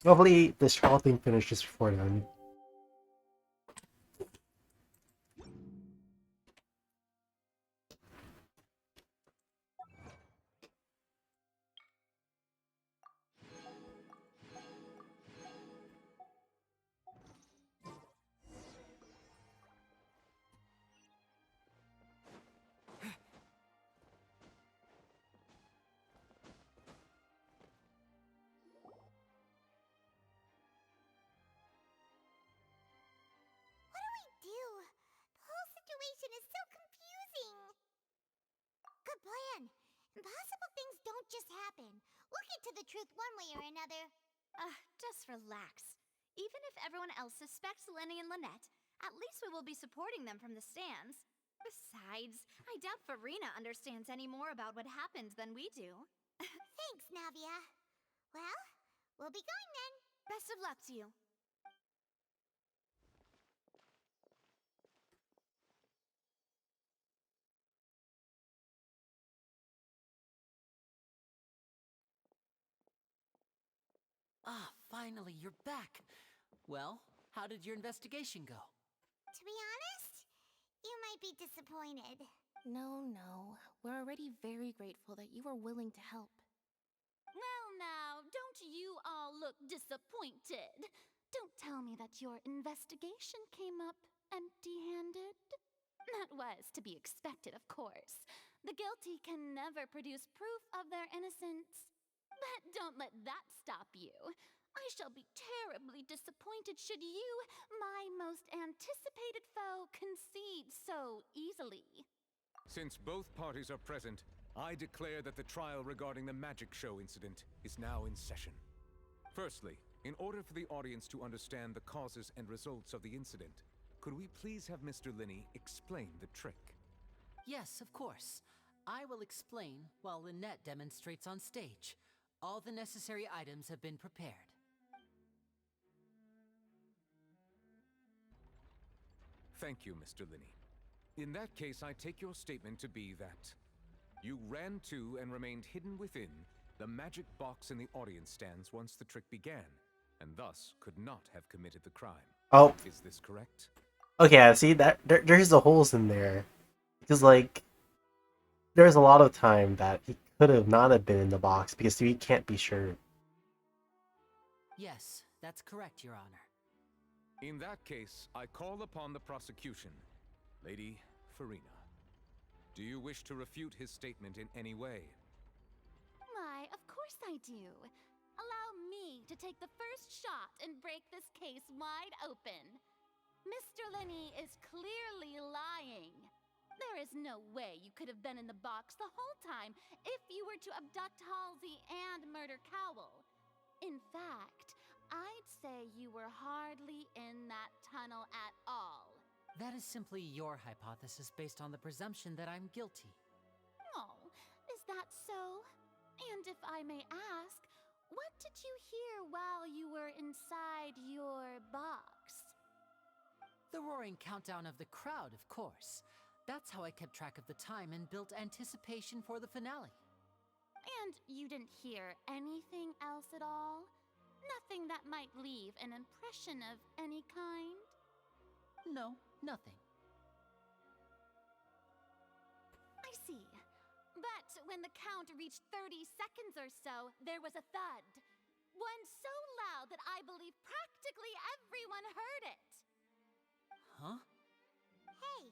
Speaker 4: Hopefully, this trial thing finishes before then.
Speaker 19: What do we do? The whole situation is so confusing. Good plan. Impossible things don't just happen. We'll get to the truth one way or another.
Speaker 13: Just relax. Even if everyone else suspects Lenny and Lynette, at least we will be supporting them from the stands. Besides, I doubt Farina understands any more about what happened than we do.
Speaker 19: Thanks, Navia. Well, we'll be going then.
Speaker 13: Best of luck to you.
Speaker 11: Ah, finally, you're back. Well, how did your investigation go?
Speaker 19: To be honest, you might be disappointed.
Speaker 10: No. We're already very grateful that you were willing to help.
Speaker 8: Well now, don't you all look disappointed? Don't tell me that your investigation came up empty-handed. That was to be expected, of course. The guilty can never produce proof of their innocence. But don't let that stop you. I shall be terribly disappointed should you, my most anticipated foe, concede so easily.
Speaker 3: Since both parties are present, I declare that the trial regarding the magic show incident is now in session. Firstly, in order for the audience to understand the causes and results of the incident, could we please have Mr. Linney explain the trick?
Speaker 11: Yes, of course. I will explain while Lynette demonstrates on stage. All the necessary items have been prepared.
Speaker 3: Thank you, Mr. Linney. In that case, I take your statement to be that you ran to and remained hidden within the magic box in the audience stands once the trick began, and thus could not have committed the crime.
Speaker 4: Oh.
Speaker 3: Is this correct?
Speaker 4: Okay, see, that there's the holes in there. Because, like, there's a lot of time that he could have not have been in the box because we can't be sure.
Speaker 11: Yes, that's correct, Your Honor.
Speaker 3: In that case, I call upon the prosecution. Lady Farina, do you wish to refute his statement in any way?
Speaker 8: Why, of course I do. Allow me to take the first shot and break this case wide open. Mr. Linney is clearly lying. There is no way you could have been in the box the whole time if you were to abduct Halsey and murder Cowell. In fact, I'd say you were hardly in that tunnel at all.
Speaker 11: That is simply your hypothesis based on the presumption that I'm guilty.
Speaker 8: Oh, is that so? And if I may ask, what did you hear while you were inside your box?
Speaker 11: The roaring countdown of the crowd, of course. That's how I kept track of the time and built anticipation for the finale.
Speaker 8: And you didn't hear anything else at all? Nothing that might leave an impression of any kind?
Speaker 11: No, nothing.
Speaker 8: I see. But when the count reached 30 seconds or so, there was a thud. One so loud that I believe practically everyone heard it.
Speaker 11: Huh?
Speaker 19: Hey,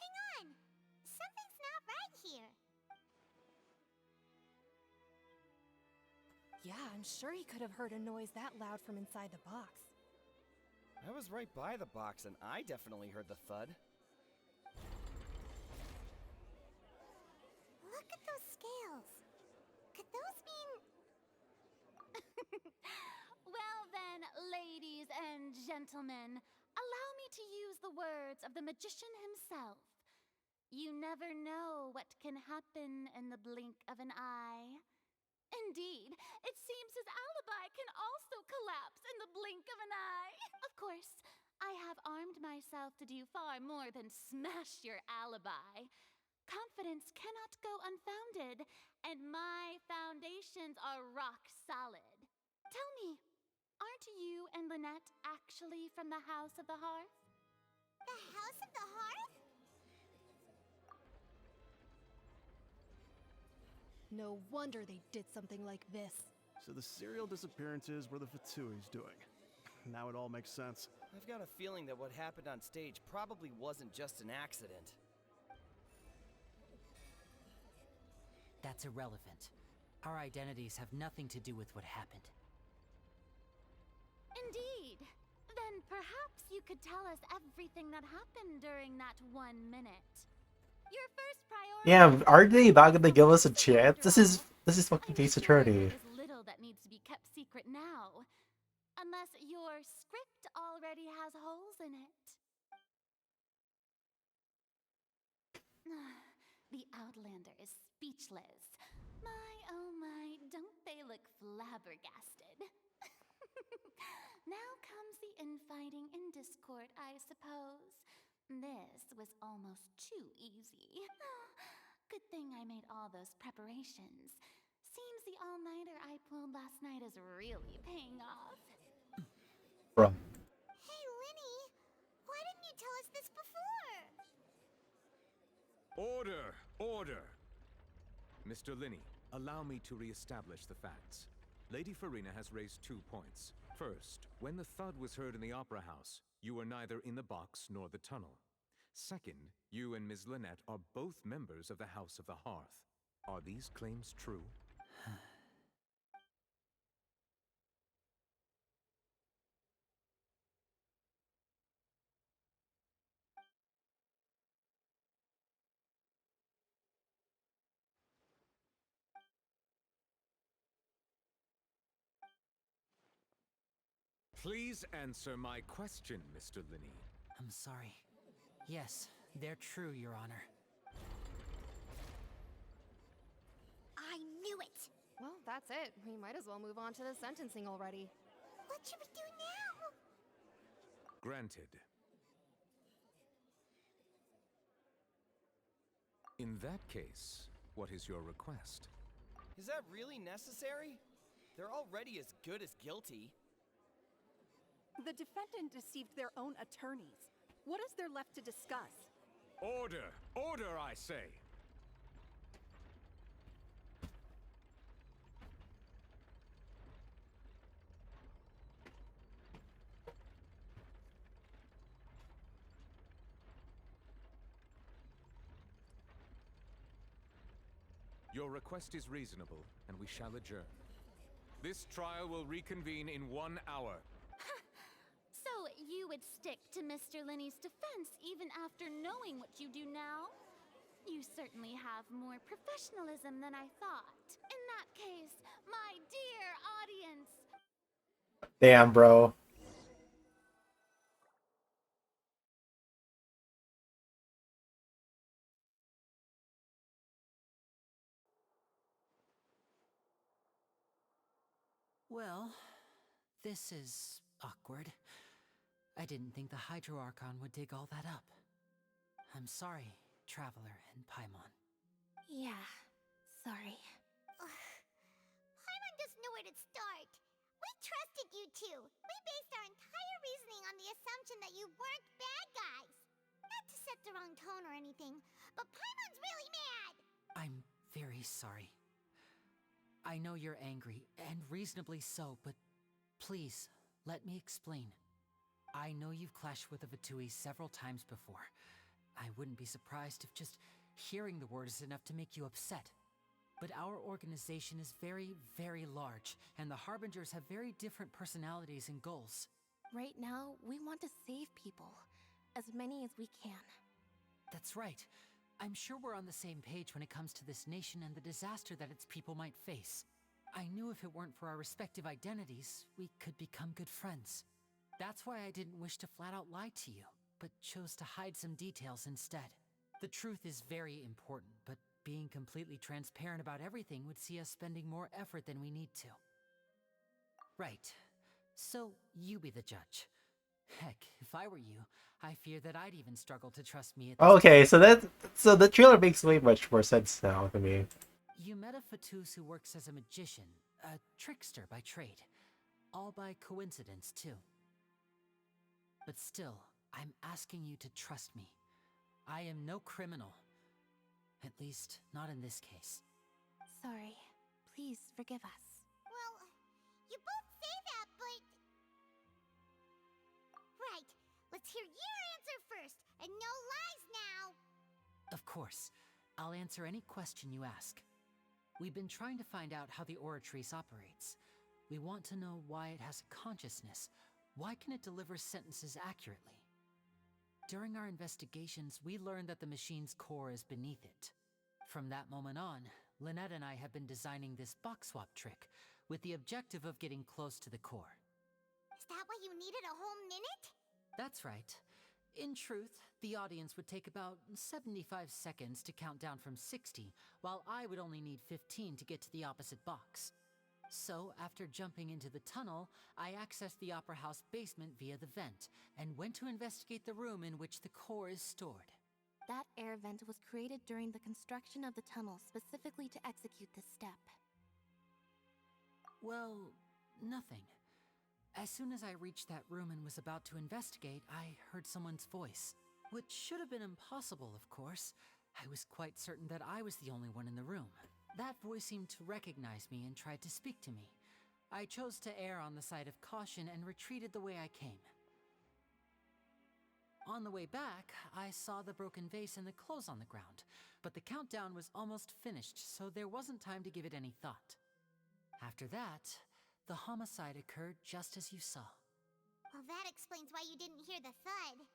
Speaker 19: hang on. Something's not right here.
Speaker 16: Yeah, I'm sure he could have heard a noise that loud from inside the box.
Speaker 1: I was right by the box and I definitely heard the thud.
Speaker 19: Look at those scales. Could those mean...
Speaker 8: Well then, ladies and gentlemen, allow me to use the words of the magician himself. You never know what can happen in the blink of an eye. Indeed, it seems his alibi can also collapse in the blink of an eye. Of course, I have armed myself to do far more than smash your alibi. Confidence cannot go unfounded, and my foundations are rock solid. Tell me, aren't you and Lynette actually from the House of the Hearth?
Speaker 19: The House of the Hearth?
Speaker 16: No wonder they did something like this.
Speaker 7: So the serial disappearances were the Fatui's doing. Now it all makes sense.
Speaker 1: I've got a feeling that what happened on stage probably wasn't just an accident.
Speaker 11: That's irrelevant. Our identities have nothing to do with what happened.
Speaker 8: Indeed. Then perhaps you could tell us everything that happened during that 1 minute. Your first priority...
Speaker 4: Yeah, are they not gonna give us a chance? This is fucking Ace Attorney.
Speaker 8: There's little that needs to be kept secret now. Unless your script already has holes in it. The Outlander is speechless. My, oh my, don't they look flabbergasted? Now comes the infighting and discord, I suppose. This was almost too easy. Good thing I made all those preparations. Seems the all-nighter I pulled last night is really paying off.
Speaker 4: Bro.
Speaker 19: Hey, Linny, why didn't you tell us this before?
Speaker 3: Order! Order! Mr. Linney, allow me to re-establish the facts. Lady Farina has raised 2 points. First, when the thud was heard in the Opera House, you were neither in the box nor the tunnel. Second, you and Ms. Lynette are both members of the House of the Hearth. Are these claims true? Please answer my question, Mr. Linney.
Speaker 11: I'm sorry. Yes, they're true, Your Honor.
Speaker 19: I knew it!
Speaker 16: Well, that's it. We might as well move on to the sentencing already.
Speaker 19: What should we do now?
Speaker 3: Granted. In that case, what is your request?
Speaker 1: Is that really necessary? They're already as good as guilty.
Speaker 14: The defendant deceived their own attorneys. What is there left to discuss?
Speaker 3: Order! Order, I say! Your request is reasonable, and we shall adjourn. This trial will reconvene in 1 hour.
Speaker 8: So you would stick to Mr. Linney's defense even after knowing what you do now? You certainly have more professionalism than I thought. In that case, my dear audience,
Speaker 4: Damn, bro.
Speaker 11: Well, this is awkward. I didn't think the Hydro Archon would dig all that up. I'm sorry, Traveler and Paimon.
Speaker 10: Yeah, sorry.
Speaker 19: Paimon doesn't know where to start. We trusted you two. We based our entire reasoning on the assumption that you weren't bad guys. Not to set the wrong tone or anything, but Paimon's really mad.
Speaker 11: I'm very sorry. I know you're angry, and reasonably so, but please, let me explain. I know you've clashed with the Fatui several times before. I wouldn't be surprised if just hearing the word is enough to make you upset. But our organization is very, very large, and the Harbingers have very different personalities and goals.
Speaker 10: Right now, we want to save people. As many as we can.
Speaker 11: That's right. I'm sure we're on the same page when it comes to this nation and the disaster that its people might face. I knew if it weren't for our respective identities, we could become good friends. That's why I didn't wish to flat out lie to you, but chose to hide some details instead. The truth is very important, but being completely transparent about everything would see us spending more effort than we need to. Right. So, you be the judge. Heck, if I were you, I fear that I'd even struggle to trust me at this
Speaker 4: Okay,
Speaker 11: point.
Speaker 4: so the trailer makes way much more sense now to me.
Speaker 11: You met a Fatus who works as a magician, a trickster by trade. All by coincidence, too. But still, I'm asking you to trust me. I am no criminal. At least, not in this case.
Speaker 10: Sorry. Please forgive us.
Speaker 19: Well, you both say that, but... Right. Let's hear your answer first, and no lies now.
Speaker 11: Of course. I'll answer any question you ask. We've been trying to find out how the Oratrice operates. We want to know why it has a consciousness. Why can it deliver sentences accurately? During our investigations, we learned that the machine's core is beneath it. From that moment on, Lynette and I have been designing this box swap trick, with the objective of getting close to the core.
Speaker 19: Is that why you needed a whole minute?
Speaker 11: That's right. In truth, the audience would take about 75 seconds to count down from 60, while I would only need 15 to get to the opposite box. So, after jumping into the tunnel, I accessed the Opera House basement via the vent, and went to investigate the room in which the core is stored.
Speaker 10: That air vent was created during the construction of the tunnel specifically to execute this step.
Speaker 11: Well, nothing. As soon as I reached that room and was about to investigate, I heard someone's voice. Which should have been impossible, of course. I was quite certain that I was the only one in the room. That voice seemed to recognize me and tried to speak to me. I chose to err on the side of caution and retreated the way I came. On the way back, I saw the broken vase and the clothes on the ground, but the countdown was almost finished, so there wasn't time to give it any thought. After that, the homicide occurred just as you saw.
Speaker 19: Well, that explains why you didn't hear the thud.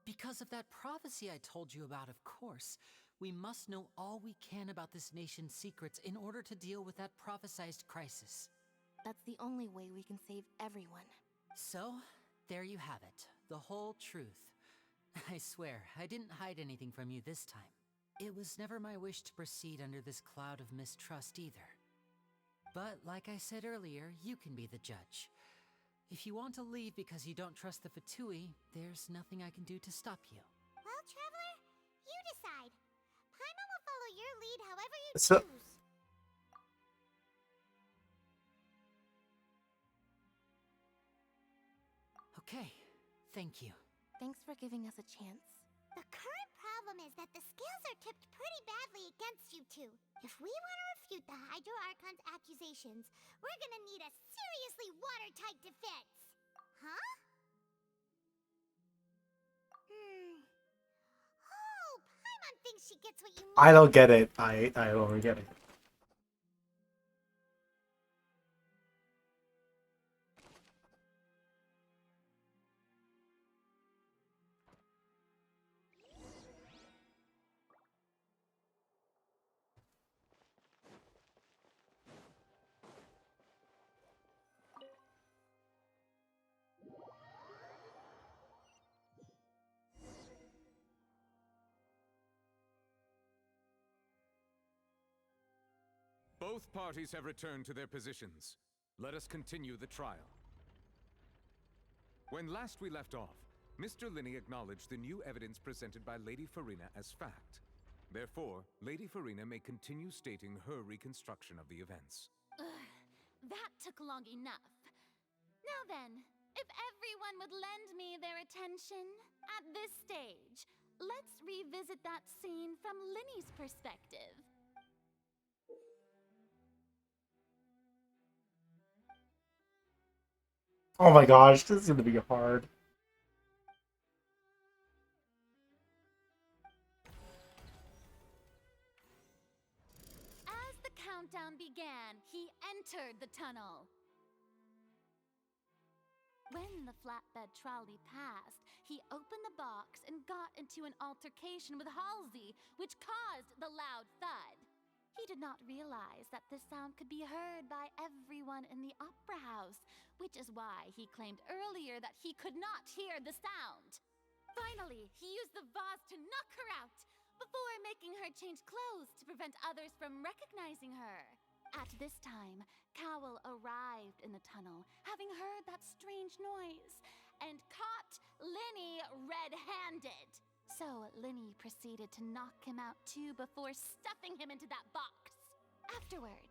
Speaker 11: Because of that prophecy I told you about, of course. We must know all we can about this nation's secrets in order to deal with that prophesized crisis.
Speaker 10: That's the only way we can save everyone.
Speaker 11: So, there you have it. The whole truth. I swear, I didn't hide anything from you this time. It was never my wish to proceed under this cloud of mistrust either. But, like I said earlier, you can be the judge. If you want to leave because you don't trust the Fatui, there's nothing I can do to stop you.
Speaker 19: Well, Traveler, you decide. Paimon will follow your lead however you
Speaker 4: So-
Speaker 19: choose.
Speaker 11: Okay, thank you.
Speaker 10: Thanks for giving us a chance.
Speaker 19: The current problem is that the scales are tipped pretty badly against you two. If we want to refute the Hydro Archon's accusations, we're gonna need a seriously watertight defense. Huh? Oh, Paimon thinks she gets what you need.
Speaker 4: I don't get it. I don't get it.
Speaker 3: Both parties have returned to their positions. Let us continue the trial. When last we left off, Mr. Linney acknowledged the new evidence presented by Lady Farina as fact. Therefore, Lady Farina may continue stating her reconstruction of the events.
Speaker 8: That took long enough. Now then, if everyone would lend me their attention at this stage, let's revisit that scene from Linney's perspective.
Speaker 4: Oh my gosh, this is gonna be hard.
Speaker 8: As the countdown began, he entered the tunnel. When the flatbed trolley passed, he opened the box and got into an altercation with Halsey, which caused the loud thud. He did not realize that this sound could be heard by everyone in the opera house, which is why he claimed earlier that he could not hear the sound. Finally, he used the vase to knock her out, before making her change clothes to prevent others from recognizing her. At this time, Cowell arrived in the tunnel, having heard that strange noise, and caught Linney red-handed. So Linney proceeded to knock him out too before stuffing him into that box. Afterward,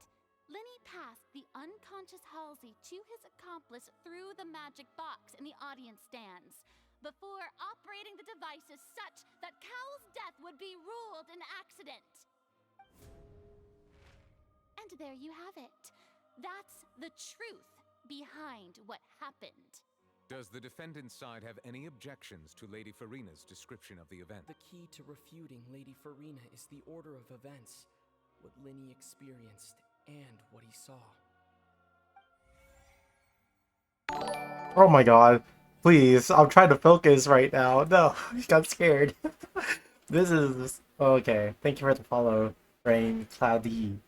Speaker 8: Linney passed the unconscious Halsey to his accomplice through the magic box in the audience stands, before operating the devices such that Cowell's death would be ruled an accident. And there you have it. That's the truth behind what happened.
Speaker 3: Does the defendant's side have any objections to Lady Farina's description of the event?
Speaker 15: The key to refuting Lady Farina is the order of events, what Linney experienced, and what he saw.
Speaker 4: Oh my god. Please, I'm trying to focus right now. No, I got scared. This is... Okay, thank you for the follow, Rain Cloudy.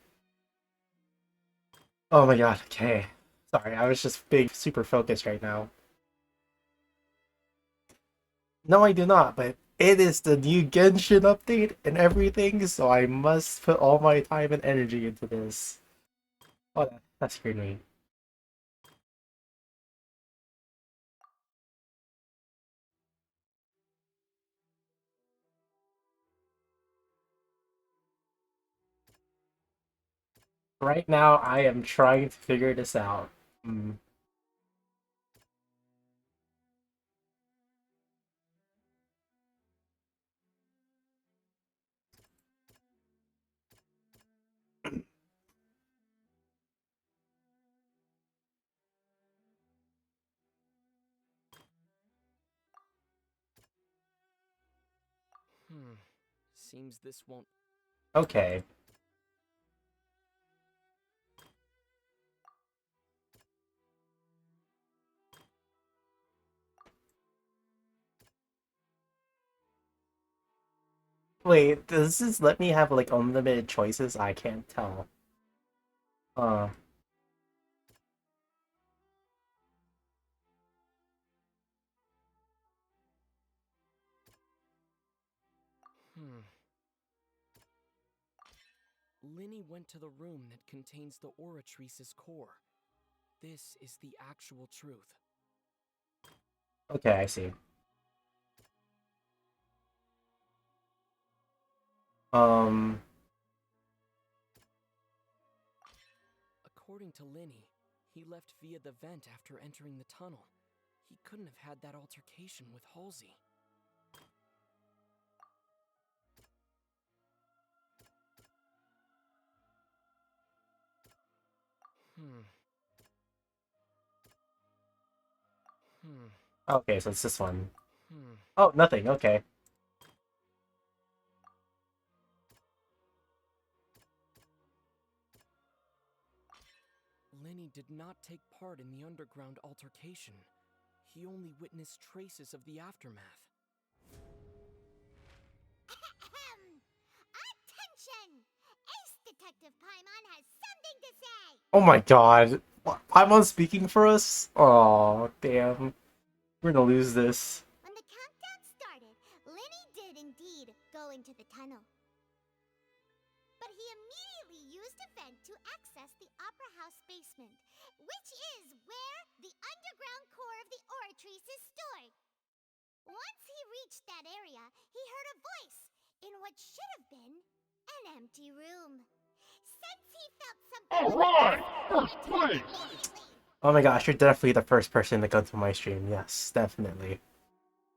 Speaker 4: Oh my god, okay. Sorry, I was just being super focused right now. No, I do not, but it is the new Genshin update and everything, so I must put all my time and energy into this. Oh, that scared me. Right now, I am trying to figure this out.
Speaker 15: Seems this won't...
Speaker 4: Okay. Wait, does this let me have like unlimited choices? I can't tell. Uh.
Speaker 15: Linney went to the room that contains the Oratrice's core. This is the actual truth.
Speaker 4: Okay, I see.
Speaker 15: According to Linney, he left via the vent after entering the tunnel. He couldn't have had that altercation with Halsey.
Speaker 4: Okay, so it's this one. Oh, nothing, okay.
Speaker 15: Linney did not take part in the underground altercation. He only witnessed traces of the aftermath.
Speaker 19: Attention! Ace Detective Paimon has something to say!
Speaker 4: Oh my god. Paimon speaking for us? Oh, damn. We're gonna lose this.
Speaker 19: When the countdown started, Linney did indeed go into the tunnel. But he immediately used
Speaker 5: closed a vent to access the Opera House basement, which is where the underground core of the Oratrice is stored. Once he reached that area, he heard a voice in what should have been an empty room. Since he felt something
Speaker 4: Oh my gosh, you're definitely the first person to go to my stream. Yes, definitely.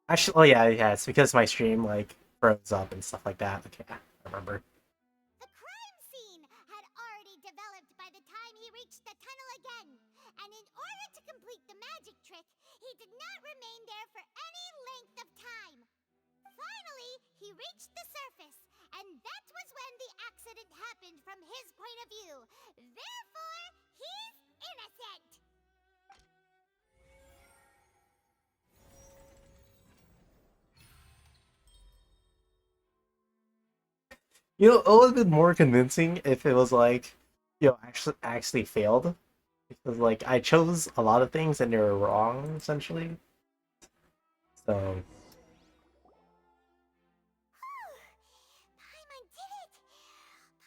Speaker 4: Actually, oh yeah, it's because my stream like froze up and stuff like that. Okay, I remember.
Speaker 5: The crime scene had already developed by the time he reached the tunnel again, and in order to complete the magic trick, he did not remain there for any length of time. Finally, he reached the surface, and that was when the accident happened from his point of view. Therefore, he's innocent.
Speaker 4: You know, it would have been more convincing if it was like, actually failed. Because like I chose a lot of things and they were wrong essentially. So
Speaker 5: Paimon did it!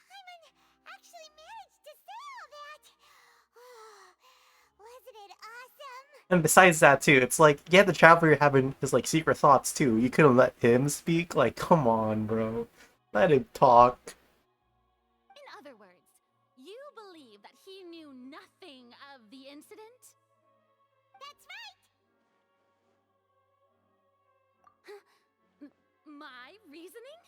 Speaker 5: Paimon actually managed to say all that! Wasn't it awesome?
Speaker 4: and besides that too, it's like yeah, the traveler having his like secret thoughts too. You couldn't let him speak. Like, come on, bro, let him talk.
Speaker 8: In other words, you believe that he knew nothing of the incident?
Speaker 5: That's right!
Speaker 8: My reasoning?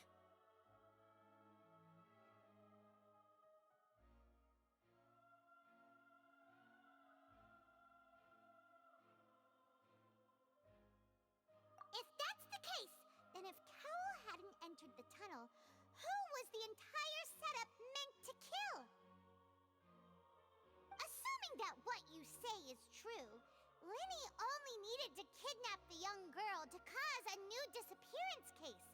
Speaker 5: If that's the case, then if Cowell hadn't entered the tunnel, who was the entire setup meant to kill? Assuming that what you say is true, Linny only needed to kidnap the young girl to cause a new disappearance case.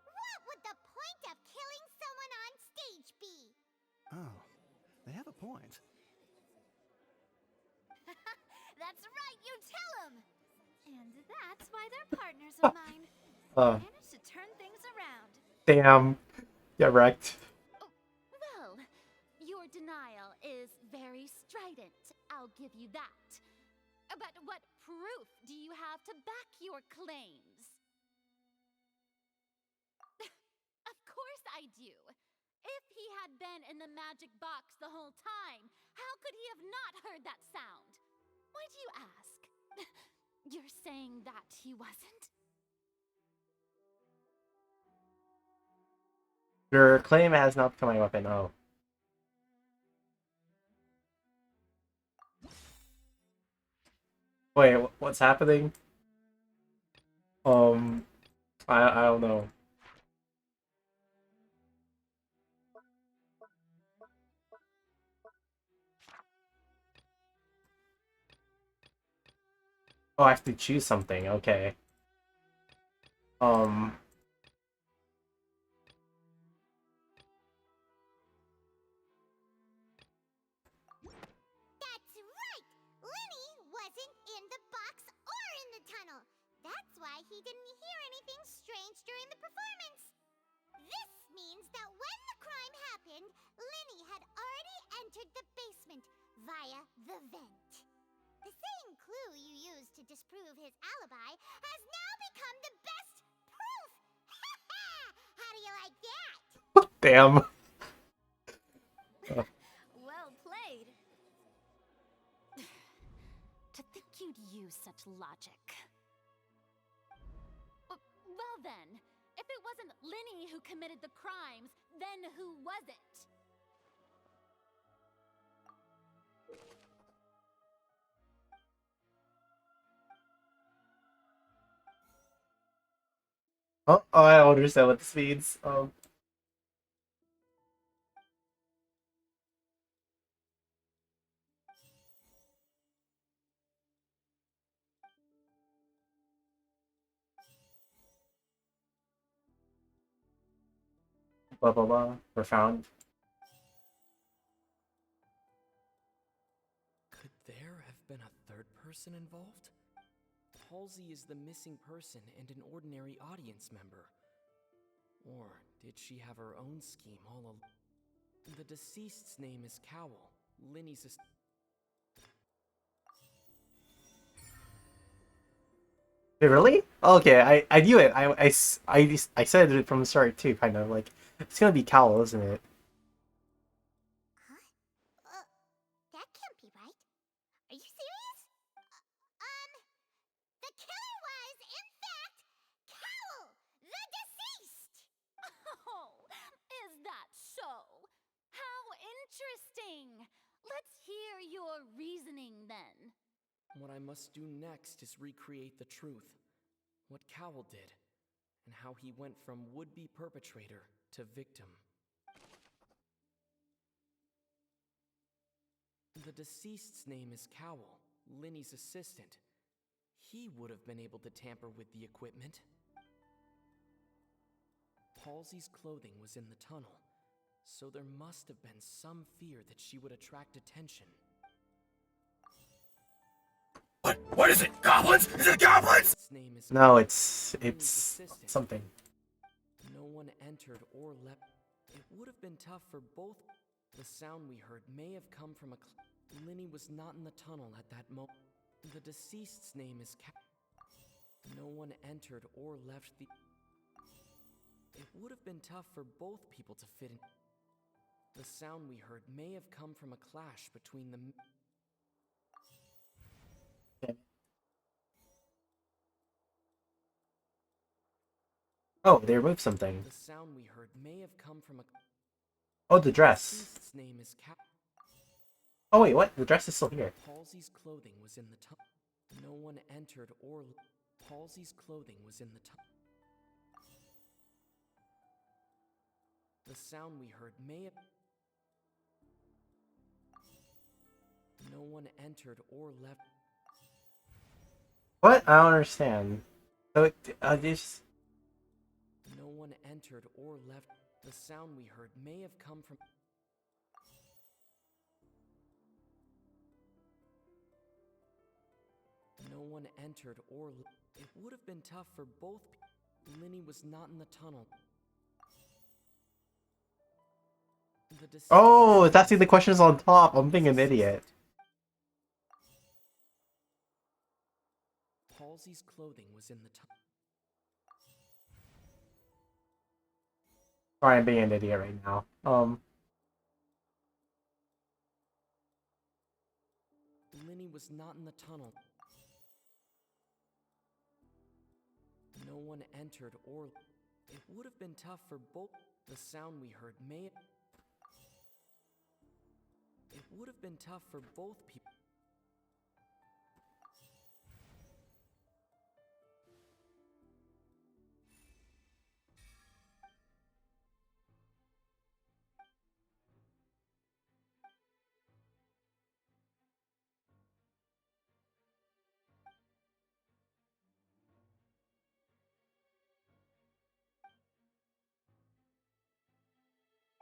Speaker 5: What would the point of killing someone on stage be?
Speaker 7: Oh, they have a point.
Speaker 13: That's right, you tell him! And that's why they're partners of mine. Managed to turn things around.
Speaker 4: Damn, get wrecked.
Speaker 8: Well, your denial is very strident, I'll give you that. But what proof do you have to back your claims? Of course I do. If he had been in the magic box the whole time, how could he have not heard that sound? Why do you ask? You're saying that he wasn't?
Speaker 4: Your claim has not become my weapon. Oh. Wait, what's happening? I don't know. Oh, I have to choose something. Okay.
Speaker 5: That's right! Linny wasn't in the box or in the tunnel. That's why he didn't hear anything strange during the performance. This means that when the crime happened, Linny had already entered the basement via the vent. The same clue you used to disprove his alibi has now become the best proof! How do you like that?
Speaker 4: Damn.
Speaker 13: Well played.
Speaker 8: To think you'd use such logic. Well then, if it wasn't Linny who committed the crimes, then who was it?
Speaker 4: Oh, I don't understand what this means. Blah blah blah. Profound.
Speaker 15: Could there have been a third person involved? Halsey is the missing person and an ordinary audience member. Or did she have her own scheme all along? The deceased's name is Cowl. Linny's
Speaker 4: Wait, really? Okay, I knew it. I said it from the start too, kind of like it's gonna be Cal, isn't it?
Speaker 19: That can't be right. Are you serious? The killer was, in fact, Cowl, the deceased!
Speaker 8: Oh, is that so? How interesting! Let's hear your reasoning then.
Speaker 15: What I must do next is recreate the truth. What Cowl did, and how he went from would-be perpetrator to victim. The deceased's name is Cowl, Linny's assistant. He would have been able to tamper with the equipment. Halsey's clothing was in the tunnel, so there must have been some fear that she would attract attention.
Speaker 17: What is it? Goblins? Is it goblins?
Speaker 4: No, it's something.
Speaker 15: No one entered or left. It would have been tough for both. The sound we heard may have come from Linny was not in the tunnel at that moment. The deceased's name is No one entered or left the... It would have been tough for both people to fit in. The sound we heard may have come from a clash between the...
Speaker 4: Oh, they removed something.
Speaker 15: The sound we heard may have come from a...
Speaker 4: Oh, the dress.
Speaker 15: Deceased's name is
Speaker 4: Oh wait, what? The dress is still here.
Speaker 15: Halsey's clothing was in the tunnel. No one entered or... Halsey's clothing was in the tunnel. The sound we heard may have... No one entered or left...
Speaker 4: What? I don't understand. So this...
Speaker 15: No one entered or left. The sound we heard may have come from... No one entered or... It would have been tough for both... Linny was not in the tunnel.
Speaker 4: Oh, it's asking the questions on top. I'm being an idiot.
Speaker 15: Halsey's clothing was in the tunnel.
Speaker 4: Sorry, I'm being an idiot right now.
Speaker 15: Linny was not in the tunnel. No one entered or... It would have been tough for both... The sound we heard may... It would have been tough for both people.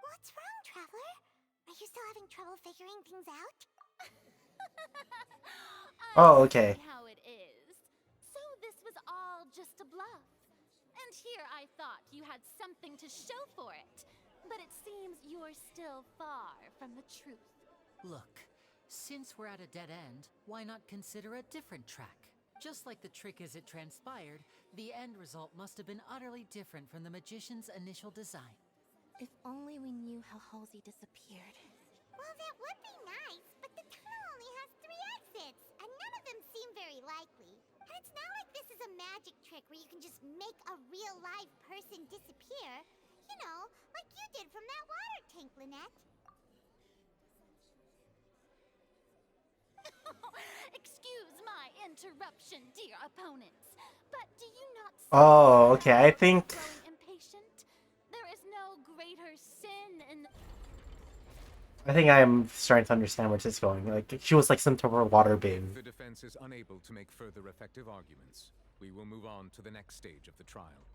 Speaker 19: What's wrong, Traveler? Are you still having trouble figuring things out?
Speaker 4: Oh, okay.
Speaker 8: I see how it is. So this was all just a bluff. And here I thought you had something to show for it. But it seems you're still far from the truth.
Speaker 11: Look, since we're at a dead end, why not consider a different track? Just like the trick as it transpired, the end result must have been utterly different from the magician's initial design.
Speaker 10: If only we knew how Halsey disappeared.
Speaker 19: Well, that would be nice, but the tunnel only has 3 exits, and none of them seem very likely. And it's not like this is a magic trick where you can just make a real live person disappear. You know, like you did from that water tank, Lynette.
Speaker 8: Excuse my interruption, dear opponents, but do you not see
Speaker 4: Oh, okay. I think...
Speaker 8: growing impatient? There is no greater sin in...
Speaker 4: I think I'm starting to understand where this is going. Like, she was like some type of water bin.
Speaker 3: If the defense is unable to make further effective arguments, we will move on to the next stage of the trial.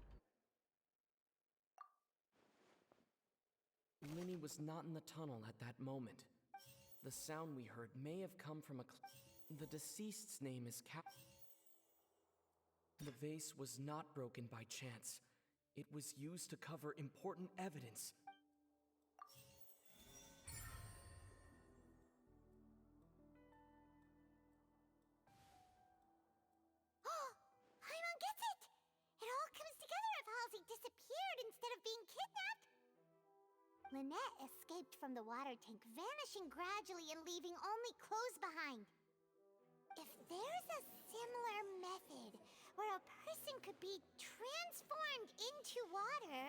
Speaker 15: Linny was not in the tunnel at that moment. The sound we heard may have come from a... The deceased's name is The vase was not broken by chance. It was used to cover important evidence.
Speaker 19: from the water tank, vanishing gradually and leaving only clothes behind. If there's a similar method where a person could be transformed into water...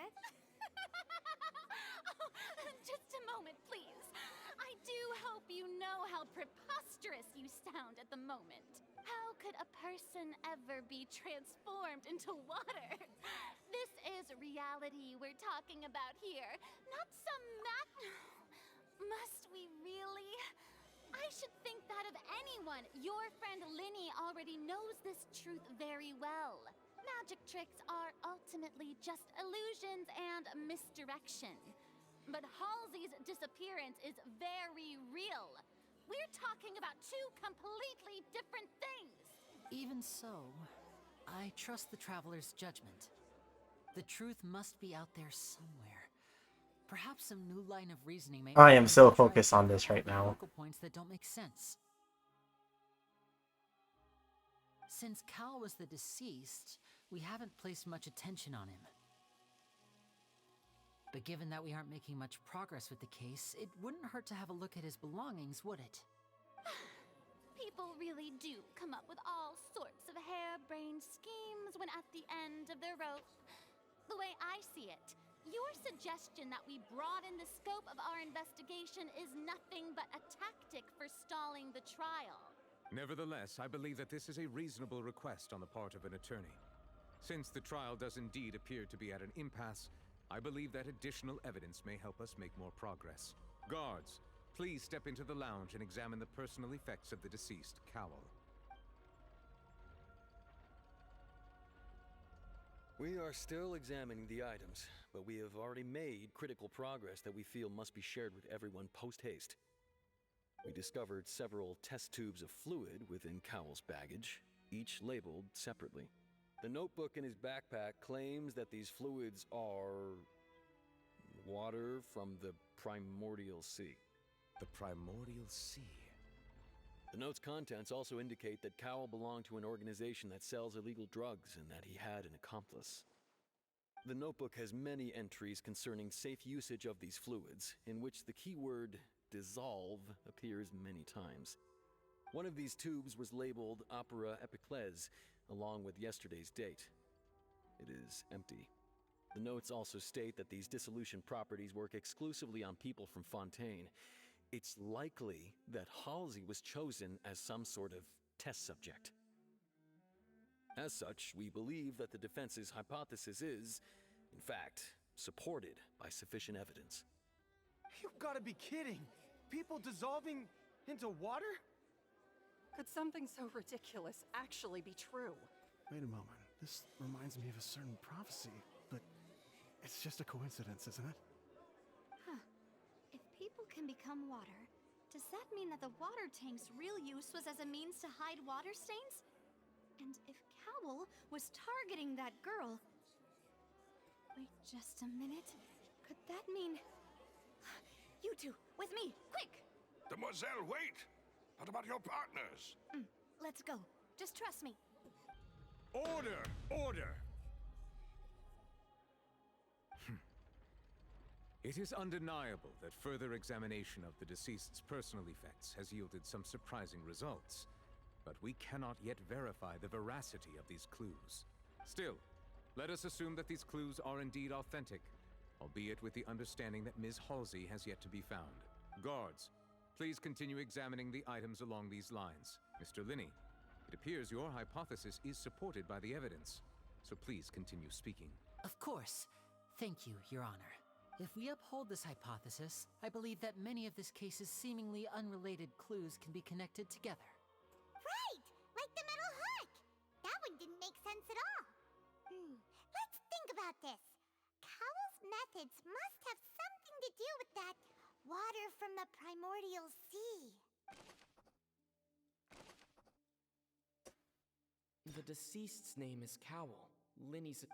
Speaker 8: Oh, just a moment, please. I do hope you know how preposterous you sound at the moment. How could a person ever be transformed into water? This is reality we're talking about here, not some Must we really? I should think that of anyone. Your friend Linny already knows this truth very well. Magic tricks are ultimately just illusions and misdirection. But Halsey's disappearance is very real. We're talking about two completely different things.
Speaker 11: Even so, I trust the traveler's judgment. The truth must be out there somewhere. Perhaps some new line of reasoning may...
Speaker 4: I am so focused on this right now.
Speaker 11: Focal points that don't make sense. Since Cal was the deceased, we haven't placed much attention on him. But given that we aren't making much progress with the case, it wouldn't hurt to have a look at his belongings, would it?
Speaker 8: People really do come up with all sorts of harebrained schemes when at the end of their rope. The way I see it, your suggestion that we broaden the scope of our investigation is nothing but a tactic for stalling the trial.
Speaker 3: Nevertheless, I believe that this is a reasonable request on the part of an attorney. Since the trial does indeed appear to be at an impasse, I believe that additional evidence may help us make more progress. Guards, please step into the lounge and examine the personal effects of the deceased, Cowell.
Speaker 9: We are still examining the items, but we have already made critical progress that we feel must be shared with everyone post-haste. We discovered several test tubes of fluid within Cowell's baggage, each labeled separately. The notebook in his backpack claims that these fluids are... water from the primordial sea.
Speaker 3: The primordial sea?
Speaker 9: The note's contents also indicate that Cowell belonged to an organization that sells illegal drugs and that he had an accomplice. The notebook has many entries concerning safe usage of these fluids, in which the keyword dissolve appears many times. One of these tubes was labeled Opera Epiclese, along with yesterday's date. It is empty. The notes also state that these dissolution properties work exclusively on people from Fontaine. It's likely that Halsey was chosen as some sort of test subject. As such, we believe that the defense's hypothesis is, in fact, supported by sufficient evidence.
Speaker 20: You've got to be kidding! People dissolving into water? Could something so ridiculous actually be true?
Speaker 7: Wait a moment. This reminds me of a certain prophecy, but it's just a coincidence, isn't it?
Speaker 13: Huh. If people can become water, does that mean that the water tank's real use was as a means to hide water stains? And if Cowell was targeting that girl... Wait just a minute. Could that mean... You two, with me, quick!
Speaker 17: Demoiselle, wait! What about your partners?
Speaker 13: Let's go. Just trust me.
Speaker 17: Order! Order!
Speaker 3: It is undeniable that further examination of the deceased's personal effects has yielded some surprising results, but we cannot yet verify the veracity of these clues. Still, let us assume that these clues are indeed authentic, albeit with the understanding that Ms. Halsey has yet to be found. Guards, please continue examining the items along these lines. Mr. Linney, it appears your hypothesis is supported by the evidence, so please continue speaking.
Speaker 11: Of course. Thank you, Your Honor. If we uphold this hypothesis, I believe that many of this case's seemingly unrelated clues can be connected together.
Speaker 19: Right! Like the metal hook! That one didn't make sense at all. Let's think about this. Cowell's methods must have something to do with that water from the primordial sea.
Speaker 15: The deceased's name is Cowell. Linny's...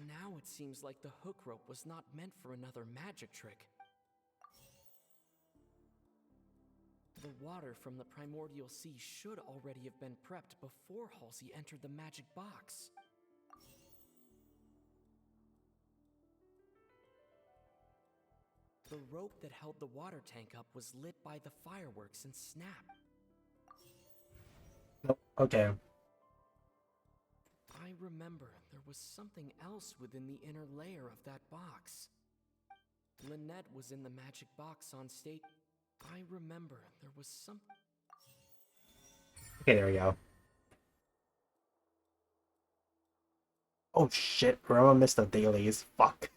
Speaker 15: Now it seems like the hook rope was not meant for another magic trick. The water from the primordial sea should already have been prepped before Halsey entered the magic box. the rope that held the water tank up was lit by the fireworks and snapped.
Speaker 4: Okay.
Speaker 15: I remember there was something else within the inner layer of that box. Lynette was in the magic box on stage. I remember there was something.
Speaker 4: Okay, there we go. Oh shit, Roma missed the dailies. Fuck.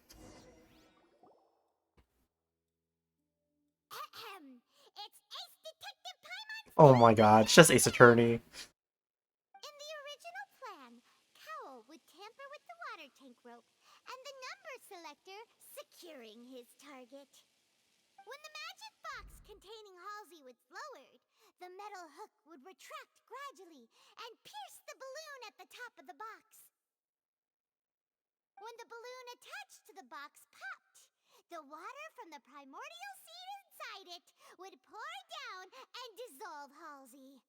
Speaker 5: It's Ace Detective Paimon.
Speaker 4: Oh my god, it's just Ace Attorney.
Speaker 5: In the original plan, Cowl would tamper with the water tank rope and the number selector securing his target. When the magic box containing Halsey was lowered, the metal hook would retract gradually and pierce the balloon at the top of the box. When the balloon attached to the box popped, the water from the primordial seed inside it would pour down and dissolve Halsey.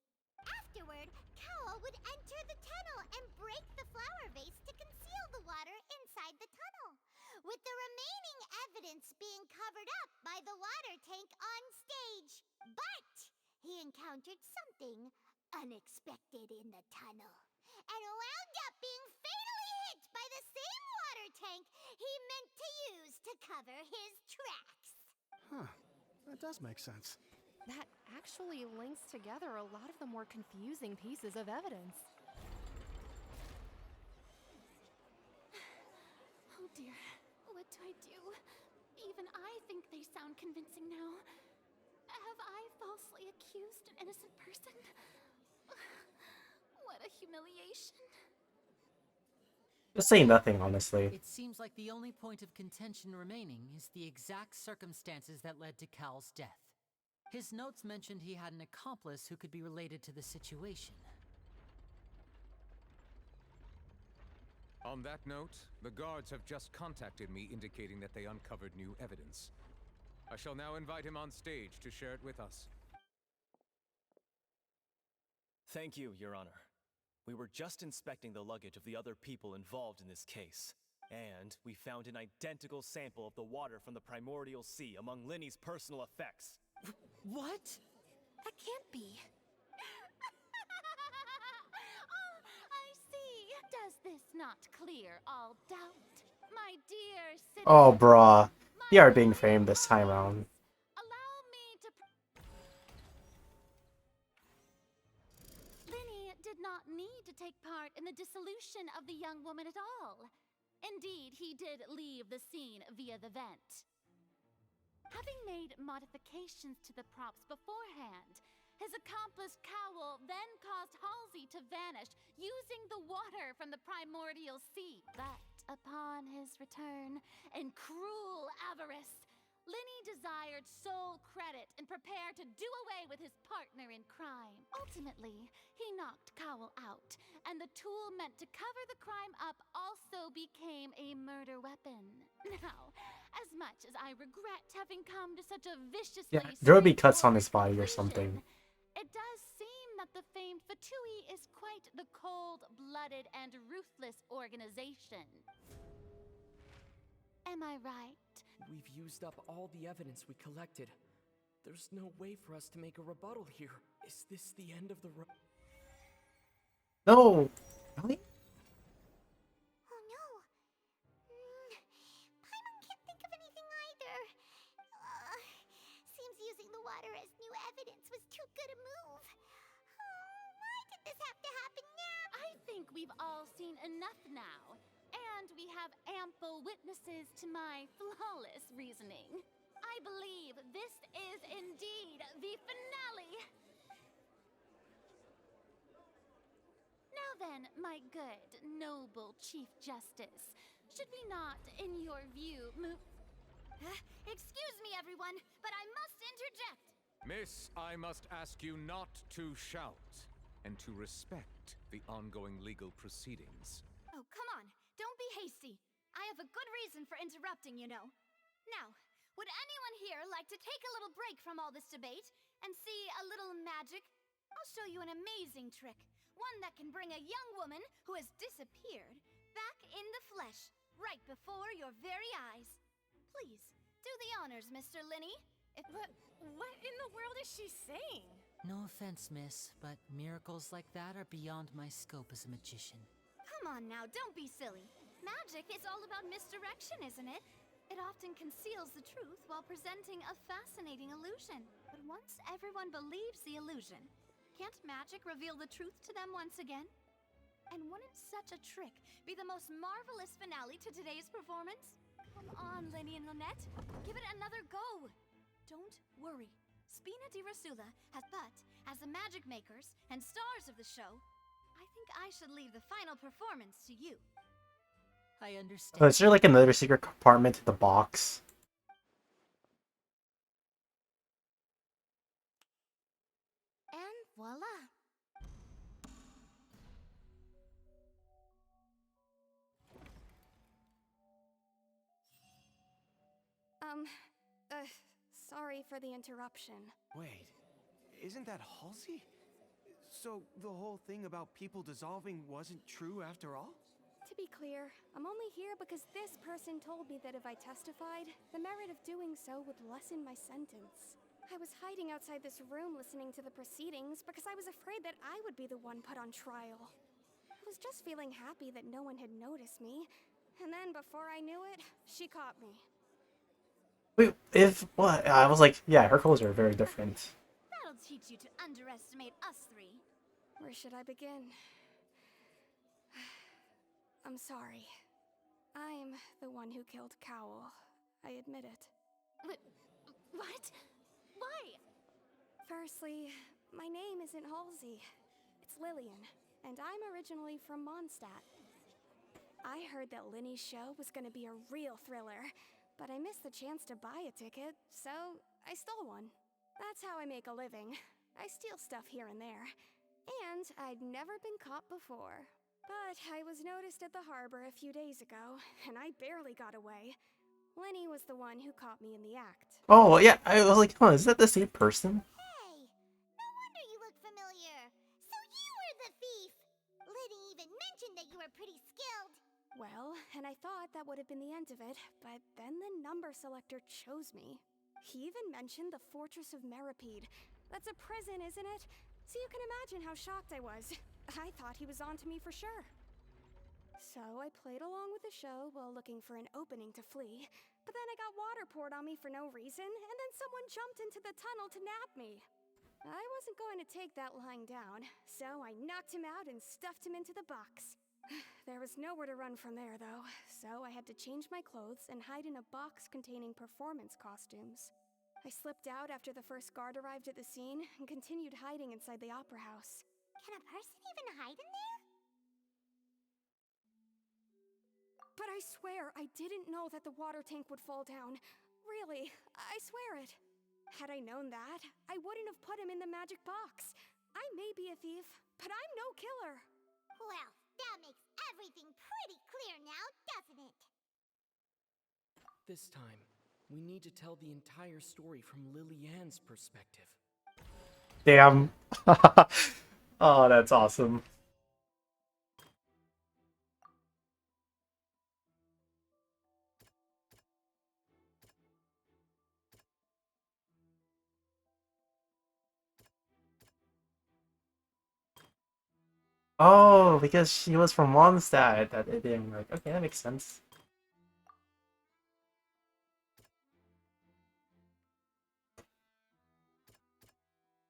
Speaker 5: Afterward, Cowl would enter the tunnel and break the flower vase to conceal the water inside the tunnel, with the remaining evidence being covered up by the water tank on stage. But he encountered something unexpected in the tunnel and wound up being fatally hit by the same water tank he meant to use to cover his tracks.
Speaker 7: Huh. That does make sense.
Speaker 16: That actually links together a lot of the more confusing pieces of evidence.
Speaker 8: Oh dear, what do I do? Even I think they sound convincing now. Have I falsely accused an innocent person? What a humiliation.
Speaker 4: Just say nothing, honestly.
Speaker 11: It seems like the only point of contention remaining is the exact circumstances that led to Cal's death. His notes mentioned he had an accomplice who could be related to the situation.
Speaker 3: On that note, the guards have just contacted me indicating that they uncovered new evidence. I shall now invite him on stage to share it with us.
Speaker 6: Thank you, Your Honor. We were just inspecting the luggage of the other people involved in this case, and we found an identical sample of the water from the primordial sea among Linny's personal effects.
Speaker 11: What?
Speaker 8: That can't be. Oh, I see. Does this not clear all doubt? My dear citizen.
Speaker 4: Oh, bruh. You are being framed this time around.
Speaker 8: Allow me to... Linny did not need to take part in the dissolution of the young woman at all. Indeed, he did leave the scene via the vent. Having made modifications to the props beforehand, his accomplice Cowl then caused Halsey to vanish using the water from the primordial sea. But upon his return, in cruel avarice, Linny desired sole credit and prepared to do away with his partner in crime. Ultimately, he knocked Cowl out, and the tool meant to cover the crime up also became a murder weapon. Now, as much as I regret having come to such a viciously
Speaker 4: Yeah, there will be cuts on his body or something.
Speaker 8: it does seem that the famed Fatui is quite the cold-blooded and ruthless organization. Am I right?
Speaker 15: We've used up all the evidence we collected. There's no way for us to make a rebuttal here. Is this the end of the road?
Speaker 4: No! Really?
Speaker 5: Oh no. Paimon can't think of anything either. Seems using the water as new evidence was too good a move. Why did this have to happen now?
Speaker 8: I think we've all seen enough now. And we have ample witnesses to my flawless reasoning. I believe this is indeed the finale. Now then, my good, noble Chief Justice, should we not, in your view, move...
Speaker 13: Excuse me, everyone, but I must interject.
Speaker 3: Miss, I must ask you not to shout, and to respect the ongoing legal proceedings.
Speaker 13: Oh, come on. Don't be hasty. I have a good reason for interrupting, you know. Now, would anyone here like to take a little break from all this debate and see a little magic? I'll show you an amazing trick. One that can bring a young woman who has disappeared back in the flesh, right before your very eyes. Please, Do the honors, Mr. Linny.
Speaker 16: What in the world is she saying?
Speaker 11: No offense, miss, but miracles like that are beyond my scope as a magician.
Speaker 13: Come on now, don't be silly. Magic is all about misdirection, isn't it? It often conceals the truth while presenting a fascinating illusion. But once everyone believes the illusion, can't magic reveal the truth to them once again? And wouldn't such a trick be the most marvelous finale to today's performance? Come on, Linny and Lynette. Give it another go. Don't worry. Spina di Rasula has but, as the magic makers and stars of the show, I think I should leave the final performance to you.
Speaker 11: I understand.
Speaker 4: Oh, is there like another secret compartment in the box?
Speaker 10: And voila.
Speaker 16: Sorry for the interruption.
Speaker 20: Wait, isn't that Halsey? So the whole thing about people dissolving wasn't true after all?
Speaker 16: To be clear, I'm only here because this person told me that if I testified, the merit of doing so would lessen my sentence. I was hiding outside this room listening to the proceedings because I was afraid that I would be the one put on trial. I was just feeling happy that no one had noticed me, and then before I knew it, she caught me.
Speaker 4: Wait, if what? I was like, yeah, her clothes are very different.
Speaker 13: That'll teach you to underestimate us three.
Speaker 16: Where should I begin? I'm sorry. I'm the one who killed Cowell. I admit it.
Speaker 13: What? Why?
Speaker 16: Firstly, my name isn't Halsey. It's Lillian, and I'm originally from Mondstadt. I heard that Linny's show was gonna be a real thriller, but I missed the chance to buy a ticket, so I stole one. That's how I make a living. I steal stuff here and there. And I'd never been caught before. But I was noticed at the harbor a few days ago, and I barely got away. Linny was the one who caught me in the act.
Speaker 4: Oh yeah, I was like, huh, is that the same person?
Speaker 19: Hey, no wonder you look familiar. So you were the thief. Liddy even mentioned that you were pretty skilled.
Speaker 16: Well, and I thought that would have been the end of it, but then the number selector chose me. He even mentioned the Fortress of Meripede. That's a prison, isn't it? So you can imagine how shocked I was. I thought he was onto me for sure. So I played along with the show while looking for an opening to flee, but then I got water poured on me for no reason, and then someone jumped into the tunnel to nab me. I wasn't going to take that lying down, so I knocked him out and stuffed him into the box. There was nowhere to run from there, though, so I had to change my clothes and hide in a box containing performance costumes. I slipped out after the first guard arrived at the scene and continued hiding inside the opera house.
Speaker 19: Can a person even hide in there?
Speaker 16: But I swear I didn't know that the water tank would fall down. Really, I swear it. Had I known that, I wouldn't have put him in the magic box. I may be a thief, but I'm no killer.
Speaker 19: Well, that makes everything pretty clear now, doesn't it?
Speaker 15: This time, we need to tell the entire story from Lily-Ann's perspective.
Speaker 4: Damn. Oh, that's awesome. Oh, because she was from Mondstadt, that it didn't work. Okay, that makes sense.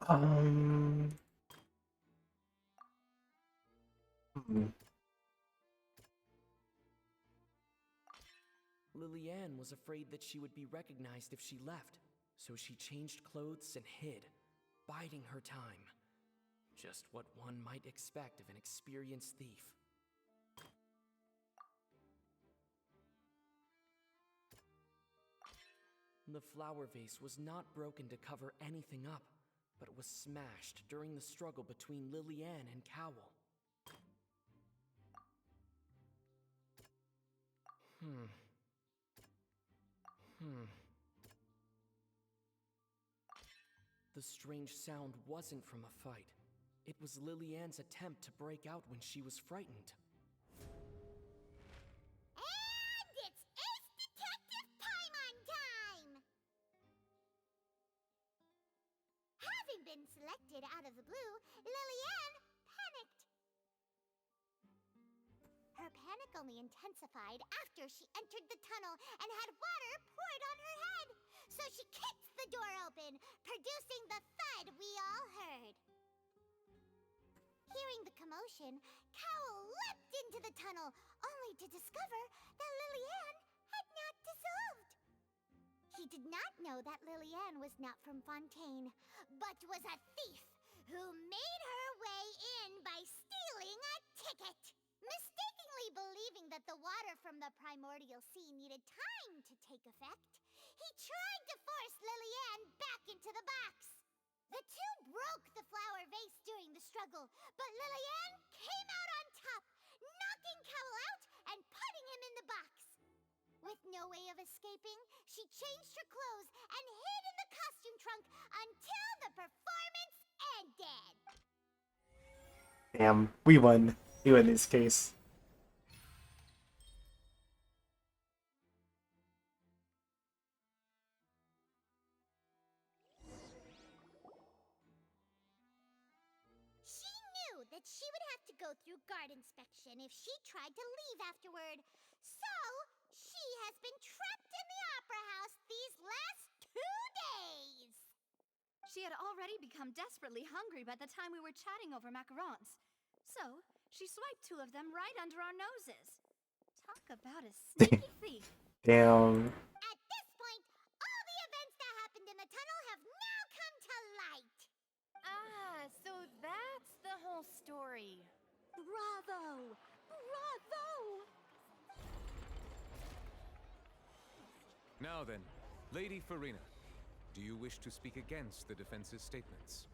Speaker 4: Hmm.
Speaker 15: Lily-Ann was afraid that she would be recognized if she left, so she changed clothes and hid, biding her time. Just what one might expect of an experienced thief. The flower vase was not broken to cover anything up, but it was smashed during the struggle between Lily-Ann and Cowell. The strange sound wasn't from a fight. It was Lily-Ann's attempt to break out when she was frightened.
Speaker 19: And it's Ace Detective Paimon time!
Speaker 5: been selected out of the blue, Lillian panicked. Her panic only intensified after she entered the tunnel and had water poured on her head. So she kicked the door open, producing the thud we all heard. Hearing the commotion, Cowell leapt into the tunnel, only to discover that Lillian had not dissolved. He did not know that Lillian was not from Fontaine, but was a thief who made her way in by stealing a ticket. Mistakenly believing that the water from the primordial sea needed time to take effect, he tried to force Lillian back into the box. The two broke the flower vase during the struggle, but Lillian came out on top, knocking Cowell out and putting him in the box. With no way of escaping, she changed her clothes and hid in the costume trunk until the performance ended.
Speaker 4: Damn, we won. We win this case.
Speaker 5: She knew that she would have to go through guard inspection if she tried to leave afterward. So, she has been trapped in the Opera House these last 2 days.
Speaker 13: She had already become desperately hungry by the time we were chatting over macarons. So, she swiped 2 of them right under our noses. Talk about a sneaky thief.
Speaker 4: Damn.
Speaker 5: At this point, all the events that happened in the tunnel have now come to light.
Speaker 12: Ah, so that's the whole story.
Speaker 14: Bravo! Bravo!
Speaker 3: Now then, Lady Farina, do you wish to speak against the defense's statements?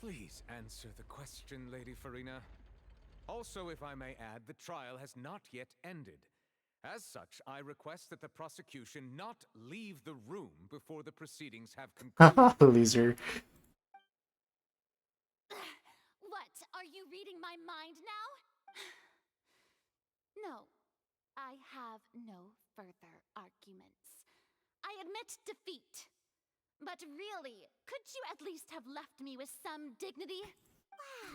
Speaker 3: Please answer the question, Lady Farina. Also, if I may add, the trial has not yet ended. As such, I request that the prosecution not leave the room before the proceedings have concluded.
Speaker 4: Loser.
Speaker 8: What? Are you reading my mind now? No, I have no further arguments. I admit defeat. But really, could you at least have left me with some dignity?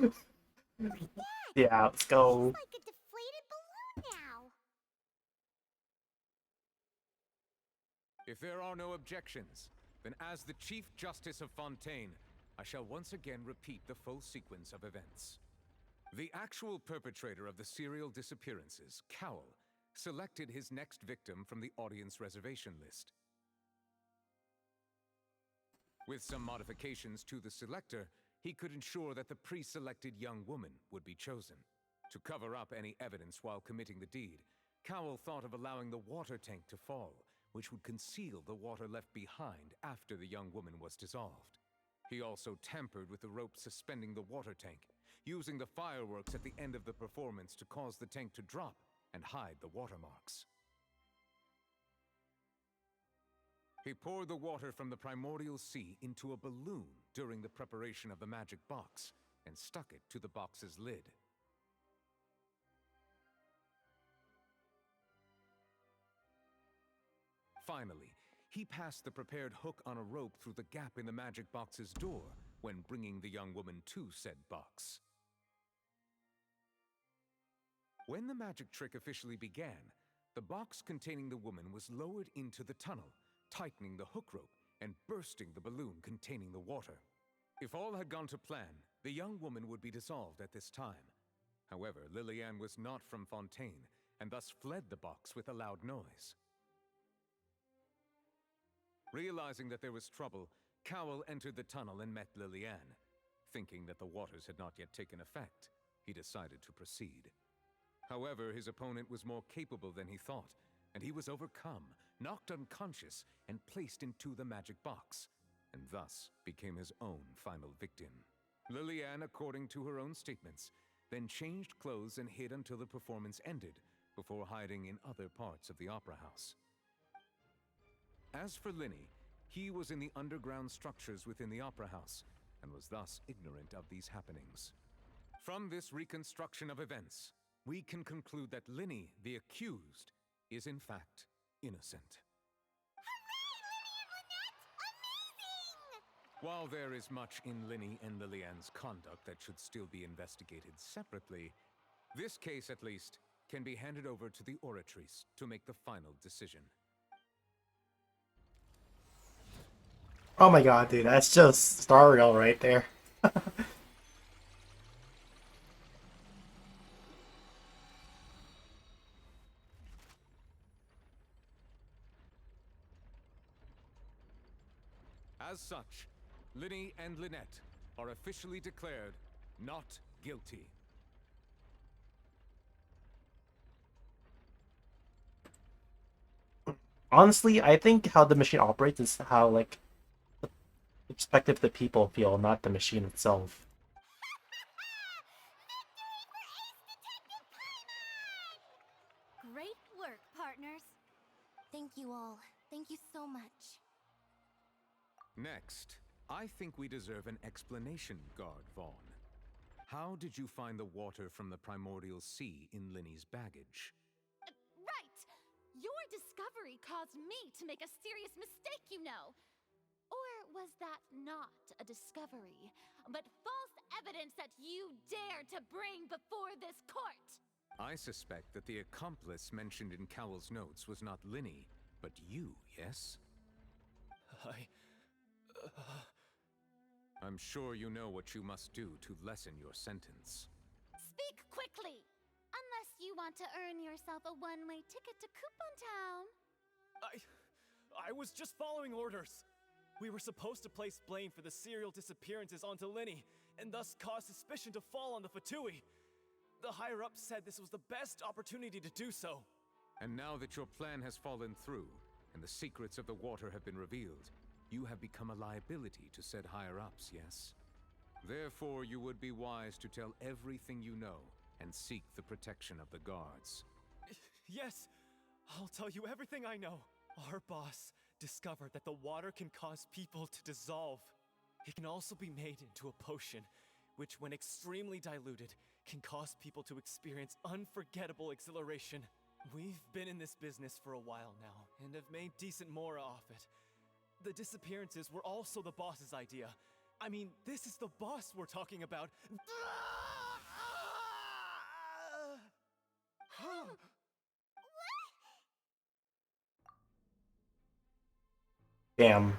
Speaker 5: Wow. Look at that.
Speaker 4: Yeah, let's go.
Speaker 5: She's like a deflated balloon now.
Speaker 3: If there are no objections, then as the Chief Justice of Fontaine, I shall once again repeat the full sequence of events. The actual perpetrator of the serial disappearances, Cowell, selected his next victim from the audience reservation list. With some modifications to the selector, he could ensure that the pre-selected young woman would be chosen. To cover up any evidence while committing the deed, Cowell thought of allowing the water tank to fall, which would conceal the water left behind after the young woman was dissolved. He also tampered with the rope suspending the water tank, using the fireworks at the end of the performance to cause the tank to drop and hide the watermarks. He poured the water from the primordial sea into a balloon during the preparation of the magic box and stuck it to the box's lid. Finally, he passed the prepared hook on a rope through the gap in the magic box's door when bringing the young woman to said box. When the magic trick officially began, the box containing the woman was lowered into the tunnel, tightening the hook rope and bursting the balloon containing the water. If all had gone to plan, the young woman would be dissolved at this time. However, Lillian was not from Fontaine and thus fled the box with a loud noise. Realizing that there was trouble, Cowell entered the tunnel and met Lillian. Thinking that the waters had not yet taken effect, he decided to proceed. However, his opponent was more capable than he thought, and he was overcome, knocked unconscious, and placed into the magic box, and thus became his own final victim. Lillian, according to her own statements, then changed clothes and hid until the performance ended, before hiding in other parts of the opera house. As for Linny, he was in the underground structures within the opera house, and was thus ignorant of these happenings. From this reconstruction of events, we can conclude that Linny, the accused, is in fact innocent.
Speaker 5: Hooray, Linny and Lynette!
Speaker 3: While there is much in Linny and Lillian's conduct that should still be investigated separately, this case, at least, can be handed over to the Oratrice to make the final decision.
Speaker 4: Oh my god, dude, that's just Stariel right there.
Speaker 3: As such, Linny and Lynette are officially declared not guilty.
Speaker 4: Honestly, I think how the machine operates is how, like, the perspective of the people feel, not the machine itself.
Speaker 13: Great work, partners.
Speaker 10: Thank you all. Thank you so much.
Speaker 3: Next, I think we deserve an explanation, Guard Vaughn. How did you find the water from the primordial sea in Linny's baggage?
Speaker 8: Right! Your discovery caused me to make a serious mistake, you know. Or was that not a discovery, but false evidence that you dared to bring before this court?
Speaker 3: I suspect that the accomplice mentioned in Cowell's notes was not Linny, but you, yes? I'm sure you know what you must do to lessen your sentence.
Speaker 8: Speak quickly! Unless you want to earn yourself a one-way ticket to Coupon Town.
Speaker 6: I was just following orders. We were supposed to place blame for the serial disappearances onto Linny, and thus cause suspicion to fall on the Fatui. The higher-ups said this was the best opportunity to do so.
Speaker 3: And now that your plan has fallen through, and the secrets of the water have been revealed, you have become a liability to said higher-ups, yes? Therefore, you would be wise to tell everything you know, and seek the protection of the guards.
Speaker 6: Yes, I'll tell you everything I know. Our boss discovered that the water can cause people to dissolve. It can also be made into a potion, which when extremely diluted, can cause people to experience unforgettable exhilaration. We've been in this business for a while now, and have made decent mora off it. The disappearances were also the boss's idea. I mean, this is the boss we're talking about.
Speaker 4: Damn.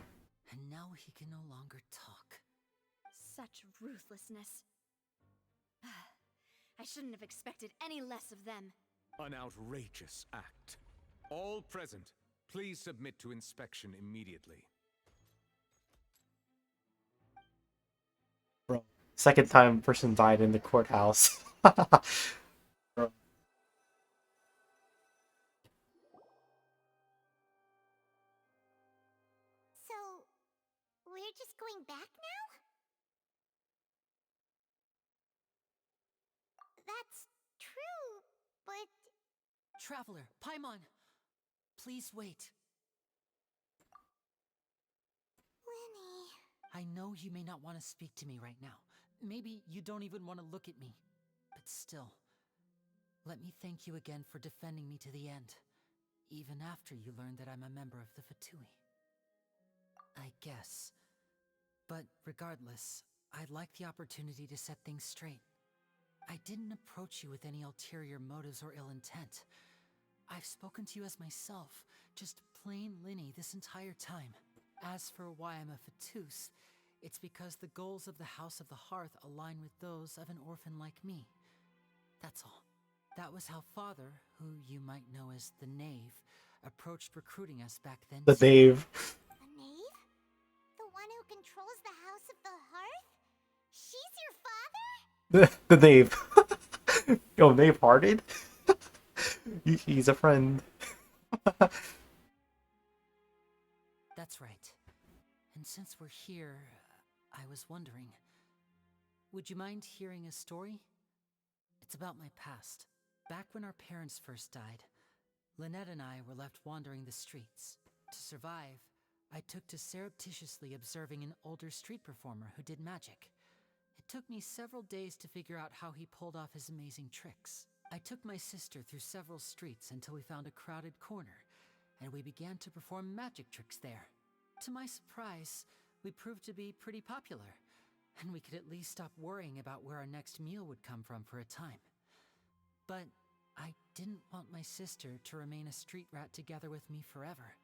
Speaker 11: And now he can no longer talk.
Speaker 13: Such ruthlessness. I shouldn't have expected any less of them.
Speaker 3: An outrageous act. All present, please submit to inspection immediately.
Speaker 4: Bro, second time person died in the courthouse. Bro.
Speaker 19: So, we're just going back now? That's true, but...
Speaker 11: Traveler, Paimon, please wait.
Speaker 19: Linny...
Speaker 11: I know you may not want to speak to me right now. Maybe you don't even want to look at me. But still, let me thank you again for defending me to the end, even after you learned that I'm a member of the Fatui. I guess. But regardless, I'd like the opportunity to set things straight. I didn't approach you with any ulterior motives or ill intent. I've spoken to you as myself, just plain Linny this entire time. As for why I'm a Fatus, it's because the goals of the House of the Hearth align with those of an orphan like me. That's all. That was how Father, who you might know as the Knave, approached recruiting us back then.
Speaker 4: The Knave.
Speaker 19: The Knave? The one who controls the House of the Hearth? She's your father?
Speaker 4: The Knave. Yo, Knave hearted? He's a friend.
Speaker 11: That's right. And since we're here, I was wondering, would you mind hearing a story? It's about my past. Back when our parents first died, Lynette and I were left wandering the streets. To survive, I took to surreptitiously observing an older street performer who did magic. It took me several days to figure out how he pulled off his amazing tricks. I took my sister through several streets until we found a crowded corner, and we began to perform magic tricks there. To my surprise, We proved to be pretty popular, and we could at least stop worrying about where our next meal would come from for a time. But I didn't want my sister to remain a street rat together with me forever.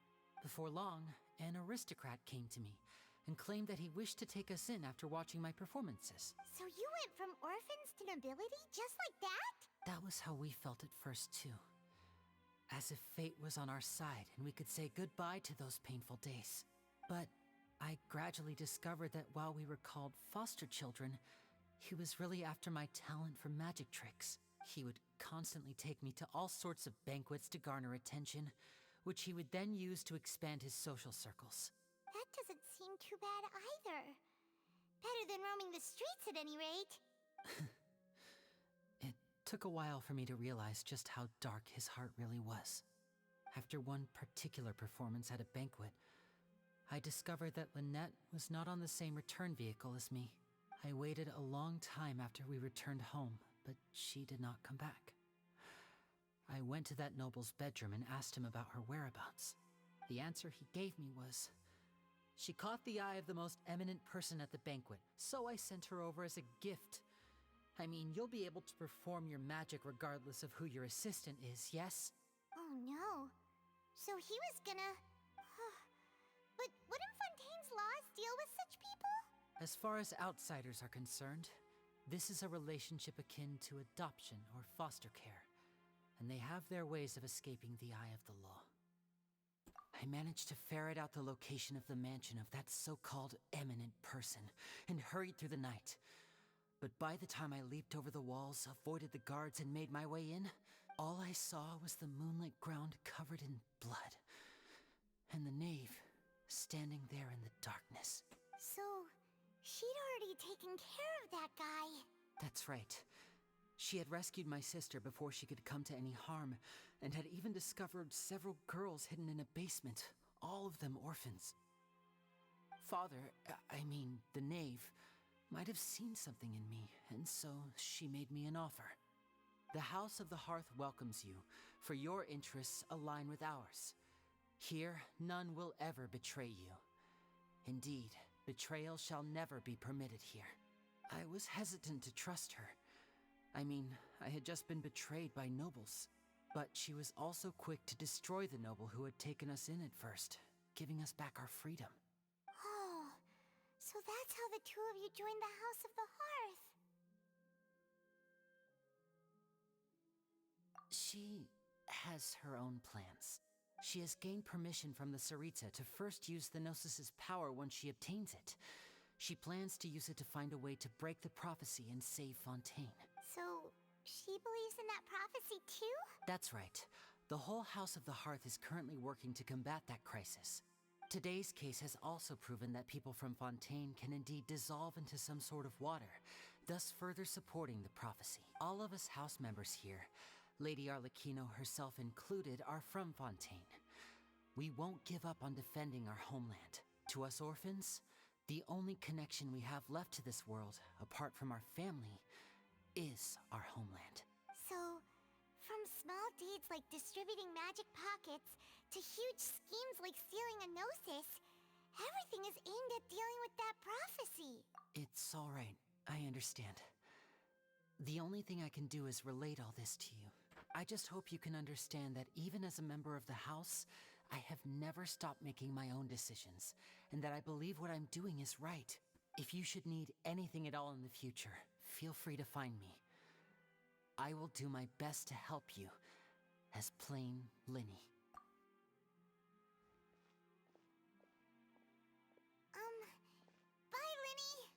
Speaker 11: Before long, an aristocrat came to me and claimed that he wished to take us in after watching my performances.
Speaker 19: So you went from orphans to nobility just like that?
Speaker 11: That was how we felt at first, too. As if fate was on our side and we could say goodbye to those painful days. But I gradually discovered that while we were called foster children, he was really after my talent for magic tricks. He would constantly take me to all sorts of banquets to garner attention, which he would then use to expand his social circles.
Speaker 19: That doesn't seem too bad either. Better than roaming the streets at any rate.
Speaker 11: It took a while for me to realize just how dark his heart really was. After one particular performance at a banquet, I discovered that Lynette was not on the same return vehicle as me. I waited a long time after we returned home, but she did not come back. I went to that noble's bedroom and asked him about her whereabouts. The answer he gave me was, "She caught the eye of the most eminent person at the banquet, so I sent her over as a gift." I mean, you'll be able to perform your magic regardless of who your assistant is, yes?
Speaker 19: Oh no. So he was gonna... But wouldn't Fontaine's laws deal with such people?
Speaker 11: As far as outsiders are concerned, this is a relationship akin to adoption or foster care, and they have their ways of escaping the eye of the law. I managed to ferret out the location of the mansion of that so-called eminent person and hurried through the night. But by the time I leaped over the walls, avoided the guards, and made my way in, all I saw was the moonlit ground covered in blood, and the knave standing there in the darkness.
Speaker 19: So, she'd already taken care of that guy.
Speaker 11: That's right. She had rescued my sister before she could come to any harm, and had even discovered several girls hidden in a basement, all of them orphans. Father, the knave, might have seen something in me, and so she made me an offer. The House of the Hearth welcomes you, for your interests align with ours. Here, none will ever betray you. Indeed, betrayal shall never be permitted here. I was hesitant to trust her. I had just been betrayed by nobles. But she was also quick to destroy the noble who had taken us in at first, giving us back our freedom.
Speaker 19: Oh, so that's how the two of you joined the House of the Hearth.
Speaker 11: She has her own plans. She has gained permission from the Tsaritsa to first use the Gnosis's power once she obtains it. She plans to use it to find a way to break the prophecy and save Fontaine.
Speaker 19: So, she believes in that prophecy too?
Speaker 11: That's right. The whole House of the Hearth is currently working to combat that crisis. Today's case has also proven that people from Fontaine can indeed dissolve into some sort of water, thus further supporting the prophecy. All of us house members here, Lady Arlecchino herself included, are from Fontaine. We won't give up on defending our homeland. To us orphans, the only connection we have left to this world, apart from our family, is our homeland.
Speaker 19: So, from small deeds like distributing magic pockets to huge schemes like stealing a Gnosis, everything is aimed at dealing with that prophecy.
Speaker 11: It's all right. I understand. The only thing I can do is relate all this to you. I just hope you can understand that even as a member of the House, I have never stopped making my own decisions, and that I believe what I'm doing is right. If you should need anything at all in the future, feel free to find me. I will do my best to help you, as plain Linny.
Speaker 19: Bye, Linny!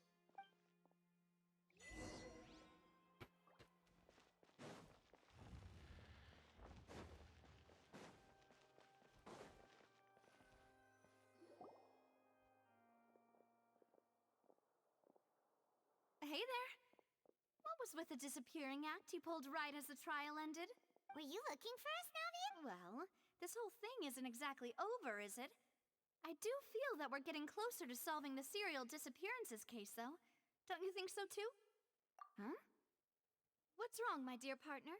Speaker 13: Hey there. What was with the disappearing act you pulled right as the trial ended?
Speaker 19: Were you looking for us, Navian?
Speaker 13: Well, this whole thing isn't exactly over, is it? I do feel that we're getting closer to solving the serial disappearances case, though. Don't you think so, too? Huh? What's wrong, my dear partner?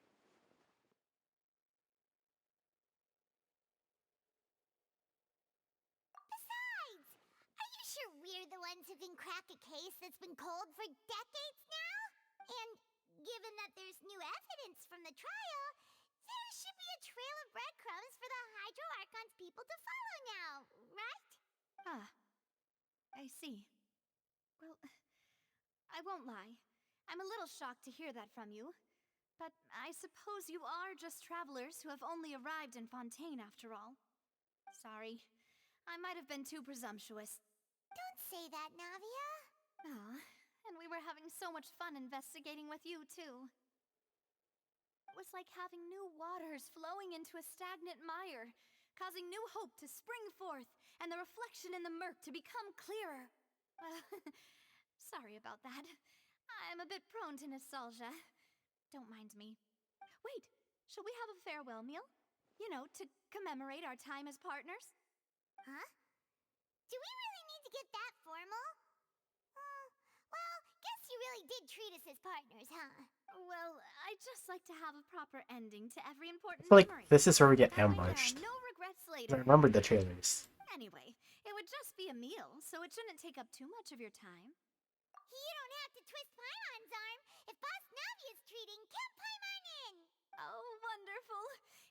Speaker 19: Besides, are you sure we're the
Speaker 5: friends who can crack a case that's been cold for decades now? And given that there's new evidence from the trial, there should be a trail of breadcrumbs for the Hydro Archon's people to follow now, right?
Speaker 13: Ah, I see. Well, I won't lie. I'm a little shocked to hear that from you. But I suppose you are just travelers who have only arrived in Fontaine after all. Sorry. I might have been too presumptuous.
Speaker 5: Don't say that, Navia.
Speaker 13: Ah, and we were having so much fun investigating with you, too. It was like having new waters flowing into a stagnant mire, causing new hope to spring forth, and the reflection in the murk to become clearer. Sorry about that. I'm a bit prone to nostalgia. Don't mind me. Wait, shall we have a farewell meal? You know, to commemorate our time as partners?
Speaker 5: Huh? Do we really need to get that formal? Well, guess you really did treat us as partners, huh?
Speaker 13: Well, I'd just like to have a proper ending to every
Speaker 4: I
Speaker 13: important
Speaker 4: feel like
Speaker 13: memory.
Speaker 4: this is where we get
Speaker 13: That way
Speaker 4: ambushed.
Speaker 13: there are no regrets
Speaker 4: 'Cause
Speaker 13: later.
Speaker 4: I remembered the trailers.
Speaker 13: Anyway, it would just be a meal, so it shouldn't take up too much of your time.
Speaker 5: You don't have to twist Paimon's arm. If Boss Navia's treating, count Paimon in.
Speaker 13: Oh, wonderful.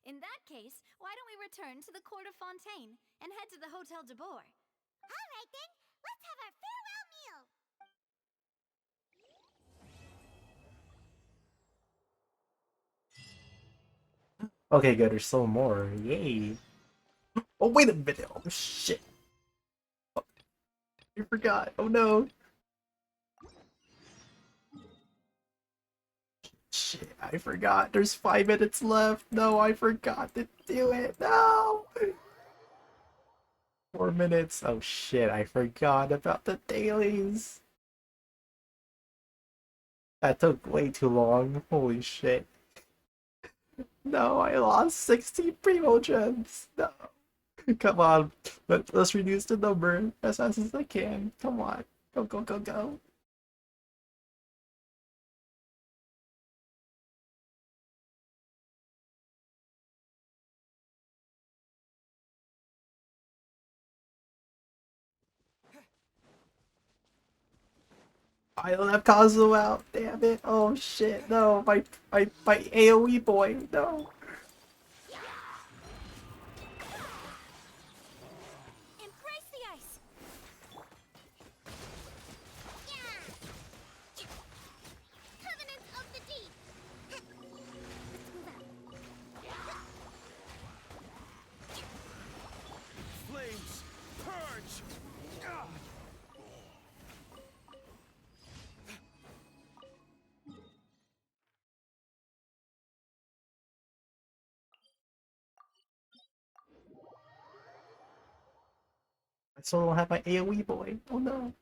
Speaker 13: In that case, why don't we return to the court of Fontaine and head to the Hotel de Boer?
Speaker 5: All right then, let's have our farewell meal.
Speaker 4: Okay, good. There's still more. Yay. Oh, wait a minute. Oh, shit. I forgot. Oh, no. Shit, I forgot. There's 5 minutes left. No, I forgot to do it. No. 4 minutes. Oh, shit. I forgot about the dailies. That took way too long. Holy shit. No, I lost 60 primo gems. No. Come on. Let's reduce the number as fast as I can. Come on. Go, go, go, go. I don't have Kazuo out. Damn it. Oh shit. No, my AoE boy. No.
Speaker 13: Embrace the ice!
Speaker 5: Covenant of the Deep.
Speaker 17: Flames, purge!
Speaker 4: I still don't have my AoE boy. Oh no.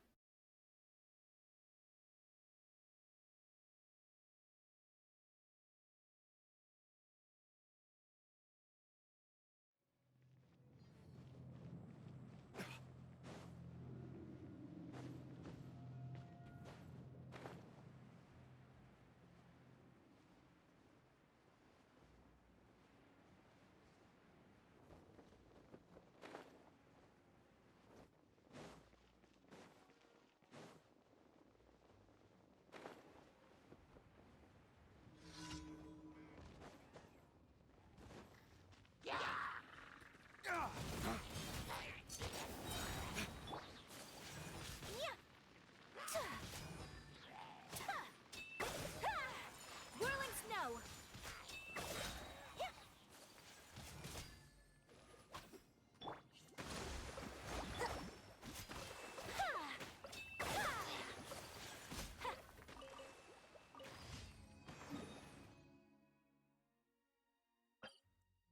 Speaker 13: Whirling snow!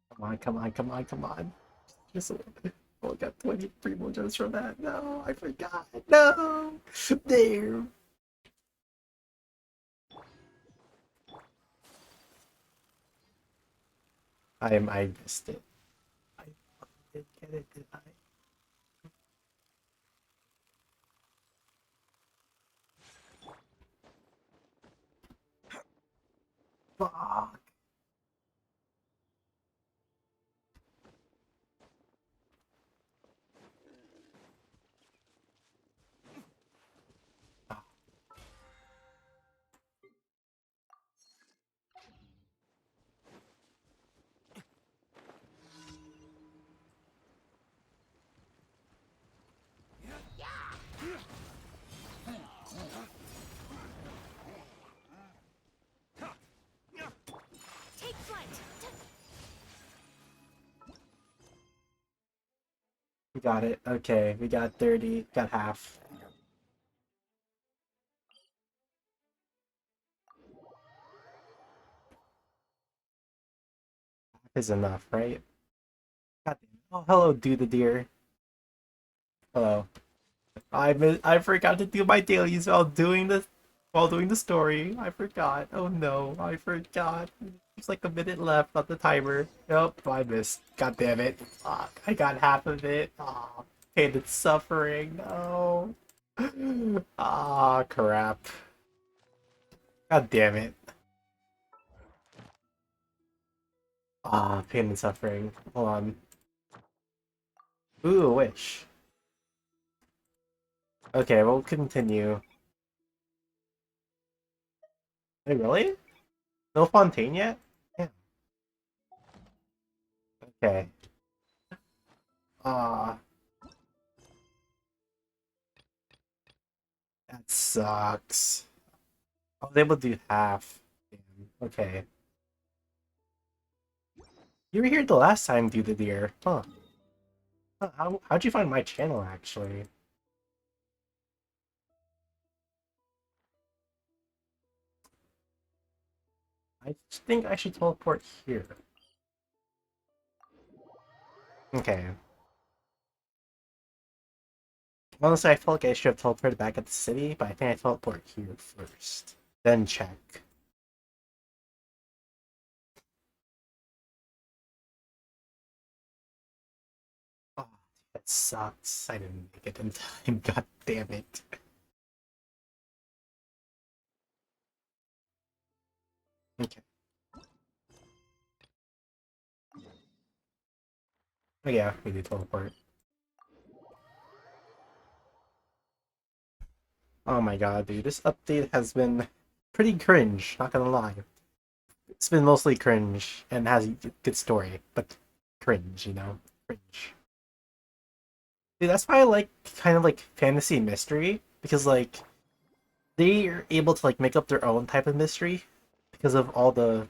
Speaker 4: Come on, come on, come on, come on. Just oh, I got 20 primo gems from that. No, I forgot. No. There. I missed it. I did get it, did I? Fuck. We got it. Okay, we got 30. Got half. Is enough, right? God damn it. Oh, hello, do the deer. Hello. I forgot to do my dailies while doing the story. I forgot. Oh no, I forgot. There's like a minute left on the timer. Nope, I missed. God damn it. Fuck. I got half of it. Ah, pain and suffering. No. Ah, crap. God damn it. Ah, pain and suffering. Hold on. Ooh, a wish. Okay, we'll continue. Wait, really? No Fontaine yet? Yeah. Okay. Ah, that sucks. I was able to do half. Damn. Okay. You were here the last time, do the deer. Huh. How'd you find my channel, actually? I think I should teleport here. Okay. Honestly, I felt like I should have teleported back at the city, but I think I teleport here first. Then check. Oh, that sucks. I didn't make it in time. God damn it. Okay. Oh yeah, we do teleport. Oh my god, dude, this update has been pretty cringe, not gonna lie. It's been mostly cringe and has a good story, but cringe, you know? Cringe. Dude, that's why I like kind of like fantasy mystery, because like they are able to like make up their own type of mystery because of all the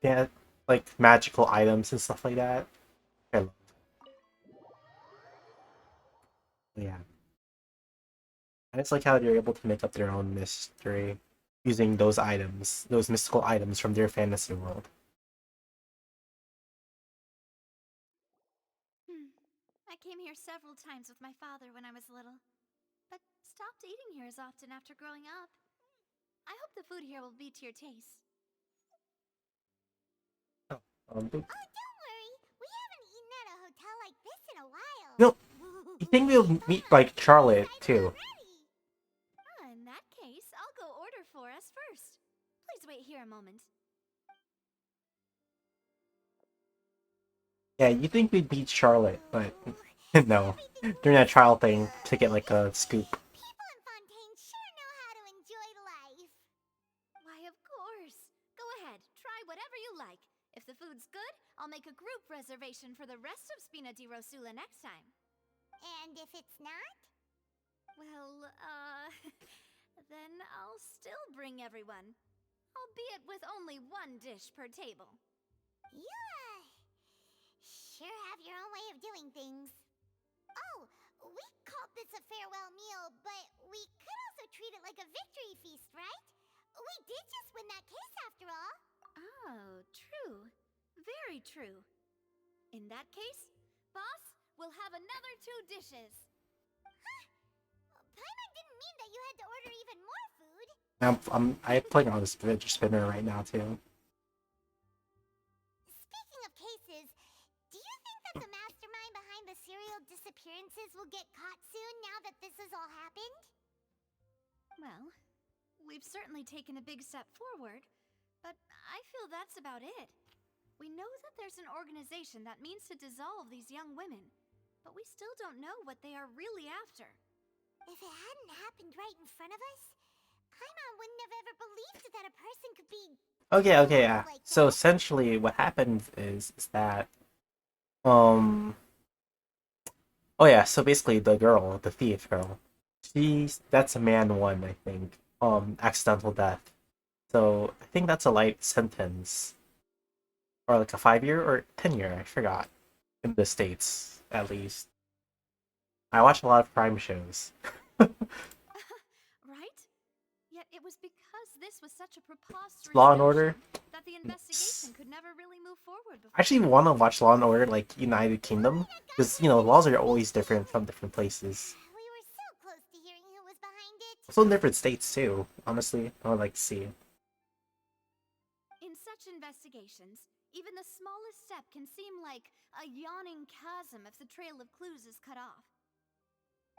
Speaker 4: yeah, like magical items and stuff like that. I love it. Yeah. I just like how they're able to make up their own mystery using those items, those mystical items from their fantasy world.
Speaker 13: I came here several times with my father when I was little, but stopped eating here as often after growing up. I hope the food here will be to your taste.
Speaker 4: Boop.
Speaker 19: Oh, don't worry. We haven't eaten at a hotel like this in a while.
Speaker 4: No, you think we'll meet like Charlotte too?
Speaker 13: In that case, I'll go order for us first. Please wait here a moment.
Speaker 4: Yeah, you think we'd beat Charlotte, but no. During that trial thing to get like a scoop.
Speaker 19: People in Fontaine sure know how to enjoy life.
Speaker 13: Why, of course. Go ahead, try whatever you like. If the food's good, I'll make a group reservation for the rest of Spina di Rosula next time.
Speaker 19: And if it's not?
Speaker 13: Well, then I'll still bring everyone. Albeit with only one dish per table.
Speaker 19: You, sure have your own way of doing things. Oh, we called this a farewell meal, but we could also treat it like a victory feast, right? We did just win that case after all.
Speaker 13: Oh, true. Very true. In that case, boss, we'll have another 2 dishes.
Speaker 19: Huh? Paimon didn't mean that you had to order even more food.
Speaker 4: I'm playing on this fidget spinner right now too.
Speaker 19: Speaking of cases, do you think that the mastermind behind the serial disappearances will get caught soon now that this has all happened?
Speaker 13: Well, we've certainly taken a big step forward, but I feel that's about it. We know that there's an organization that means to dissolve these young women, but we still don't know what they are really after.
Speaker 19: If it hadn't happened right in front of us, Paimon wouldn't have ever believed that a person could be...
Speaker 4: Okay, yeah. So essentially what happened is that oh yeah, so basically the girl, the thief girl, that's a man one, I think. Accidental death. So I think that's a light sentence. Or like a 5-year or 10-year, I forgot. In the States, at least. I watch a lot of crime shows.
Speaker 13: Right? Yet it was because this was such a preposterous
Speaker 4: Law and
Speaker 13: notion
Speaker 4: Order.
Speaker 13: that the investigation could never really move forward before.
Speaker 4: I actually want to watch Law and Order like United Kingdom because you know laws are always different from different places. Also in different states too. Honestly, I would like to see.
Speaker 13: In such investigations, even the smallest step can seem like a yawning chasm if the trail of clues is cut off.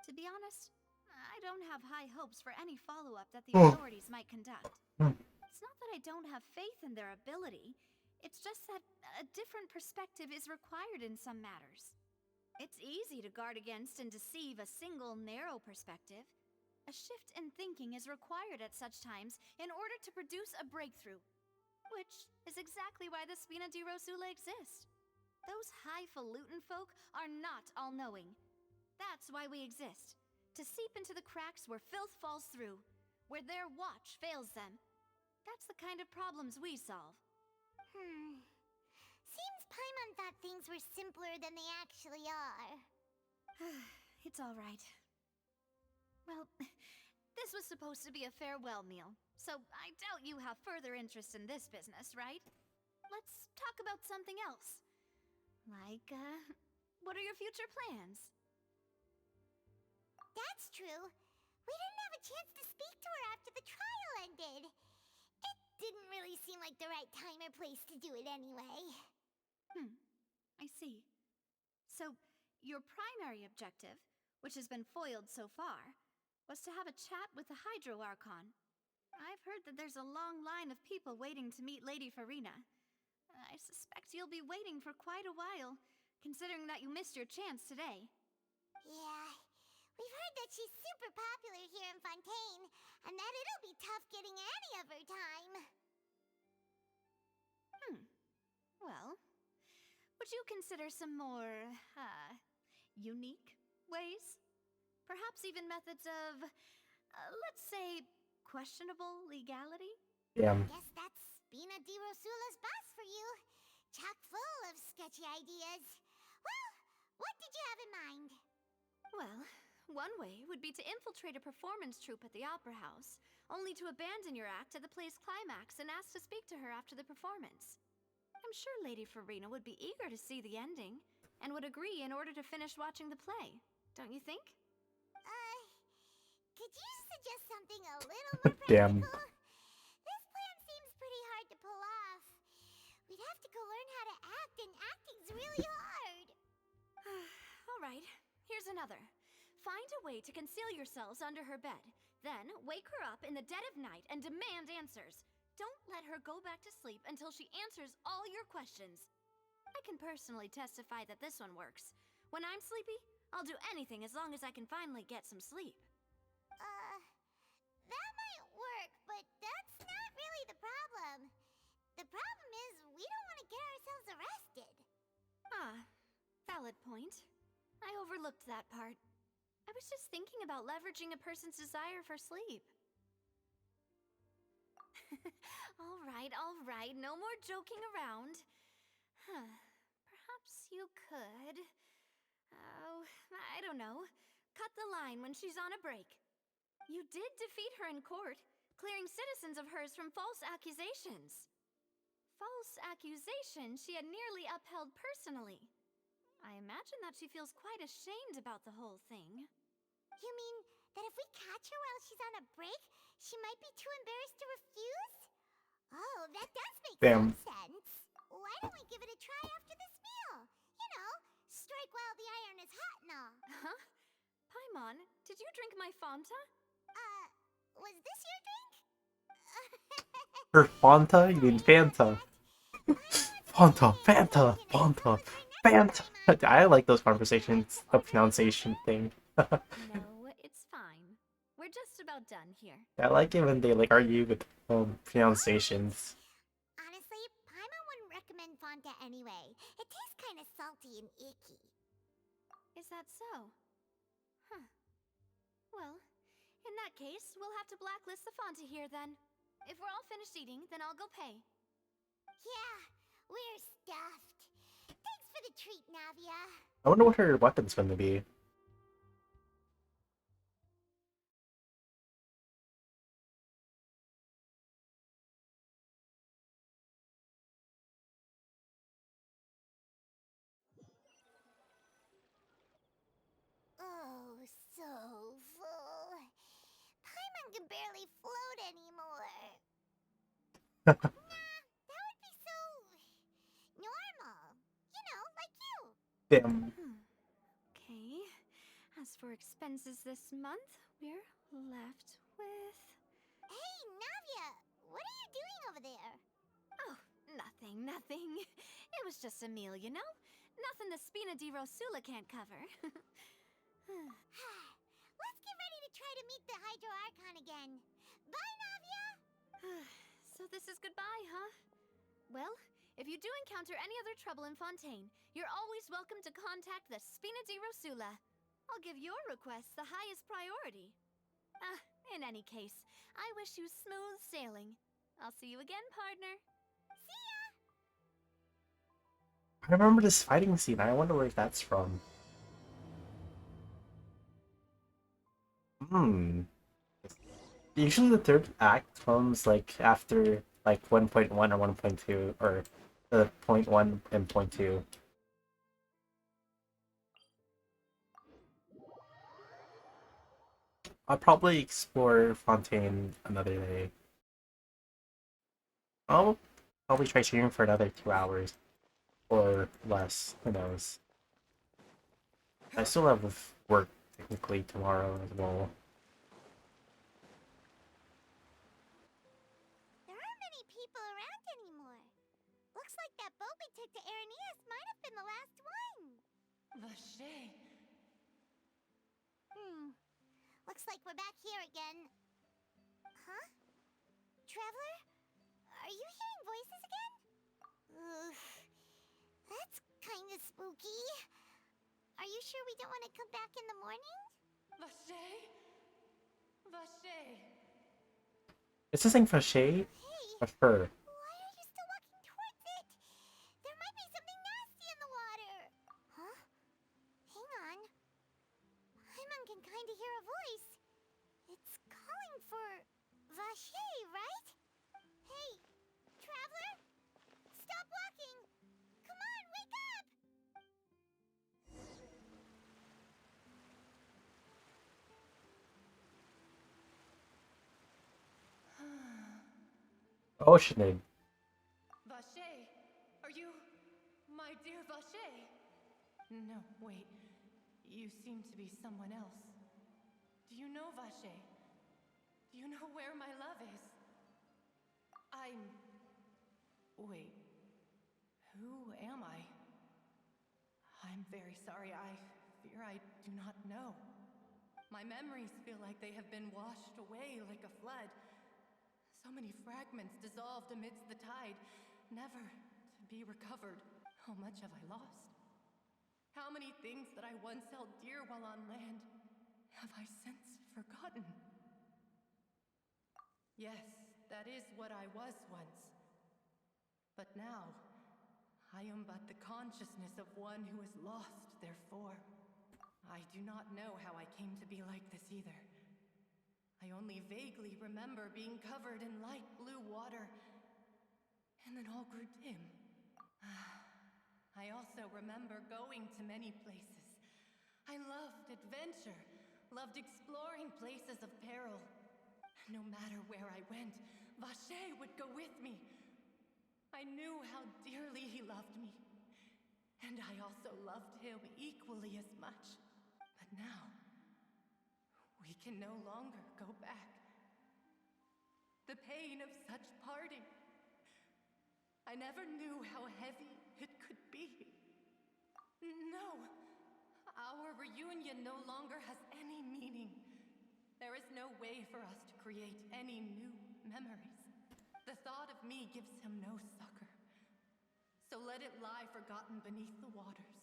Speaker 13: To be honest, I don't have high hopes for any follow-up that the authorities might conduct. It's not that I don't have faith in their ability, it's just that a different perspective is required in some matters. It's easy to guard against and deceive a single narrow perspective. A shift in thinking is required at such times in order to produce a breakthrough. Which is exactly why the Spina di Rosula exist. Those highfalutin folk are not all-knowing. That's why we exist. To seep into the cracks where filth falls through, where their watch fails them. That's the kind of problems we solve.
Speaker 5: Seems Paimon thought things were simpler than they actually are.
Speaker 13: It's all right. Well, this was supposed to be a farewell meal, so I doubt you have further interest in this business, right? Let's talk about something else. Like, what are your future plans?
Speaker 5: That's true. We didn't have a chance to speak to her after the trial ended. It didn't really seem like the right time or place to do it anyway.
Speaker 13: I see. So, your primary objective, which has been foiled so far, was to have a chat with the Hydro Archon. I've heard that there's a long line of people waiting to meet Lady Farina. I suspect you'll be waiting for quite a while, considering that you missed your chance today.
Speaker 5: Yeah, we've heard that she's super popular here in Fontaine, and that it'll be tough getting any of her time.
Speaker 13: Well, would you consider some more, unique ways? Perhaps even methods of, let's say, questionable legality?
Speaker 4: Damn.
Speaker 5: Guess that's Spina di Rosula's boss for you. Chock full of sketchy ideas. Well, what did you have in mind?
Speaker 13: Well, one way would be to infiltrate a performance troupe at the Opera House, only to abandon your act at the play's climax and ask to speak to her after the performance. I'm sure Lady Farina would be eager to see the ending, and would agree in order to finish watching the play. Don't you think?
Speaker 5: Could you suggest something a little more
Speaker 4: Damn.
Speaker 5: practical? This plan seems pretty hard to pull off. We'd have to go learn how to act, and acting's really hard.
Speaker 13: Alright, here's another. Find a way to conceal yourselves under her bed. Then, wake her up in the dead of night and demand answers. Don't let her go back to sleep until she answers all your questions. I can personally testify that this one works. When I'm sleepy, I'll do anything as long as I can finally get some sleep.
Speaker 5: That might work, but that's not really the problem. The problem is we don't want to get ourselves arrested.
Speaker 13: Valid point. I overlooked that part. I was just thinking about leveraging a person's desire for sleep. Alright, no more joking around. Perhaps you could... Oh, I don't know. Cut the line when she's on a break. You did defeat her in court, clearing citizens of hers from false accusations. False accusations she had nearly upheld personally. I imagine that she feels quite ashamed about the whole thing.
Speaker 5: You mean that if we catch her while she's on a break, she might be too embarrassed to refuse? Oh, that does make some sense. Why don't we give it a try after this meal? You know, strike while the iron is hot and all.
Speaker 13: Huh? Paimon, did you drink my Fanta?
Speaker 5: Was this your drink?
Speaker 4: Her Fanta? You mean Fanta? Fanta, Fanta, Fanta, Fanta. I like those conversations, the pronunciation thing.
Speaker 13: No, it's fine. We're just about done here.
Speaker 4: I like it when they like argue with pronunciations.
Speaker 5: Honestly, Paimon wouldn't recommend Fanta anyway. It tastes kind of salty and icky.
Speaker 13: Is that so? Well, in that case, we'll have to blacklist the Fanta here then. If we're all finished eating, then I'll go pay.
Speaker 5: Yeah, we're stuffed. Thanks for the treat, Navia.
Speaker 4: I wonder what her weapon's gonna be.
Speaker 13: so full. Paimon can barely float anymore. Nah, that would be so normal. You know, like you.
Speaker 4: Damn.
Speaker 13: Okay. As for expenses this month, we're left with... Hey, Navia! What are you doing over there? Oh, nothing. It was just a meal, you know? Nothing the Spina di Rosula can't cover. Let's get ready to try to meet the Hydro Archon again. Bye, Navia! So this is goodbye, huh? Well, if you do encounter any other trouble in Fontaine, you're always welcome to contact the Spina di Rosula. I'll give your requests the highest priority. In any case, I wish you smooth sailing. I'll see you again, partner. See ya!
Speaker 4: I remember this fighting scene. I wonder where that's from. Usually the third act comes like after like 1.1 or 1.2 or the 0.1 and 0.2. I'll probably explore Fontaine another day. I'll probably try streaming for another 2 hours or less. Who knows? I still have work technically tomorrow as well.
Speaker 13: There aren't many people around anymore. Looks like that boat we took to Araneas might have been the last one.
Speaker 8: Vache.
Speaker 13: Looks like we're back here again. Huh? Traveler? Are you hearing voices again? That's kinda spooky. Are you sure we don't want to come back in the morning?
Speaker 8: Vache? Vache.
Speaker 4: Is this thing for Shay? Or her?
Speaker 13: Why are you still walking towards it? There might be something nasty in the water. Huh? Hang on. Paimon can kinda hear a voice. It's calling for Vache, right? Hey, Traveler? Stop walking! Come on, wake up!
Speaker 4: Oceanid.
Speaker 8: Vache, are you my dear Vache? No, wait. You seem to be someone else. Do you know Vache? Do you know where my love is? Wait. Who am I? I'm very sorry. I fear I do not know. My memories feel like they have been washed away like a flood. So many fragments dissolved amidst the tide, never to be recovered. How much have I lost? How many things that I once held dear while on land have I since forgotten? Yes, that is what I was once. But now, I am but the consciousness of one who is lost, therefore. I do not know how I came to be like this either. I only vaguely remember being covered in light blue water, and then all grew dim. I also remember going to many places. I loved adventure, loved exploring places of peril. No matter where I went, Vache would go with me. I knew how dearly he loved me, and I also loved him equally as much. But now, we can no longer go back. The pain of such parting. I never knew how heavy it could be. No, our reunion no longer has any meaning. There is no way for us to create any new memories. The thought of me gives him no succor. So let it lie forgotten beneath the waters.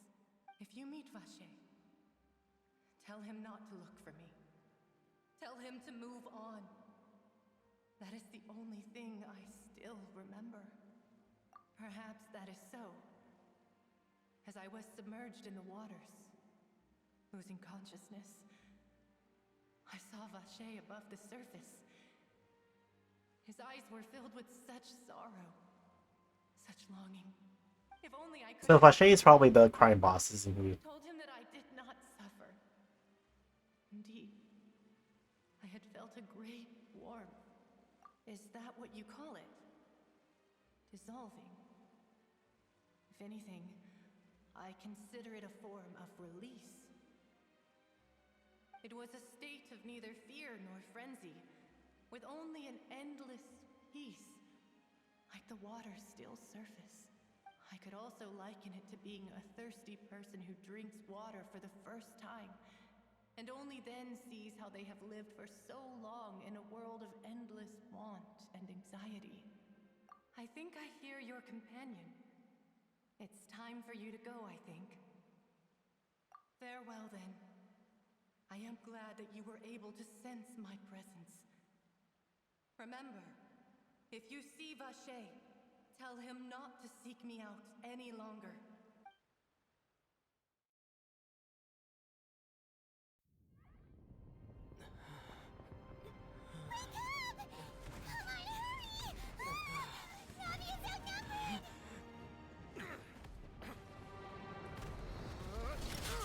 Speaker 8: If you meet Vache, tell him not to look for me. Tell him to move on. That is the only thing I still remember. Perhaps that is so. As I was submerged in the waters, losing consciousness, I saw Vache above the surface. His eyes were filled with such sorrow, such longing. If only I could
Speaker 4: So
Speaker 8: have
Speaker 4: Vache is probably the crime boss, isn't he?
Speaker 8: told him that I did not suffer.
Speaker 18: a great warmth. Is that what you call it? Dissolving. If anything, I consider it a form of release. It was a state of neither fear nor frenzy, with only an endless peace, like the water's still surface. I could also liken it to being a thirsty person who drinks water for the first time, and only then sees how they have lived for so long in a world of endless want and anxiety. I think I hear your companion. It's time for you to go, I think. Farewell, then. I am glad that you were able to sense my presence. Remember, if you see Vacher, tell him not to seek me out any longer.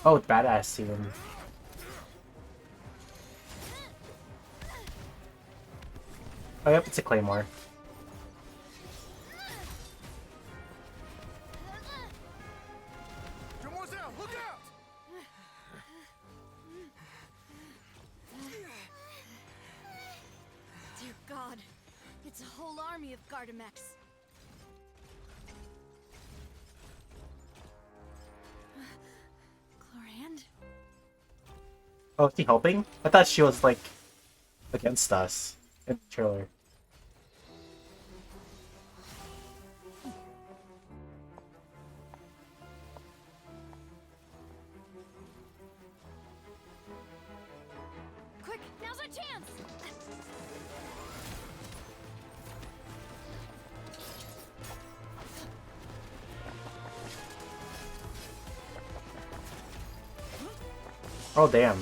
Speaker 4: Oh, badass scene. Oh, yep, it's a claymore.
Speaker 22: Demoiselle, look out!
Speaker 13: Dear God, it's a whole army of Gardamex. Chlorand?
Speaker 4: Oh, is he helping? I thought she was, like, against us in the trailer.
Speaker 13: Quick, now's our chance!
Speaker 4: Oh, damn.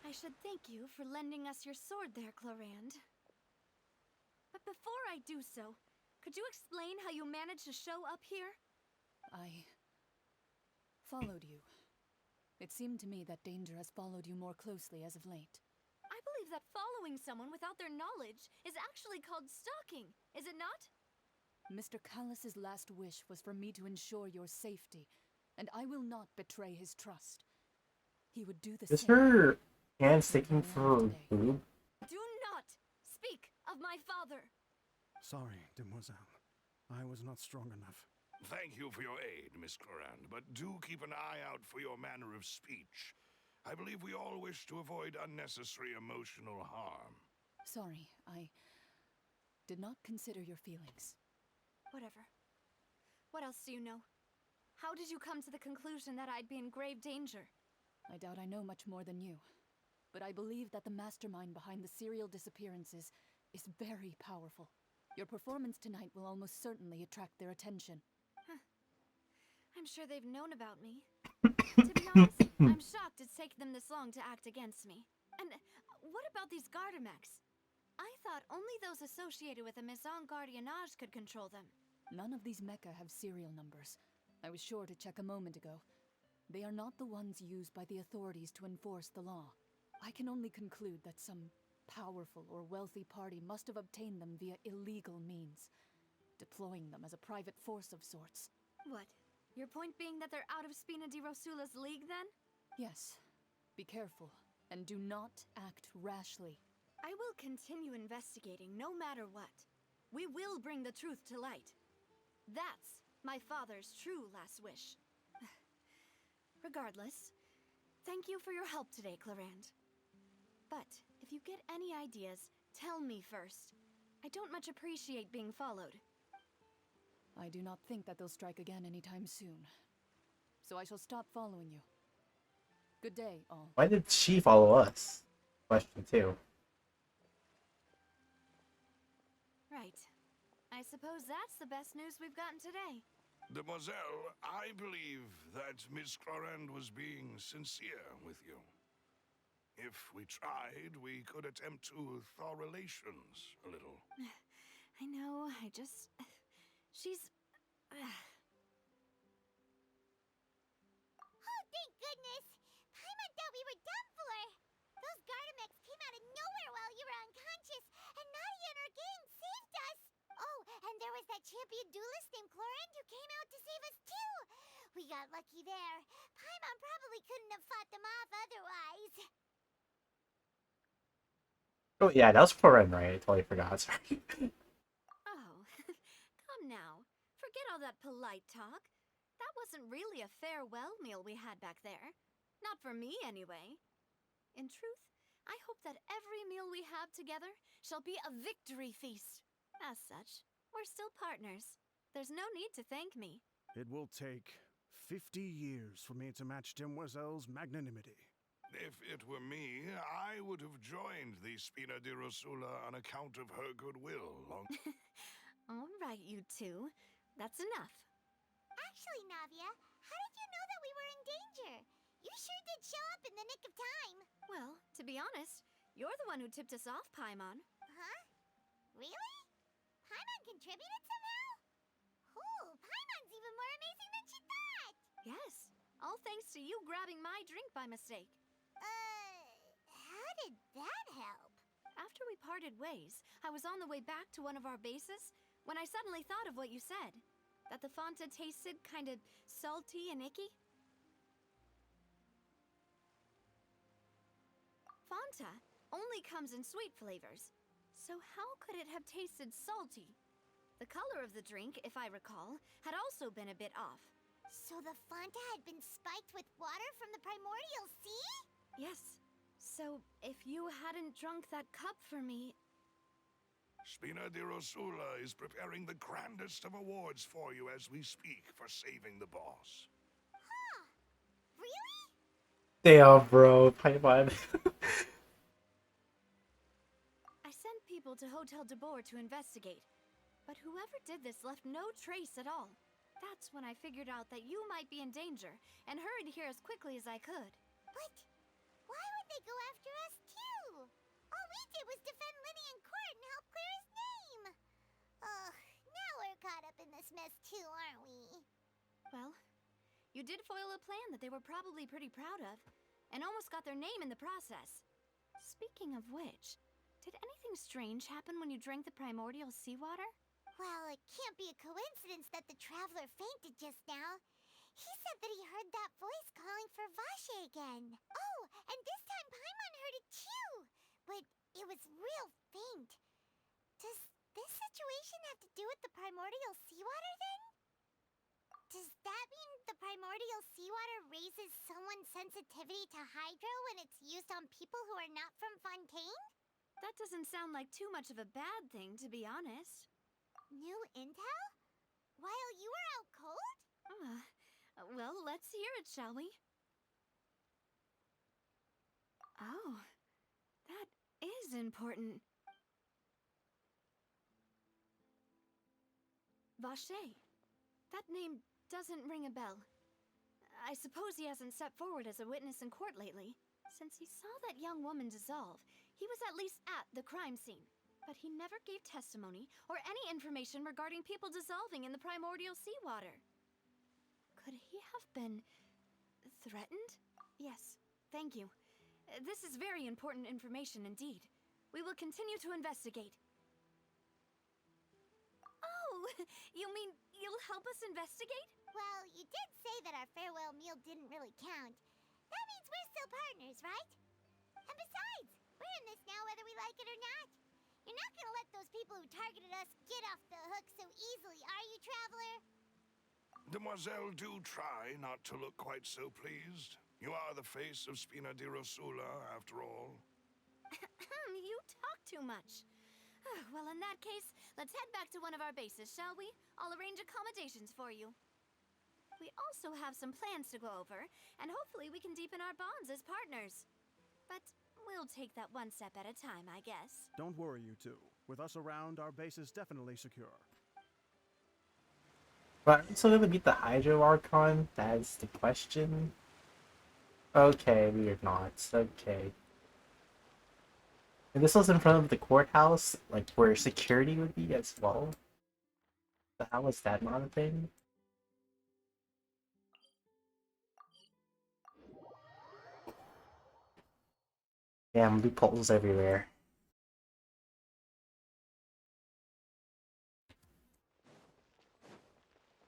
Speaker 13: I should thank you for lending us your sword there, Chlorand. But before I do so, could you explain how you managed to show up here?
Speaker 21: I followed you. It seemed to me that danger has followed you more closely as of late.
Speaker 13: I believe that following someone without their knowledge is actually called stalking, is it not?
Speaker 21: Mr. Callus's last wish was for me to ensure your safety, and I will not betray his trust. He would do the
Speaker 4: Is
Speaker 21: same.
Speaker 4: her hand sticking for boob?
Speaker 13: Do not speak of my father!
Speaker 7: Sorry, demoiselle. I was not strong enough.
Speaker 17: Thank you for your aid, Miss Chlorand, but do keep an eye out for your manner of speech. I believe we all wish to avoid unnecessary emotional harm.
Speaker 21: Sorry, I did not consider your feelings.
Speaker 13: Whatever. What else do you know? How did you come to the conclusion that I'd be in grave danger?
Speaker 21: I doubt I know much more than you, but I believe that the mastermind behind the serial disappearances is very powerful. Your performance tonight will almost certainly attract their attention.
Speaker 13: Huh. I'm sure they've known about me. To be honest, I'm shocked it's taken them this long to act against me. And what about these Gardamex? I thought only those associated with a Maison Gardiennage could control them.
Speaker 21: None of these mecha have serial numbers. I was sure to check a moment ago. They are not the ones used by the authorities to enforce the law. I can only conclude that some powerful or wealthy party must have obtained them via illegal means, deploying them as a private force of sorts.
Speaker 13: What? Your point being that they're out of Spina di Rosula's league, then?
Speaker 21: Yes. Be careful, and do not act rashly.
Speaker 13: I will continue investigating no matter what. We will bring the truth to light. That's my father's true last wish. Regardless, thank you for your help today, Chlorand. But if you get any ideas, tell me first. I don't much appreciate being followed.
Speaker 21: I do not think that they'll strike again anytime soon. so I shall stop following you. Good day, all.
Speaker 4: Why did she follow us? Question 2.
Speaker 13: Right. I suppose that's the best news we've gotten today.
Speaker 17: Demoiselle, I believe that Miss Clorand was being sincere with you. If we tried, we could attempt to thaw relations a little.
Speaker 13: I know, she's...
Speaker 19: Oh, thank goodness! Paimon thought we were done for! Those Gardamex came out of nowhere while you were unconscious, and Nadia and her gang saved us! Oh, and there was that champion duelist named Clorand who came out to save us too! We got lucky there. Paimon probably couldn't have fought them off otherwise.
Speaker 4: Oh yeah, that was Florin, right? I totally forgot. Sorry.
Speaker 13: Oh, come now. Forget all that polite talk. That wasn't really a farewell meal we had back there. Not for me, anyway. In truth, I hope that every meal we have together shall be a victory feast. As such, we're still partners. There's no need to thank me.
Speaker 7: It will take 50 years for me to match Demoiselle's magnanimity.
Speaker 17: If it were me, I would have joined the Spina di Rosula on account of her goodwill long...
Speaker 13: All right, you two. That's enough.
Speaker 19: Actually, Navia, how did you know that we were in danger? You sure did show up in the nick of time.
Speaker 13: Well, to be honest, you're the one who tipped us off, Paimon.
Speaker 19: Huh? Really? Paimon contributed somehow? Ooh, Paimon's even more amazing than she thought!
Speaker 13: Yes, all thanks to you grabbing my drink by mistake.
Speaker 19: How did that help?
Speaker 13: After we parted ways, I was on the way back to one of our bases when I suddenly thought of what you said. That the Fanta tasted kind of salty and icky. Fanta only comes in sweet flavors, so how could it have tasted salty? The color of the drink, if I recall, had also been a bit off.
Speaker 19: So the Fanta had been spiked with water from the primordial sea?
Speaker 13: Yes. So, if you hadn't drunk that cup for me...
Speaker 17: Spina di Rosula is preparing the grandest of awards for you as we speak for saving the boss.
Speaker 19: Huh. Really?
Speaker 4: Damn, bro. Paimon.
Speaker 13: I sent people to Hotel de Boer to investigate, but whoever did this left no trace at all. That's when I figured out that you might be in danger, and hurried here as quickly as I could.
Speaker 19: But why would they go after us too? All we did was defend Linny in court and help clear his name. Ugh, now we're caught up in this mess too, aren't we?
Speaker 13: Well, you did foil a plan that they were probably pretty proud of, and almost got their name in the process. Speaking of which, did anything strange happen when you drank the primordial seawater?
Speaker 19: Well, it can't be a coincidence that the traveler fainted just now. He said that he heard that voice calling for Vache again. Oh, and this time Paimon heard it too. But it was real faint. Does this situation have to do with the primordial seawater then? Does that mean the primordial seawater raises someone's sensitivity to hydro when it's used on people who are not from Fontaine?
Speaker 13: That doesn't sound like too much of a bad thing, to be honest.
Speaker 19: New intel? While you were out cold?
Speaker 13: Well, let's hear it, shall we? Oh, that is important. Vache. That name doesn't ring a bell. I suppose he hasn't stepped forward as a witness in court lately. Since he saw that young woman dissolve, he was at least at the crime scene. But he never gave testimony or any information regarding people dissolving in the primordial seawater. Could he have been threatened? Yes, thank you. This is very important information indeed. We will continue to investigate. Oh, you mean you'll help us investigate?
Speaker 19: Well, you did say that our farewell meal didn't really count. That means we're still partners, right? And besides, we're in this now whether we like it or not. You're not gonna let those people who targeted us get off the hook so easily, are you, Traveler?
Speaker 17: Demoiselle, do try not to look quite so pleased. You are the face of Spina di Rosula, after all.
Speaker 13: You talk too much. Well, in that case, let's head back to one of our bases, shall we? I'll arrange accommodations for you. we also have some plans to go over, and hopefully we can deepen our bonds as partners. But we'll take that one step at a time, I guess.
Speaker 7: Don't worry, you two. With us around, our base is definitely secure.
Speaker 4: But are we still gonna beat the Hydro Archon? That's the question. Okay, we are not. Okay. And this was in front of the courthouse, like where security would be as well. But how was that not a thing? Damn, loopholes everywhere.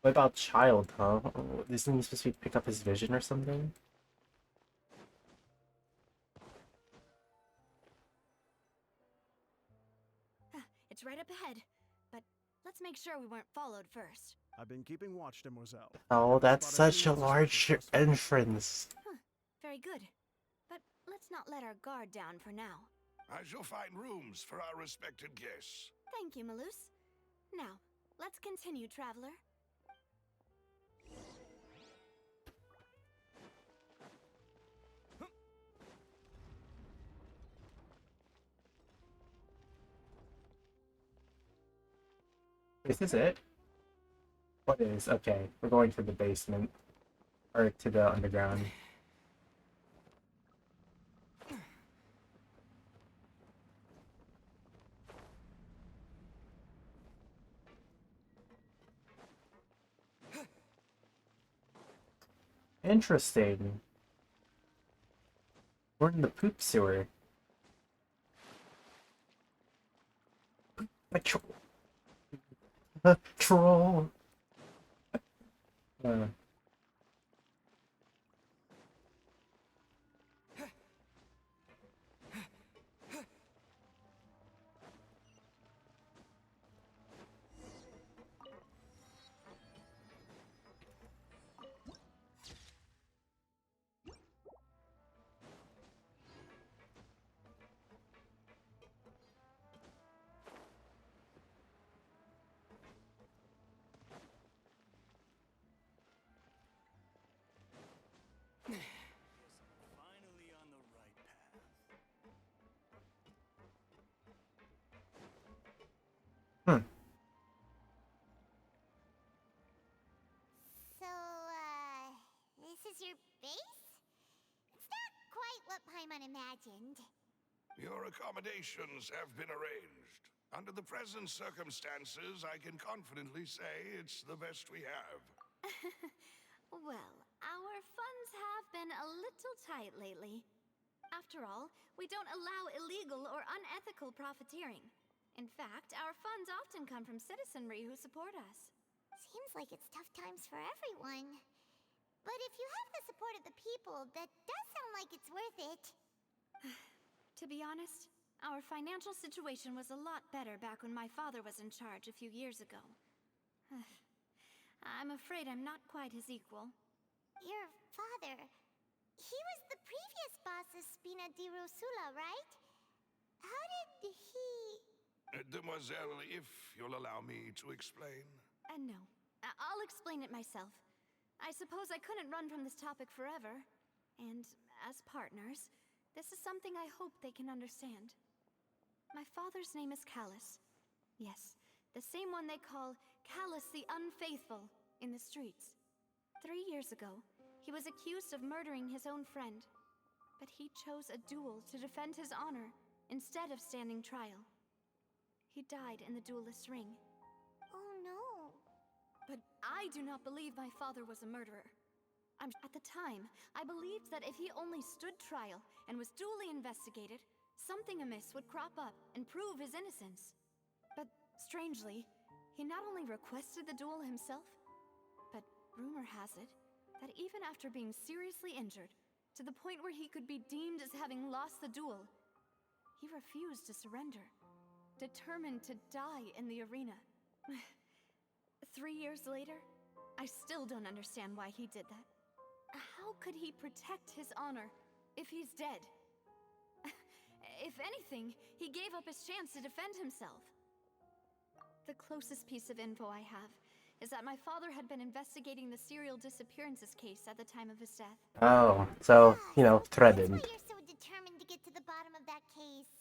Speaker 4: What about Child, huh? Oh, isn't he supposed to pick up his vision or something?
Speaker 13: It's right up ahead, but let's make sure we weren't followed first.
Speaker 7: I've been keeping watch, Demoiselle.
Speaker 4: Oh, that's
Speaker 7: Spotted
Speaker 4: such a
Speaker 7: any
Speaker 4: large
Speaker 7: suspicious
Speaker 4: entrance.
Speaker 13: Very good. But let's not let our guard down for now.
Speaker 17: I shall find rooms for our respected guests.
Speaker 13: Thank you, Malus. Now, let's continue, traveler.
Speaker 4: Is this it? What is? Okay, we're going to the basement. Or to the underground. Interesting. We're in the poop sewer. Patrol. Troll.
Speaker 17: Finally on the right path.
Speaker 19: So, this is your base? It's not quite what Paimon imagined.
Speaker 17: Your accommodations have been arranged. Under the present circumstances, I can confidently say it's the best we have.
Speaker 13: Well, our funds have been a little tight lately. After all, we don't allow illegal or unethical profiteering. In fact, our funds often come from citizenry who support us.
Speaker 19: Seems like it's tough times for everyone. But if you have the support of the people, that does sound like it's worth it.
Speaker 13: To be honest, our financial situation was a lot better back when my father was in charge a few years ago. I'm afraid I'm not quite his equal.
Speaker 19: Your father... He was the previous boss of Spina di Rosula, right? How did he...
Speaker 17: Demoiselle, if you'll allow me to explain.
Speaker 13: No. I'll explain it myself. I suppose I couldn't run from this topic forever. And as partners, this is something I hope they can understand. My father's name is Callus. Yes, the same one they call Callus the Unfaithful in the streets. 3 years ago, he was accused of murdering his own friend. But he chose a duel to defend his honor instead of standing trial. He died in the duelist's ring.
Speaker 19: Oh no.
Speaker 13: But I do not believe my father was a murderer. At the time, I believed that if he only stood trial and was duly investigated, something amiss would crop up and prove his innocence. But strangely, he not only requested the duel himself, but rumor has it that even after being seriously injured, to the point where he could be deemed as having lost the duel, he refused to surrender, determined to die in the arena. 3 years later, I still don't understand why he did that. How could he protect his honor if he's dead? If anything, he gave up his chance to defend himself. The closest piece of info I have is that my father had been investigating the serial disappearances case at the time of his death.
Speaker 4: Oh, so, you know, threatened.
Speaker 19: That's why you're so determined to get to the bottom of that case.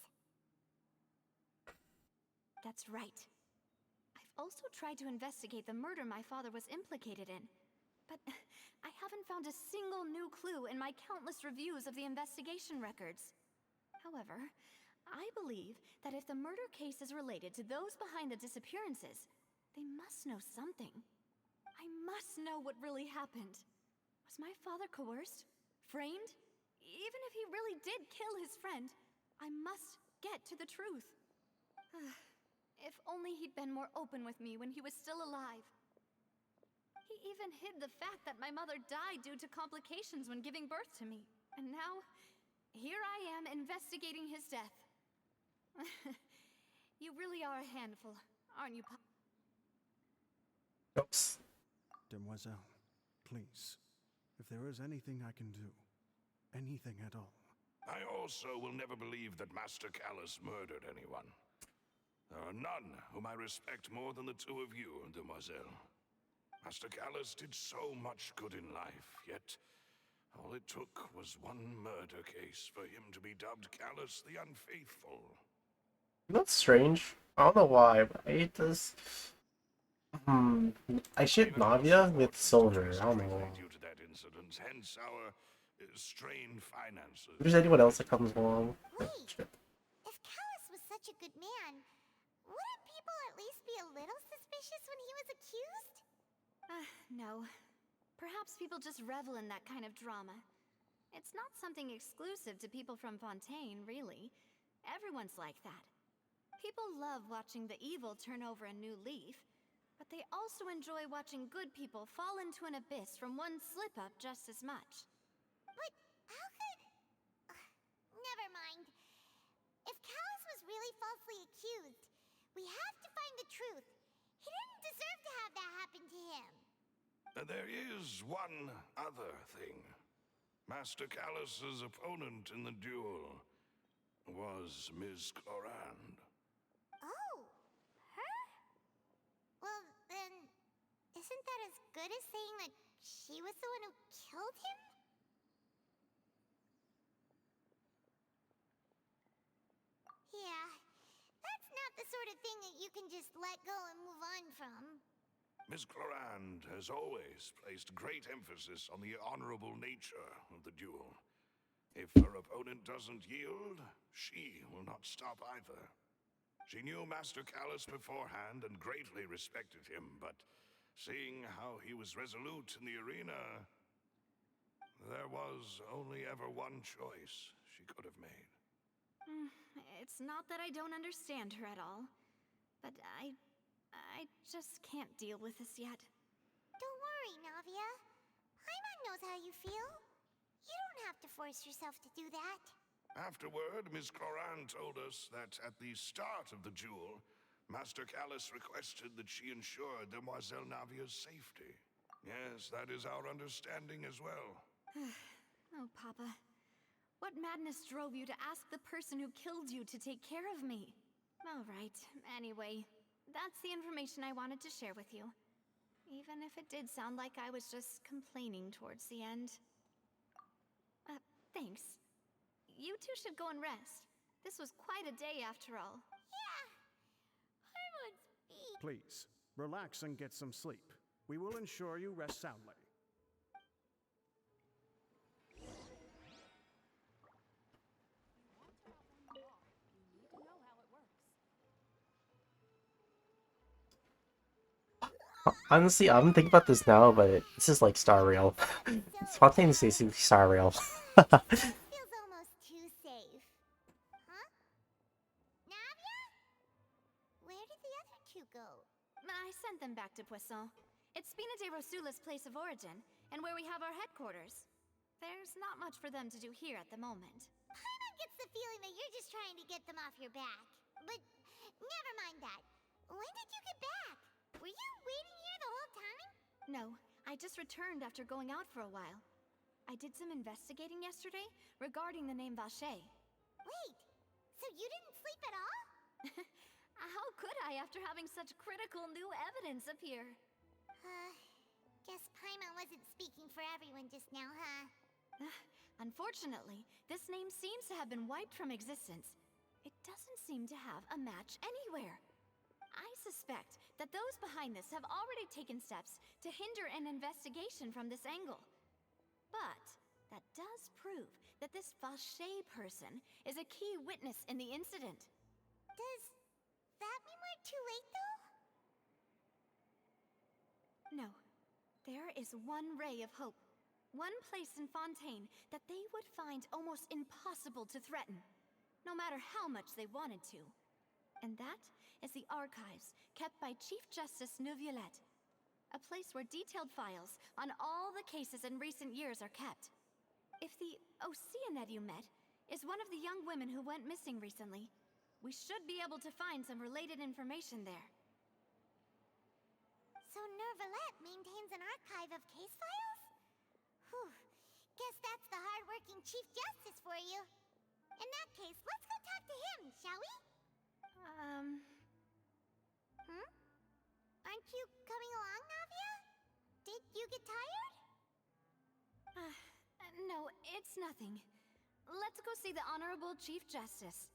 Speaker 13: That's right. I've also tried to investigate the murder my father was implicated in, but I haven't found a single new clue in my countless reviews of the investigation records. However, I believe that if the murder case is related to those behind the disappearances, they must know something. I must know what really happened. Was my father coerced? Framed? Even if he really did kill his friend, I must get to the truth. If only he'd been more open with me when he was still alive. He even hid the fact that my mother died due to complications when giving birth to me. And now, here I am investigating his death. You really are a handful, aren't you, Pop?
Speaker 4: Oops.
Speaker 7: Demoiselle, please, if there is anything I can do, anything at all.
Speaker 17: I also will never believe that Master Callus murdered anyone. There are none whom I respect more than the two of you, Demoiselle. Master Callus did so much good in life, yet all it took was one murder case for him to be dubbed Callus the Unfaithful.
Speaker 4: That's strange. I don't know why, but I hate this. I ship Navia with Silver. I don't know.
Speaker 17: Due to that incident, hence our strained finances.
Speaker 4: If there's anyone else that comes along.
Speaker 19: Wait, if Callus was such a good man, wouldn't people at least be a little suspicious when he was accused?
Speaker 13: No. Perhaps people just revel in that kind of drama. It's not something exclusive to people from Fontaine, really. Everyone's like that. People love watching the evil turn over a new leaf, but they also enjoy watching good people fall into an abyss from one slip-up just as much.
Speaker 19: But how could... never mind. If Callus was really falsely accused, we have to find the truth. He didn't deserve to have that happen to him.
Speaker 17: There is one other thing. Master Callus's opponent in the duel was Ms. Clorand.
Speaker 19: Oh, her? Well, then, isn't that as good as saying that she was the one who killed him? Yeah, that's not the sort of thing that you can just let go and move on from.
Speaker 17: Ms. Clorand has always placed great emphasis on the honorable nature of the duel. If her opponent doesn't yield, she will not stop either. She knew Master Callus beforehand and greatly respected him, but seeing how he was resolute in the arena, there was only ever one choice she could have made.
Speaker 13: It's not that I don't understand her at all, but I just can't deal with this yet.
Speaker 19: Don't worry, Navia. Paimon knows how you feel. You don't have to force yourself to do that.
Speaker 17: Afterward, Ms. Clorand told us that at the start of the duel, Master Callus requested that she ensure Demoiselle Navia's safety. Yes, that is our understanding as well.
Speaker 13: Oh, Papa. What madness drove you to ask the person who killed you to take care of me? All right, anyway, that's the information I wanted to share with you. Even if it did sound like I was just complaining towards the end. Thanks. You two should go and rest. This was quite a day after all.
Speaker 19: Yeah. Paimon's feet.
Speaker 7: Please, relax and get some sleep. We will ensure you rest soundly.
Speaker 4: Honestly, I'm thinking about this now, but this is like Star Rail. Fontaine is basically Star Rail.
Speaker 19: Feels almost too safe. Huh? Navia? Where did the other two go?
Speaker 13: I sent them back to Poisson. It's Spina de Rosula's place of origin, and where we have our headquarters. There's not much for them to do here at the moment.
Speaker 19: Paimon gets the feeling that you're just trying to get them off your back. But never mind that. When did you get back? Were you waiting here the whole time?
Speaker 13: No, I just returned after going out for a while. I did some investigating yesterday regarding the name Vacher.
Speaker 19: Wait, so you didn't sleep at all?
Speaker 13: How could I after having such critical new evidence appear?
Speaker 19: Guess Paimon wasn't speaking for everyone just now, huh?
Speaker 13: Unfortunately, this name seems to have been wiped from existence. It doesn't seem to have a match anywhere. I suspect that those behind this have already taken steps to hinder an investigation from this angle. But that does prove that this Vache person is a key witness in the incident.
Speaker 19: Does that mean we're too late, though?
Speaker 13: No. There is one ray of hope. One place in Fontaine that they would find almost impossible to threaten, no matter how much they wanted to. And that is the archives kept by Chief Justice Neuvillette. A place where detailed files on all the cases in recent years are kept. If the Oceanette you met is one of the young women who went missing recently, we should be able to find some related information there.
Speaker 19: So Neuvillette maintains an archive of case files? Whew. Guess that's the hard-working Chief Justice for you. In that case, let's go talk to him, shall we? Aren't you coming along, Navia? Did you get tired?
Speaker 13: No, it's nothing. Let's go see the Honorable Chief Justice.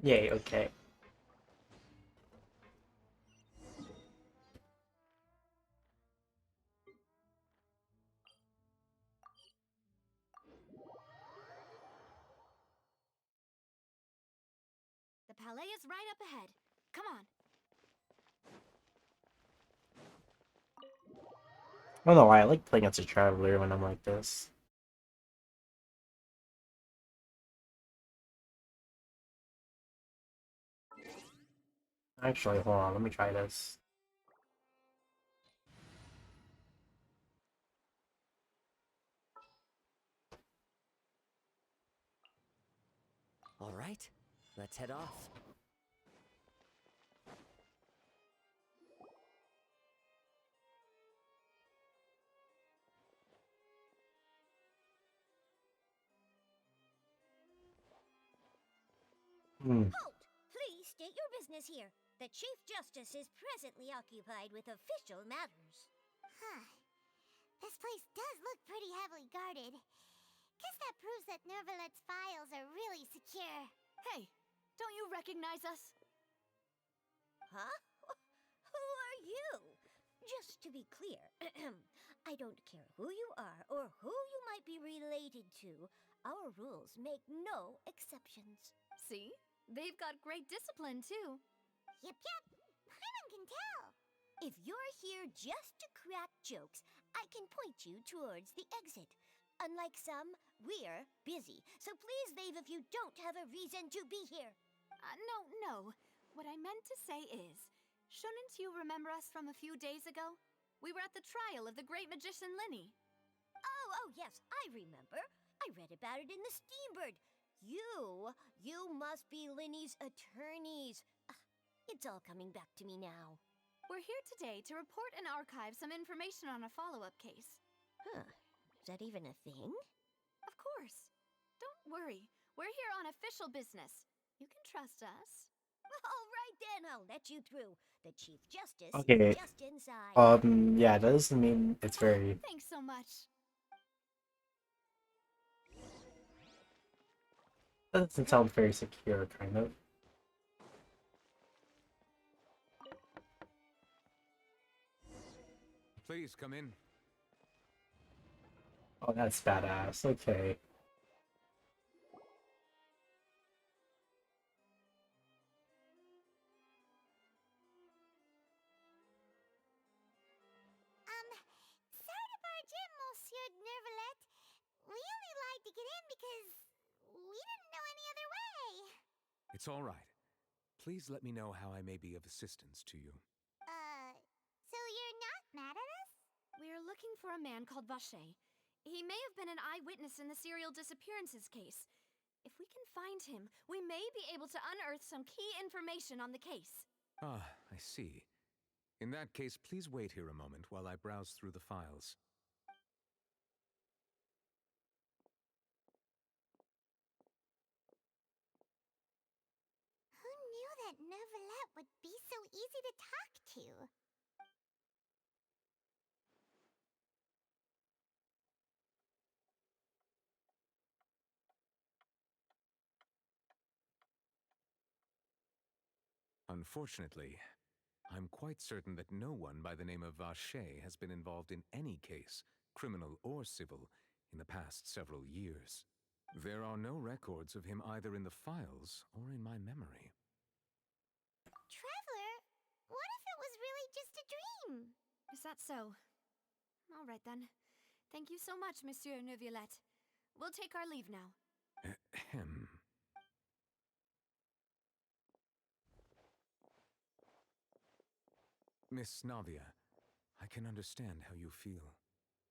Speaker 4: Yay, okay.
Speaker 13: The Palais is right up ahead. Come on.
Speaker 4: I don't know why I like playing as a traveler when I'm like this. Actually, hold on, let me try this.
Speaker 1: All right, let's head off.
Speaker 19: Halt! Please state your business here. The Chief Justice is presently occupied with official matters. Huh. This place does look pretty heavily guarded. Guess that proves that Neuvillette's files are really secure.
Speaker 13: Hey, don't you recognize us?
Speaker 19: Huh? Who are you? Just to be clear, I don't care who you are or who you might be related to. Our rules make no exceptions.
Speaker 13: See? They've got great discipline, too.
Speaker 19: Yep. Paimon can tell. If you're here just to crack jokes, I can point you towards the exit. Unlike some, we're busy, so please leave if you don't have a reason to be here.
Speaker 13: No. What I meant to say is, shouldn't you remember us from a few days ago? We were at the trial of the great magician Linny.
Speaker 19: Oh, yes, I remember. I read about it in the Steambird. You must be Linny's attorneys. It's all coming back to me now.
Speaker 13: We're here today to report and archive some information on a follow-up case.
Speaker 19: Huh. Is that even a thing?
Speaker 13: Of course. Don't worry. We're here on official business. You can trust us.
Speaker 19: All right then, I'll let you through. The Chief Justice
Speaker 4: Okay.
Speaker 19: is just inside.
Speaker 4: Yeah, that doesn't mean it's very...
Speaker 13: Thanks so much.
Speaker 4: That doesn't sound very secure, kind of.
Speaker 3: Please come in.
Speaker 4: Oh, that's badass. Okay.
Speaker 19: Sorry to barge in, Monsieur Neuvillette. We only lied to get in because we didn't know any other way.
Speaker 3: It's all right. Please let me know how I may be of assistance to you.
Speaker 19: So you're not mad at us?
Speaker 13: We're looking for a man called Vache. He may have been an eyewitness in the serial disappearances case. If we can find him, we may be able to unearth some key information on the case.
Speaker 3: Ah, I see. In that case, please wait here a moment while I browse through the files.
Speaker 19: Who knew that Neuvillette would be so easy to talk to?
Speaker 3: Unfortunately, I'm quite certain that no one by the name of Vacher has been involved in any case, criminal or civil, in the past several years. There are no records of him either in the files or in my memory.
Speaker 13: Traveler, what if it was really just a dream? Is that so? All right then. Thank you so much, Monsieur Neuvillette. We'll take our leave now.
Speaker 3: Ahem. Miss Navia, I can understand how you feel.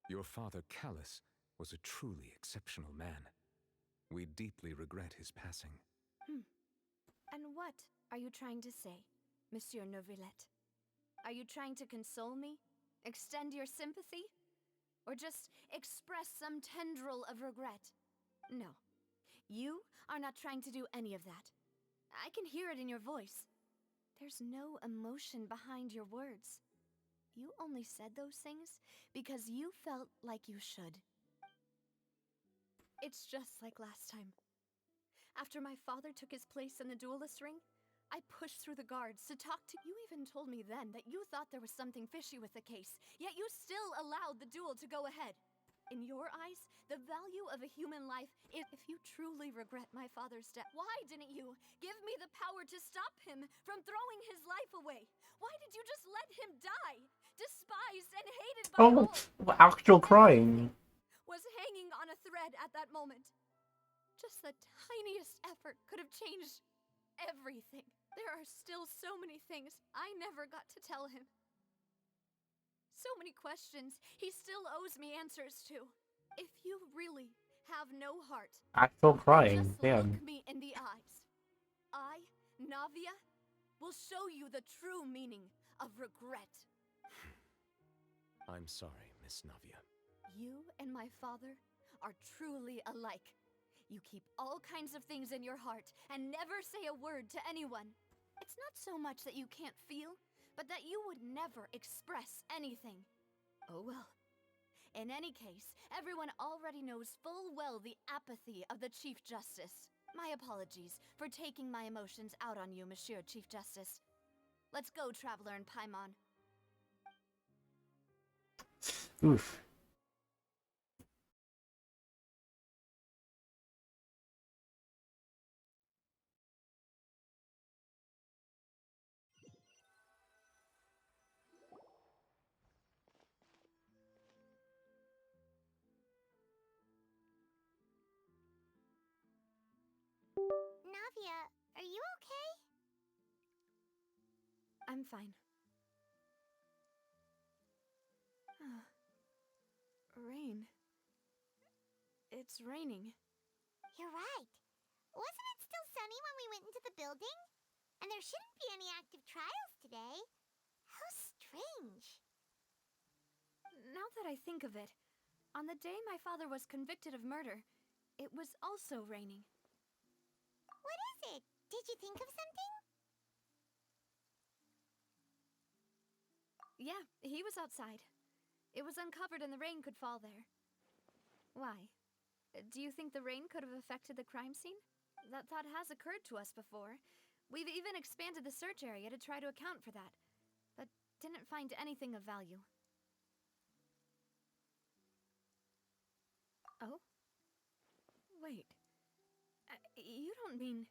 Speaker 3: Your father, Callus, was a truly exceptional man. We deeply regret his passing.
Speaker 13: And what are you trying to say, Monsieur Neuvillette? Are you trying to console me? Extend your sympathy? Or just express some tendril of regret? No. You are not trying to do any of that. I can hear it in your voice. There's no emotion behind your words. You only said those things because you felt like you should. It's just like last time. After my father took his place in the duelist ring, I pushed through the guards to talk to you. Even told me then that you thought there was something fishy with the case, yet you still allowed the duel to go ahead. In your eyes, the value of a human life is... If you truly regret my father's death, why didn't you give me the power to stop him from throwing his life away? Why did you just let him die? Despised and hated by all.
Speaker 4: Actual crying.
Speaker 13: Was hanging on a thread at that moment. Just the tiniest effort could have changed everything. There are still so many things I never got to tell him. So many questions he still owes me answers to. If you really have no heart,
Speaker 4: Actual crying.
Speaker 13: just
Speaker 4: Damn.
Speaker 13: look me in the eyes. I, Navia, will show you the true meaning of regret.
Speaker 3: I'm sorry, Miss Navia.
Speaker 13: You and my father are truly alike. You keep all kinds of things in your heart and never say a word to anyone. It's not so much that you can't feel, but that you would never express anything. Oh well. In any case, everyone already knows full well the apathy of the Chief Justice. My apologies for taking my emotions out on you, Monsieur Chief Justice. Let's go, Traveler and Paimon.
Speaker 4: Oof.
Speaker 19: Navia, are you okay?
Speaker 13: I'm fine. Rain. It's raining.
Speaker 19: You're right. Wasn't it still sunny when we went into the building? And there shouldn't be any active trials today. How strange.
Speaker 13: Now that I think of it, on the day my father was convicted of murder, it was also raining.
Speaker 19: What is it? Did you think of something?
Speaker 13: Yeah, he was outside. It was uncovered and the rain could fall there. Why? Do you think the rain could have affected the crime scene? That thought has occurred to us before. We've even expanded the search area to try to account for that, but didn't find anything of value. Oh? Wait. You don't mean...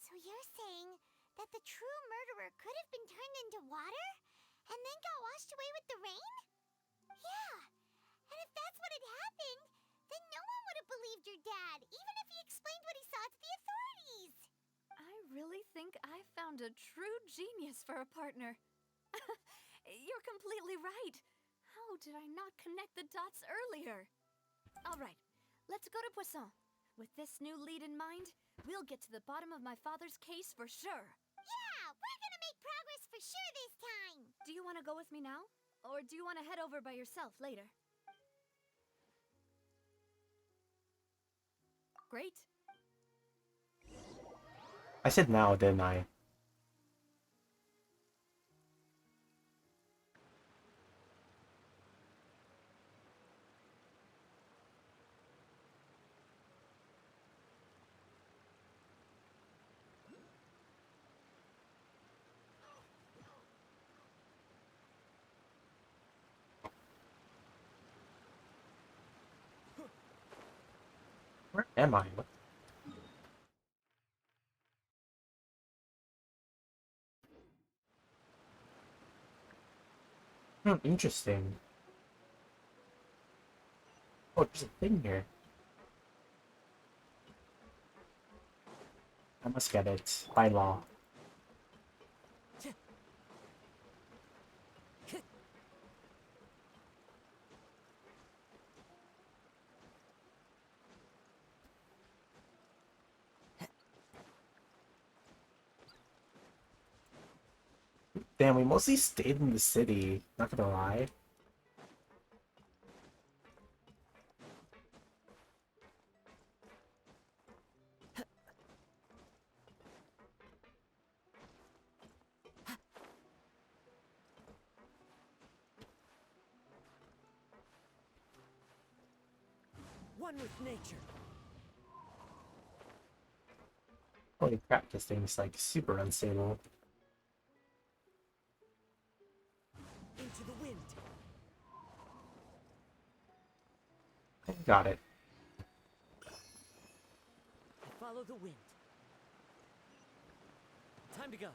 Speaker 19: So you're saying that the true murderer could have been turned into water? And then got washed away with the rain? Yeah. And if that's what had happened, then no one would have believed your dad, even if he explained what he saw to the authorities.
Speaker 13: I really think I found a true genius for a partner. You're completely right. How did I not connect the dots earlier? All right, let's go to Poisson. With this new lead in mind, we'll get to the bottom of my father's case for sure.
Speaker 19: Yeah,
Speaker 13: We're gonna make progress for sure this time!
Speaker 5: Do you want to go with me now? Or do you want to head over by yourself later? Great.
Speaker 4: I said now, didn't I? Where am I? Interesting. Oh, there's a thing here. I must get it by law. Damn, we mostly stayed in the city, not gonna lie.
Speaker 1: One with nature.
Speaker 4: Holy crap, this thing's like super unstable.
Speaker 1: Into the wind.
Speaker 4: Got it.
Speaker 1: Follow the wind. Time to go.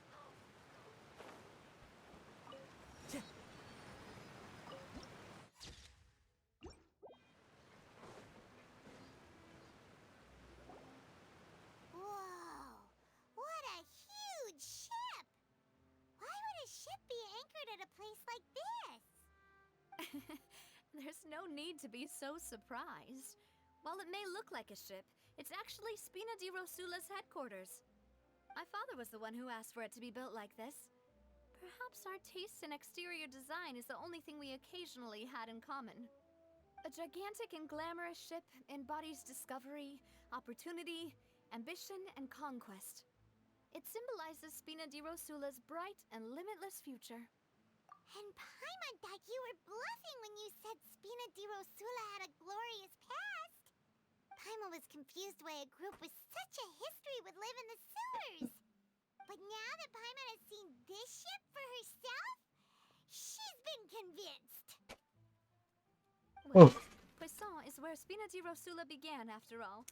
Speaker 13: Whoa! What a huge ship! Why would a ship be anchored at a place like this?
Speaker 5: There's no need to be so surprised. While it may look like a ship, it's actually Spina di Rosula's headquarters. My father was the one who asked for it to be built like this. Perhaps our taste in exterior design is the only thing we occasionally had in common. A gigantic and glamorous ship embodies discovery, opportunity, ambition, and conquest. It symbolizes Spina di Rosula's bright and limitless future.
Speaker 13: And Paimon thought you were bluffing when you said Spina di Rosula had a glorious past. Paimon was confused why a group with such a history would live in the sewers. But now that Paimon has seen this ship for herself, she's been convinced.
Speaker 5: Well, Poisson is where Spina di Rosula began, after all.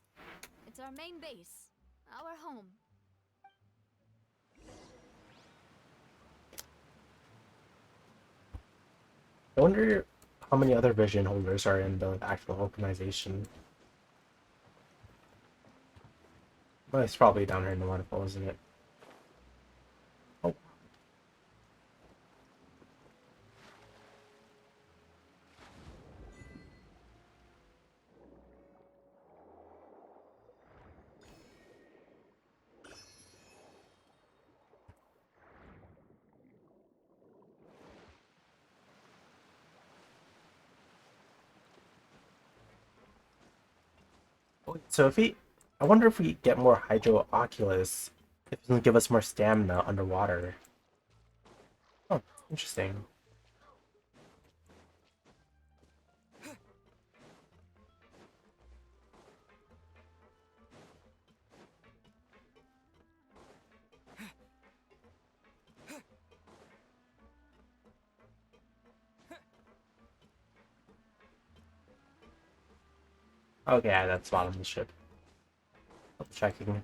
Speaker 5: It's our main base, our home.
Speaker 4: I wonder how many other vision holders are in the actual organization. Well, it's probably down here in the waterfall, isn't it? Oh. So I wonder if we get more Hydro Oculus, if it doesn't give us more stamina underwater. Oh, interesting. Okay, yeah, that's bottom of the ship. Checking.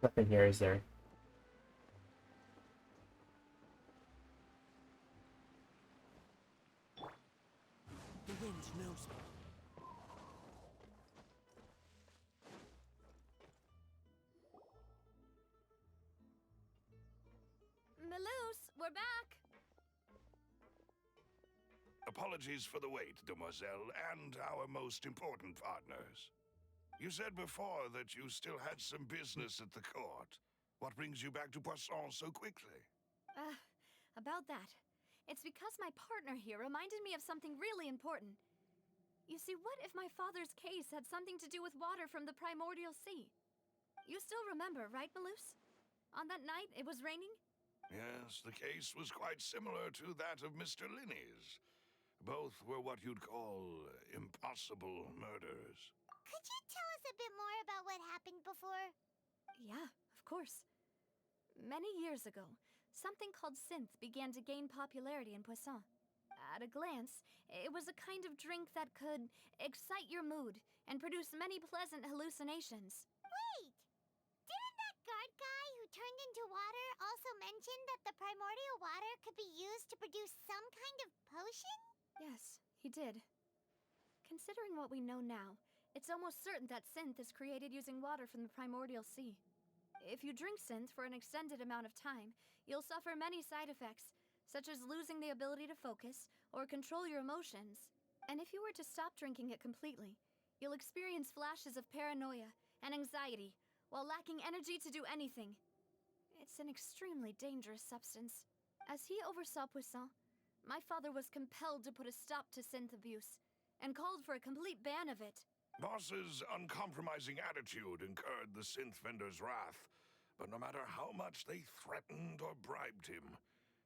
Speaker 4: Nothing here, is there?
Speaker 1: The wind knows me.
Speaker 13: Maloose, we're back.
Speaker 17: Apologies for the wait, demoiselle, and our most important partners. You said before that you still had some business at the court. What brings you back to Poisson so quickly?
Speaker 13: About that. It's because my partner here reminded me of something really important. You see, what if my father's case had something to do with water from the primordial sea? You still remember, right, Maloose? On that night, it was raining?
Speaker 17: Yes, the case was quite similar to that of Mr. Linney's. Both were what you'd call impossible murders.
Speaker 19: Could you tell us a bit more about what happened before?
Speaker 13: Yeah, of course. Many years ago, something called synth began to gain popularity in Poisson. At a glance, it was a kind of drink that could excite your mood and produce many pleasant hallucinations.
Speaker 19: Wait! Didn't that guard guy who turned into water also mention that the primordial water could be used to produce some kind of potion?
Speaker 13: Yes, he did. Considering what we know now, it's almost certain that synth is created using water from the primordial sea. If you drink synth for an extended amount of time, you'll suffer many side effects, such as losing the ability to focus or control your emotions. And if you were to stop drinking it completely, you'll experience flashes of paranoia and anxiety while lacking energy to do anything. It's an extremely dangerous substance. As he oversaw Poisson, my father was compelled to put a stop to synth abuse and called for a complete ban of it.
Speaker 17: Boss's uncompromising attitude incurred the synth vendor's wrath, but no matter how much they threatened or bribed him,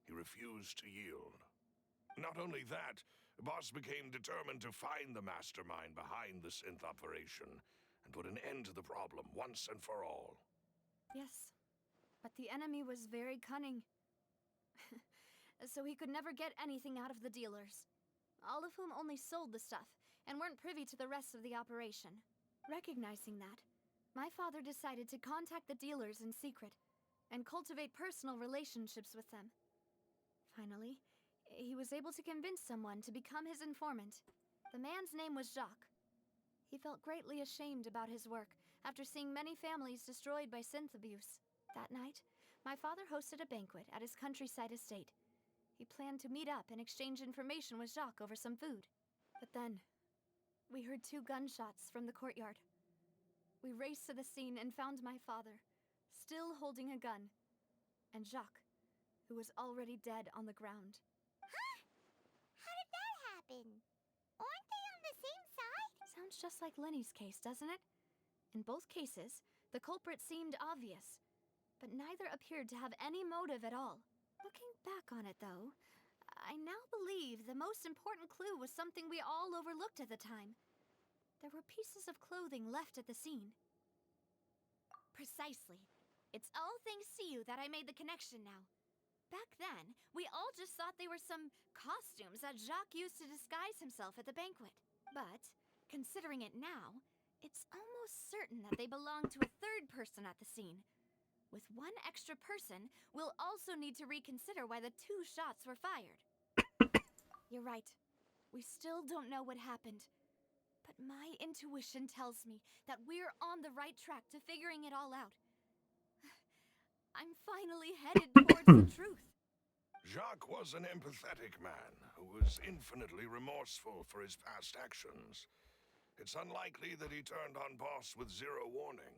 Speaker 17: he refused to yield. Not only that, Boss became determined to find the mastermind behind the synth operation and put an end to the problem once and for all.
Speaker 13: Yes, but the enemy was very cunning. So he could never get anything out of the dealers, all of whom only sold the stuff and weren't privy to the rest of the operation. Recognizing that, my father decided to contact the dealers in secret and cultivate personal relationships with them. Finally, he was able to convince someone to become his informant. The man's name was Jacques. He felt greatly ashamed about his work after seeing many families destroyed by synth abuse. That night, my father hosted a banquet at his countryside estate. He planned to meet up and exchange information with Jacques over some food. But then, we heard 2 gunshots from the courtyard. We raced to the scene and found my father, still holding a gun, and Jacques, who was already dead on the ground.
Speaker 19: Huh? How did that happen? Aren't they on the same side?
Speaker 13: Sounds just like Lenny's case, doesn't it? In both cases, the culprit seemed obvious, but neither appeared to have any motive at all. Looking back on it, though, I now believe the most important clue was something we all overlooked at the time. There were pieces of clothing left at the scene.
Speaker 5: Precisely. It's all thanks to you that I made the connection now. Back then, we all just thought they were some costumes that Jacques used to disguise himself at the banquet. But, considering it now, it's almost certain that they belong to a third person at the scene. With one extra person, we'll also need to reconsider why the 2 shots were fired.
Speaker 13: You're right. We still don't know what happened. But my intuition tells me that we're on the right track to figuring it all out. I'm finally headed towards the truth.
Speaker 17: Jacques was an empathetic man who was infinitely remorseful for his past actions. It's unlikely that he turned on Boss with 0 warning.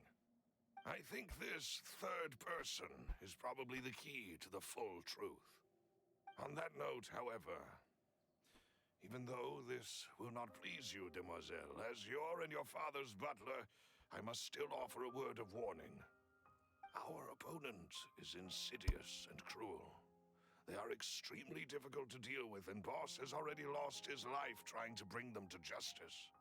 Speaker 17: I think this third person is probably the key to the full truth. On that note, however, even though this will not please you, demoiselle, as your and your father's butler, I must still offer a word of warning. Our opponent is insidious and cruel. They are extremely difficult to deal with, and Boss has already lost his life trying to bring them to justice.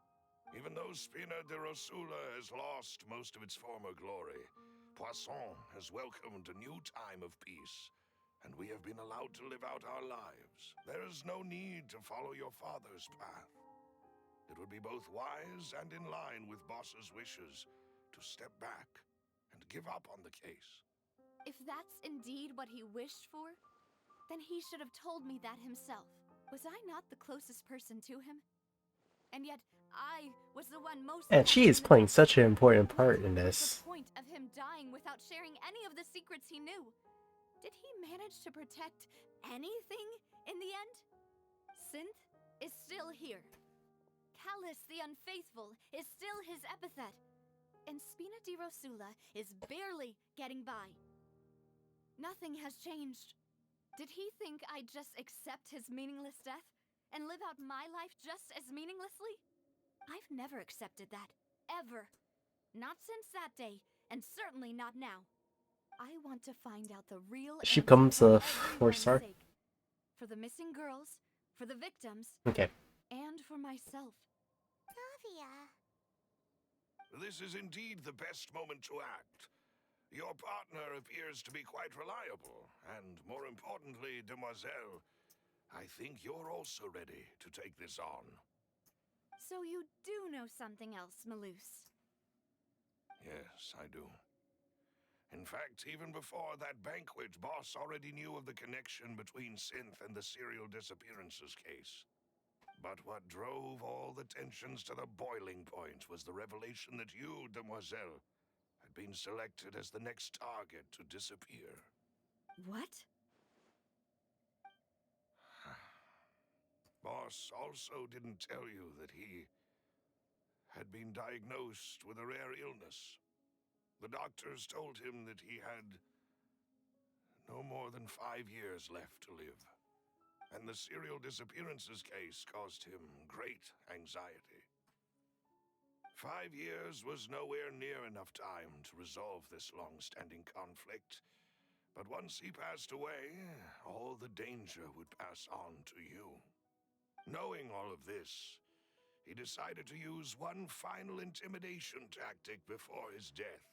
Speaker 17: Even though Spina de Rosula has lost most of its former glory, Poisson has welcomed a new time of peace, and we have been allowed to live out our lives. There is no need to follow your father's path. It would be both wise and in line with Boss's wishes to step back and give up on the case.
Speaker 13: If that's indeed what he wished for, then he should have told me that himself. Was I not the closest person to him? And yet, I was the one most...
Speaker 4: And she is playing such an important part in this.
Speaker 13: What's the point of him dying without sharing any of the secrets he knew? Did he manage to protect anything in the end? Synth is still here. Callus the Unfaithful is still his epithet. And Spina di Rosula is barely getting by. Nothing has changed. Did he think I'd just accept his meaningless death and live out my life just as meaninglessly? I've never accepted that. Ever. Not since that day, and certainly not now. I want to find out the real
Speaker 4: She
Speaker 13: answer
Speaker 4: becomes
Speaker 13: for
Speaker 4: a 4-star.
Speaker 13: everyone's sake. For the missing girls, for the victims,
Speaker 4: Okay.
Speaker 13: and for myself.
Speaker 19: Tavia.
Speaker 17: This is indeed the best moment to act. Your partner appears to be quite reliable, and more importantly, demoiselle, I think you're also ready to take this on.
Speaker 13: So you do know something else, Malus?
Speaker 17: Yes, I do. In fact, even before that banquet, Boss already knew of the connection between Synth and the serial disappearances case. But what drove all the tensions to the boiling point was the revelation that you, demoiselle, had been selected as the next target to disappear.
Speaker 13: What?
Speaker 17: Boss also didn't tell you that he had been diagnosed with a rare illness. The doctors told him that he had no more than 5 years left to live, and the serial disappearances case caused him great anxiety. 5 years was nowhere near enough time to resolve this long-standing conflict, but once he passed away, all the danger would pass on to you. Knowing all of this, he decided to use one final intimidation tactic before his death.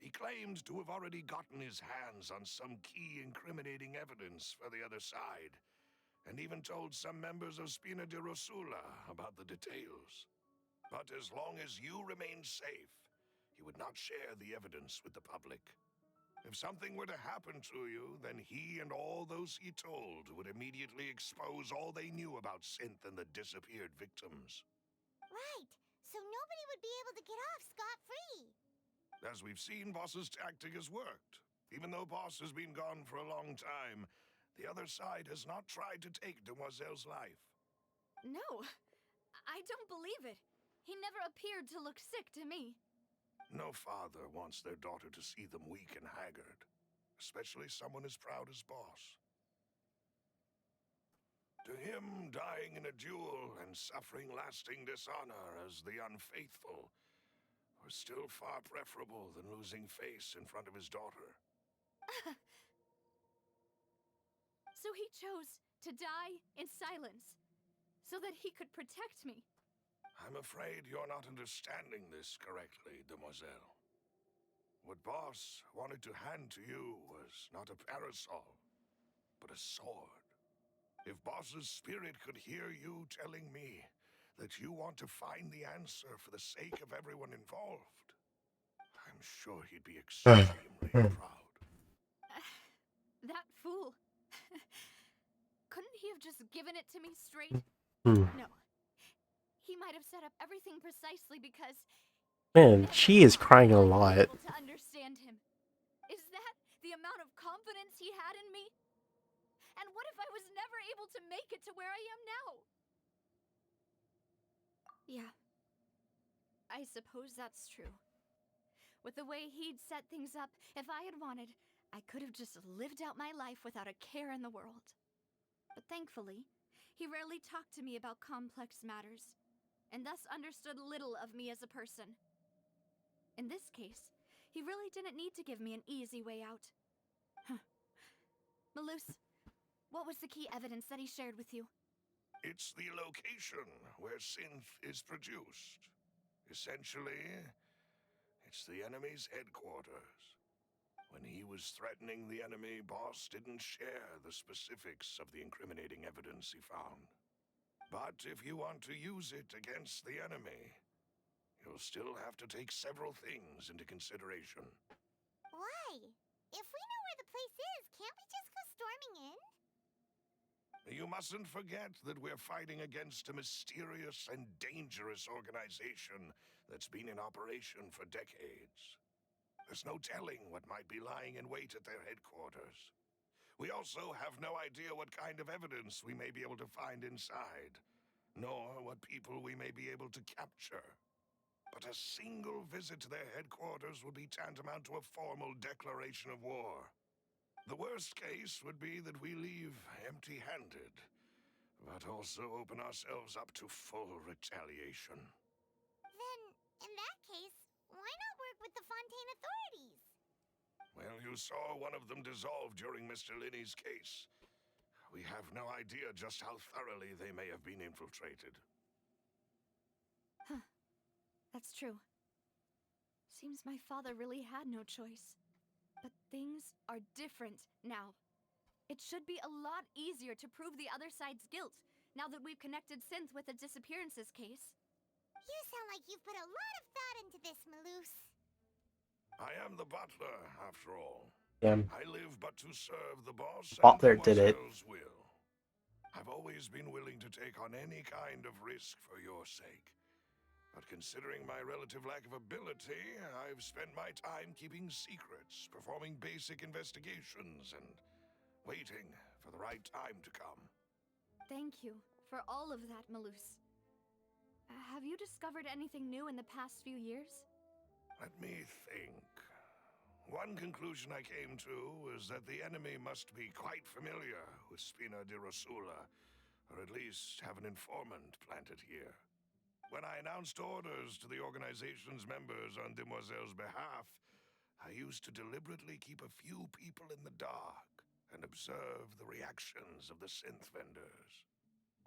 Speaker 17: He claimed to have already gotten his hands on some key incriminating evidence for the other side, and even told some members of Spina di Rosula about the details. But as long as you remained safe, he would not share the evidence with the public. If something were to happen to you, then he and all those he told would immediately expose all they knew about Synth and the disappeared victims.
Speaker 19: Right, so nobody would be able to get off scot-free.
Speaker 17: As we've seen, Boss's tactic has worked. Even though Boss has been gone for a long time, the other side has not tried to take Demoiselle's life.
Speaker 13: No, I don't believe it. He never appeared to look sick to me.
Speaker 17: No father wants their daughter to see them weak and haggard, especially someone as proud as Boss. To him, dying in a duel and suffering lasting dishonor as the unfaithful was still far preferable than losing face in front of his daughter.
Speaker 13: So he chose to die in silence, so that he could protect me.
Speaker 17: I'm afraid you're not understanding this correctly, demoiselle. What Boss wanted to hand to you was not a parasol, but a sword. If Boss's spirit could hear you telling me that you want to find the answer for the sake of everyone involved, I'm sure he'd be extremely proud.
Speaker 13: That fool. Couldn't he have just given it to me straight? No. He might have set up everything precisely because...
Speaker 4: Man, she is crying a lot.
Speaker 13: ...to understand him. Is that the amount of confidence he had in me? And what if I was never able to make it to where I am now? Yeah. I suppose that's true. With the way he'd set things up, if I had wanted, I could have just lived out my life without a care in the world. But thankfully, he rarely talked to me about complex matters, and thus understood little of me as a person. In this case, he really didn't need to give me an easy way out. Malus, what was the key evidence that he shared with you?
Speaker 17: It's the location where Synth is produced. Essentially, it's the enemy's headquarters. When he was threatening the enemy, Boss didn't share the specifics of the incriminating evidence he found. But if you want to use it against the enemy, you'll still have to take several things into consideration.
Speaker 19: Why? If we know where the place is, can't we just go storming in?
Speaker 17: You mustn't forget that we're fighting against a mysterious and dangerous organization that's been in operation for decades. There's no telling what might be lying in wait at their headquarters. We also have no idea what kind of evidence we may be able to find inside, nor what people we may be able to capture. But a single visit to their headquarters would be tantamount to a formal declaration of war. The worst case would be that we leave empty-handed, but also open ourselves up to full retaliation.
Speaker 19: Then, in that case, why not work with the Fontaine authorities?
Speaker 17: Well, you saw one of them dissolve during Mr. Linney's case. We have no idea just how thoroughly they may have been infiltrated.
Speaker 13: Huh. That's true. Seems my father really had no choice. But things are different now. It should be a lot easier to prove the other side's guilt, now that we've connected Synth with the disappearances case.
Speaker 19: You sound like you've put a lot of thought into this, Maloose.
Speaker 17: I am the butler, after all.
Speaker 4: Yeah.
Speaker 17: I live but to serve the boss
Speaker 4: Butler
Speaker 17: and
Speaker 4: did it.
Speaker 17: Mademoiselle's will. I've always been willing to take on any kind of risk for your sake. But considering my relative lack of ability, I've spent my time keeping secrets, performing basic investigations, and waiting for the right time to come.
Speaker 13: Thank you for all of that, Maloose. Have you discovered anything new in the past few years?
Speaker 17: Let me think. One conclusion I came to is that the enemy must be quite familiar with Spina di Rosula, or at least have an informant planted here. When I announced orders to the organization's members on Demoiselle's behalf, I used to deliberately keep a few people in the dark and observe the reactions of the synth vendors.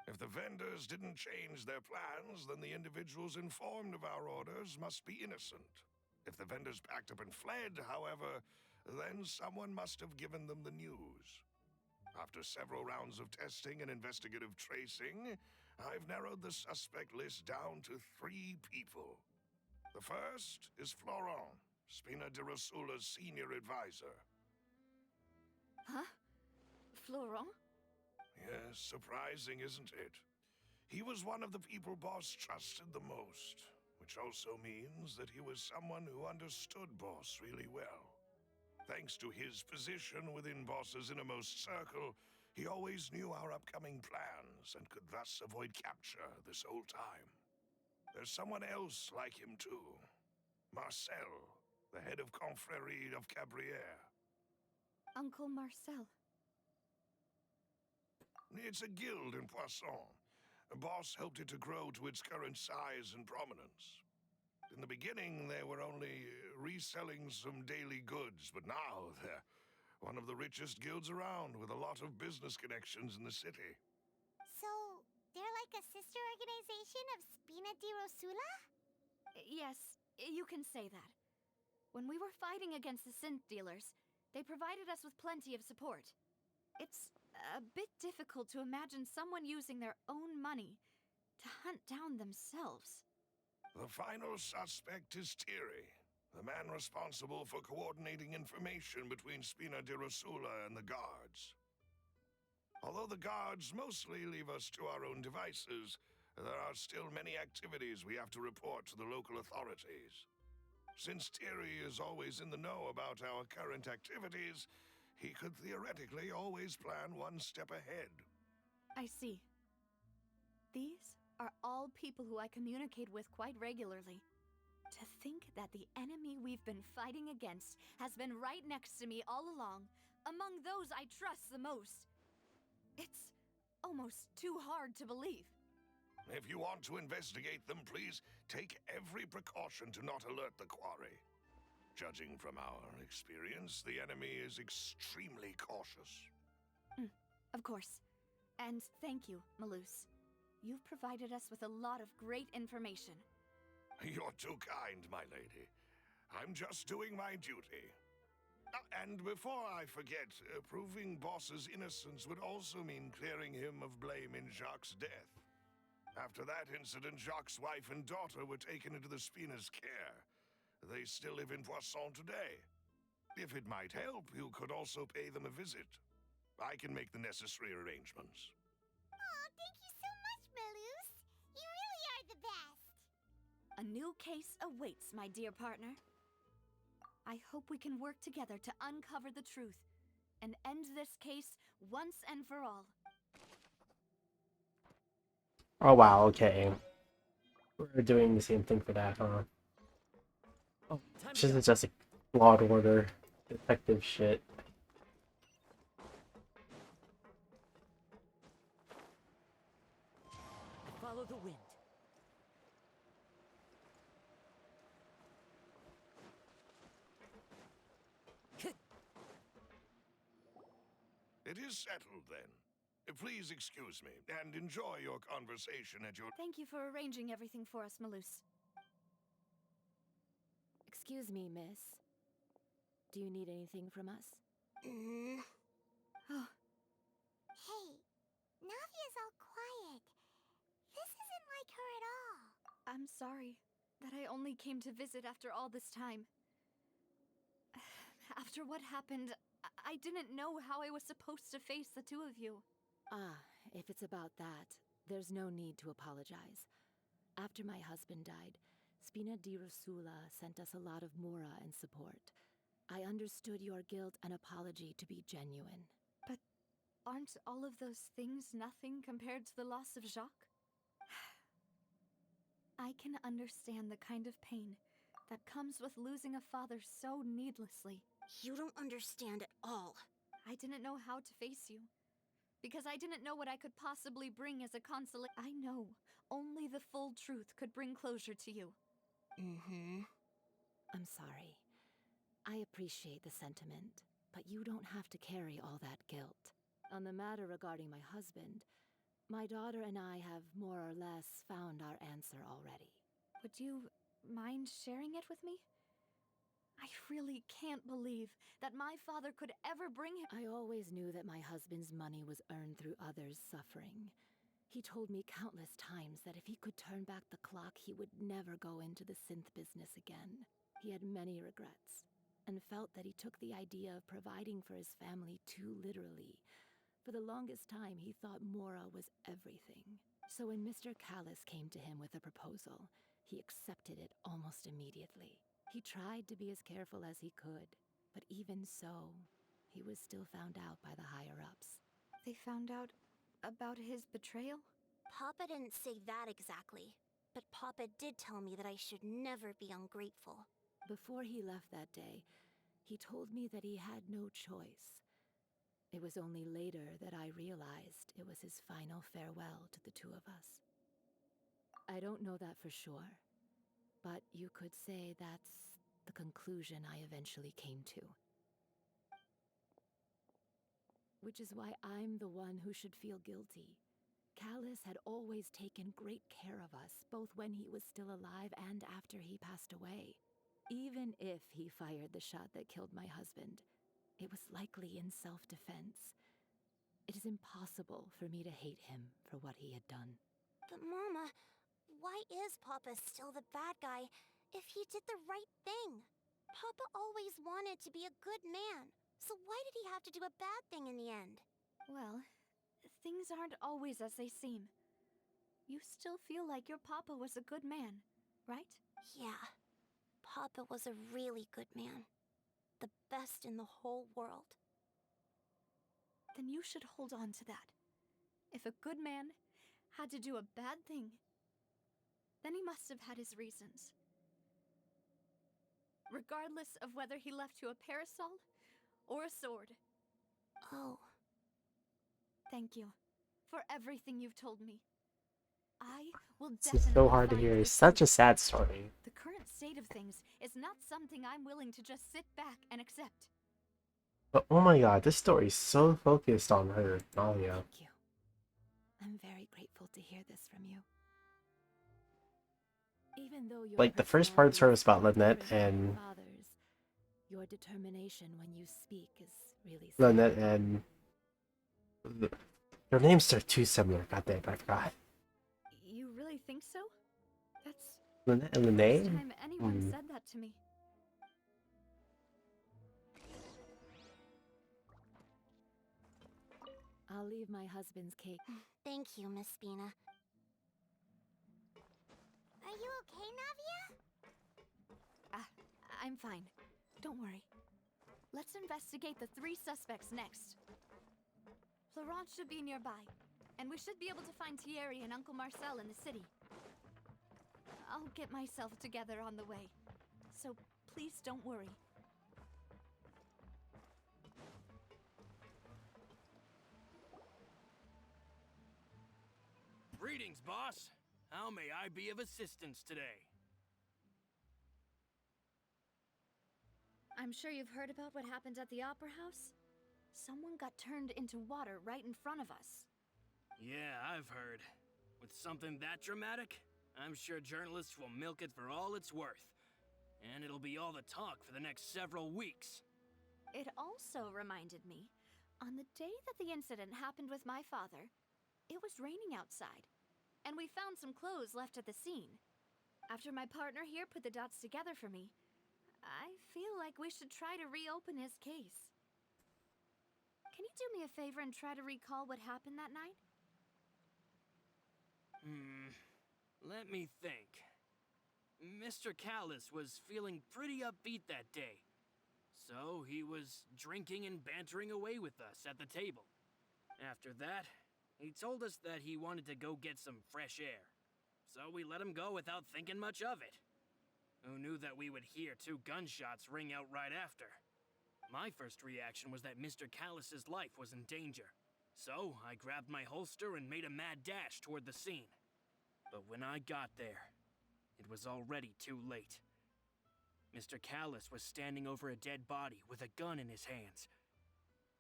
Speaker 17: If the vendors didn't change their plans, then the individuals informed of our orders must be innocent. If the vendors packed up and fled, however, then someone must have given them the news. After several rounds of testing and investigative tracing, I've narrowed the suspect list down to 3 people. The first is Florent, Spina di Rosula's senior advisor.
Speaker 13: Huh? Florent?
Speaker 17: Yes, surprising, isn't it? He was one of the people Boss trusted the most, which also means that he was someone who understood Boss really well. Thanks to his position within Boss's innermost circle, he always knew our upcoming plans and could thus avoid capture this whole time. There's someone else like him too. Marcel, the head of Confrérie of Cabrières.
Speaker 13: Uncle Marcel.
Speaker 17: It's a guild in Poisson. Boss helped it to grow to its current size and prominence. In the beginning, they were only reselling some daily goods, but now they're one of the richest guilds around with a lot of business connections in the city.
Speaker 19: So, they're like a sister organization of Spina di Rosula?
Speaker 13: Yes, you can say that. When we were fighting against the synth dealers, they provided us with plenty of support. It's a bit difficult to imagine someone using their own money to hunt down themselves.
Speaker 17: The final suspect is Thierry, the man responsible for coordinating information between Spina di Rosula and the guards. Although the guards mostly leave us to our own devices, there are still many activities we have to report to the local authorities. Since Thierry is always in the know about our current activities, he could theoretically always plan one step ahead.
Speaker 13: I see. These are all people who I communicate with quite regularly. To think that the enemy we've been fighting against has been right next to me all along, among those I trust the most. It's almost too hard to believe.
Speaker 17: If you want to investigate them, please take every precaution to not alert the quarry. Judging from our experience, the enemy is extremely cautious.
Speaker 13: Of course. And thank you, Maloose. You've provided us with a lot of great information.
Speaker 17: You're too kind, my lady. I'm just doing my duty. And before I forget, proving Boss's innocence would also mean clearing him of blame in Jacques' death. After that incident, Jacques' wife and daughter were taken into the Spina's care. They still live in Poisson today. If it might help, you could also pay them a visit. I can make the necessary arrangements.
Speaker 13: Oh, thank you so much, Melus. You really are the best.
Speaker 2: A new case awaits, my dear partner. I hope we can work together to uncover the truth and end this case once and for all.
Speaker 4: Oh wow, okay. We're doing the same thing for that, huh? Oh, this is just a Law and Order detective shit.
Speaker 1: Follow the wind.
Speaker 17: It is settled, then. Please excuse me, and enjoy your conversation at your...
Speaker 2: Thank you for arranging everything for us, Melus.
Speaker 10: Excuse me, miss. Do you need anything from us?
Speaker 2: Oh,
Speaker 19: Hey, Navia's all quiet. This isn't like her at all.
Speaker 2: I'm sorry that I only came to visit after all this time. After what happened, I didn't know how I was supposed to face the two of you.
Speaker 10: Ah, if it's about that, there's no need to apologize. After my husband died, Spina di Rosula sent us a lot of mora and support. I understood your guilt and apology to be genuine.
Speaker 2: But aren't all of those things nothing compared to the loss of Jacques? I can understand the kind of pain that comes with losing a father so needlessly.
Speaker 13: You don't understand at all.
Speaker 2: I didn't know how to face you, because I didn't know what I could possibly bring as a consolation. I know only the full truth could bring closure to you.
Speaker 10: I'm sorry. I appreciate the sentiment, but you don't have to carry all that guilt. On the matter regarding my husband, my daughter and I have more or less found our answer already.
Speaker 2: Would you mind sharing it with me? I really can't believe that my father could ever bring him.
Speaker 10: I always knew that my husband's money was earned through others' suffering. He told me countless times that if he could turn back the clock, he would never go into the synth business again. He had many regrets, and felt that he took the idea of providing for his family too literally. For the longest time, he thought Mora was everything. So when Mr. Callis came to him with a proposal, he accepted it almost immediately. He tried to be as careful as he could, but even so, he was still found out by the higher-ups.
Speaker 2: They found out about his betrayal?
Speaker 13: Papa didn't say that exactly, but Papa did tell me that I should never be ungrateful.
Speaker 10: Before he left that day, he told me that he had no choice. It was only later that I realized it was his final farewell to the two of us. I don't know that for sure, but you could say that's the conclusion I eventually came to. Which is why I'm the one who should feel guilty. Callis had always taken great care of us, both when he was still alive and after he passed away. Even if he fired the shot that killed my husband, it was likely in self-defense. It is impossible for me to hate him for what he had done.
Speaker 13: But Mama, why is Papa still the bad guy if he did the right thing? Papa always wanted to be a good man, so why did he have to do a bad thing in the end?
Speaker 2: Well, things aren't always as they seem. You still feel like your papa was a good man, right?
Speaker 13: Yeah, Papa was a really good man. The best in the whole world.
Speaker 2: Then you should hold on to that. If a good man had to do a bad thing, then he must have had his reasons. Regardless of whether he left you a parasol or a sword.
Speaker 13: Oh.
Speaker 2: Thank you for everything you've told me. I will
Speaker 4: This
Speaker 2: definitely
Speaker 4: is so hard to
Speaker 2: find
Speaker 4: hear.
Speaker 2: the
Speaker 4: It's such a sad story.
Speaker 2: The current state of things is not something I'm willing to just sit back and accept.
Speaker 4: But oh my god, this story is so focused on her, Nalia.
Speaker 10: Thank you. I'm very grateful to hear this from you. Even though your
Speaker 4: Like, the first part
Speaker 10: personality
Speaker 4: was
Speaker 10: is
Speaker 4: about
Speaker 10: so
Speaker 4: Lynette
Speaker 10: different from
Speaker 4: and...
Speaker 10: your father's, your determination when you speak is really
Speaker 4: Lynette and... Their names are too similar, goddamn, I forgot.
Speaker 2: You really think so? That's
Speaker 4: Lynette and
Speaker 2: the
Speaker 4: Lene?
Speaker 2: first time anyone
Speaker 4: Hmm.
Speaker 2: said that to me. I'll leave my husband's cake.
Speaker 19: Thank you, Miss Spina. Are you okay, Navia?
Speaker 2: I'm fine. Don't worry. Let's investigate the 3 suspects next. Florence should be nearby, and we should be able to find Thierry and Uncle Marcel in the city. I'll get myself together on the way, so please don't worry.
Speaker 9: Greetings, boss. How may I be of assistance today?
Speaker 2: I'm sure you've heard about what happened at the Opera House? Someone got turned into water right in front of us.
Speaker 9: Yeah, I've heard. With something that dramatic, I'm sure journalists will milk it for all it's worth. And it'll be all the talk for the next several weeks.
Speaker 2: It also reminded me, on the day that the incident happened with my father, it was raining outside, and we found some clothes left at the scene. After my partner here put the dots together for me, I feel like we should try to reopen his case. Can you do me a favor and try to recall what happened that night?
Speaker 9: Let me think. Mr. Callis was feeling pretty upbeat that day. So he was drinking and bantering away with us at the table. After that, he told us that he wanted to go get some fresh air. So we let him go without thinking much of it. Who knew that we would hear 2 gunshots ring out right after? My first reaction was that Mr. Callis's life was in danger. So I grabbed my holster and made a mad dash toward the scene. But when I got there, it was already too late. Mr. Callis was standing over a dead body with a gun in his hands.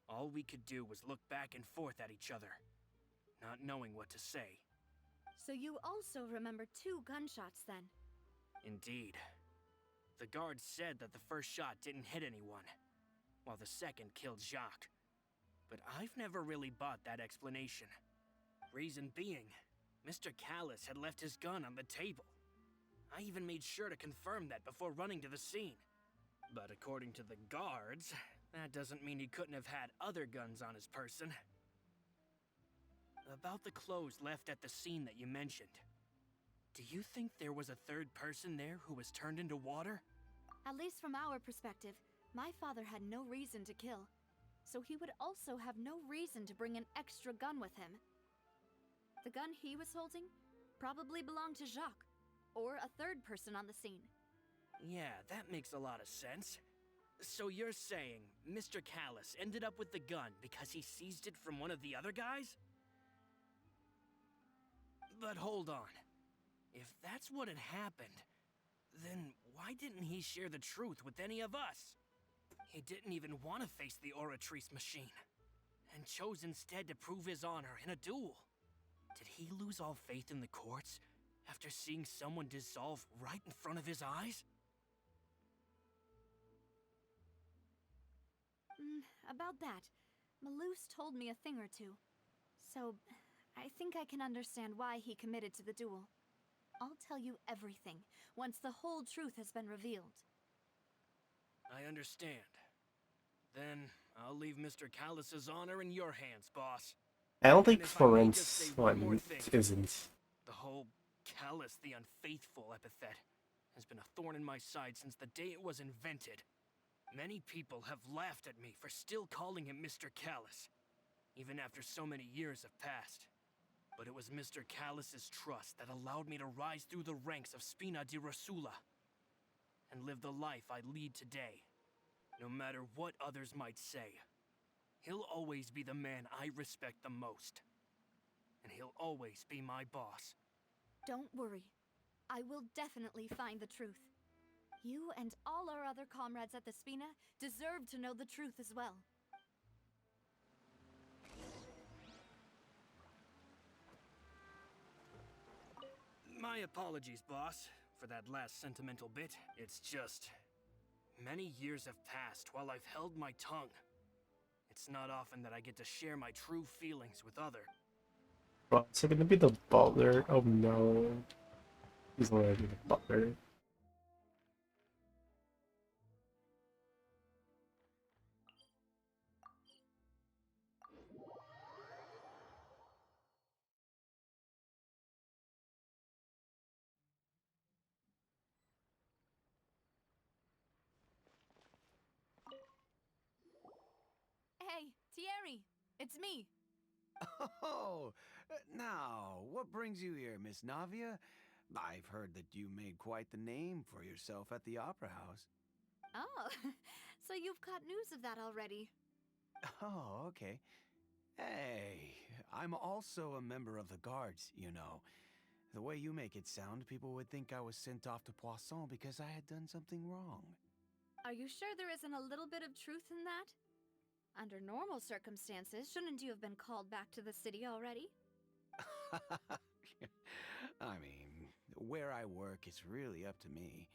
Speaker 9: All we could do was look back and forth at each other, not knowing what to say.
Speaker 2: So you also remember 2 gunshots then?
Speaker 9: Indeed. The guard said that the first shot didn't hit anyone, while the second killed Jacques. But I've never really bought that explanation. Reason being, Mr. Callis had left his gun on the table. I even made sure to confirm that before running to the scene. But according to the guards, that doesn't mean he couldn't have had other guns on his person. About the clothes left at the scene that you mentioned. Do you think there was a 3rd person there who was turned into water?
Speaker 2: At least from our perspective, my father had no reason to kill. So he would also have no reason to bring an extra gun with him. The gun he was holding probably belonged to Jacques, or a 3rd person on the scene.
Speaker 9: Yeah, that makes a lot of sense. So you're saying Mr. Callis ended up with the gun because he seized it from one of the other guys? But hold on. If that's what had happened, then why didn't he share the truth with any of us? He didn't even want to face the Oratrice machine, and chose instead to prove his honor in a duel. Did he lose all faith in the courts after seeing someone dissolve right in front of his eyes?
Speaker 2: About that, Malus told me a thing or two. So, I think I can understand why he committed to the duel. I'll tell you everything, once the whole truth has been revealed.
Speaker 9: I understand. Then, I'll leave Mr. Callis's honor in your hands, boss.
Speaker 4: I don't think
Speaker 9: And if I may just
Speaker 4: Florence
Speaker 9: say one more
Speaker 4: one
Speaker 9: thing.
Speaker 4: isn't.
Speaker 9: The whole Callis the Unfaithful epithet has been a thorn in my side since the day it was invented. Many people have laughed at me for still calling him Mr. Callis, even after so many years have passed. But it was Mr. Callis's trust that allowed me to rise through the ranks of Spina di Rosula and live the life I lead today. No matter what others might say, he'll always be the man I respect the most. And he'll always be my boss.
Speaker 2: Don't worry. I will definitely find the truth. You and all our other comrades at the Spina deserve to know the truth as well.
Speaker 9: My apologies, boss, for that last sentimental bit. It's just... many years have passed while I've held my tongue. It's not often that I get to share my true feelings with others.
Speaker 4: Well, is it gonna be the butler? Oh no. He's already the butler.
Speaker 2: it's me.
Speaker 16: Oh, now, what brings you here, Miss Navia? I've heard that you made quite the name for yourself at the Opera House.
Speaker 2: Oh, so you've caught news of that already.
Speaker 16: Oh, okay. Hey, I'm also a member of the guards, you know. The way you make it sound, people would think I was sent off to Poisson because I had done something wrong.
Speaker 2: Are you sure there isn't a little bit of truth in that? Under normal circumstances, shouldn't you have been called back to the city already?
Speaker 16: I mean, where I work is really up to me.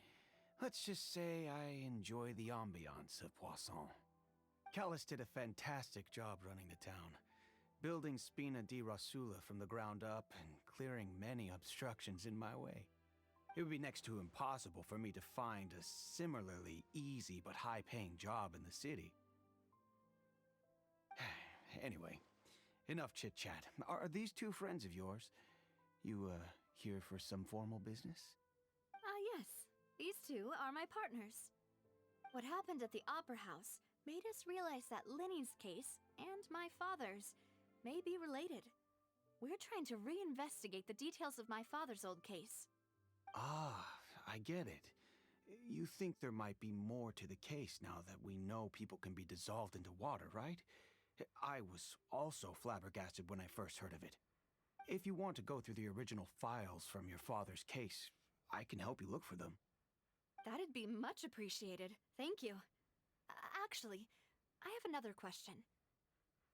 Speaker 16: Let's just say I enjoy the ambiance of Poisson. Callis did a fantastic job running the town, building Spina di Rosula from the ground up and clearing many obstructions in my way. It would be next to impossible for me to find a similarly easy but high-paying job in the city. Anyway, enough chit-chat. Are these two friends of yours? You, here for some formal business?
Speaker 2: Yes. These two are my partners. What happened at the Opera House made us realize that Linny's case and my father's may be related. We're trying to reinvestigate the details of my father's old case.
Speaker 16: Ah, I get it. You think there might be more to the case now that we know people can be dissolved into water, right? I was also flabbergasted when I first heard of it. If you want to go through the original files from your father's case, I can help you look for them.
Speaker 2: That'd be much appreciated. Thank you. Actually, I have another question.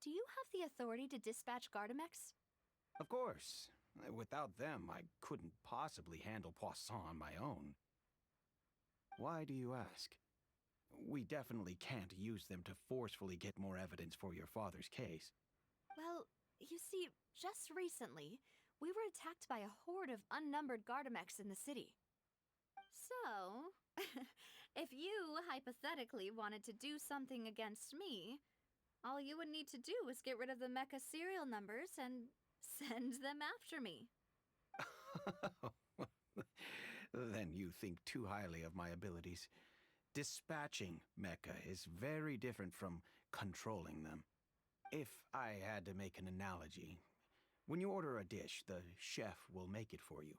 Speaker 2: Do you have the authority to dispatch Gardamex?
Speaker 16: Of course. Without them, I couldn't possibly handle Poisson on my own. Why do you ask? We definitely can't use them to forcefully get more evidence for your father's case.
Speaker 2: Well, you see, just recently, we were attacked by a horde of unnumbered Gardamex in the city. So, if you hypothetically wanted to do something against me, all you would need to do is get rid of the mecha serial numbers and send them after me.
Speaker 16: Then you think too highly of my abilities. Dispatching mecha is very different from controlling them. If I had to make an analogy, when you order a dish, the chef will make it for you.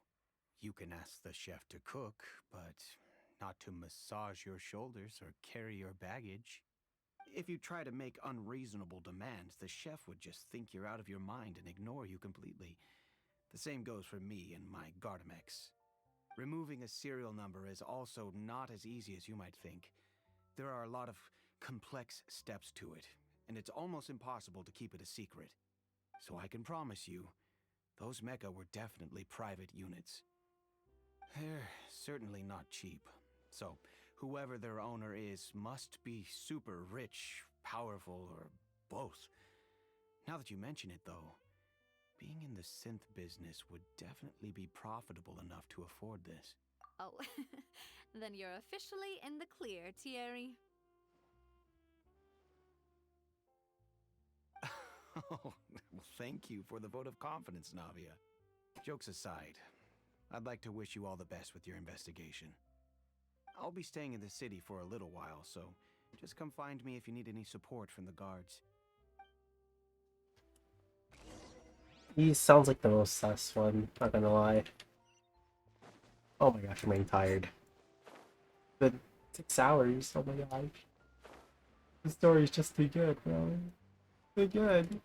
Speaker 16: You can ask the chef to cook, but not to massage your shoulders or carry your baggage. If you try to make unreasonable demands, the chef would just think you're out of your mind and ignore you completely. The same goes for me and my Gardamex. Removing a serial number is also not as easy as you might think. There are a lot of complex steps to it, and it's almost impossible to keep it a secret. So I can promise you, those mecha were definitely private units. They're certainly not cheap. So, whoever their owner is must be super rich, powerful, or both. Now that you mention it, though, being in the synth business would definitely be profitable enough to afford this.
Speaker 2: Oh, then you're officially in the clear, Thierry.
Speaker 16: Oh, well, thank you for the vote of confidence, Navia. Jokes aside, I'd like to wish you all the best with your investigation. I'll be staying in the city for a little while, so just come find me if you need any support from the guards.
Speaker 4: He sounds like the most sus one, not gonna lie. Oh my gosh, I'm getting tired. Been 6 hours, oh my gosh. The story's just too good, bro. Too good.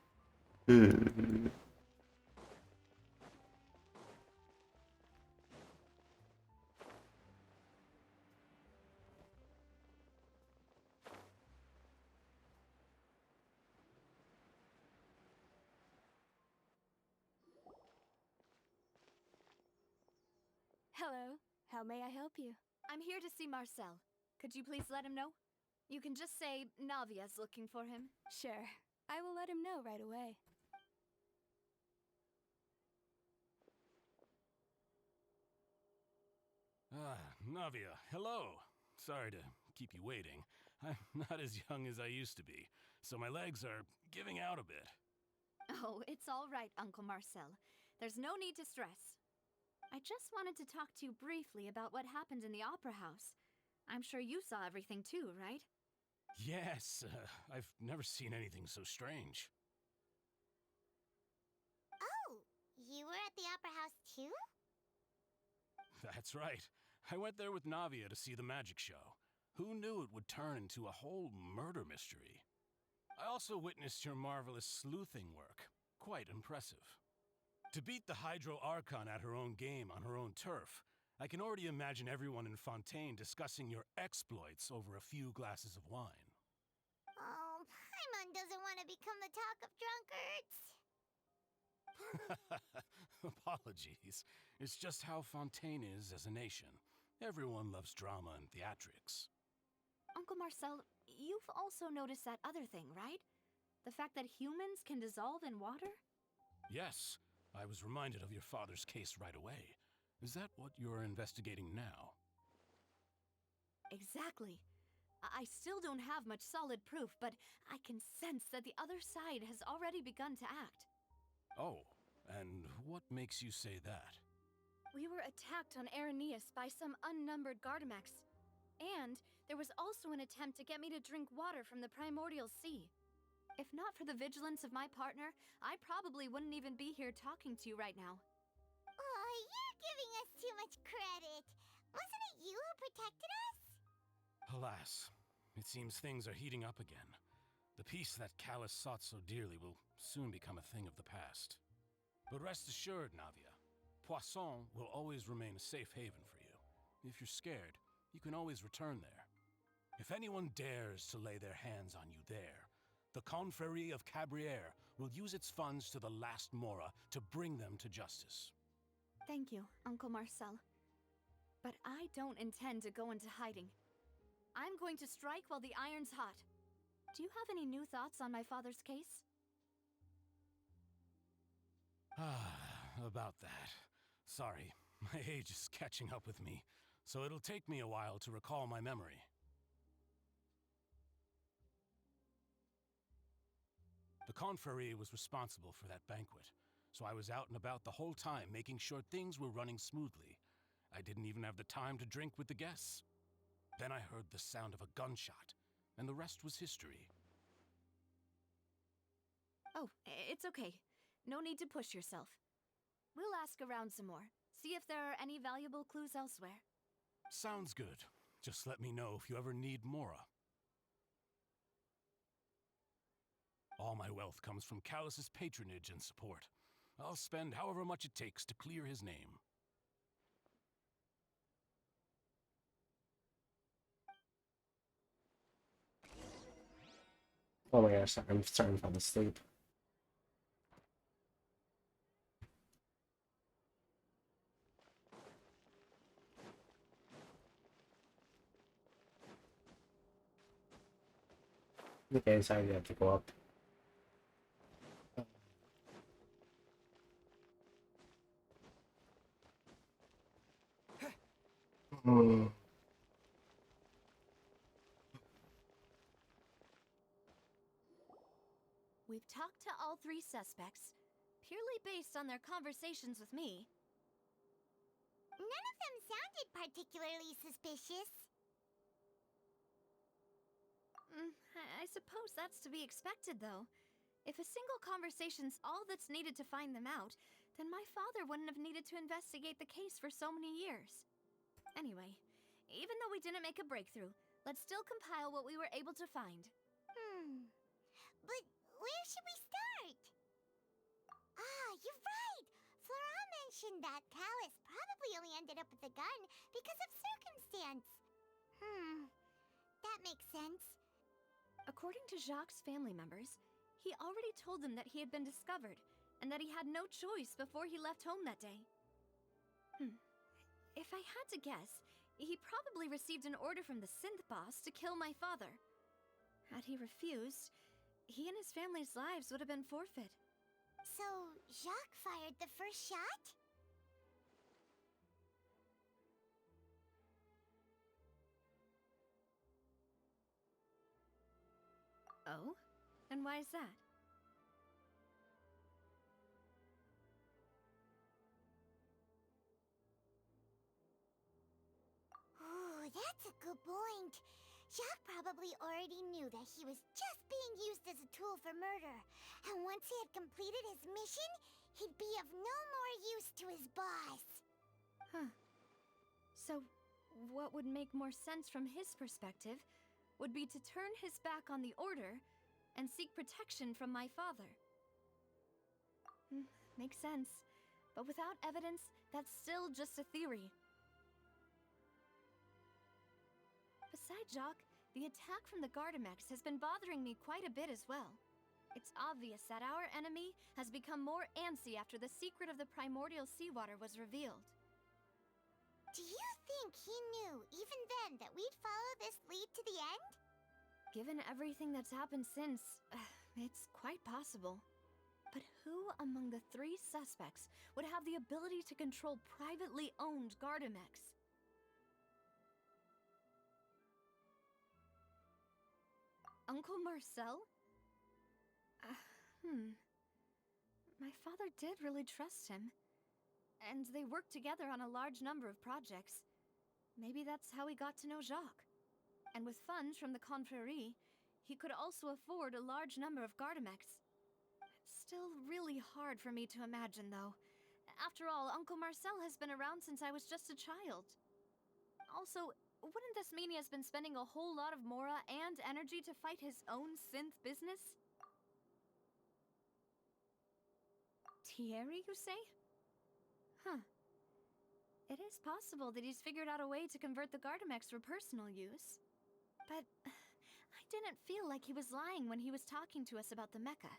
Speaker 2: Hello, how may I help you? I'm here to see Marcel. Could you please let him know? You can just say Navia's looking for him.
Speaker 20: Sure. I will let him know right away.
Speaker 17: Ah, Navia, hello. Sorry to keep you waiting. I'm not as young as I used to be, so my legs are giving out a bit.
Speaker 2: Oh, it's all right, Uncle Marcel. There's no need to stress. I just wanted to talk to you briefly about what happened in the Opera House. I'm sure you saw everything too, right?
Speaker 17: Yes, I've never seen anything so strange.
Speaker 19: you were at the Opera House too?
Speaker 22: That's right. I went there with Navia to see the magic show. Who knew it would turn into a whole murder mystery? I also witnessed your marvelous sleuthing work. Quite impressive. To beat the Hydro Archon at her own game on her own turf, I can already imagine everyone in Fontaine discussing your exploits over a few glasses of wine.
Speaker 19: Oh, Paimon doesn't want to become the talk of drunkards.
Speaker 22: Apologies. It's just how Fontaine is as a nation. Everyone loves drama and theatrics.
Speaker 2: Uncle Marcel, you've also noticed that other thing, right? The fact that humans can dissolve in water?
Speaker 22: Yes, I was reminded of your father's case right away. Is that what you're investigating now?
Speaker 2: Exactly. I still don't have much solid proof, but I can sense that the other side has already begun to act.
Speaker 22: Oh, and what makes you say that?
Speaker 2: We were attacked on Araneus by some unnumbered Gardamex. And there was also an attempt to get me to drink water from the primordial sea. If not for the vigilance of my partner, I probably wouldn't even be here talking to you right now.
Speaker 19: Oh, you're giving us too much credit. Wasn't it you who protected us?
Speaker 22: Alas, it seems things are heating up again. The peace that Callus sought so dearly will soon become a thing of the past. But rest assured, Navia, Poisson will always remain a safe haven for you. If you're scared, you can always return there. If anyone dares to lay their hands on you there, the Confrérie of Cabrières will use its funds to the last Mora to bring them to justice.
Speaker 2: Thank you, Uncle Marcel. But I don't intend to go into hiding. I'm going to strike while the iron's hot. Do you have any new thoughts on my father's case?
Speaker 22: About that. Sorry, my age is catching up with me, so it'll take me a while to recall my memory. The Confrérie was responsible for that banquet, so I was out and about the whole time making sure things were running smoothly. I didn't even have the time to drink with the guests. Then I heard the sound of a gunshot, and the rest was history.
Speaker 2: Oh, it's okay. No need to push yourself. We'll ask around some more, see if there are any valuable clues elsewhere.
Speaker 22: Sounds good. Just let me know if you ever need Mora. All my wealth comes from Callus's patronage and support. I'll spend however much it takes to clear his name.
Speaker 4: Oh my gosh, I'm starting to fall asleep. Okay, so I have to go up.
Speaker 2: We've talked to all three suspects, purely based on their conversations with me.
Speaker 19: None of them sounded particularly suspicious.
Speaker 2: I suppose that's to be expected, though. If a single conversation's all that's needed to find them out, then my father wouldn't have needed to investigate the case for so many years. Anyway, even though we didn't make a breakthrough, let's still compile what we were able to find.
Speaker 19: But where should we start? Ah, you're right! Flora mentioned that Callus probably only ended up with the gun because of circumstance. That makes sense.
Speaker 2: According to Jacques' family members, he already told them that he had been discovered, and that he had no choice before he left home that day. If I had to guess, he probably received an order from the synth boss to kill my father. Had he refused, he and his family's lives would have been forfeit.
Speaker 19: So, Jacques fired the first shot?
Speaker 2: Oh? And why is that?
Speaker 19: Ooh, that's a good point. Jacques probably already knew that he was just being used as a tool for murder. And once he had completed his mission, he'd be of no more use to his boss.
Speaker 2: Huh. So, what would make more sense from his perspective would be to turn his back on the Order and seek protection from my father. Makes sense. But without evidence, that's still just a theory. Besides Jacques, the attack from the Gardamex has been bothering me quite a bit as well. It's obvious that our enemy has become more antsy after the secret of the primordial seawater was revealed.
Speaker 19: Do you think he knew, even then, that we'd follow this lead to the end?
Speaker 2: Given everything that's happened since, it's quite possible. But who among the 3 suspects would have the ability to control privately owned Gardamex? Uncle Marcel? My father did really trust him. And they worked together on a large number of projects. Maybe that's how he got to know Jacques. And with funds from the Confrérie, he could also afford a large number of Gardamex. It's still really hard for me to imagine, though. After all, Uncle Marcel has been around since I was just a child. Also, wouldn't this mean he has been spending a whole lot of mora and energy to fight his own synth business? Thierry, you say? Huh. It is possible that he's figured out a way to convert the Gardamex for personal use. But I didn't feel like he was lying when he was talking to us about the mecha.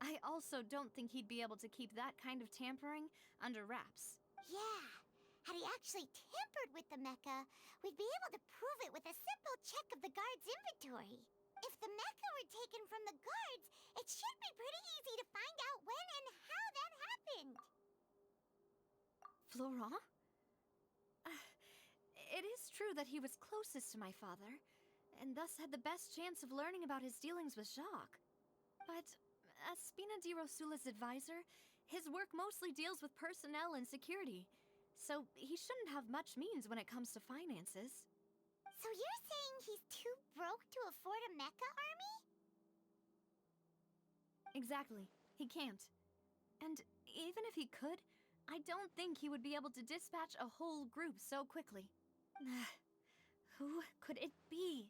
Speaker 2: I also don't think he'd be able to keep that kind of tampering under wraps.
Speaker 19: Yeah. Had he actually tampered with the mecha, we'd be able to prove it with a simple check of the guard's inventory. If the mecha were taken from the guards, it should be pretty easy to find out when and how that happened.
Speaker 2: Florent? It is true that he was closest to my father, and thus had the best chance of learning about his dealings with Jacques. But as Spina di Rosula's advisor, his work mostly deals with personnel and security, so he shouldn't have much means when it comes to finances.
Speaker 19: So you're saying he's too broke to afford a mecha army?
Speaker 2: Exactly. He can't. And even if he could, I don't think he would be able to dispatch a whole group so quickly. Who could it be?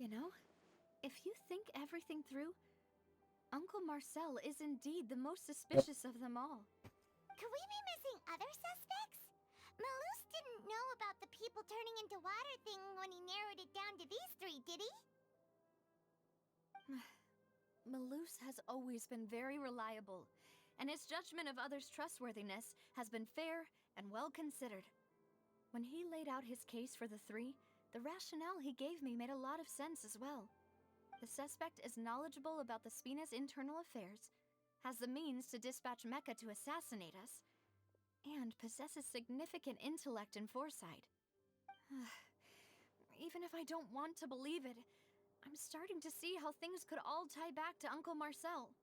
Speaker 2: You know, if you think everything through, Uncle Marcel is indeed the most suspicious of them all.
Speaker 19: Could we be missing other suspects? Malus didn't know about the people turning into water thing when he narrowed it down to these 3, did he?
Speaker 2: Malus has always been very reliable, and his judgment of others' trustworthiness has been fair and well considered. When he laid out his case for the 3, the rationale he gave me made a lot of sense as well. The suspect is knowledgeable about the Spina's internal affairs, has the means to dispatch Mecha to assassinate us, and possesses significant intellect and foresight. Even if I don't want to believe it, I'm starting to see how things could all tie back to Uncle Marcel.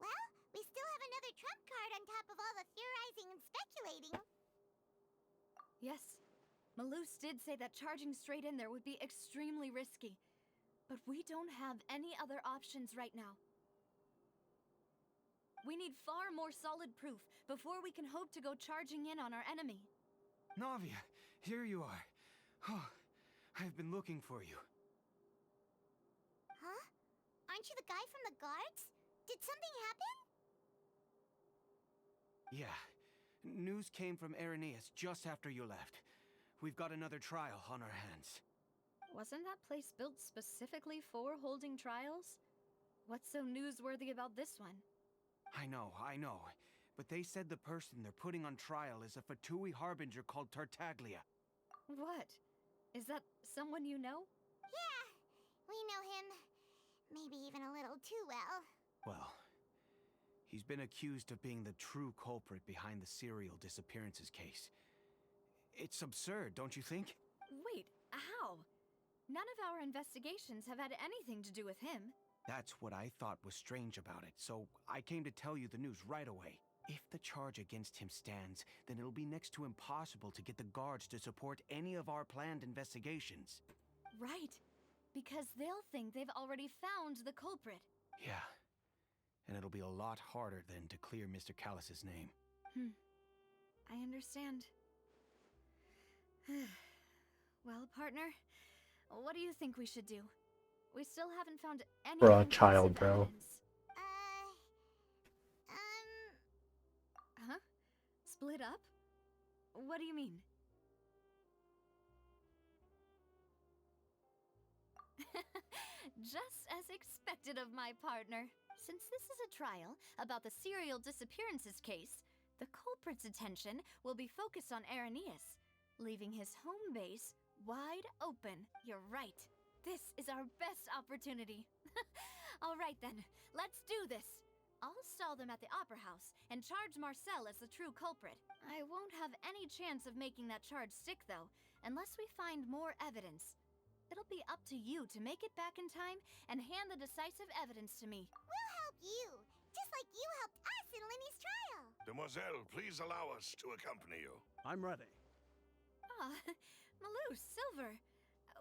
Speaker 19: Well, we still have another trump card on top of all the theorizing and speculating.
Speaker 2: Yes, Malus did say that charging straight in there would be extremely risky, but we don't have any other options right now. We need far more solid proof before we can hope to go charging in on our enemy.
Speaker 16: Navia, here you are. Oh, I've been looking for you.
Speaker 19: Huh? Aren't you the guy from the guards? Did something happen?
Speaker 16: Yeah. News came from Irenaeus just after you left. We've got another trial on our hands.
Speaker 2: Wasn't that place built specifically for holding trials? What's so newsworthy about this one?
Speaker 16: I know. But they said the person they're putting on trial is a Fatui harbinger called Tartaglia.
Speaker 2: What? Is that someone you know?
Speaker 19: Yeah, we know him. Maybe even a little too well.
Speaker 16: Well, he's been accused of being the true culprit behind the serial disappearances case. It's absurd, don't you think?
Speaker 2: Wait, how? None of our investigations have had anything to do with him.
Speaker 16: That's what I thought was strange about it, so I came to tell you the news right away. If the charge against him stands, then it'll be next to impossible to get the guards to support any of our planned investigations.
Speaker 2: Right. Because they'll think they've already found the culprit.
Speaker 16: Yeah. And it'll be a lot harder then to clear Mr. Callus's name.
Speaker 2: I understand. Well, partner, what do you think we should do? We still haven't found any
Speaker 4: Bro,
Speaker 2: conclusive
Speaker 4: child, bro.
Speaker 2: evidence. Huh? Split up? What do you mean? Just as expected of my partner. Since this is a trial about the serial disappearances case, the culprit's attention will be focused on Irenaeus, leaving his home base wide open. You're right. This is our best opportunity. All right then, let's do this. I'll stall them at the Opera House and charge Marcel as the true culprit. I won't have any chance of making that charge stick though, unless we find more evidence. It'll be up to you to make it back in time and hand the decisive evidence to me.
Speaker 19: We'll help you, just like you helped us in Linny's trial.
Speaker 17: Demoiselle, please allow us to accompany you.
Speaker 7: I'm ready.
Speaker 2: Ah, Malou, Silver,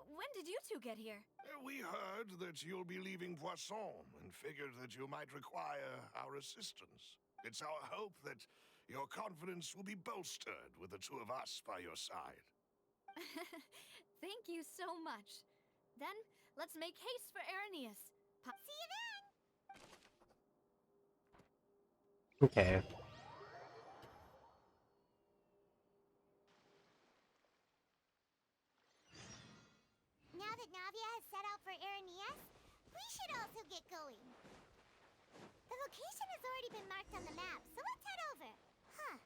Speaker 2: when did you two get here?
Speaker 17: We heard that you'll be leaving Poisson and figured that you might require our assistance. It's our hope that your confidence will be bolstered with the two of us by your side.
Speaker 2: Thank you so much. Then, let's make haste for Irenaeus.
Speaker 19: See you then!
Speaker 4: Okay.
Speaker 19: Now that Navia has set out for Irenaeus, we should also get going. The location has already been marked on the map, so let's head over. Huh.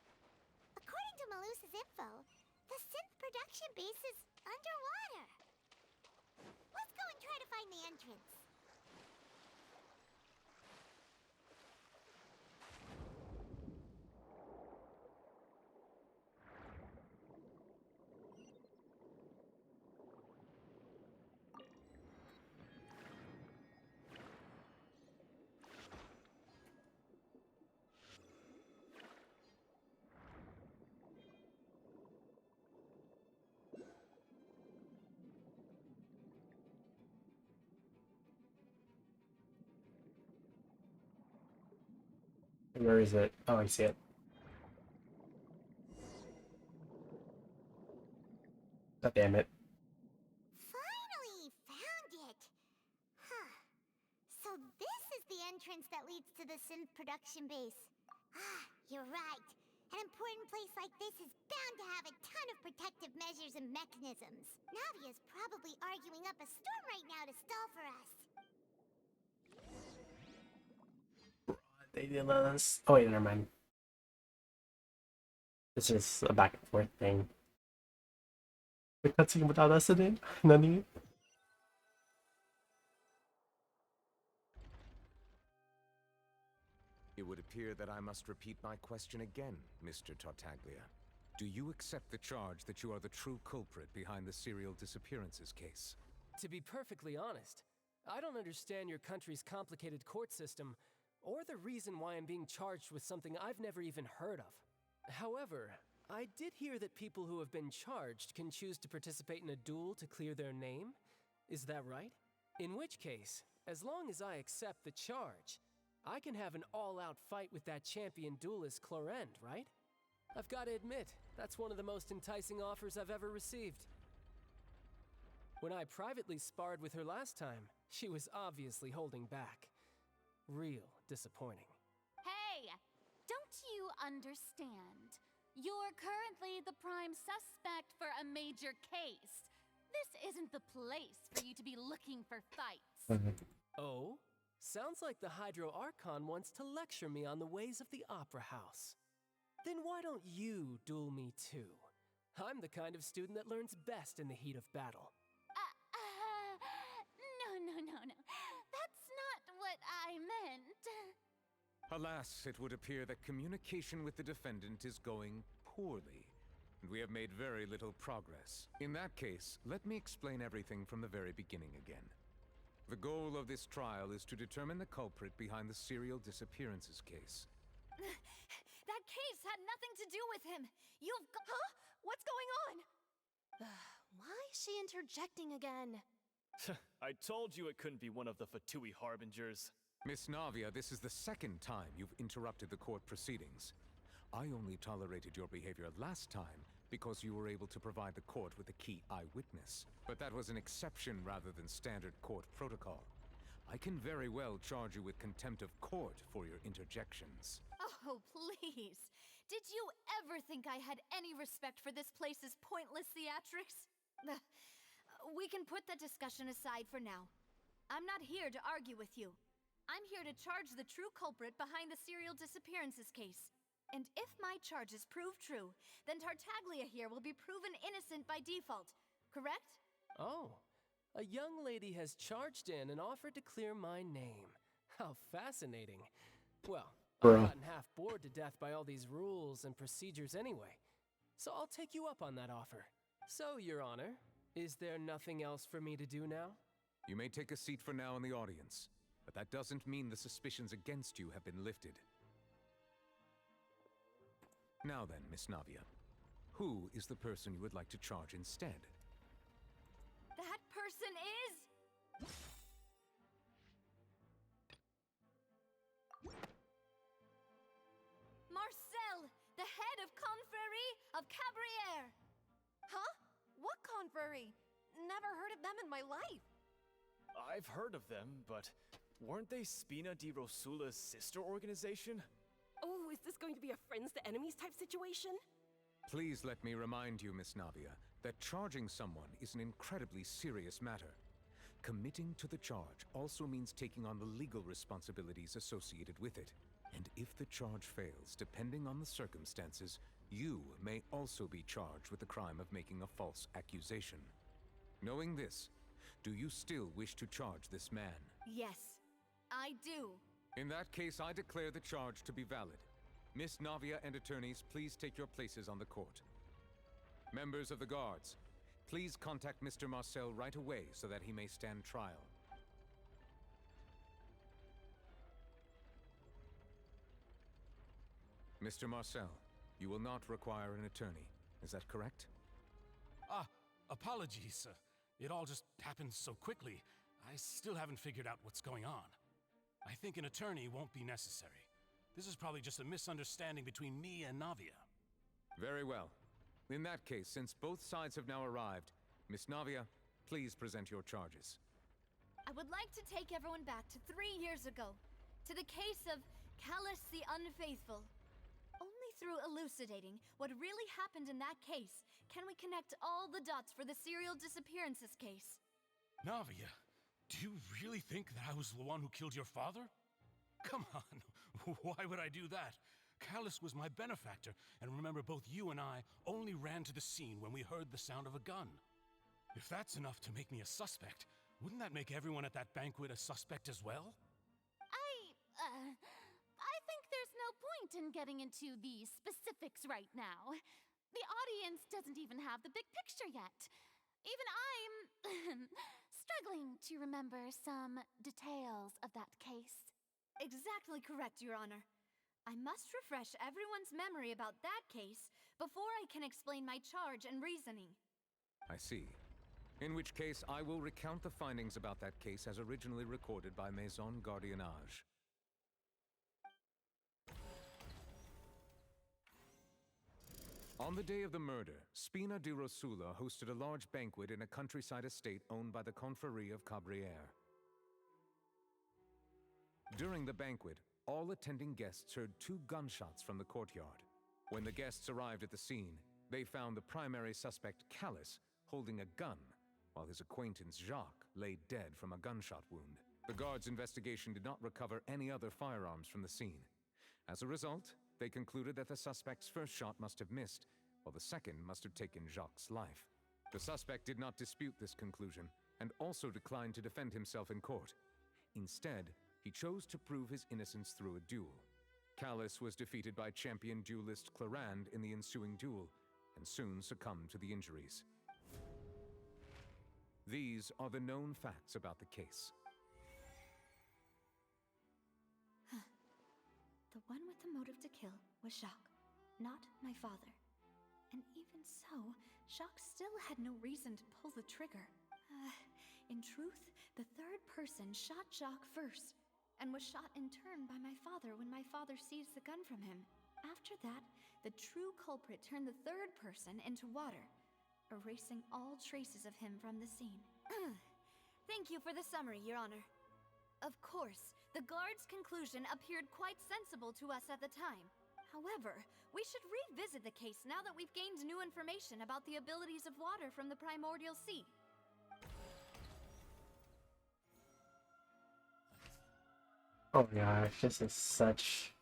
Speaker 19: According to Malus's info, the synth production base is underwater. Let's go and try to find the entrance.
Speaker 4: Where is it? Oh, I see it. God damn it.
Speaker 19: Finally found it! Huh. So this is the entrance that leads to the synth production base. Ah, you're right. An important place like this is bound to have a ton of protective measures and mechanisms. Navia's probably arguing up a storm right now to stall for us.
Speaker 4: They didn't let us. Oh, wait, never mind. This is a back and forth thing. The cutscene without us in it? Nani?
Speaker 3: It would appear that I must repeat my question again, Mr. Tartaglia. Do you accept the charge that you are the true culprit behind the serial disappearances case?
Speaker 12: To be perfectly honest, I don't understand your country's complicated court system, or the reason why I'm being charged with something I've never even heard of. However, I did hear that people who have been charged can choose to participate in a duel to clear their name. Is that right? In which case, as long as I accept the charge, I can have an all-out fight with that champion duelist Clorend, right? I've got to admit, that's one of the most enticing offers I've ever received. When I privately sparred with her last time, she was obviously holding back. Real disappointing.
Speaker 8: Hey, don't you understand? You're currently the prime suspect for a major case. This isn't the place for you to be looking for fights.
Speaker 12: Oh? Sounds like the Hydro Archon wants to lecture me on the ways of the Opera House. Then why don't you duel me too? I'm the kind of student that learns best in the heat of battle.
Speaker 8: No. That's not what I meant.
Speaker 3: Alas, it would appear that communication with the defendant is going poorly. and we have made very little progress. In that case, let me explain everything from the very beginning again. The goal of this trial is to determine the culprit behind the serial disappearances case.
Speaker 2: That case had nothing to do with him. Huh? What's going on?
Speaker 10: Why is she interjecting again?
Speaker 6: I told you it couldn't be one of the Fatui harbingers.
Speaker 3: Miss Navia, this is the second time you've interrupted the court proceedings. I only tolerated your behavior last time because you were able to provide the court with a key eyewitness. But that was an exception rather than standard court protocol. I can very well charge you with contempt of court for your interjections.
Speaker 2: Oh, please. Did you ever think I had any respect for this place's pointless theatrics? We can put that discussion aside for now. I'm not here to argue with you. I'm here to charge the true culprit behind the serial disappearances case. And if my charges prove true, then Tartaglia here will be proven innocent by default, correct?
Speaker 12: Oh, a young lady has charged in and offered to clear my name. How fascinating. Well, I've gotten half bored to death by all these rules and procedures anyway. So I'll take you up on that offer. So, Your Honor, is there nothing else for me to do now?
Speaker 3: You may take a seat for now in the audience, but that doesn't mean the suspicions against you have been lifted. Now then, Miss Navia, who is the person you would like to charge instead?
Speaker 2: That person is... Marcel, the head of Confrérie of Cabrières!
Speaker 14: Huh? What confrérie? Never heard of them in my life.
Speaker 6: I've heard of them, but weren't they Spina di Rosula's sister organization?
Speaker 14: Oh, is this going to be a friends to enemies type situation?
Speaker 3: Please let me remind you, Miss Navia, that charging someone is an incredibly serious matter. Committing to the charge also means taking on the legal responsibilities associated with it. And if the charge fails, depending on the circumstances, you may also be charged with the crime of making a false accusation. Knowing this, do you still wish to charge this man?
Speaker 2: Yes, I do.
Speaker 3: In that case, I declare the charge to be valid. Miss Navia and attorneys, please take your places on the court. Members of the guards, please contact Mr. Marcel right away so that he may stand trial. Mr. Marcel, you will not require an attorney. Is that correct?
Speaker 22: Apologies. It all just happened so quickly. I still haven't figured out what's going on. I think an attorney won't be necessary. This is probably just a misunderstanding between me and Navia.
Speaker 3: Very well. In that case, since both sides have now arrived, Miss Navia, please present your charges.
Speaker 2: I would like to take everyone back to 3 years ago, to the case of Callus the Unfaithful. Only through elucidating what really happened in that case can we connect all the dots for the serial disappearances case.
Speaker 22: Navia, do you really think that I was the one who killed your father? Come on, why would I do that? Callus was my benefactor, and remember both you and I only ran to the scene when we heard the sound of a gun. If that's enough to make me a suspect, wouldn't that make everyone at that banquet a suspect as well?
Speaker 8: I think there's no point in getting into the specifics right now. The audience doesn't even have the big picture yet. Even I'm struggling to remember some details of that case.
Speaker 2: Exactly correct, Your Honor. I must refresh everyone's memory about that case before I can explain my charge and reasoning.
Speaker 3: I see. In which case, I will recount the findings about that case as originally recorded by Maison Gardiennage. On the day of the murder, Spina di Rosula hosted a large banquet in a countryside estate owned by the Confrérie of Cabrières. During the banquet, all attending guests heard 2 gunshots from the courtyard. When the guests arrived at the scene, they found the primary suspect, Callus, holding a gun, while his acquaintance, Jacques, lay dead from a gunshot wound. The guards' investigation did not recover any other firearms from the scene. As a result, they concluded that the suspect's first shot must have missed, while the second must have taken Jacques' life. The suspect did not dispute this conclusion, and also declined to defend himself in court. Instead, he chose to prove his innocence through a duel. Callus was defeated by champion duelist Clarande in the ensuing duel, and soon succumbed to the injuries. These are the known facts about the case.
Speaker 2: The one with the motive to kill was Jacques, not my father. And even so, Jacques still had no reason to pull the trigger. In truth, the third person shot Jacques first, and was shot in turn by my father when my father seized the gun from him. After that, the true culprit turned the third person into water, erasing all traces of him from the scene. Thank you for the summary, Your Honor. Of course, the guard's conclusion appeared quite sensible to us at the time. However, we should revisit the case now that we've gained new information about the abilities of water from the primordial sea.
Speaker 4: Oh my gosh, this is such...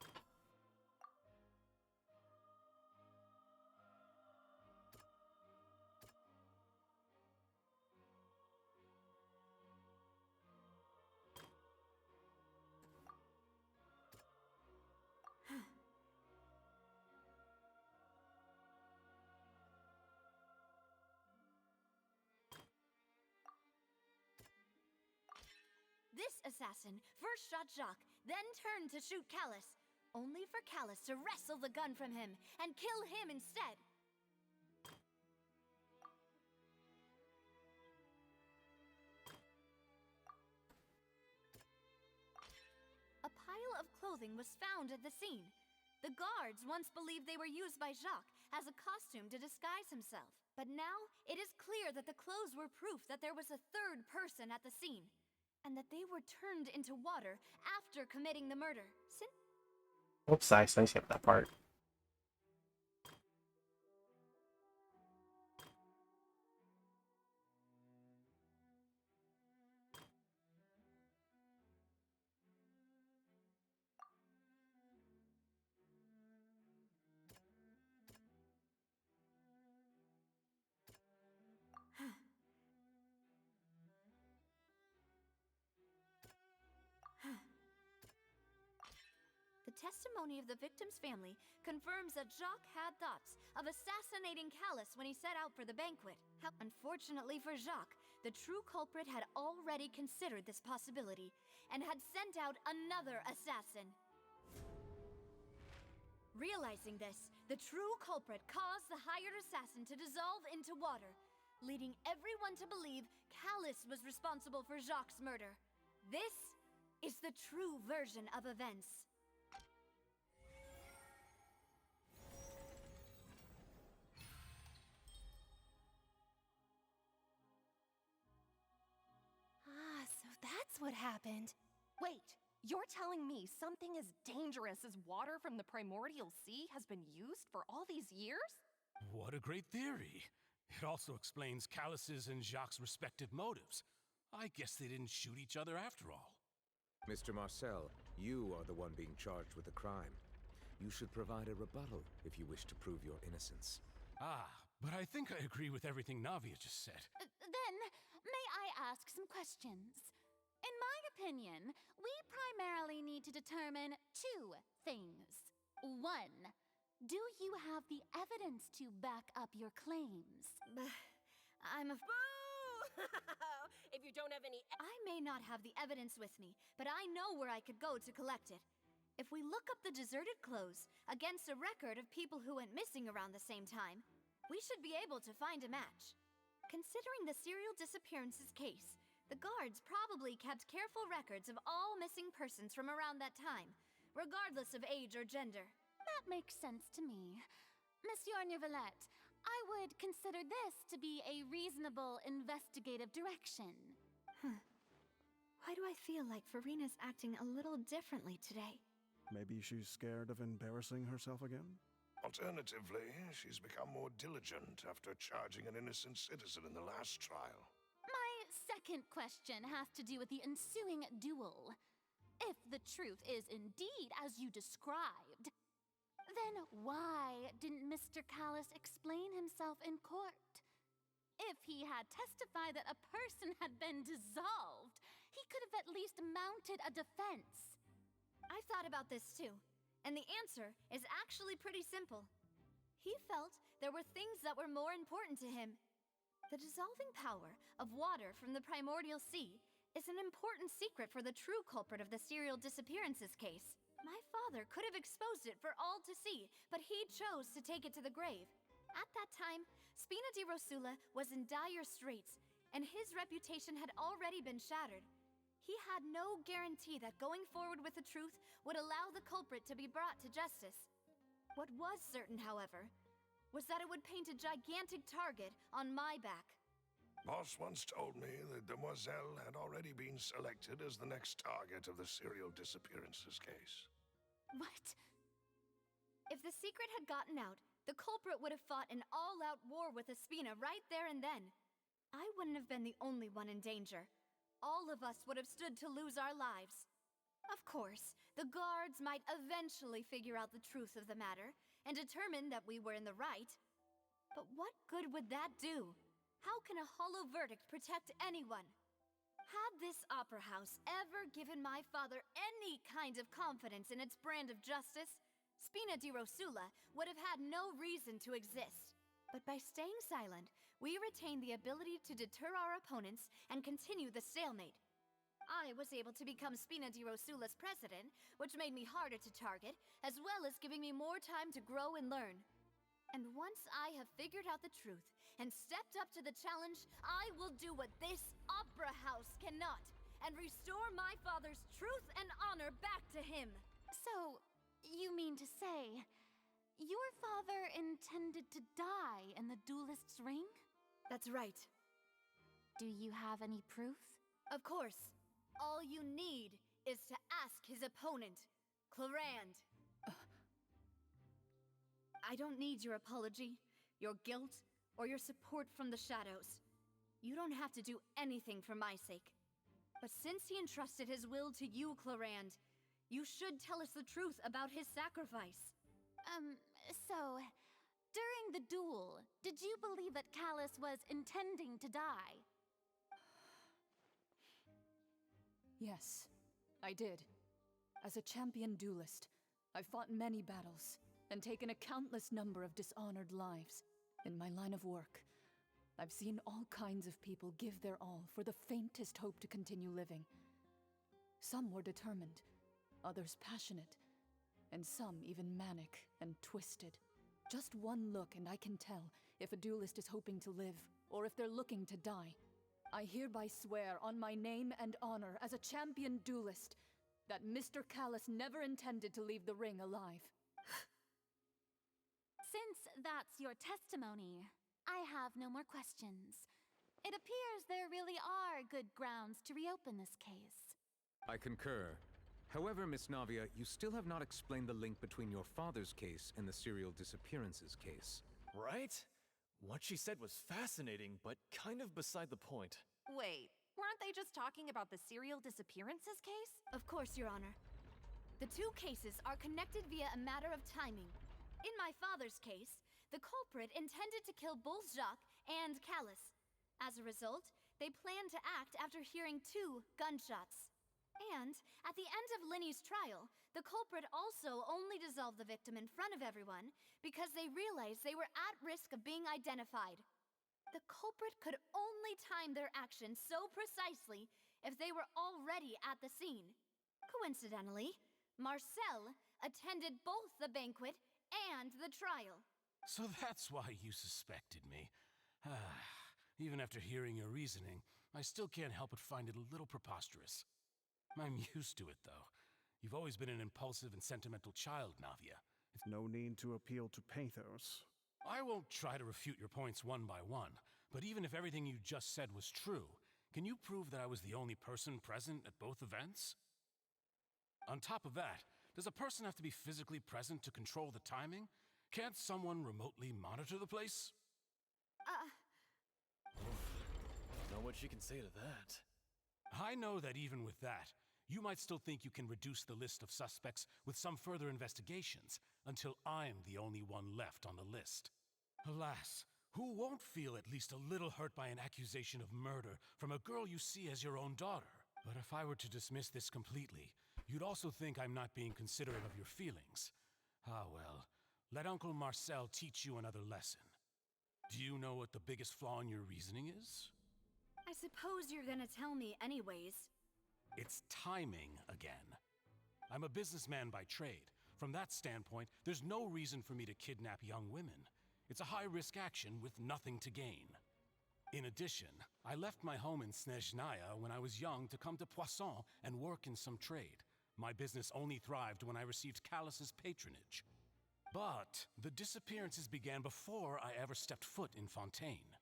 Speaker 2: This assassin first shot Jacques, then turned to shoot Callus, only for Callus to wrestle the gun from him and kill him instead. A pile of clothing was found at the scene. The guards once believed they were used by Jacques as a costume to disguise himself. But now, it is clear that the clothes were proof that there was a third person at the scene, and that they were turned into water after committing the murder.
Speaker 4: Oops, I skipped that part.
Speaker 2: The testimony of the victim's family confirms that Jacques had thoughts of assassinating Callus when he set out for the banquet. Unfortunately for Jacques, the true culprit had already considered this possibility and had sent out another assassin. Realizing this, the true culprit caused the hired assassin to dissolve into water, leading everyone to believe Callus was responsible for Jacques' murder. This is the true version of events.
Speaker 14: So that's what happened. Wait, you're telling me something as dangerous as water from the primordial sea has been used for all these years?
Speaker 22: What a great theory. It also explains Callus's and Jacques' respective motives. I guess they didn't shoot each other after all.
Speaker 3: Mr. Marcel, you are the one being charged with the crime. You should provide a rebuttal if you wish to prove your innocence.
Speaker 22: But I think I agree with everything Navia just said.
Speaker 8: Then, may I ask some questions? In my opinion, we primarily need to determine two things. One, do you have the evidence to back up your claims?
Speaker 2: I'm a...
Speaker 14: Boo! If you don't have any...
Speaker 2: I may not have the evidence with me, but I know where I could go to collect it. If we look up the deserted clothes against a record of people who went missing around the same time, we should be able to find a match. Considering the serial disappearances case, the guards probably kept careful records of all missing persons from around that time, regardless of age or gender.
Speaker 8: That makes sense to me. Monsieur Neuvillette, I would consider this to be a reasonable investigative direction.
Speaker 2: Why do I feel like Farina's acting a little differently today?
Speaker 7: Maybe she's scared of embarrassing herself again?
Speaker 17: Alternatively, she's become more diligent after charging an innocent citizen in the last trial.
Speaker 8: My second question has to do with the ensuing duel. If the truth is indeed as you described, then why didn't Mr. Callus explain himself in court? If he had testified that a person had been dissolved, he could have at least mounted a defense.
Speaker 2: I've thought about this too, and the answer is actually pretty simple. He felt there were things that were more important to him. The dissolving power of water from the primordial sea is an important secret for the true culprit of the serial disappearances case. My father could have exposed it for all to see, but he chose to take it to the grave. At that time, Spina di Rosula was in dire straits, and his reputation had already been shattered. He had no guarantee that going forward with the truth would allow the culprit to be brought to justice. What was certain, however, was that it would paint a gigantic target on my back.
Speaker 17: Boss once told me that Demoiselle had already been selected as the next target of the serial disappearances case.
Speaker 2: What? If the secret had gotten out, the culprit would have fought an all-out war with Espina right there and then. I wouldn't have been the only one in danger. All of us would have stood to lose our lives. Of course, the guards might eventually figure out the truth of the matter and determine that we were in the right. But what good would that do? How can a hollow verdict protect anyone? Had this opera house ever given my father any kind of confidence in its brand of justice, Spina di Rosula would have had no reason to exist. But by staying silent, we retained the ability to deter our opponents and continue the stalemate. I was able to become Spina di Rosula's president, which made me harder to target, as well as giving me more time to grow and learn. And once I have figured out the truth and stepped up to the challenge, I will do what this opera house cannot, and restore my father's truth and honor back to him.
Speaker 8: So, you mean to say, your father intended to die in the duelist's ring?
Speaker 2: That's right.
Speaker 8: Do you have any proof?
Speaker 2: Of course. All you need is to ask his opponent, Clarand. I don't need your apology, your guilt, or your support from the shadows. You don't have to do anything for my sake. But since he entrusted his will to you, Clarand, you should tell us the truth about his sacrifice.
Speaker 8: So, during the duel, did you believe that Callus was intending to die?
Speaker 21: Yes, I did. As a champion duelist, I've fought many battles and taken a countless number of dishonored lives. In my line of work, I've seen all kinds of people give their all for the faintest hope to continue living. Some were determined, others passionate, and some even manic and twisted. Just one look and I can tell if a duelist is hoping to live or if they're looking to die. I hereby swear on my name and honor as a champion duelist that Mr. Callus never intended to leave the ring alive.
Speaker 8: Since that's your testimony, I have no more questions. It appears there really are good grounds to reopen this case.
Speaker 3: I concur. However, Miss Navia, you still have not explained the link between your father's case and the serial disappearances case.
Speaker 6: Right? What she said was fascinating, but kind of beside the point.
Speaker 14: Wait, weren't they just talking about the serial disappearances case?
Speaker 2: Of course, Your Honor. The two cases are connected via a matter of timing. In my father's case, the culprit intended to kill both Jacques and Callus. As a result, they planned to act after hearing 2 gunshots. And, at the end of Linny's trial, the culprit also only dissolved the victim in front of everyone because they realized they were at risk of being identified. The culprit could only time their actions so precisely if they were already at the scene. Coincidentally, Marcel attended both the banquet and the trial.
Speaker 22: So that's why you suspected me. Even after hearing your reasoning, I still can't help but find it a little preposterous. I'm used to it, though. You've always been an impulsive and sentimental child, Navia.
Speaker 7: No need to appeal to pathos.
Speaker 22: I won't try to refute your points one by one, but even if everything you just said was true, can you prove that I was the only person present at both events? On top of that, does a person have to be physically present to control the timing? Can't someone remotely monitor the place?
Speaker 6: Don't know what she can say to that.
Speaker 22: I know that even with that, you might still think you can reduce the list of suspects with some further investigations, until I'm the only one left on the list. Alas, who won't feel at least a little hurt by an accusation of murder from a girl you see as your own daughter? But if I were to dismiss this completely, you'd also think I'm not being considerate of your feelings. Ah well, Let Uncle Marcel teach you another lesson. Do you know what the biggest flaw in your reasoning is?
Speaker 2: I suppose you're gonna tell me anyways.
Speaker 22: It's timing again. I'm a businessman by trade. From that standpoint, there's no reason for me to kidnap young women. It's a high-risk action with nothing to gain. In addition, I left my home in Snezhnaya when I was young to come to Poisson and work in some trade. My business only thrived when I received Callus's patronage. But the disappearances began before I ever stepped foot in Fontaine.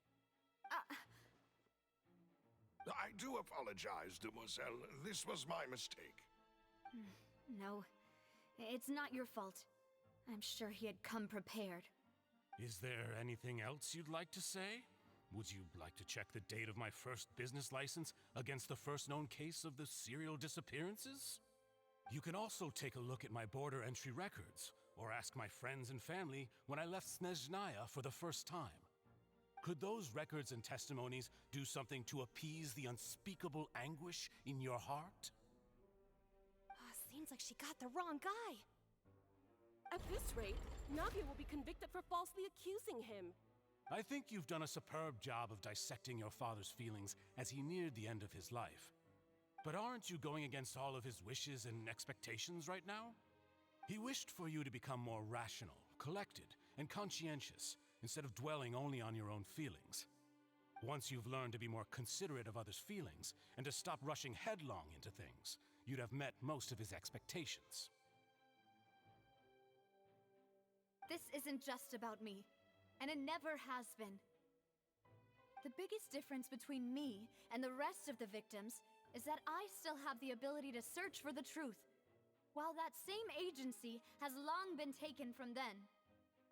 Speaker 17: I do apologize, demoiselle. This was my mistake.
Speaker 2: No, it's not your fault. I'm sure he had come prepared.
Speaker 22: Is there anything else you'd like to say? Would you like to check the date of my first business license against the first known case of the serial disappearances? You can also take a look at my border entry records, or ask my friends and family when I left Snezhnaya for the first time. Could those records and testimonies do something to appease the unspeakable anguish in your heart?
Speaker 14: Seems like she got the wrong guy. At this rate, Navia will be convicted for falsely accusing him.
Speaker 22: I think you've done a superb job of dissecting your father's feelings as he neared the end of his life. But aren't you going against all of his wishes and expectations right now? He wished for you to become more rational, collected, and conscientious, instead of dwelling only on your own feelings. Once you've learned to be more considerate of others' feelings, and to stop rushing headlong into things, you'd have met most of his expectations.
Speaker 2: This isn't just about me, and it never has been. The biggest difference between me and the rest of the victims is that I still have the ability to search for the truth, while that same agency has long been taken from them.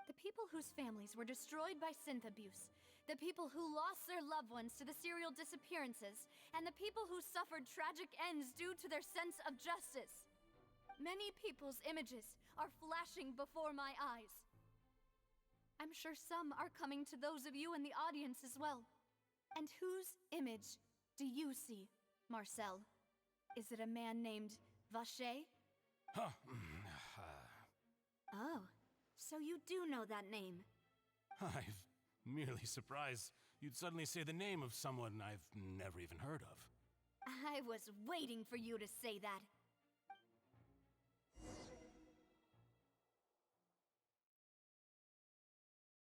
Speaker 2: The people whose families were destroyed by synth abuse, the people who lost their loved ones to the serial disappearances, and the people who suffered tragic ends due to their sense of justice. Many people's images are flashing before my eyes. I'm sure some are coming to those of you in the audience as well. And whose image do you see, Marcel? Is it a man named Vacher? Oh, so you do know that name.
Speaker 22: I'm merely surprised you'd suddenly say the name of someone I've never even heard of.
Speaker 2: I was waiting for you to say that.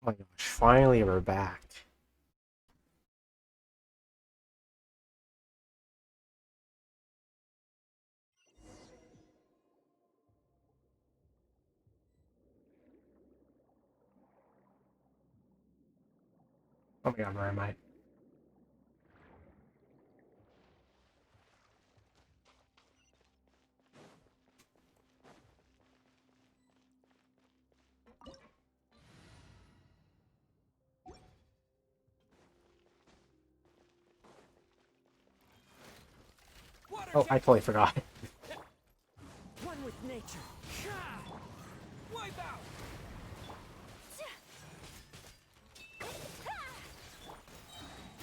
Speaker 4: Oh my gosh, finally we're back. Oh my god, where am I? Oh, I totally forgot.
Speaker 1: One with nature. Wipe out!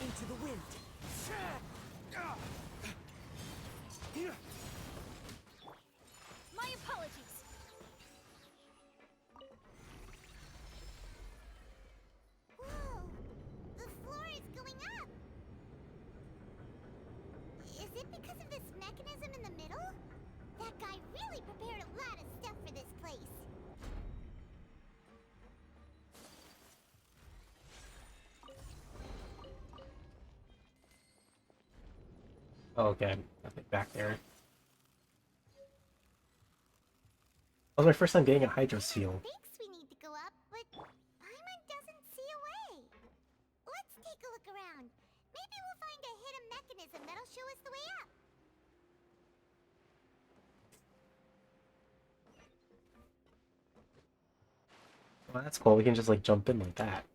Speaker 1: Into the wind.
Speaker 2: My apologies.
Speaker 19: Whoa! The floor is going up! Is it because of this mechanism in the middle? That guy really prepared a lot of stuff for this place.
Speaker 4: Okay, nothing back there. That was my first time getting a hydro seal.
Speaker 19: Thinks we need to go up, but Paimon doesn't see a way. Let's take a look around. Maybe we'll find a hidden mechanism that'll show us the way up.
Speaker 4: Well, that's cool. We can just like jump in like that.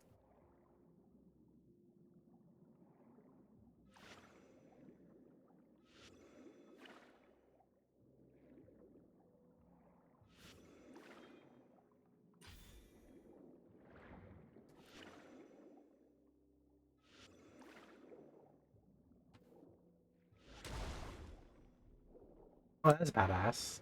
Speaker 4: Oh, that's badass.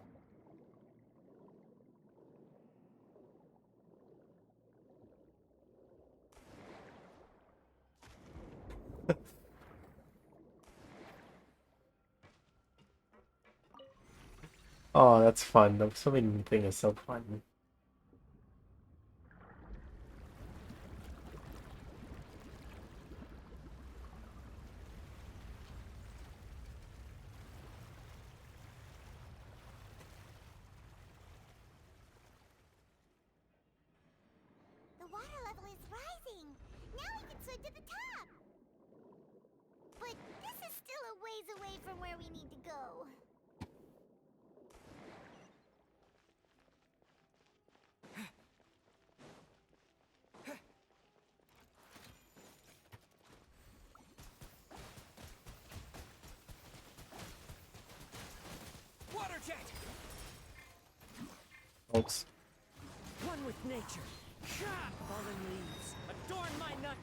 Speaker 4: Oh, that's fun. The swimming thing is so fun.
Speaker 5: The water level is rising. Now we can swim to the top. But this is still a ways away from where we need to go.
Speaker 1: Water jet!
Speaker 4: Folks.
Speaker 1: One with nature. Ha! Fallen leaves. Adorn my nut.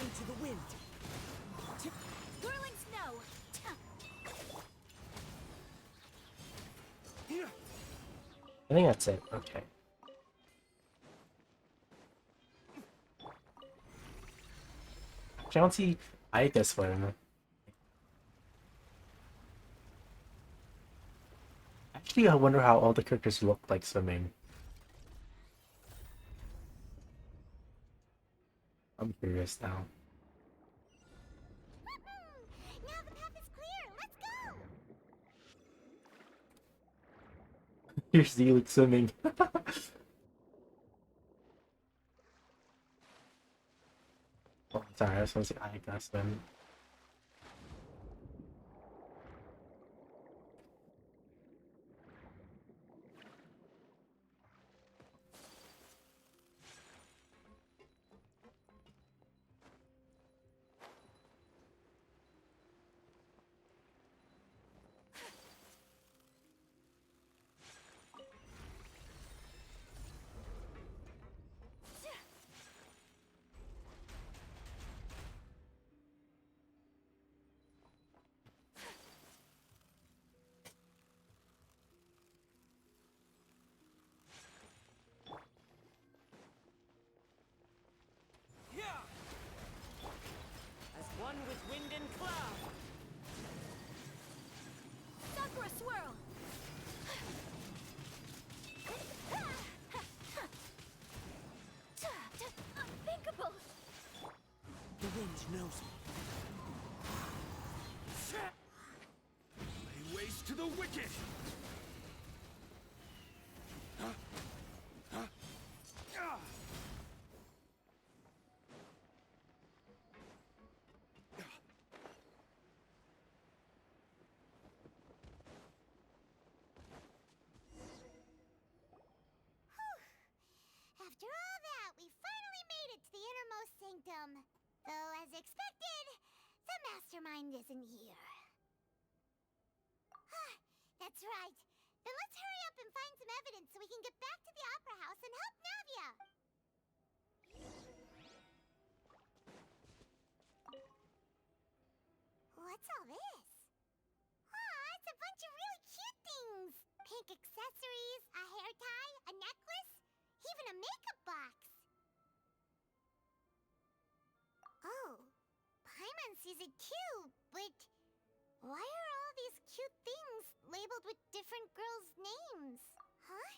Speaker 1: Into the wind.
Speaker 2: Whirling snow.
Speaker 4: I think that's it. Okay. Actually, I don't see Aika swim. Actually, I wonder how all the characters look like swimming. I'm curious now.
Speaker 5: Now the path is clear. Let's go.
Speaker 4: Here's Zelik swimming. Oh, sorry, I was supposed to say Aika swim.
Speaker 1: As one with wind and cloud.
Speaker 2: Sakura swirl. Unthinkable.
Speaker 1: The wind knows me.
Speaker 17: Lay waste to the wicked!
Speaker 5: After all that, we finally made it to the innermost sanctum. Though, as expected, the mastermind isn't here. That's right. Then let's hurry up and find some evidence so we can get back to the Opera House and help Navia. What's all this? It's a bunch of really cute things. Pink accessories, a hair tie, a necklace, even a makeup box. Oh, Paimon sees it too, but why are all these cute things labeled with different girls' names? Huh?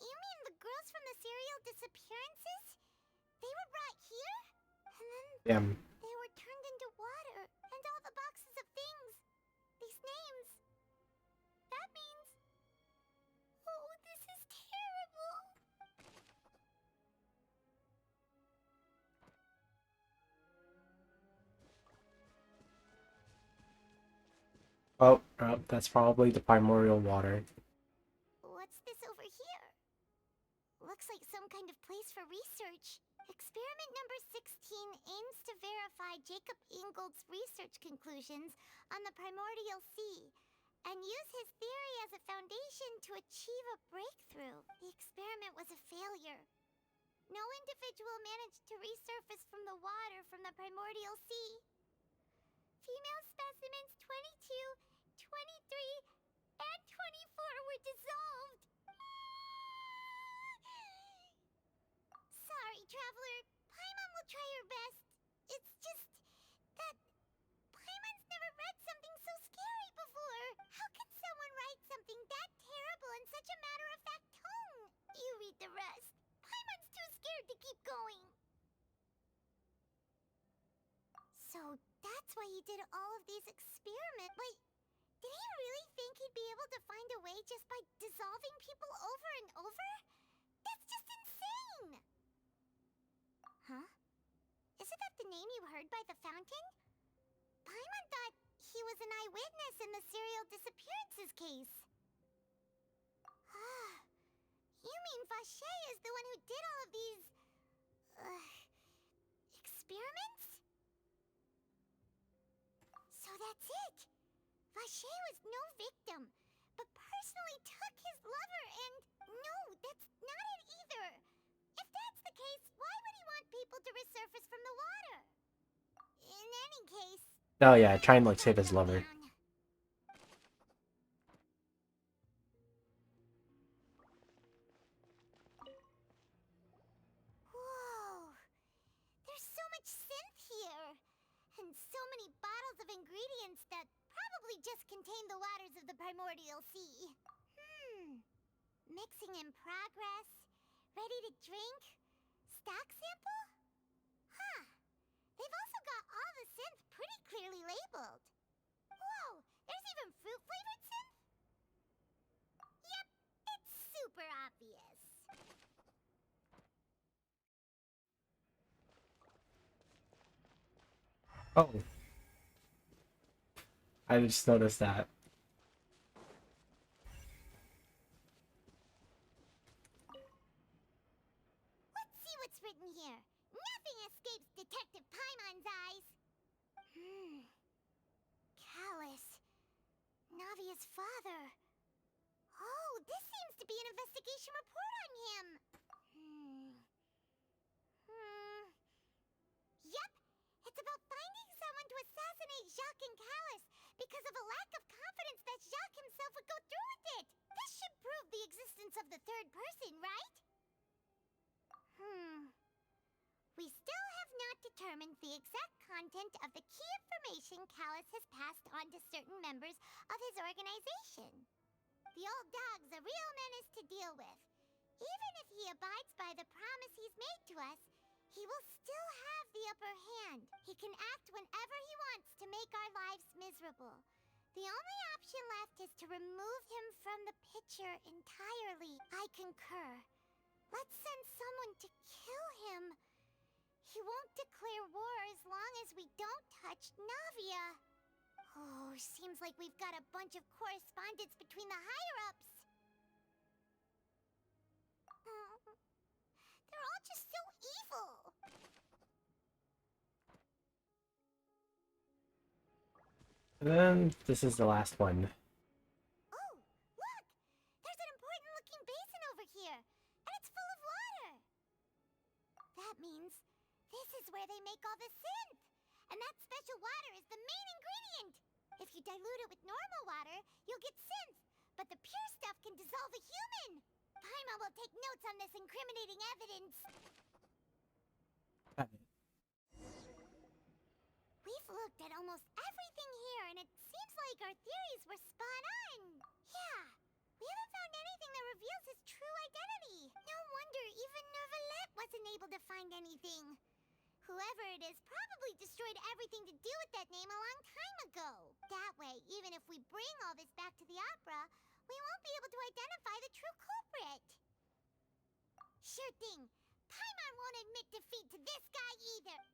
Speaker 5: You mean the girls from the serial disappearances? They were brought here? And then
Speaker 4: Damn.
Speaker 5: they were turned into water, and all the boxes of things. These names. That means... Oh, this is terrible.
Speaker 4: Oh, that's probably the primordial water.
Speaker 5: What's this over here? Looks like some kind of place for research. Experiment number 16 aims to verify Jacob Ingold's research conclusions on the primordial sea and use his theory as a foundation to achieve a breakthrough. The experiment was a failure. No individual managed to resurface from the water from the primordial sea. Female specimens 22, 23 and 24 were dissolved. Sorry, Traveler. Paimon will try her best. It's just that Paimon's never read something so scary before. How can someone write something that terrible in such a matter-of-fact tone? You read the rest. Paimon's too scared to keep going. So that's why he did all of these experiments. Wait, did he really think he'd be able to find a way just by dissolving people over and over? That's just insane! Huh? Isn't that the name you heard by the fountain? Paimon thought he was an eyewitness in the serial disappearances case. You mean Vacher is the one who did all of these... experiments? So that's it! Vacher was no victim, but personally took his lover and... No, that's not it either! If that's the case, why would he want people to resurface from the water? In any case...
Speaker 4: Oh yeah, trying to like save his lover.
Speaker 5: Whoa! There's so much synth here! And so many bottles of ingredients that probably just contain the waters of the primordial sea. Mixing in progress. Ready to drink? Stock sample? Huh. They've also got all the synth pretty clearly labeled. Whoa! There's even fruit-flavored synth? Yep, it's super obvious.
Speaker 4: Oh. I just noticed that.
Speaker 5: Let's see what's written here. Nothing escapes Detective Paimon's eyes. Callus. Navia's father. Oh, this seems to be an investigation report on him. Yep, it's about finding someone to assassinate Jacques and Callus because of a lack of confidence that Jacques himself would go through with it. This should prove the existence of the third person, right? We still have not determined the exact content of the key information Callus has passed on to certain members of his organization. The old dog's a real menace to deal with. Even if he abides by the promise he's made to us, he will still have the upper hand. He can act whenever he wants to make our lives miserable. The only option left is to remove him from the picture entirely. I concur. Let's send someone to kill him. He won't declare war as long as we don't touch Navia. Oh, seems like we've got a bunch of correspondence between the higher-ups. They're all just so evil.
Speaker 4: And then this is the last one.
Speaker 5: Oh, look! There's an important-looking basin over here, and it's full of water. That means this is where they make all the synth, and that special water is the main ingredient. If you dilute it with normal water, you'll get synth, but the pure stuff can dissolve a human. Paimon will take notes on this incriminating evidence. We've looked at almost everything here, and it seems like our theories were spot on. Yeah, we haven't found anything that reveals his true identity. No wonder even Neuvillette wasn't able to find anything. Whoever it is probably destroyed everything to do with that name a long time ago. That way, even if we bring all this back to the opera, we won't be able to identify the true culprit. Sure thing. Paimon won't admit defeat to this guy either.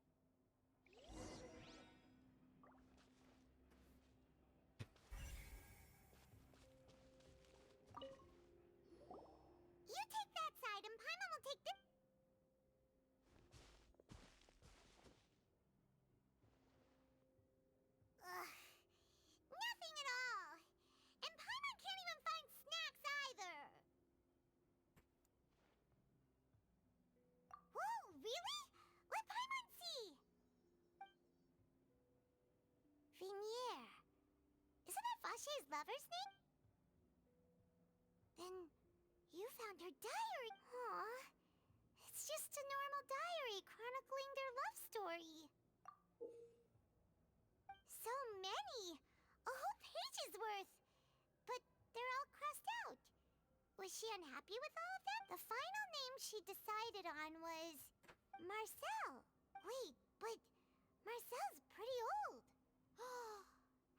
Speaker 5: You take that side and Paimon will take this. Nothing at all. And Paimon can't even find snacks either. Whoa, really? Let Paimon see. his lover's name? Then you found her diary. Aw. It's just a normal diary chronicling their love story. So many! A whole page's worth! But they're all crossed out. Was she unhappy with all of them? The final name she decided on was Marcel. Wait, but Marcel's pretty old.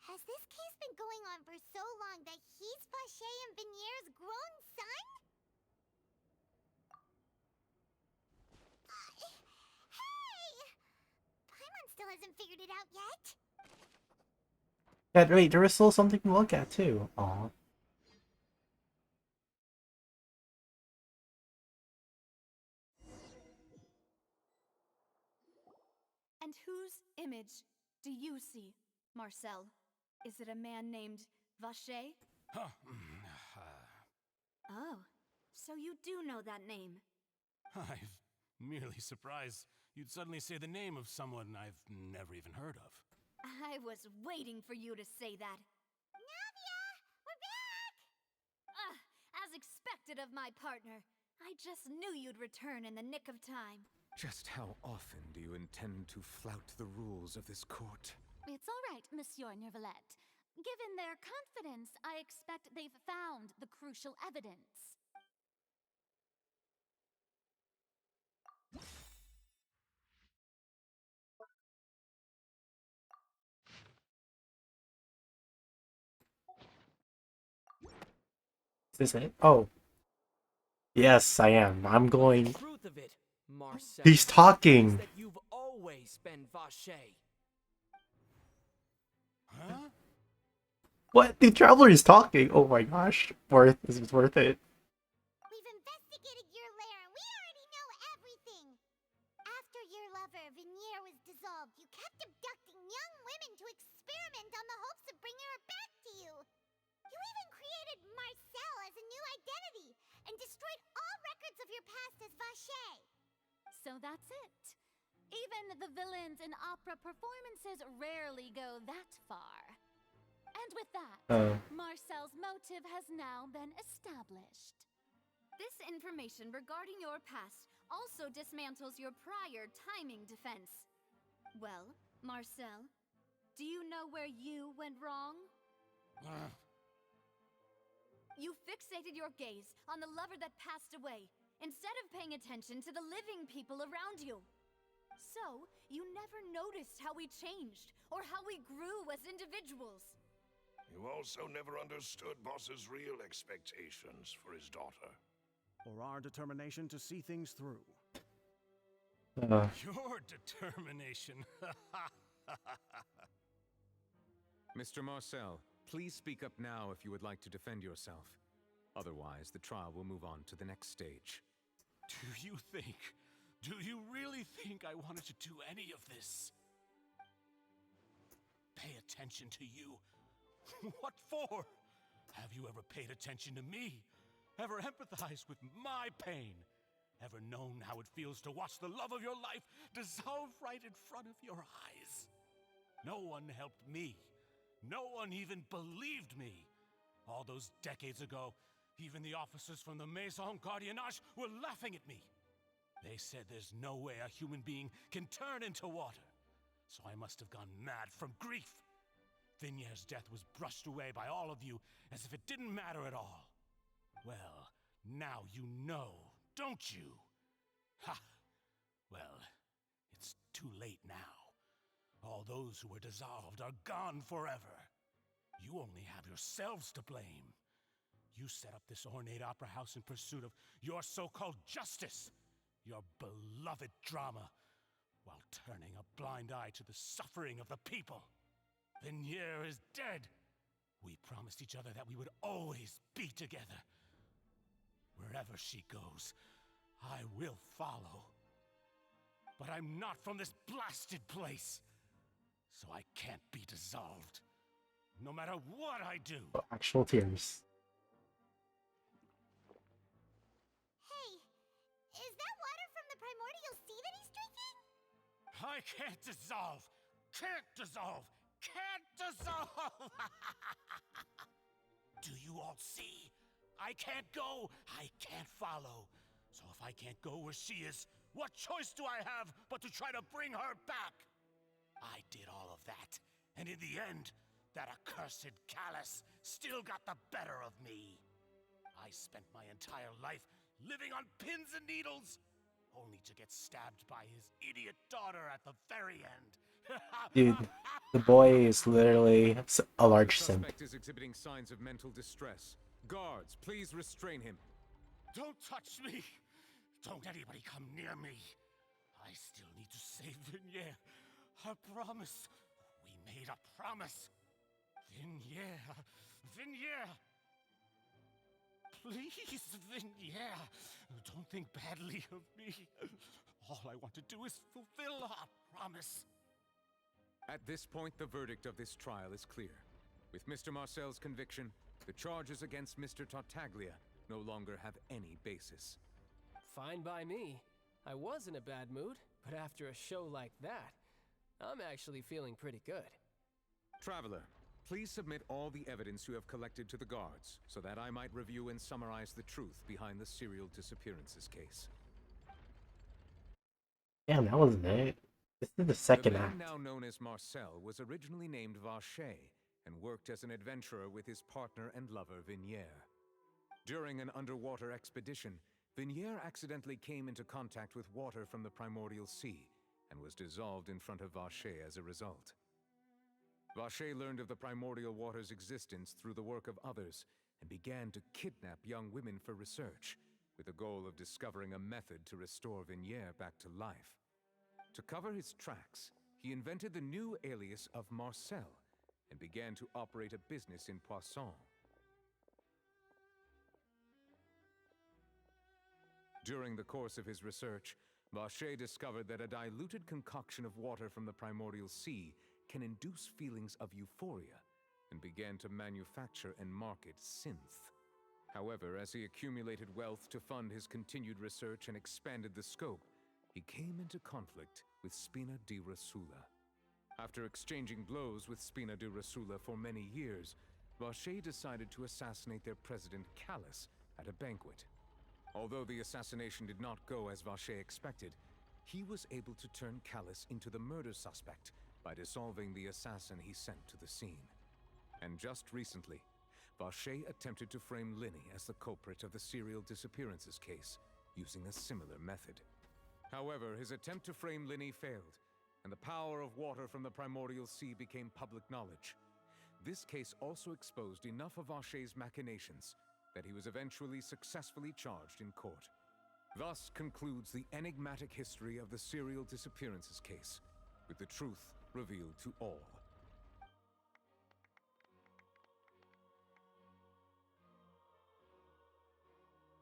Speaker 5: Has this case been going on for so long that he's Vacher and Vinier's grown son? Hey! Paimon still hasn't figured it out yet.
Speaker 4: Yeah, wait, there is still something to look at too. Aw.
Speaker 2: And whose image do you see, Marcel? Is it a man named Vacher? Oh, so you do know that name.
Speaker 22: I'm merely surprised you'd suddenly say the name of someone I've never even heard of.
Speaker 2: I was waiting for you to say that.
Speaker 5: Navia! We're back!
Speaker 2: As expected of my partner. I just knew you'd return in the nick of time.
Speaker 3: Just how often do you intend to flout the rules of this court?
Speaker 8: It's all right, Monsieur Nervalette. Given their confidence, I expect they've found the crucial evidence.
Speaker 4: Is this it? Oh. Yes, I am. I'm going.
Speaker 9: The truth of it, Marcel,
Speaker 4: He's talking.
Speaker 9: is that you've always been Vacher.
Speaker 22: Huh?
Speaker 4: What? The traveler is talking. Oh my gosh. This is worth it.
Speaker 5: We've investigated your lair and we already know everything. After your lover, Vinier, was dissolved, you kept abducting young women to experiment on the hopes of bringing her back to you. You even created Marcel as a new identity and destroyed all records of your past as Vacher.
Speaker 8: So that's it. Even the villains in opera performances rarely go that far. And with that, Marcel's motive has now been established.
Speaker 2: This information regarding your past also dismantles your prior timing defense. Well, Marcel, do you know where you went wrong? You fixated your gaze on the lover that passed away, instead of paying attention to the living people around you. So, you never noticed how we changed, or how we grew as individuals.
Speaker 17: You also never understood Boss's real expectations for his daughter.
Speaker 7: Or our determination to see things through.
Speaker 22: Your determination.
Speaker 3: Mr. Marcel, please speak up now if you would like to defend yourself. Otherwise, the trial will move on to the next stage.
Speaker 22: Do you really think I wanted to do any of this? Pay attention to you? What for? Have you ever paid attention to me? Ever empathized with my pain? Ever known how it feels to watch the love of your life dissolve right in front of your eyes? No one helped me. No one even believed me. All those decades ago, even the officers from the Maison Gardiennage were laughing at me. They said there's no way a human being can turn into water. So I must have gone mad from grief. Vinier's death was brushed away by all of you as if it didn't matter at all. Well, now you know, don't you? Ha! Well, it's too late now. All those who were dissolved are gone forever. You only have yourselves to blame. You set up this ornate opera house in pursuit of your so-called justice, your beloved drama, while turning a blind eye to the suffering of the people. Vinier is dead. We promised each other that we would always be together. Wherever she goes, I will follow. But I'm not from this blasted place, so I can't be dissolved. No matter what I do.
Speaker 4: Actual tears.
Speaker 5: Hey, is that water from the primordial sea that he's drinking?
Speaker 22: I can't dissolve! Can't dissolve! Can't dissolve! Do you all see? I can't go, I can't follow. So if I can't go where she is, what choice do I have but to try to bring her back? I did all of that, and in the end, that accursed Callus still got the better of me. I spent my entire life living on pins and needles, only to get stabbed by his idiot daughter at the very end.
Speaker 4: Dude, the boy is literally a large
Speaker 3: The
Speaker 4: simp.
Speaker 3: suspect is exhibiting signs of mental distress. Guards, please restrain him.
Speaker 22: Don't touch me! Don't anybody come near me! I still need to save Vignier. I promise. We made a promise. Vignier. Vignier! Please, Vignier. Don't think badly of me. All I want to do is fulfill our promise.
Speaker 3: At this point, the verdict of this trial is clear. With Mr. Marcel's conviction, the charges against Mr. Tartaglia no longer have any basis.
Speaker 12: Fine by me. I was in a bad mood, but after a show like that, I'm actually feeling pretty good.
Speaker 3: Traveler, please submit all the evidence you have collected to the guards, so that I might review and summarize the truth behind the serial disappearances case.
Speaker 4: Damn, that wasn't it. This is the second
Speaker 3: The man
Speaker 4: act.
Speaker 3: now known as Marcel was originally named Vacher and worked as an adventurer with his partner and lover Vignier. During an underwater expedition, Vignier accidentally came into contact with water from the primordial sea and was dissolved in front of Vacher as a result. Vacher learned of the primordial water's existence through the work of others and began to kidnap young women for research, with the goal of discovering a method to restore Vignier back to life. To cover his tracks, he invented the new alias of Marcel and began to operate a business in Poisson. During the course of his research, Vacher discovered that a diluted concoction of water from the primordial sea can induce feelings of euphoria, and began to manufacture and market synth. However, as he accumulated wealth to fund his continued research and expanded the scope, he came into conflict with Spina di Rosula. After exchanging blows with Spina di Rosula for many years, Vacher decided to assassinate their president Callus at a banquet. Although the assassination did not go as Vacher expected, he was able to turn Callus into the murder suspect by dissolving the assassin he sent to the scene. And just recently, Vacher attempted to frame Linny as the culprit of the serial disappearances case, using a similar method. However, his attempt to frame Linny failed, and the power of water from the primordial sea became public knowledge. This case also exposed enough of Vacher's machinations that he was eventually successfully charged in court. Thus concludes the enigmatic history of the serial disappearances case, with the truth revealed to all.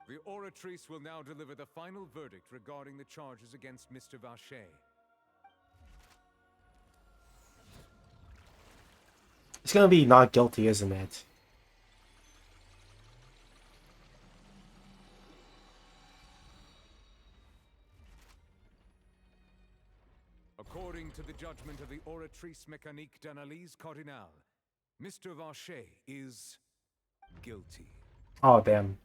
Speaker 3: The oratrice will now deliver the final verdict regarding the charges against Mr. Vacher.
Speaker 4: It's gonna be not guilty, isn't it?
Speaker 3: According to the judgment of the Oratrice Mécanique d'Analyse Cardinale, Mr. Vacher is guilty.
Speaker 4: Oh, damn.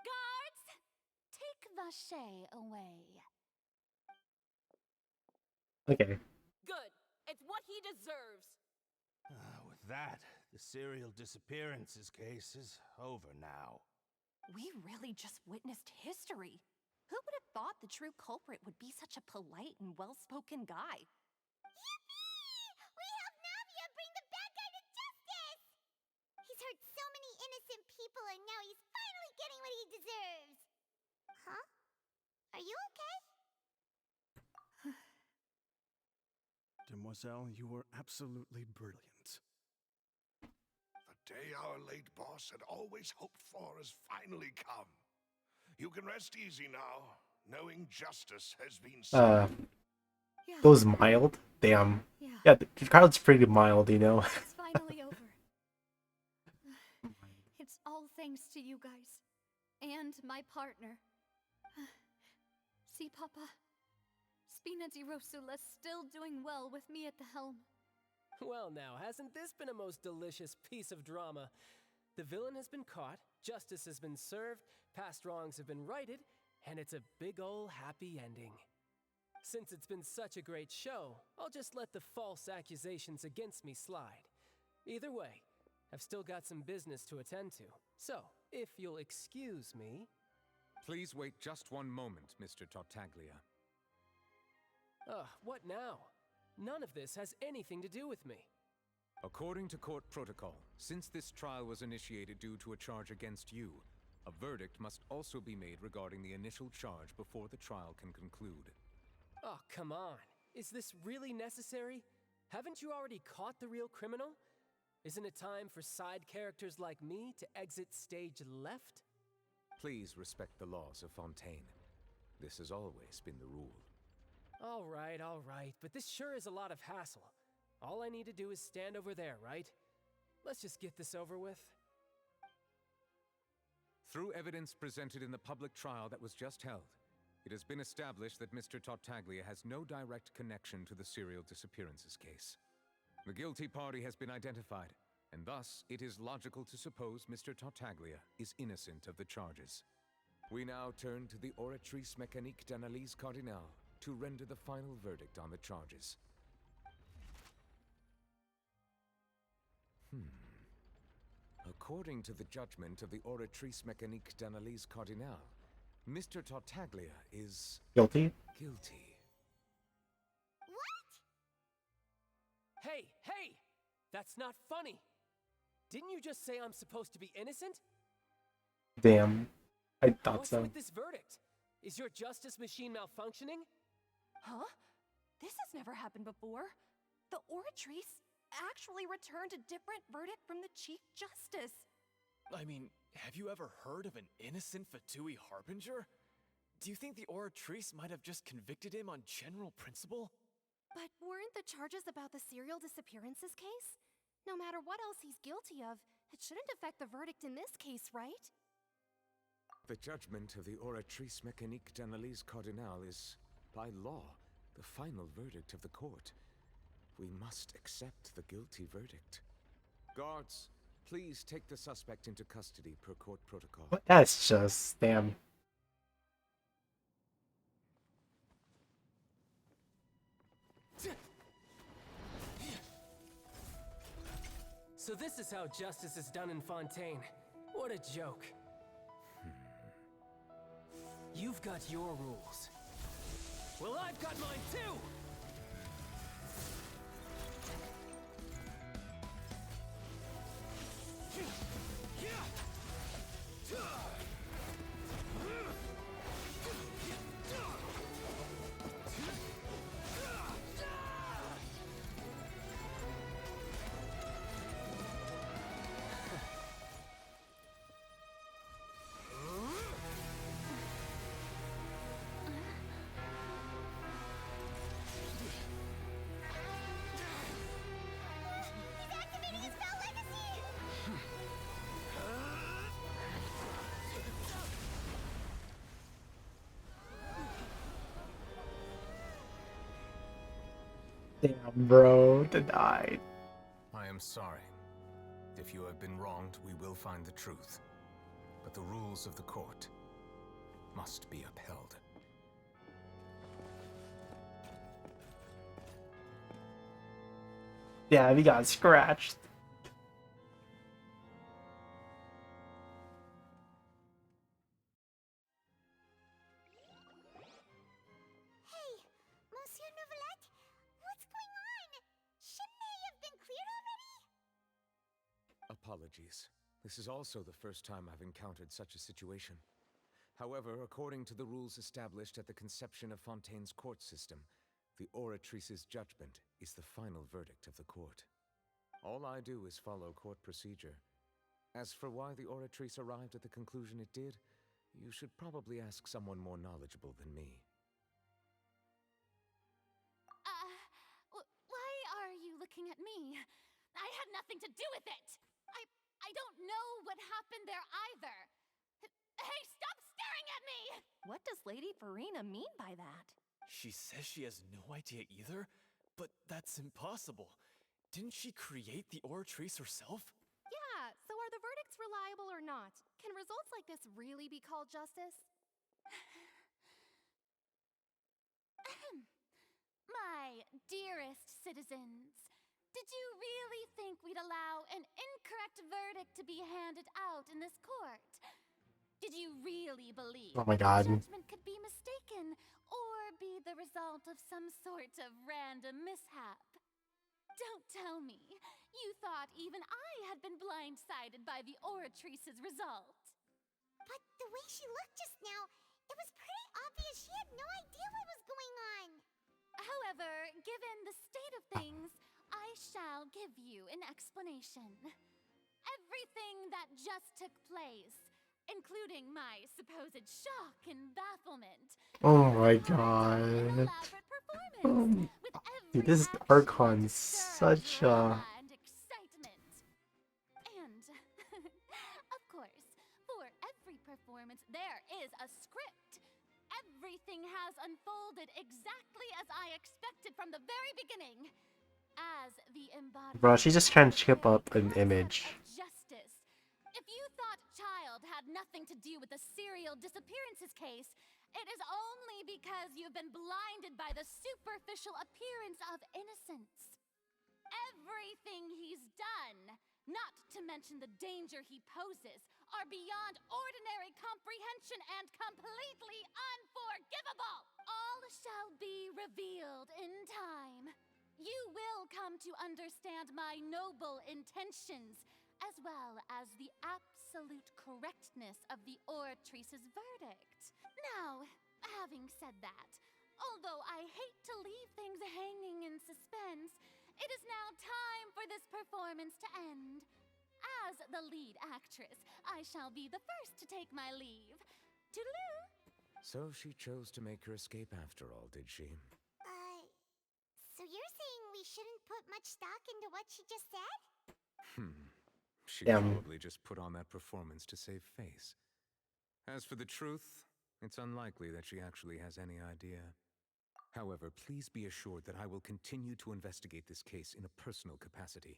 Speaker 8: Guards, take Vacher away.
Speaker 4: Okay.
Speaker 14: Good. It's what he deserves.
Speaker 17: With that, the serial disappearances case is over now.
Speaker 14: We really just witnessed history. Who would have thought the true culprit would be such a polite and well-spoken guy?
Speaker 5: Yippee! We helped Navia bring the bad guy to justice! He's hurt so many innocent people and now he's finally getting what he deserves! Huh? Are you okay?
Speaker 7: Demoiselle, you were absolutely brilliant.
Speaker 17: The day our late boss had always hoped for has finally come. You can rest easy now, knowing justice has been served.
Speaker 4: Goes mild? Damn. Yeah, the crowd's pretty mild, you know?
Speaker 2: It's finally over. It's all thanks to you guys. And my partner. See, Papa? Spina di Rosula's still doing well with me at the helm.
Speaker 12: Well now, hasn't this been a most delicious piece of drama? The villain has been caught, justice has been served, past wrongs have been righted, and it's a big ol' happy ending. Since it's been such a great show, I'll just let the false accusations against me slide. Either way, I've still got some business to attend to, so if you'll excuse me...
Speaker 3: Please wait just one moment, Mr. Tartaglia.
Speaker 12: Ugh, what now? None of this has anything to do with me.
Speaker 3: According to court protocol, since this trial was initiated due to a charge against you, a verdict must also be made regarding the initial charge before the trial can conclude.
Speaker 12: Oh, come on. Is this really necessary? Haven't you already caught the real criminal? Isn't it time for side characters like me to exit stage left?
Speaker 3: Please respect the laws of Fontaine. This has always been the rule.
Speaker 12: All right, but this sure is a lot of hassle. All I need to do is stand over there, right? Let's just get this over with.
Speaker 3: Through evidence presented in the public trial that was just held, it has been established that Mr. Tartaglia has no direct connection to the serial disappearances case. The guilty party has been identified, and thus it is logical to suppose Mr. Tartaglia is innocent of the charges. We now turn to the Oratrice Mécanique d'Analyse Cardinale to render the final verdict on the charges. According to the judgment of the Oratrice Mécanique d'Analyse Cardinale, Mr. Tartaglia is...
Speaker 4: Guilty?
Speaker 3: Guilty.
Speaker 12: Hey! That's not funny! Didn't you just say I'm supposed to be innocent?
Speaker 4: Damn. I thought so.
Speaker 12: What's with this verdict? Is your justice machine malfunctioning?
Speaker 14: Huh? This has never happened before. The Oratrice actually returned a different verdict from the Chief Justice.
Speaker 6: I mean, have you ever heard of an innocent Fatui Harbinger? Do you think the Oratrice might have just convicted him on general principle?
Speaker 14: But weren't the charges about the serial disappearances case? No matter what else he's guilty of, it shouldn't affect the verdict in this case, right?
Speaker 3: The judgment of the Oratrice Mécanique d'Analyse Cardinale is, by law, the final verdict of the court. We must accept the guilty verdict. Guards, please take the suspect into custody per court protocol.
Speaker 4: What? That's just... damn.
Speaker 12: So this is how justice is done in Fontaine. What a joke. You've got your rules. Well, I've got mine too!
Speaker 4: Damn, bro, denied.
Speaker 3: I am sorry. If you have been wronged, we will find the truth. But the rules of the court must be upheld.
Speaker 4: Yeah, we got scratched.
Speaker 5: Hey, Monsieur Novelette, what's going on? Shouldn't they have been cleared already?
Speaker 3: Apologies. This is also the first time I've encountered such a situation. However, according to the rules established at the conception of Fontaine's court system, the Oratrice's judgment is the final verdict of the court. All I do is follow court procedure. As for why the Oratrice arrived at the conclusion it did, you should probably ask someone more knowledgeable than me.
Speaker 8: Why are you looking at me? I had nothing to do with it! I don't know what happened there either! Hey, stop staring at me!
Speaker 14: What does Lady Farina mean by that?
Speaker 6: She says she has no idea either, but that's impossible. Didn't she create the Oratrice herself?
Speaker 14: Yeah, so are the verdicts reliable or not? Can results like this really be called justice?
Speaker 8: My dearest citizens, did you really think we'd allow an incorrect verdict to be handed out in this court? Did you really believe
Speaker 4: Oh my
Speaker 8: that
Speaker 4: God.
Speaker 8: the judgment could be mistaken or be the result of some sort of random mishap? Don't tell me you thought even I had been blindsided by the Oratrice's result.
Speaker 5: But the way she looked just now, it was pretty obvious she had no idea what was going on.
Speaker 8: However, given the state of things, I shall give you an explanation. Everything that just took place, including my supposed shock and bafflement,
Speaker 4: Oh my God. Dude, this Archon such a...
Speaker 8: and excitement. And, of course, for every performance, there is a script. Everything has unfolded exactly as I expected from the very beginning. As the embodiment
Speaker 4: Bro, she's just trying to chip up an image.
Speaker 8: of justice. If you thought Child had nothing to do with the serial disappearances case, it is only because you've been blinded by the superficial appearance of innocence. Everything he's done, not to mention the danger he poses, are beyond ordinary comprehension and completely unforgivable. All shall be revealed in time. You will come to understand my noble intentions, as well as the absolute correctness of the Oratrice's verdict. Now, having said that, although I hate to leave things hanging in suspense, it is now time for this performance to end. As the lead actress, I shall be the first to take my leave. Toodaloo!
Speaker 3: So she chose to make her escape after all, did she?
Speaker 5: So you're saying we shouldn't put much stock into what she just said?
Speaker 3: She
Speaker 4: Damn.
Speaker 3: probably just put on that performance to save face. As for the truth, it's unlikely that she actually has any idea. However, please be assured that I will continue to investigate this case in a personal capacity.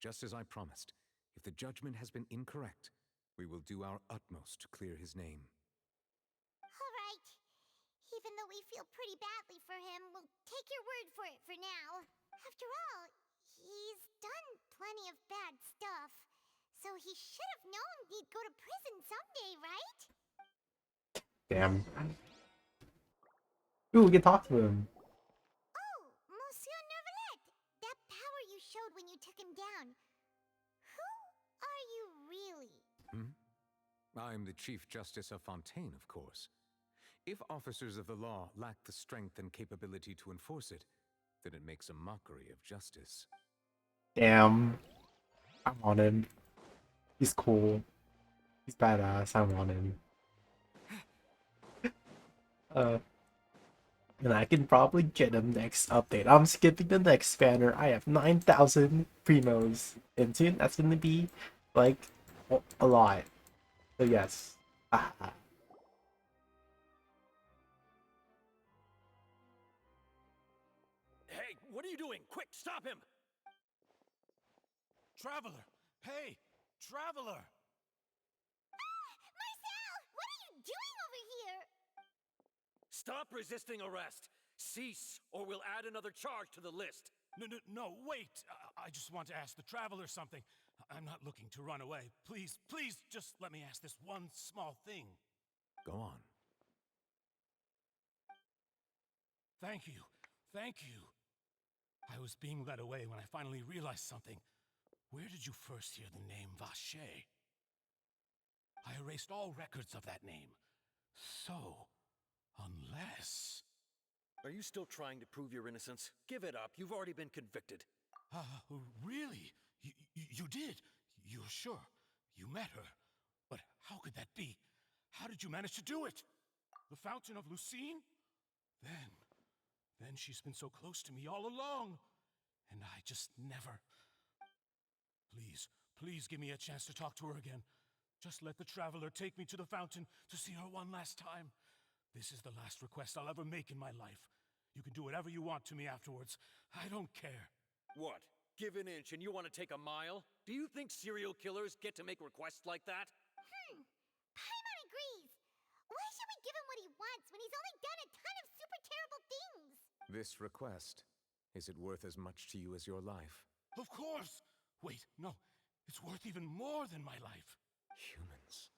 Speaker 3: Just as I promised, if the judgment has been incorrect, we will do our utmost to clear his name.
Speaker 5: All right. Even though we feel pretty badly for him, we'll take your word for it for now. After all, he's done plenty of bad stuff, so he should have known he'd go to prison someday, right?
Speaker 4: Damn. Ooh, we can talk to him.
Speaker 5: Oh, Monsieur Nervalette! That power you showed when you took him down. Who are you really?
Speaker 3: I'm the Chief Justice of Fontaine, of course. If officers of the law lack the strength and capability to enforce it, then it makes a mockery of justice.
Speaker 4: Damn. I want him. He's cool. He's badass. I want him. And I can probably get him next update. I'm skipping the next banner. I have 9,000 primos. And soon that's gonna be, like, a lot. So yes.
Speaker 9: Hey, what are you doing? Quick, stop him!
Speaker 22: Traveler! Hey! Traveler!
Speaker 5: Marcel! What are you doing over here?
Speaker 9: Stop resisting arrest! Cease, or we'll add another charge to the list.
Speaker 22: No, wait! I just want to ask the Traveler something. I'm not looking to run away. Please, just let me ask this one small thing.
Speaker 3: Go on.
Speaker 22: Thank you. I was being led away when I finally realized something. Where did you first hear the name Vacher? I erased all records of that name. So, unless...
Speaker 9: Are you still trying to prove your innocence? Give it up. You've already been convicted.
Speaker 22: Really? You did? You're sure? You met her? But how could that be? How did you manage to do it? The Fountain of Lucine? Then she's been so close to me all along. And I just never... Please give me a chance to talk to her again. Just let the Traveler take me to the fountain to see her one last time. This is the last request I'll ever make in my life. You can do whatever you want to me afterwards. I don't care.
Speaker 9: What?
Speaker 11: Give an inch and you want to take a mile? Do you think serial killers get to make requests like that?
Speaker 5: Paimon agrees. Why should we give him what he wants when he's only done a ton of super terrible things?
Speaker 3: This request, is it worth as much to you as your life?
Speaker 22: Of course! Wait, no. It's worth even more than my life.
Speaker 3: Humans,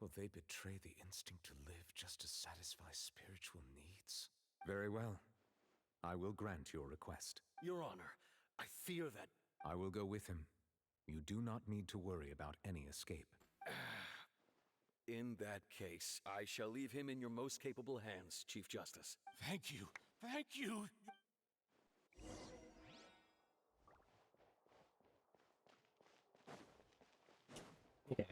Speaker 3: will they betray the instinct to live just to satisfy spiritual needs? Very well. I will grant your request.
Speaker 11: Your Honor, I fear that...
Speaker 3: I will go with him. You do not need to worry about any escape.
Speaker 11: In that case, I shall leave him in your most capable hands, Chief Justice.
Speaker 22: Thank you. Thank you.
Speaker 4: Yeah.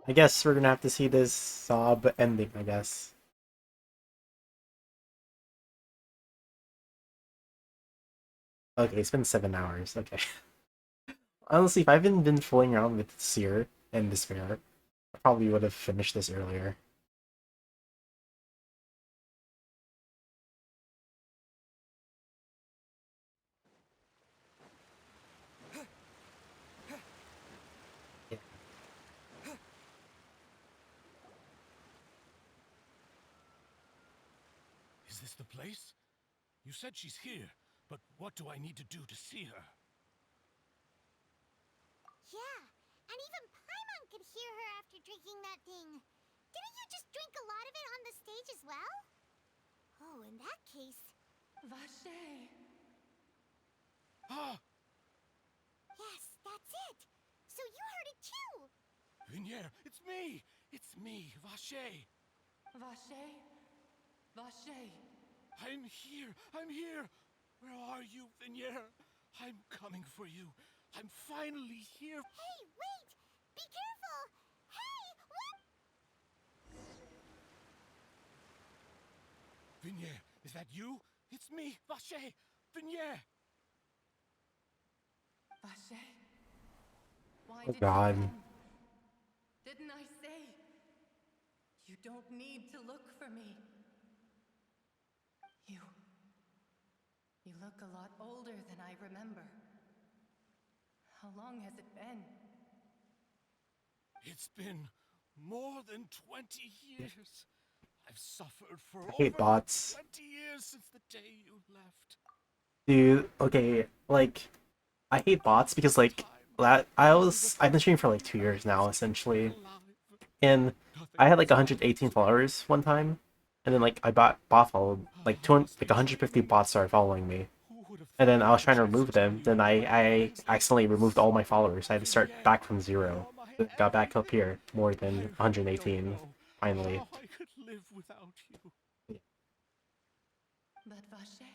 Speaker 4: I guess we're gonna have to see this sob ending, I guess. Okay, it's been 7 hours. Okay. Honestly, if I hadn't been fooling around with Seer and Despair, I probably would have finished this earlier.
Speaker 22: Is this the place? You said she's here, but what do I need to do to see her?
Speaker 5: Yeah, and even Paimon could hear her after drinking that thing. Didn't you just drink a lot of it on the stage as well? Oh, in that case...
Speaker 18: Vache!
Speaker 22: Ah!
Speaker 5: Yes, that's it! So you heard it too!
Speaker 22: Vinier, it's me! It's me, Vache!
Speaker 18: Vache? Vache!
Speaker 22: I'm here! I'm here! Where are you, Vinier? I'm coming for you. I'm finally here.
Speaker 5: Hey, wait! Be careful! Hey, what?
Speaker 22: Vinier, is that you? It's me, Vache! Vinier!
Speaker 18: Vache? Why
Speaker 4: Oh
Speaker 18: did
Speaker 4: God.
Speaker 18: you come? Didn't I say? You don't need to look for me. You look a lot older than I remember. How long has it been?
Speaker 22: It's been more than 20 years. I've suffered for
Speaker 4: I hate
Speaker 22: over
Speaker 4: bots.
Speaker 22: 20 years since the day you left.
Speaker 4: Dude, okay, like, I hate bots because, like, I've been streaming for like 2 years now, essentially. And I had like 118 followers one time, and then like I bot followed like 150 bots started following me, and then I was trying to remove them. Then I accidentally removed all my followers. I had to start back from 0. Got back up here, more than 118. Finally.
Speaker 22: How I could live without you.
Speaker 18: But Vache,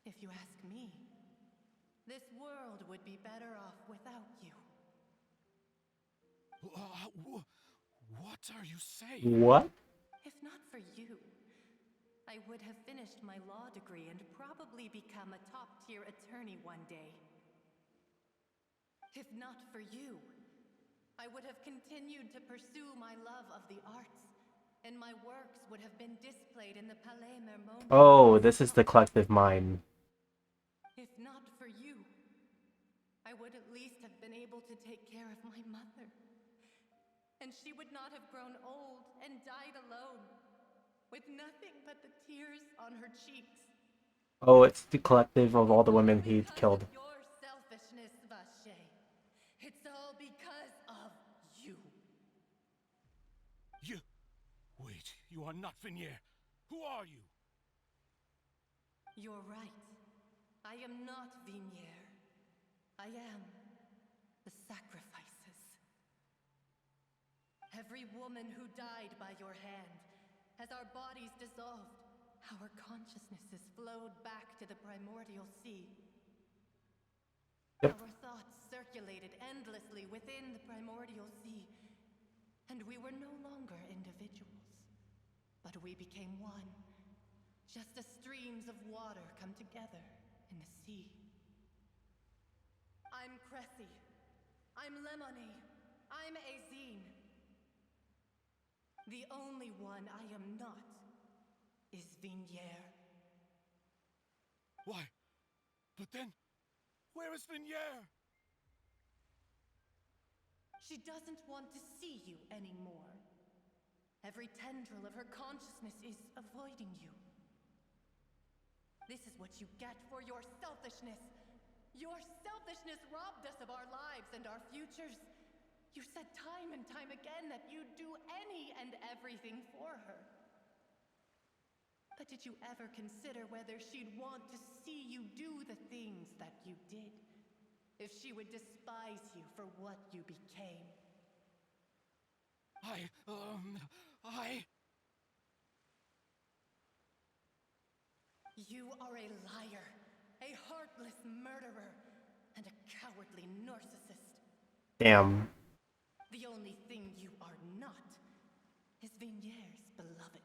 Speaker 18: if you ask me, this world would be better off without you.
Speaker 22: What are you saying?
Speaker 4: What?
Speaker 18: If not for you, I would have finished my law degree and probably become a top-tier attorney one day. If not for you, I would have continued to pursue my love of the arts, and my works would have been displayed in the Palais Mermone.
Speaker 4: Oh, this is the collective mind.
Speaker 18: If not for you, I would at least have been able to take care of my mother. And she would not have grown old and died alone, with nothing but the tears on her cheeks.
Speaker 4: Oh, it's the collective of all the women he killed.
Speaker 18: Your selfishness, Vache. It's all because of you.
Speaker 22: You... Wait, you are not Vinier. Who are you?
Speaker 18: You're right. I am not Vinier. I am the sacrifices. Every woman who died by your hand, as our bodies dissolved, our consciousnesses flowed back to the primordial sea.
Speaker 4: Yep.
Speaker 18: Our thoughts circulated endlessly within the primordial sea, and we were no longer individuals, but we became one, just as streams of water come together in the sea. I'm Cressy. I'm Lemony. I'm Azine. The only one I am not is Vinier.
Speaker 22: Why? But then... Where is Vignier?
Speaker 18: She doesn't want to see you anymore. Every tendril of her consciousness is avoiding you. This is what you get for your selfishness. Your selfishness robbed us of our lives and our futures. You said time and time again that you'd do any and everything for her. But did you ever consider whether she'd want to see you do the things that you did? If she would despise you for what you became? You are a liar, a heartless murderer, and a cowardly narcissist.
Speaker 4: Damn.
Speaker 18: The only thing you are not is Vignier's beloved.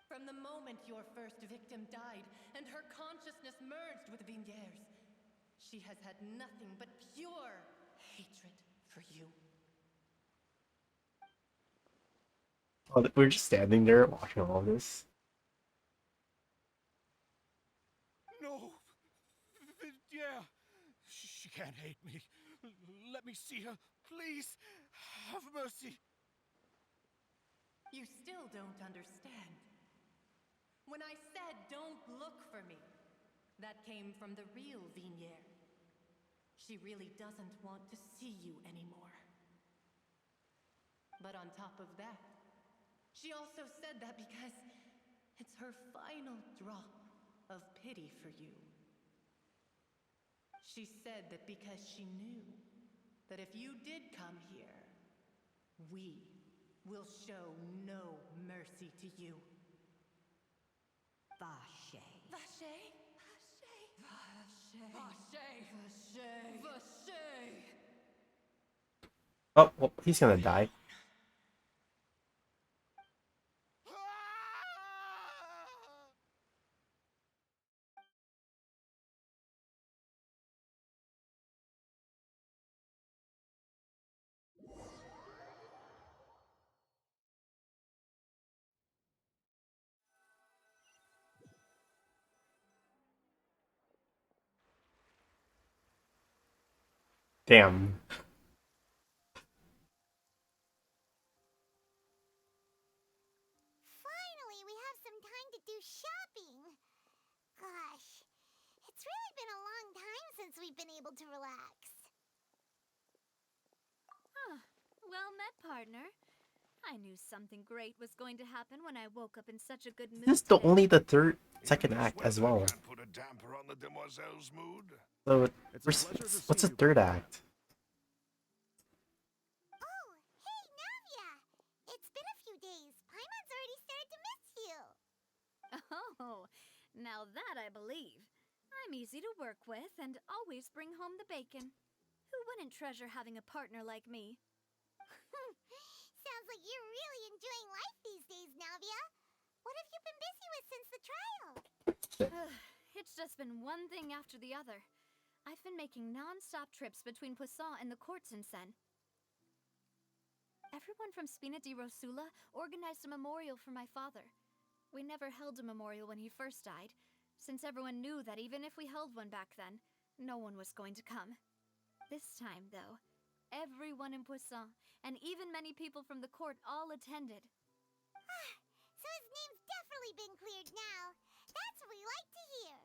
Speaker 18: From the moment your first victim died and her consciousness merged with Vignier's, she has had nothing but pure hatred for you.
Speaker 4: Oh, we're just standing there watching all this.
Speaker 22: No! Vignier! She can't hate me. Let me see her, please. Have mercy.
Speaker 18: You still don't understand. When I said don't look for me, that came from the real Vignier. She really doesn't want to see you anymore. But on top of that, she also said that because it's her final drop of pity for you. She said that because she knew that if you did come here, we will show no mercy to you.
Speaker 1: Vache.
Speaker 18: Vache? Vache? Vache? Vache? Vache?
Speaker 4: Oh, well, he's gonna die. Damn.
Speaker 19: Finally, we have some time to do shopping. Gosh, it's really been a long time since we've been able to relax.
Speaker 2: Huh. Well met, partner. I knew something great was going to happen when I woke up in such a good mood.
Speaker 4: This is the only the second act as well.
Speaker 17: Put a damper on the demoiselle's mood.
Speaker 4: So what's the third act?
Speaker 19: Oh, hey, Navia! It's been a few days. Paimon's already started to miss you.
Speaker 2: Oh, now that I believe. I'm easy to work with and always bring home the bacon. Who wouldn't treasure having a partner like me?
Speaker 19: Sounds like you're really enjoying life these days, Navia. What have you been busy with since the trial?
Speaker 2: It's just been one thing after the other. I've been making non-stop trips between Poisson and the courts in Seine. Everyone from Spina di Rosula organized a memorial for my father. We never held a memorial when he first died, since everyone knew that even if we held one back then, no one was going to come. This time, though, everyone in Poisson, and even many people from the court, all attended.
Speaker 19: So his name's definitely been cleared now. That's what we like to hear.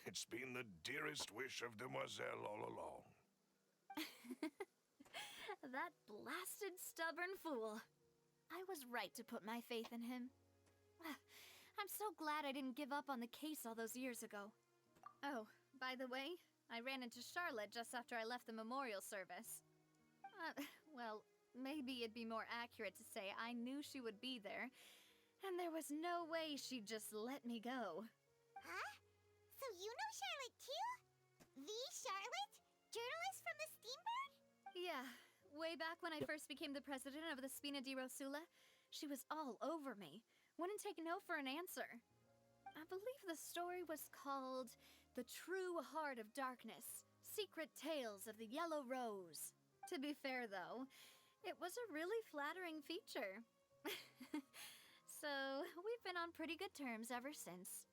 Speaker 17: It's been the dearest wish of Demoiselle all along.
Speaker 2: That blasted stubborn fool. I was right to put my faith in him. I'm so glad I didn't give up on the case all those years ago. Oh, by the way, I ran into Charlotte just after I left the memorial service. Well, maybe it'd be more accurate to say I knew she would be there, and there was no way she'd just let me go.
Speaker 19: Huh? So you know Charlotte too? The Charlotte? Journalist from the Steambird?
Speaker 2: Yeah, way back when I first became the president of the Spina di Rosula, she was all over me. Wouldn't take no for an answer. I believe the story was called The True Heart of Darkness, Secret Tales of the Yellow Rose. To be fair, though, it was a really flattering feature. So, we've been on pretty good terms ever since.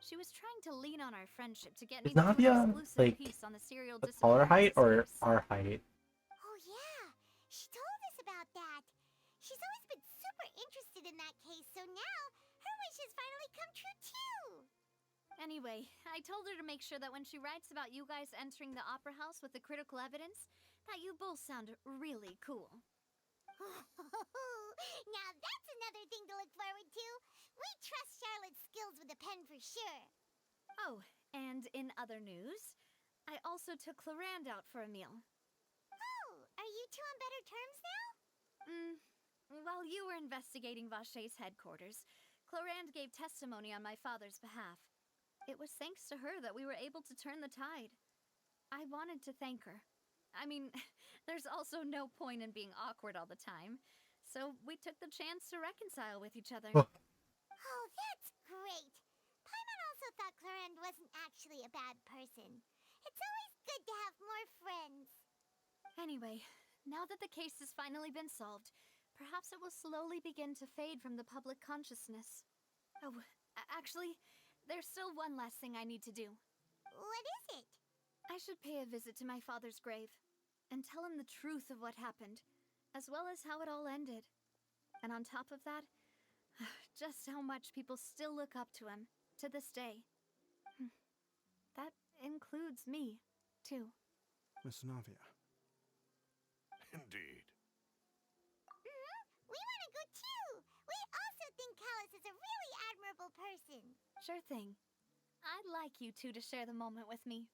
Speaker 2: She was trying to lean on our friendship to get
Speaker 4: Is
Speaker 2: me to do an
Speaker 4: Navia
Speaker 2: exclusive
Speaker 4: like
Speaker 2: piece on the serial
Speaker 4: a taller height
Speaker 2: disappearances
Speaker 4: or
Speaker 2: case.
Speaker 4: our height?
Speaker 19: Oh yeah, she told us about that. She's always been super interested in that case, so now her wish has finally come true too.
Speaker 2: Anyway, I told her to make sure that when she writes about you guys entering the opera house with the critical evidence, that you both sound really cool.
Speaker 19: Now that's another thing to look forward to. We trust Charlotte's skills with a pen for sure.
Speaker 2: Oh, and in other news, I also took Clarand out for a meal.
Speaker 19: Oh, are you two on better terms now?
Speaker 2: While you were investigating Vacher's headquarters, Clarand gave testimony on my father's behalf. It was thanks to her that we were able to turn the tide. I wanted to thank her. I mean, there's also no point in being awkward all the time, so we took the chance to reconcile with each other.
Speaker 19: Oh, that's great. Paimon also thought Clarend wasn't actually a bad person. It's always good to have more friends.
Speaker 2: Anyway, now that the case has finally been solved, perhaps it will slowly begin to fade from the public consciousness. Oh, actually, there's still one last thing I need to do.
Speaker 19: What is it?
Speaker 2: I should pay a visit to my father's grave and tell him the truth of what happened, as well as how it all ended. And on top of that, just how much people still look up to him to this day. That includes me, too.
Speaker 7: Miss Navia.
Speaker 17: Indeed.
Speaker 19: We want to go too. We also think Callus is a really admirable person.
Speaker 2: Sure thing. I'd like you two to share the moment with me.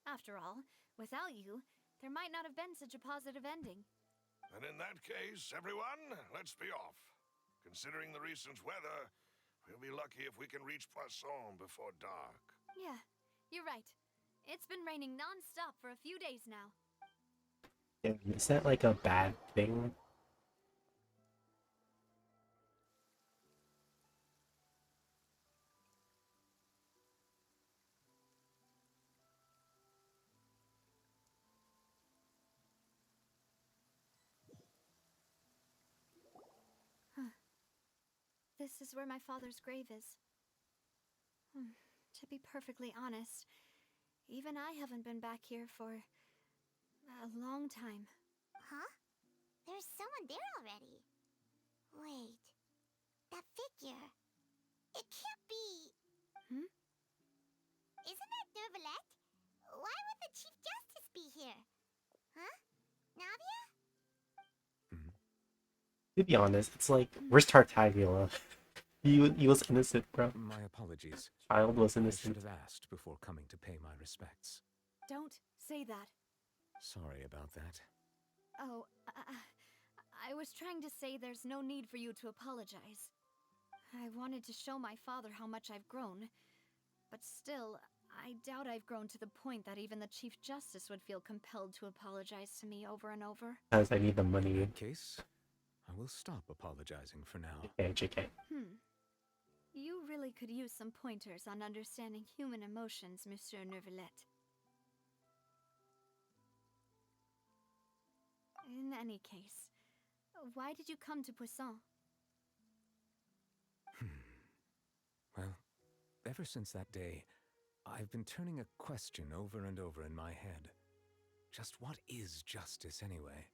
Speaker 2: After all, without you, there might not have been such a positive ending.
Speaker 17: And in that case, everyone, let's be off. Considering the recent weather, we'll be lucky if we can reach Poisson before dark.
Speaker 2: Yeah, you're right. It's been raining non-stop for a few days now.
Speaker 4: Is that like a bad thing?
Speaker 2: This is where my father's grave is. To be perfectly honest, even I haven't been back here for a long time.
Speaker 19: Huh? There's someone there already. Wait. That figure. It can't be... Isn't that Neuvillette? Why would the Chief Justice be here? Huh? Navia?
Speaker 4: To be honest, it's like, where's Tartaglia? He was innocent, bro.
Speaker 3: My apologies.
Speaker 4: Child was
Speaker 3: I
Speaker 4: innocent.
Speaker 3: should have asked before coming to pay my respects.
Speaker 2: Don't say that.
Speaker 3: Sorry about that.
Speaker 2: Oh, I was trying to say there's no need for you to apologize. I wanted to show my father how much I've grown, but still, I doubt I've grown to the point that even the Chief Justice would feel compelled to apologize to me over and over.
Speaker 4: Because I need the money.
Speaker 3: In that case, I will stop apologizing for now.
Speaker 4: JK.
Speaker 2: You really could use some pointers on understanding human emotions, Monsieur Neuvillette. In any case, why did you come to Poisson?
Speaker 3: Well, ever since that day, I've been turning a question over and over in my head. Just what is justice anyway?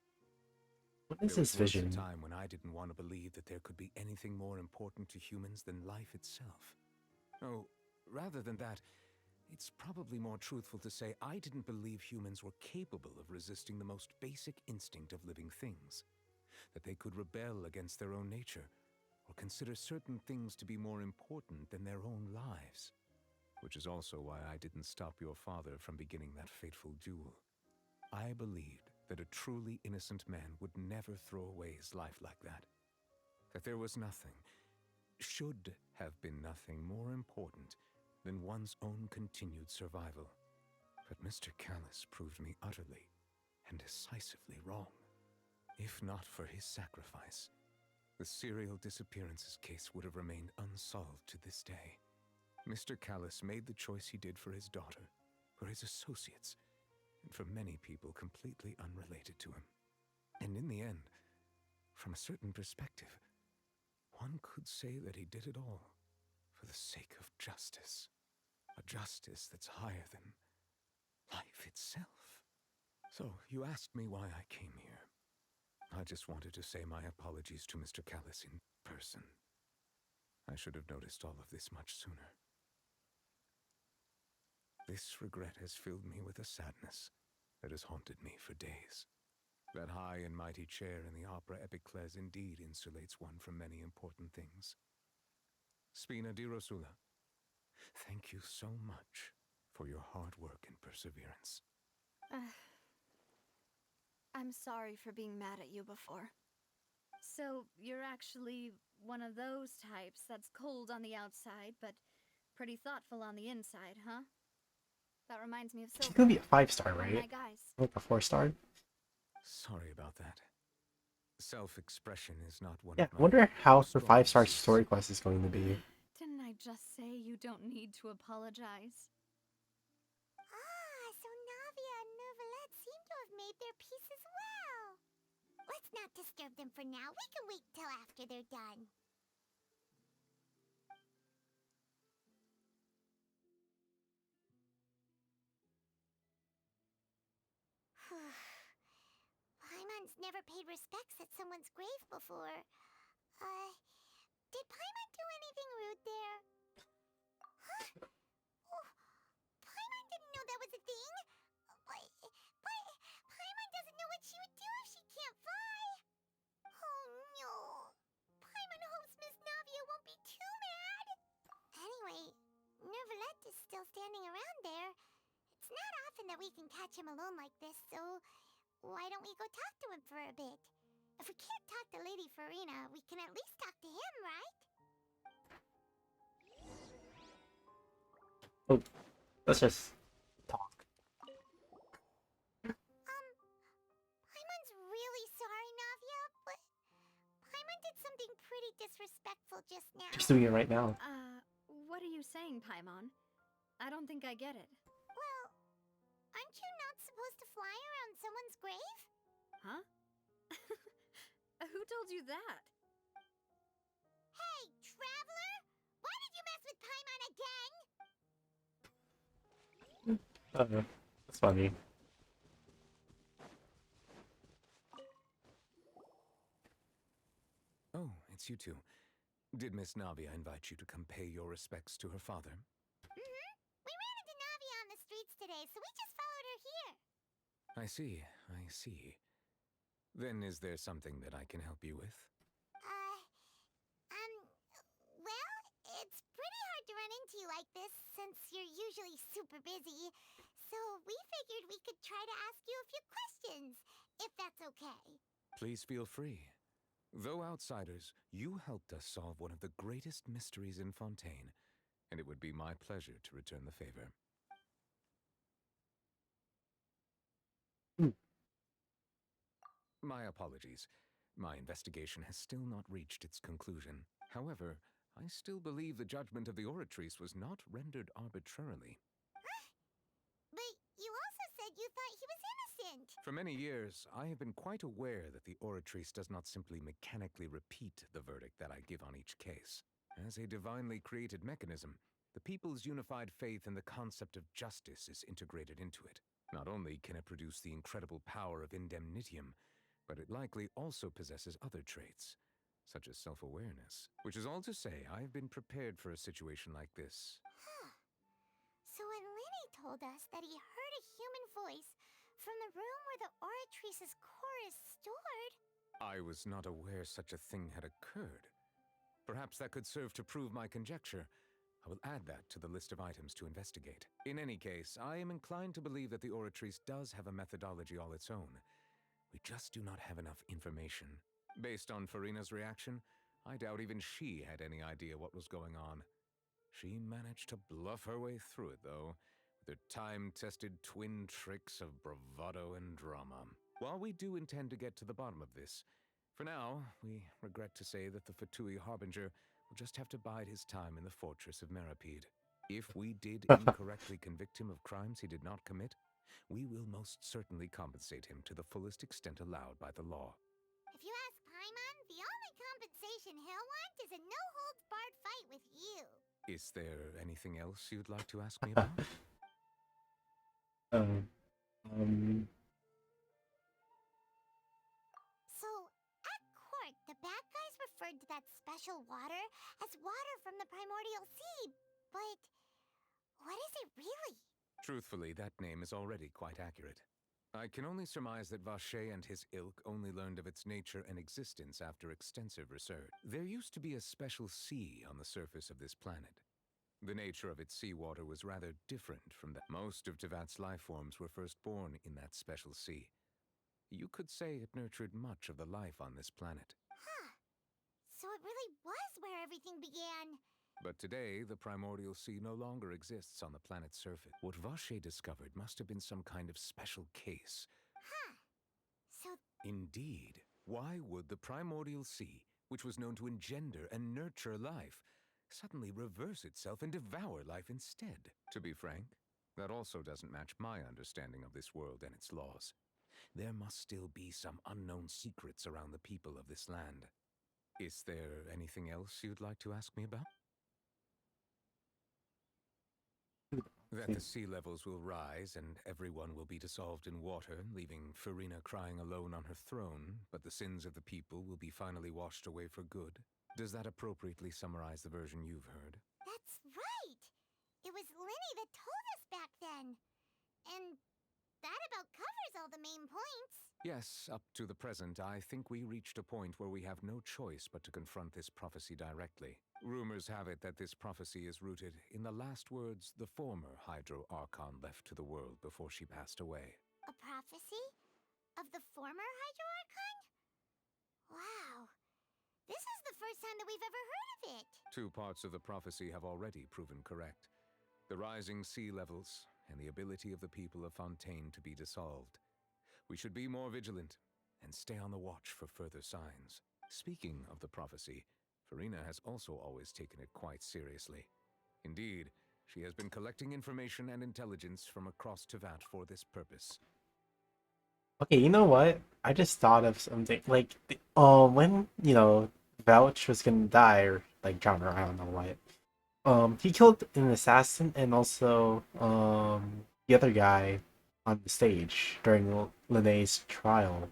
Speaker 4: What is
Speaker 3: There
Speaker 4: this
Speaker 3: was once
Speaker 4: vision?
Speaker 3: a time when I didn't want to believe that there could be anything more important to humans than life itself. Oh, rather than that, it's probably more truthful to say I didn't believe humans were capable of resisting the most basic instinct of living things. That they could rebel against their own nature, or consider certain things to be more important than their own lives. Which is also why I didn't stop your father from beginning that fateful duel. I believed that a truly innocent man would never throw away his life like that. That there was nothing, should have been nothing more important than one's own continued survival. But Mr. Callus proved me utterly and decisively wrong. If not for his sacrifice, the serial disappearances case would have remained unsolved to this day. Mr. Callus made the choice he did for his daughter, for his associates, and for many people completely unrelated to him. And in the end, from a certain perspective, one could say that he did it all for the sake of justice. a justice that's higher than life itself. So, you asked me why I came here. I just wanted to say my apologies to Mr. Callis in person. I should have noticed all of this much sooner. This regret has filled me with a sadness that has haunted me for days. That high and mighty chair in the opera Epiclese indeed insulates one from many important things. Spina di Rosula, thank you so much for your hard work and perseverance.
Speaker 2: I'm sorry for being mad at you before. So, you're actually one of those types that's cold on the outside, but pretty thoughtful on the inside, huh? That reminds me of
Speaker 4: She's
Speaker 2: Silver.
Speaker 4: gonna be a 5-star,
Speaker 2: One of
Speaker 4: right?
Speaker 2: my guys.
Speaker 4: Like a 4-star?
Speaker 3: Sorry about that. Self-expression is not one
Speaker 4: Yeah,
Speaker 3: of
Speaker 4: I
Speaker 3: my
Speaker 4: wonder how her
Speaker 3: strong
Speaker 4: 5-star
Speaker 3: suits.
Speaker 4: story quest is going to be.
Speaker 2: Didn't I just say you don't need to apologize?
Speaker 19: Ah, so Navia and Neuvillette seem to have made their peace as well. Let's not disturb them for now. We can wait till after they're done. Paimon's never paid respects at someone's grave before. Did Paimon do anything rude there? Huh? Oh, Paimon didn't know that was a thing. But Paimon doesn't know what she would do if she can't fly. Oh no. Paimon hopes Miss Navia won't be too mad. Anyway, Neuvillette is still standing around there. It's not often that we can catch him alone like this, so why don't we go talk to him for a bit? If we can't talk to Lady Farina, we can at least talk to him, right?
Speaker 4: Oh, let's just talk.
Speaker 19: Paimon's really sorry, Navia, but Paimon did something pretty disrespectful just now.
Speaker 4: She's doing it right now.
Speaker 2: What are you saying, Paimon? I don't think I get it.
Speaker 19: Well, aren't you not supposed to fly around someone's grave?
Speaker 2: Huh? Who told you that?
Speaker 19: Hey, Traveler! Why did you mess with Paimon again?
Speaker 4: That's funny.
Speaker 3: Oh, it's you two. Did Miss Navia invite you to come pay your respects to her father?
Speaker 19: Mm-hmm. We ran into Navia on the streets today, so we just followed her here.
Speaker 3: I see, I see. Then is there something that I can help you with?
Speaker 19: Well, it's pretty hard to run into you like this since you're usually super busy. So we figured we could try to ask you a few questions, if that's okay.
Speaker 3: Please feel free. Though outsiders, you helped us solve one of the greatest mysteries in Fontaine, and it would be my pleasure to return the favor. My apologies. My investigation has still not reached its conclusion. However, I still believe the judgment of the Oratrice was not rendered arbitrarily.
Speaker 19: But you also said you thought he was innocent.
Speaker 3: For many years, I have been quite aware that the Oratrice does not simply mechanically repeat the verdict that I give on each case. As a divinely created mechanism, the people's unified faith in the concept of justice is integrated into it. Not only can it produce the incredible power of indemnitium, but it likely also possesses other traits, such as self-awareness. Which is all to say, I have been prepared for a situation like this.
Speaker 19: Huh. So when Lenny told us that he heard a human voice from the room where the Oratrice's core is stored...
Speaker 3: I was not aware such a thing had occurred. Perhaps that could serve to prove my conjecture. I will add that to the list of items to investigate. In any case, I am inclined to believe that the Oratrice does have a methodology all its own. We just do not have enough information. Based on Farina's reaction, I doubt even she had any idea what was going on. She managed to bluff her way through it, though, with her time-tested twin tricks of bravado and drama. While we do intend to get to the bottom of this, for now, we regret to say that the Fatui Harbinger will just have to bide his time in the fortress of Meripede. If we did incorrectly convict him of crimes he did not commit, we will most certainly compensate him to the fullest extent allowed by the law.
Speaker 19: If you ask Paimon, the only compensation he'll want is a no-holds-barred fight with you.
Speaker 3: Is there anything else you'd like to ask me about?
Speaker 4: Um,
Speaker 19: So, at court, the bad guys referred to that special water as water from the primordial sea, but what is it really?
Speaker 3: Truthfully, that name is already quite accurate. I can only surmise that Vacher and his ilk only learned of its nature and existence after extensive research. There used to be a special sea on the surface of this planet. The nature of its seawater was rather different from that. Most of Tevat's life forms were first born in that special sea. You could say it nurtured much of the life on this planet.
Speaker 19: Huh. So it really was where everything began.
Speaker 3: But today, the primordial sea no longer exists on the planet's surface. What Vacher discovered must have been some kind of special case.
Speaker 19: Huh. So...
Speaker 3: Indeed. Why would the primordial sea, which was known to engender and nurture life, suddenly reverse itself and devour life instead? To be frank, that also doesn't match my understanding of this world and its laws. There must still be some unknown secrets around the people of this land. Is there anything else you'd like to ask me about? That the sea levels will rise and everyone will be dissolved in water, leaving Farina crying alone on her throne, but the sins of the people will be finally washed away for good. Does that appropriately summarize the version you've heard?
Speaker 19: That's right! It was Linny that told us back then. And that about covers all the main points.
Speaker 3: Yes, up to the present, I think we reached a point where we have no choice but to confront this prophecy directly. Rumors have it that this prophecy is rooted in the last words the former Hydro Archon left to the world before she passed away.
Speaker 19: A prophecy? Of the former Hydro Archon? Wow. This is the first time that we've ever heard of it.
Speaker 3: 2 parts of the prophecy have already proven correct. The rising sea levels and the ability of the people of Fontaine to be dissolved. We should be more vigilant and stay on the watch for further signs. Speaking of the prophecy, Farina has also always taken it quite seriously. Indeed, she has been collecting information and intelligence from across Tevat for this purpose.
Speaker 4: okay, you know what? I just thought of something. Like, when, Vouch was gonna die, or, like, drown, or I don't know what. He killed an assassin and also, the other guy on the stage during Linnea's trial.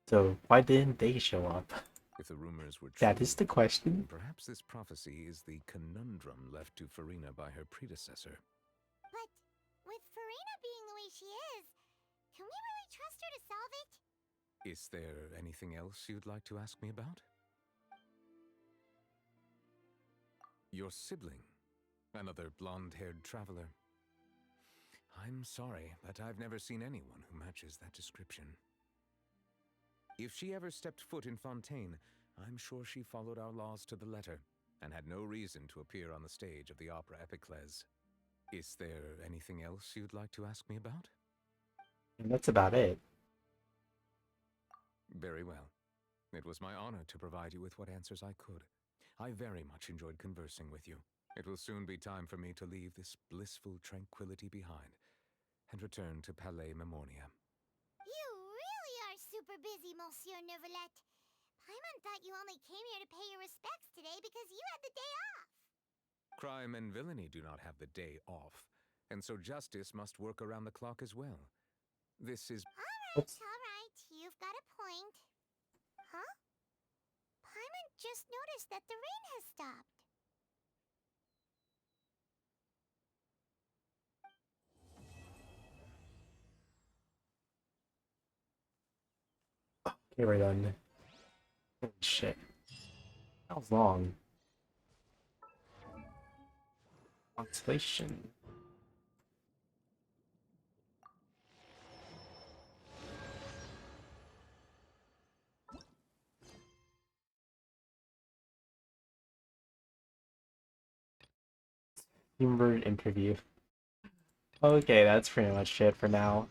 Speaker 4: So, why didn't they show up?
Speaker 3: If the rumors were true,
Speaker 4: That is the question.
Speaker 3: perhaps this prophecy is the conundrum left to Farina by her predecessor.
Speaker 19: But with Farina being the way she is, can we really trust her to solve it?
Speaker 3: Is there anything else you'd like to ask me about? Your sibling, another blonde-haired traveler. I'm sorry, but I've never seen anyone who matches that description. If she ever stepped foot in Fontaine, I'm sure she followed our laws to the letter and had no reason to appear on the stage of the opera Epiclese. Is there anything else you'd like to ask me about?
Speaker 4: And that's about it.
Speaker 3: Very well. It was my honor to provide you with what answers I could. I very much enjoyed conversing with you. It will soon be time for me to leave this blissful tranquility behind and return to Palais Memoria.
Speaker 19: You really are super busy, Monsieur Neuvillette. Paimon thought you only came here to pay your respects today because you had the day off.
Speaker 3: Crime and villainy do not have the day off, and so justice must work around the clock as well. This is...
Speaker 19: Alright, you've got a point. Huh? Paimon just noticed that the rain has stopped.
Speaker 4: Okay, we're done. Holy shit. That was long. Constellation. Hummingbird interview. Okay, that's pretty much it for now.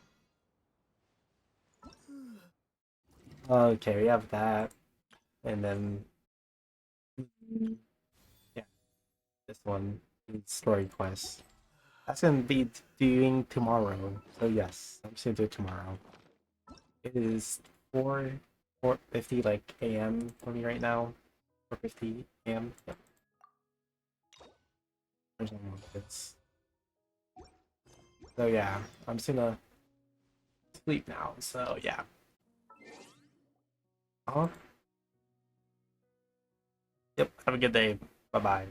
Speaker 4: Okay, we have that. And then... yeah, this one. Story quest. That's gonna be doing tomorrow. So yes, I'm just gonna do it tomorrow. It is 4:50 like AM for me right now. 4:50 AM. Yep. There's no more bits. So yeah, I'm just gonna sleep now. So yeah. Yep. Have a good day. Bye bye.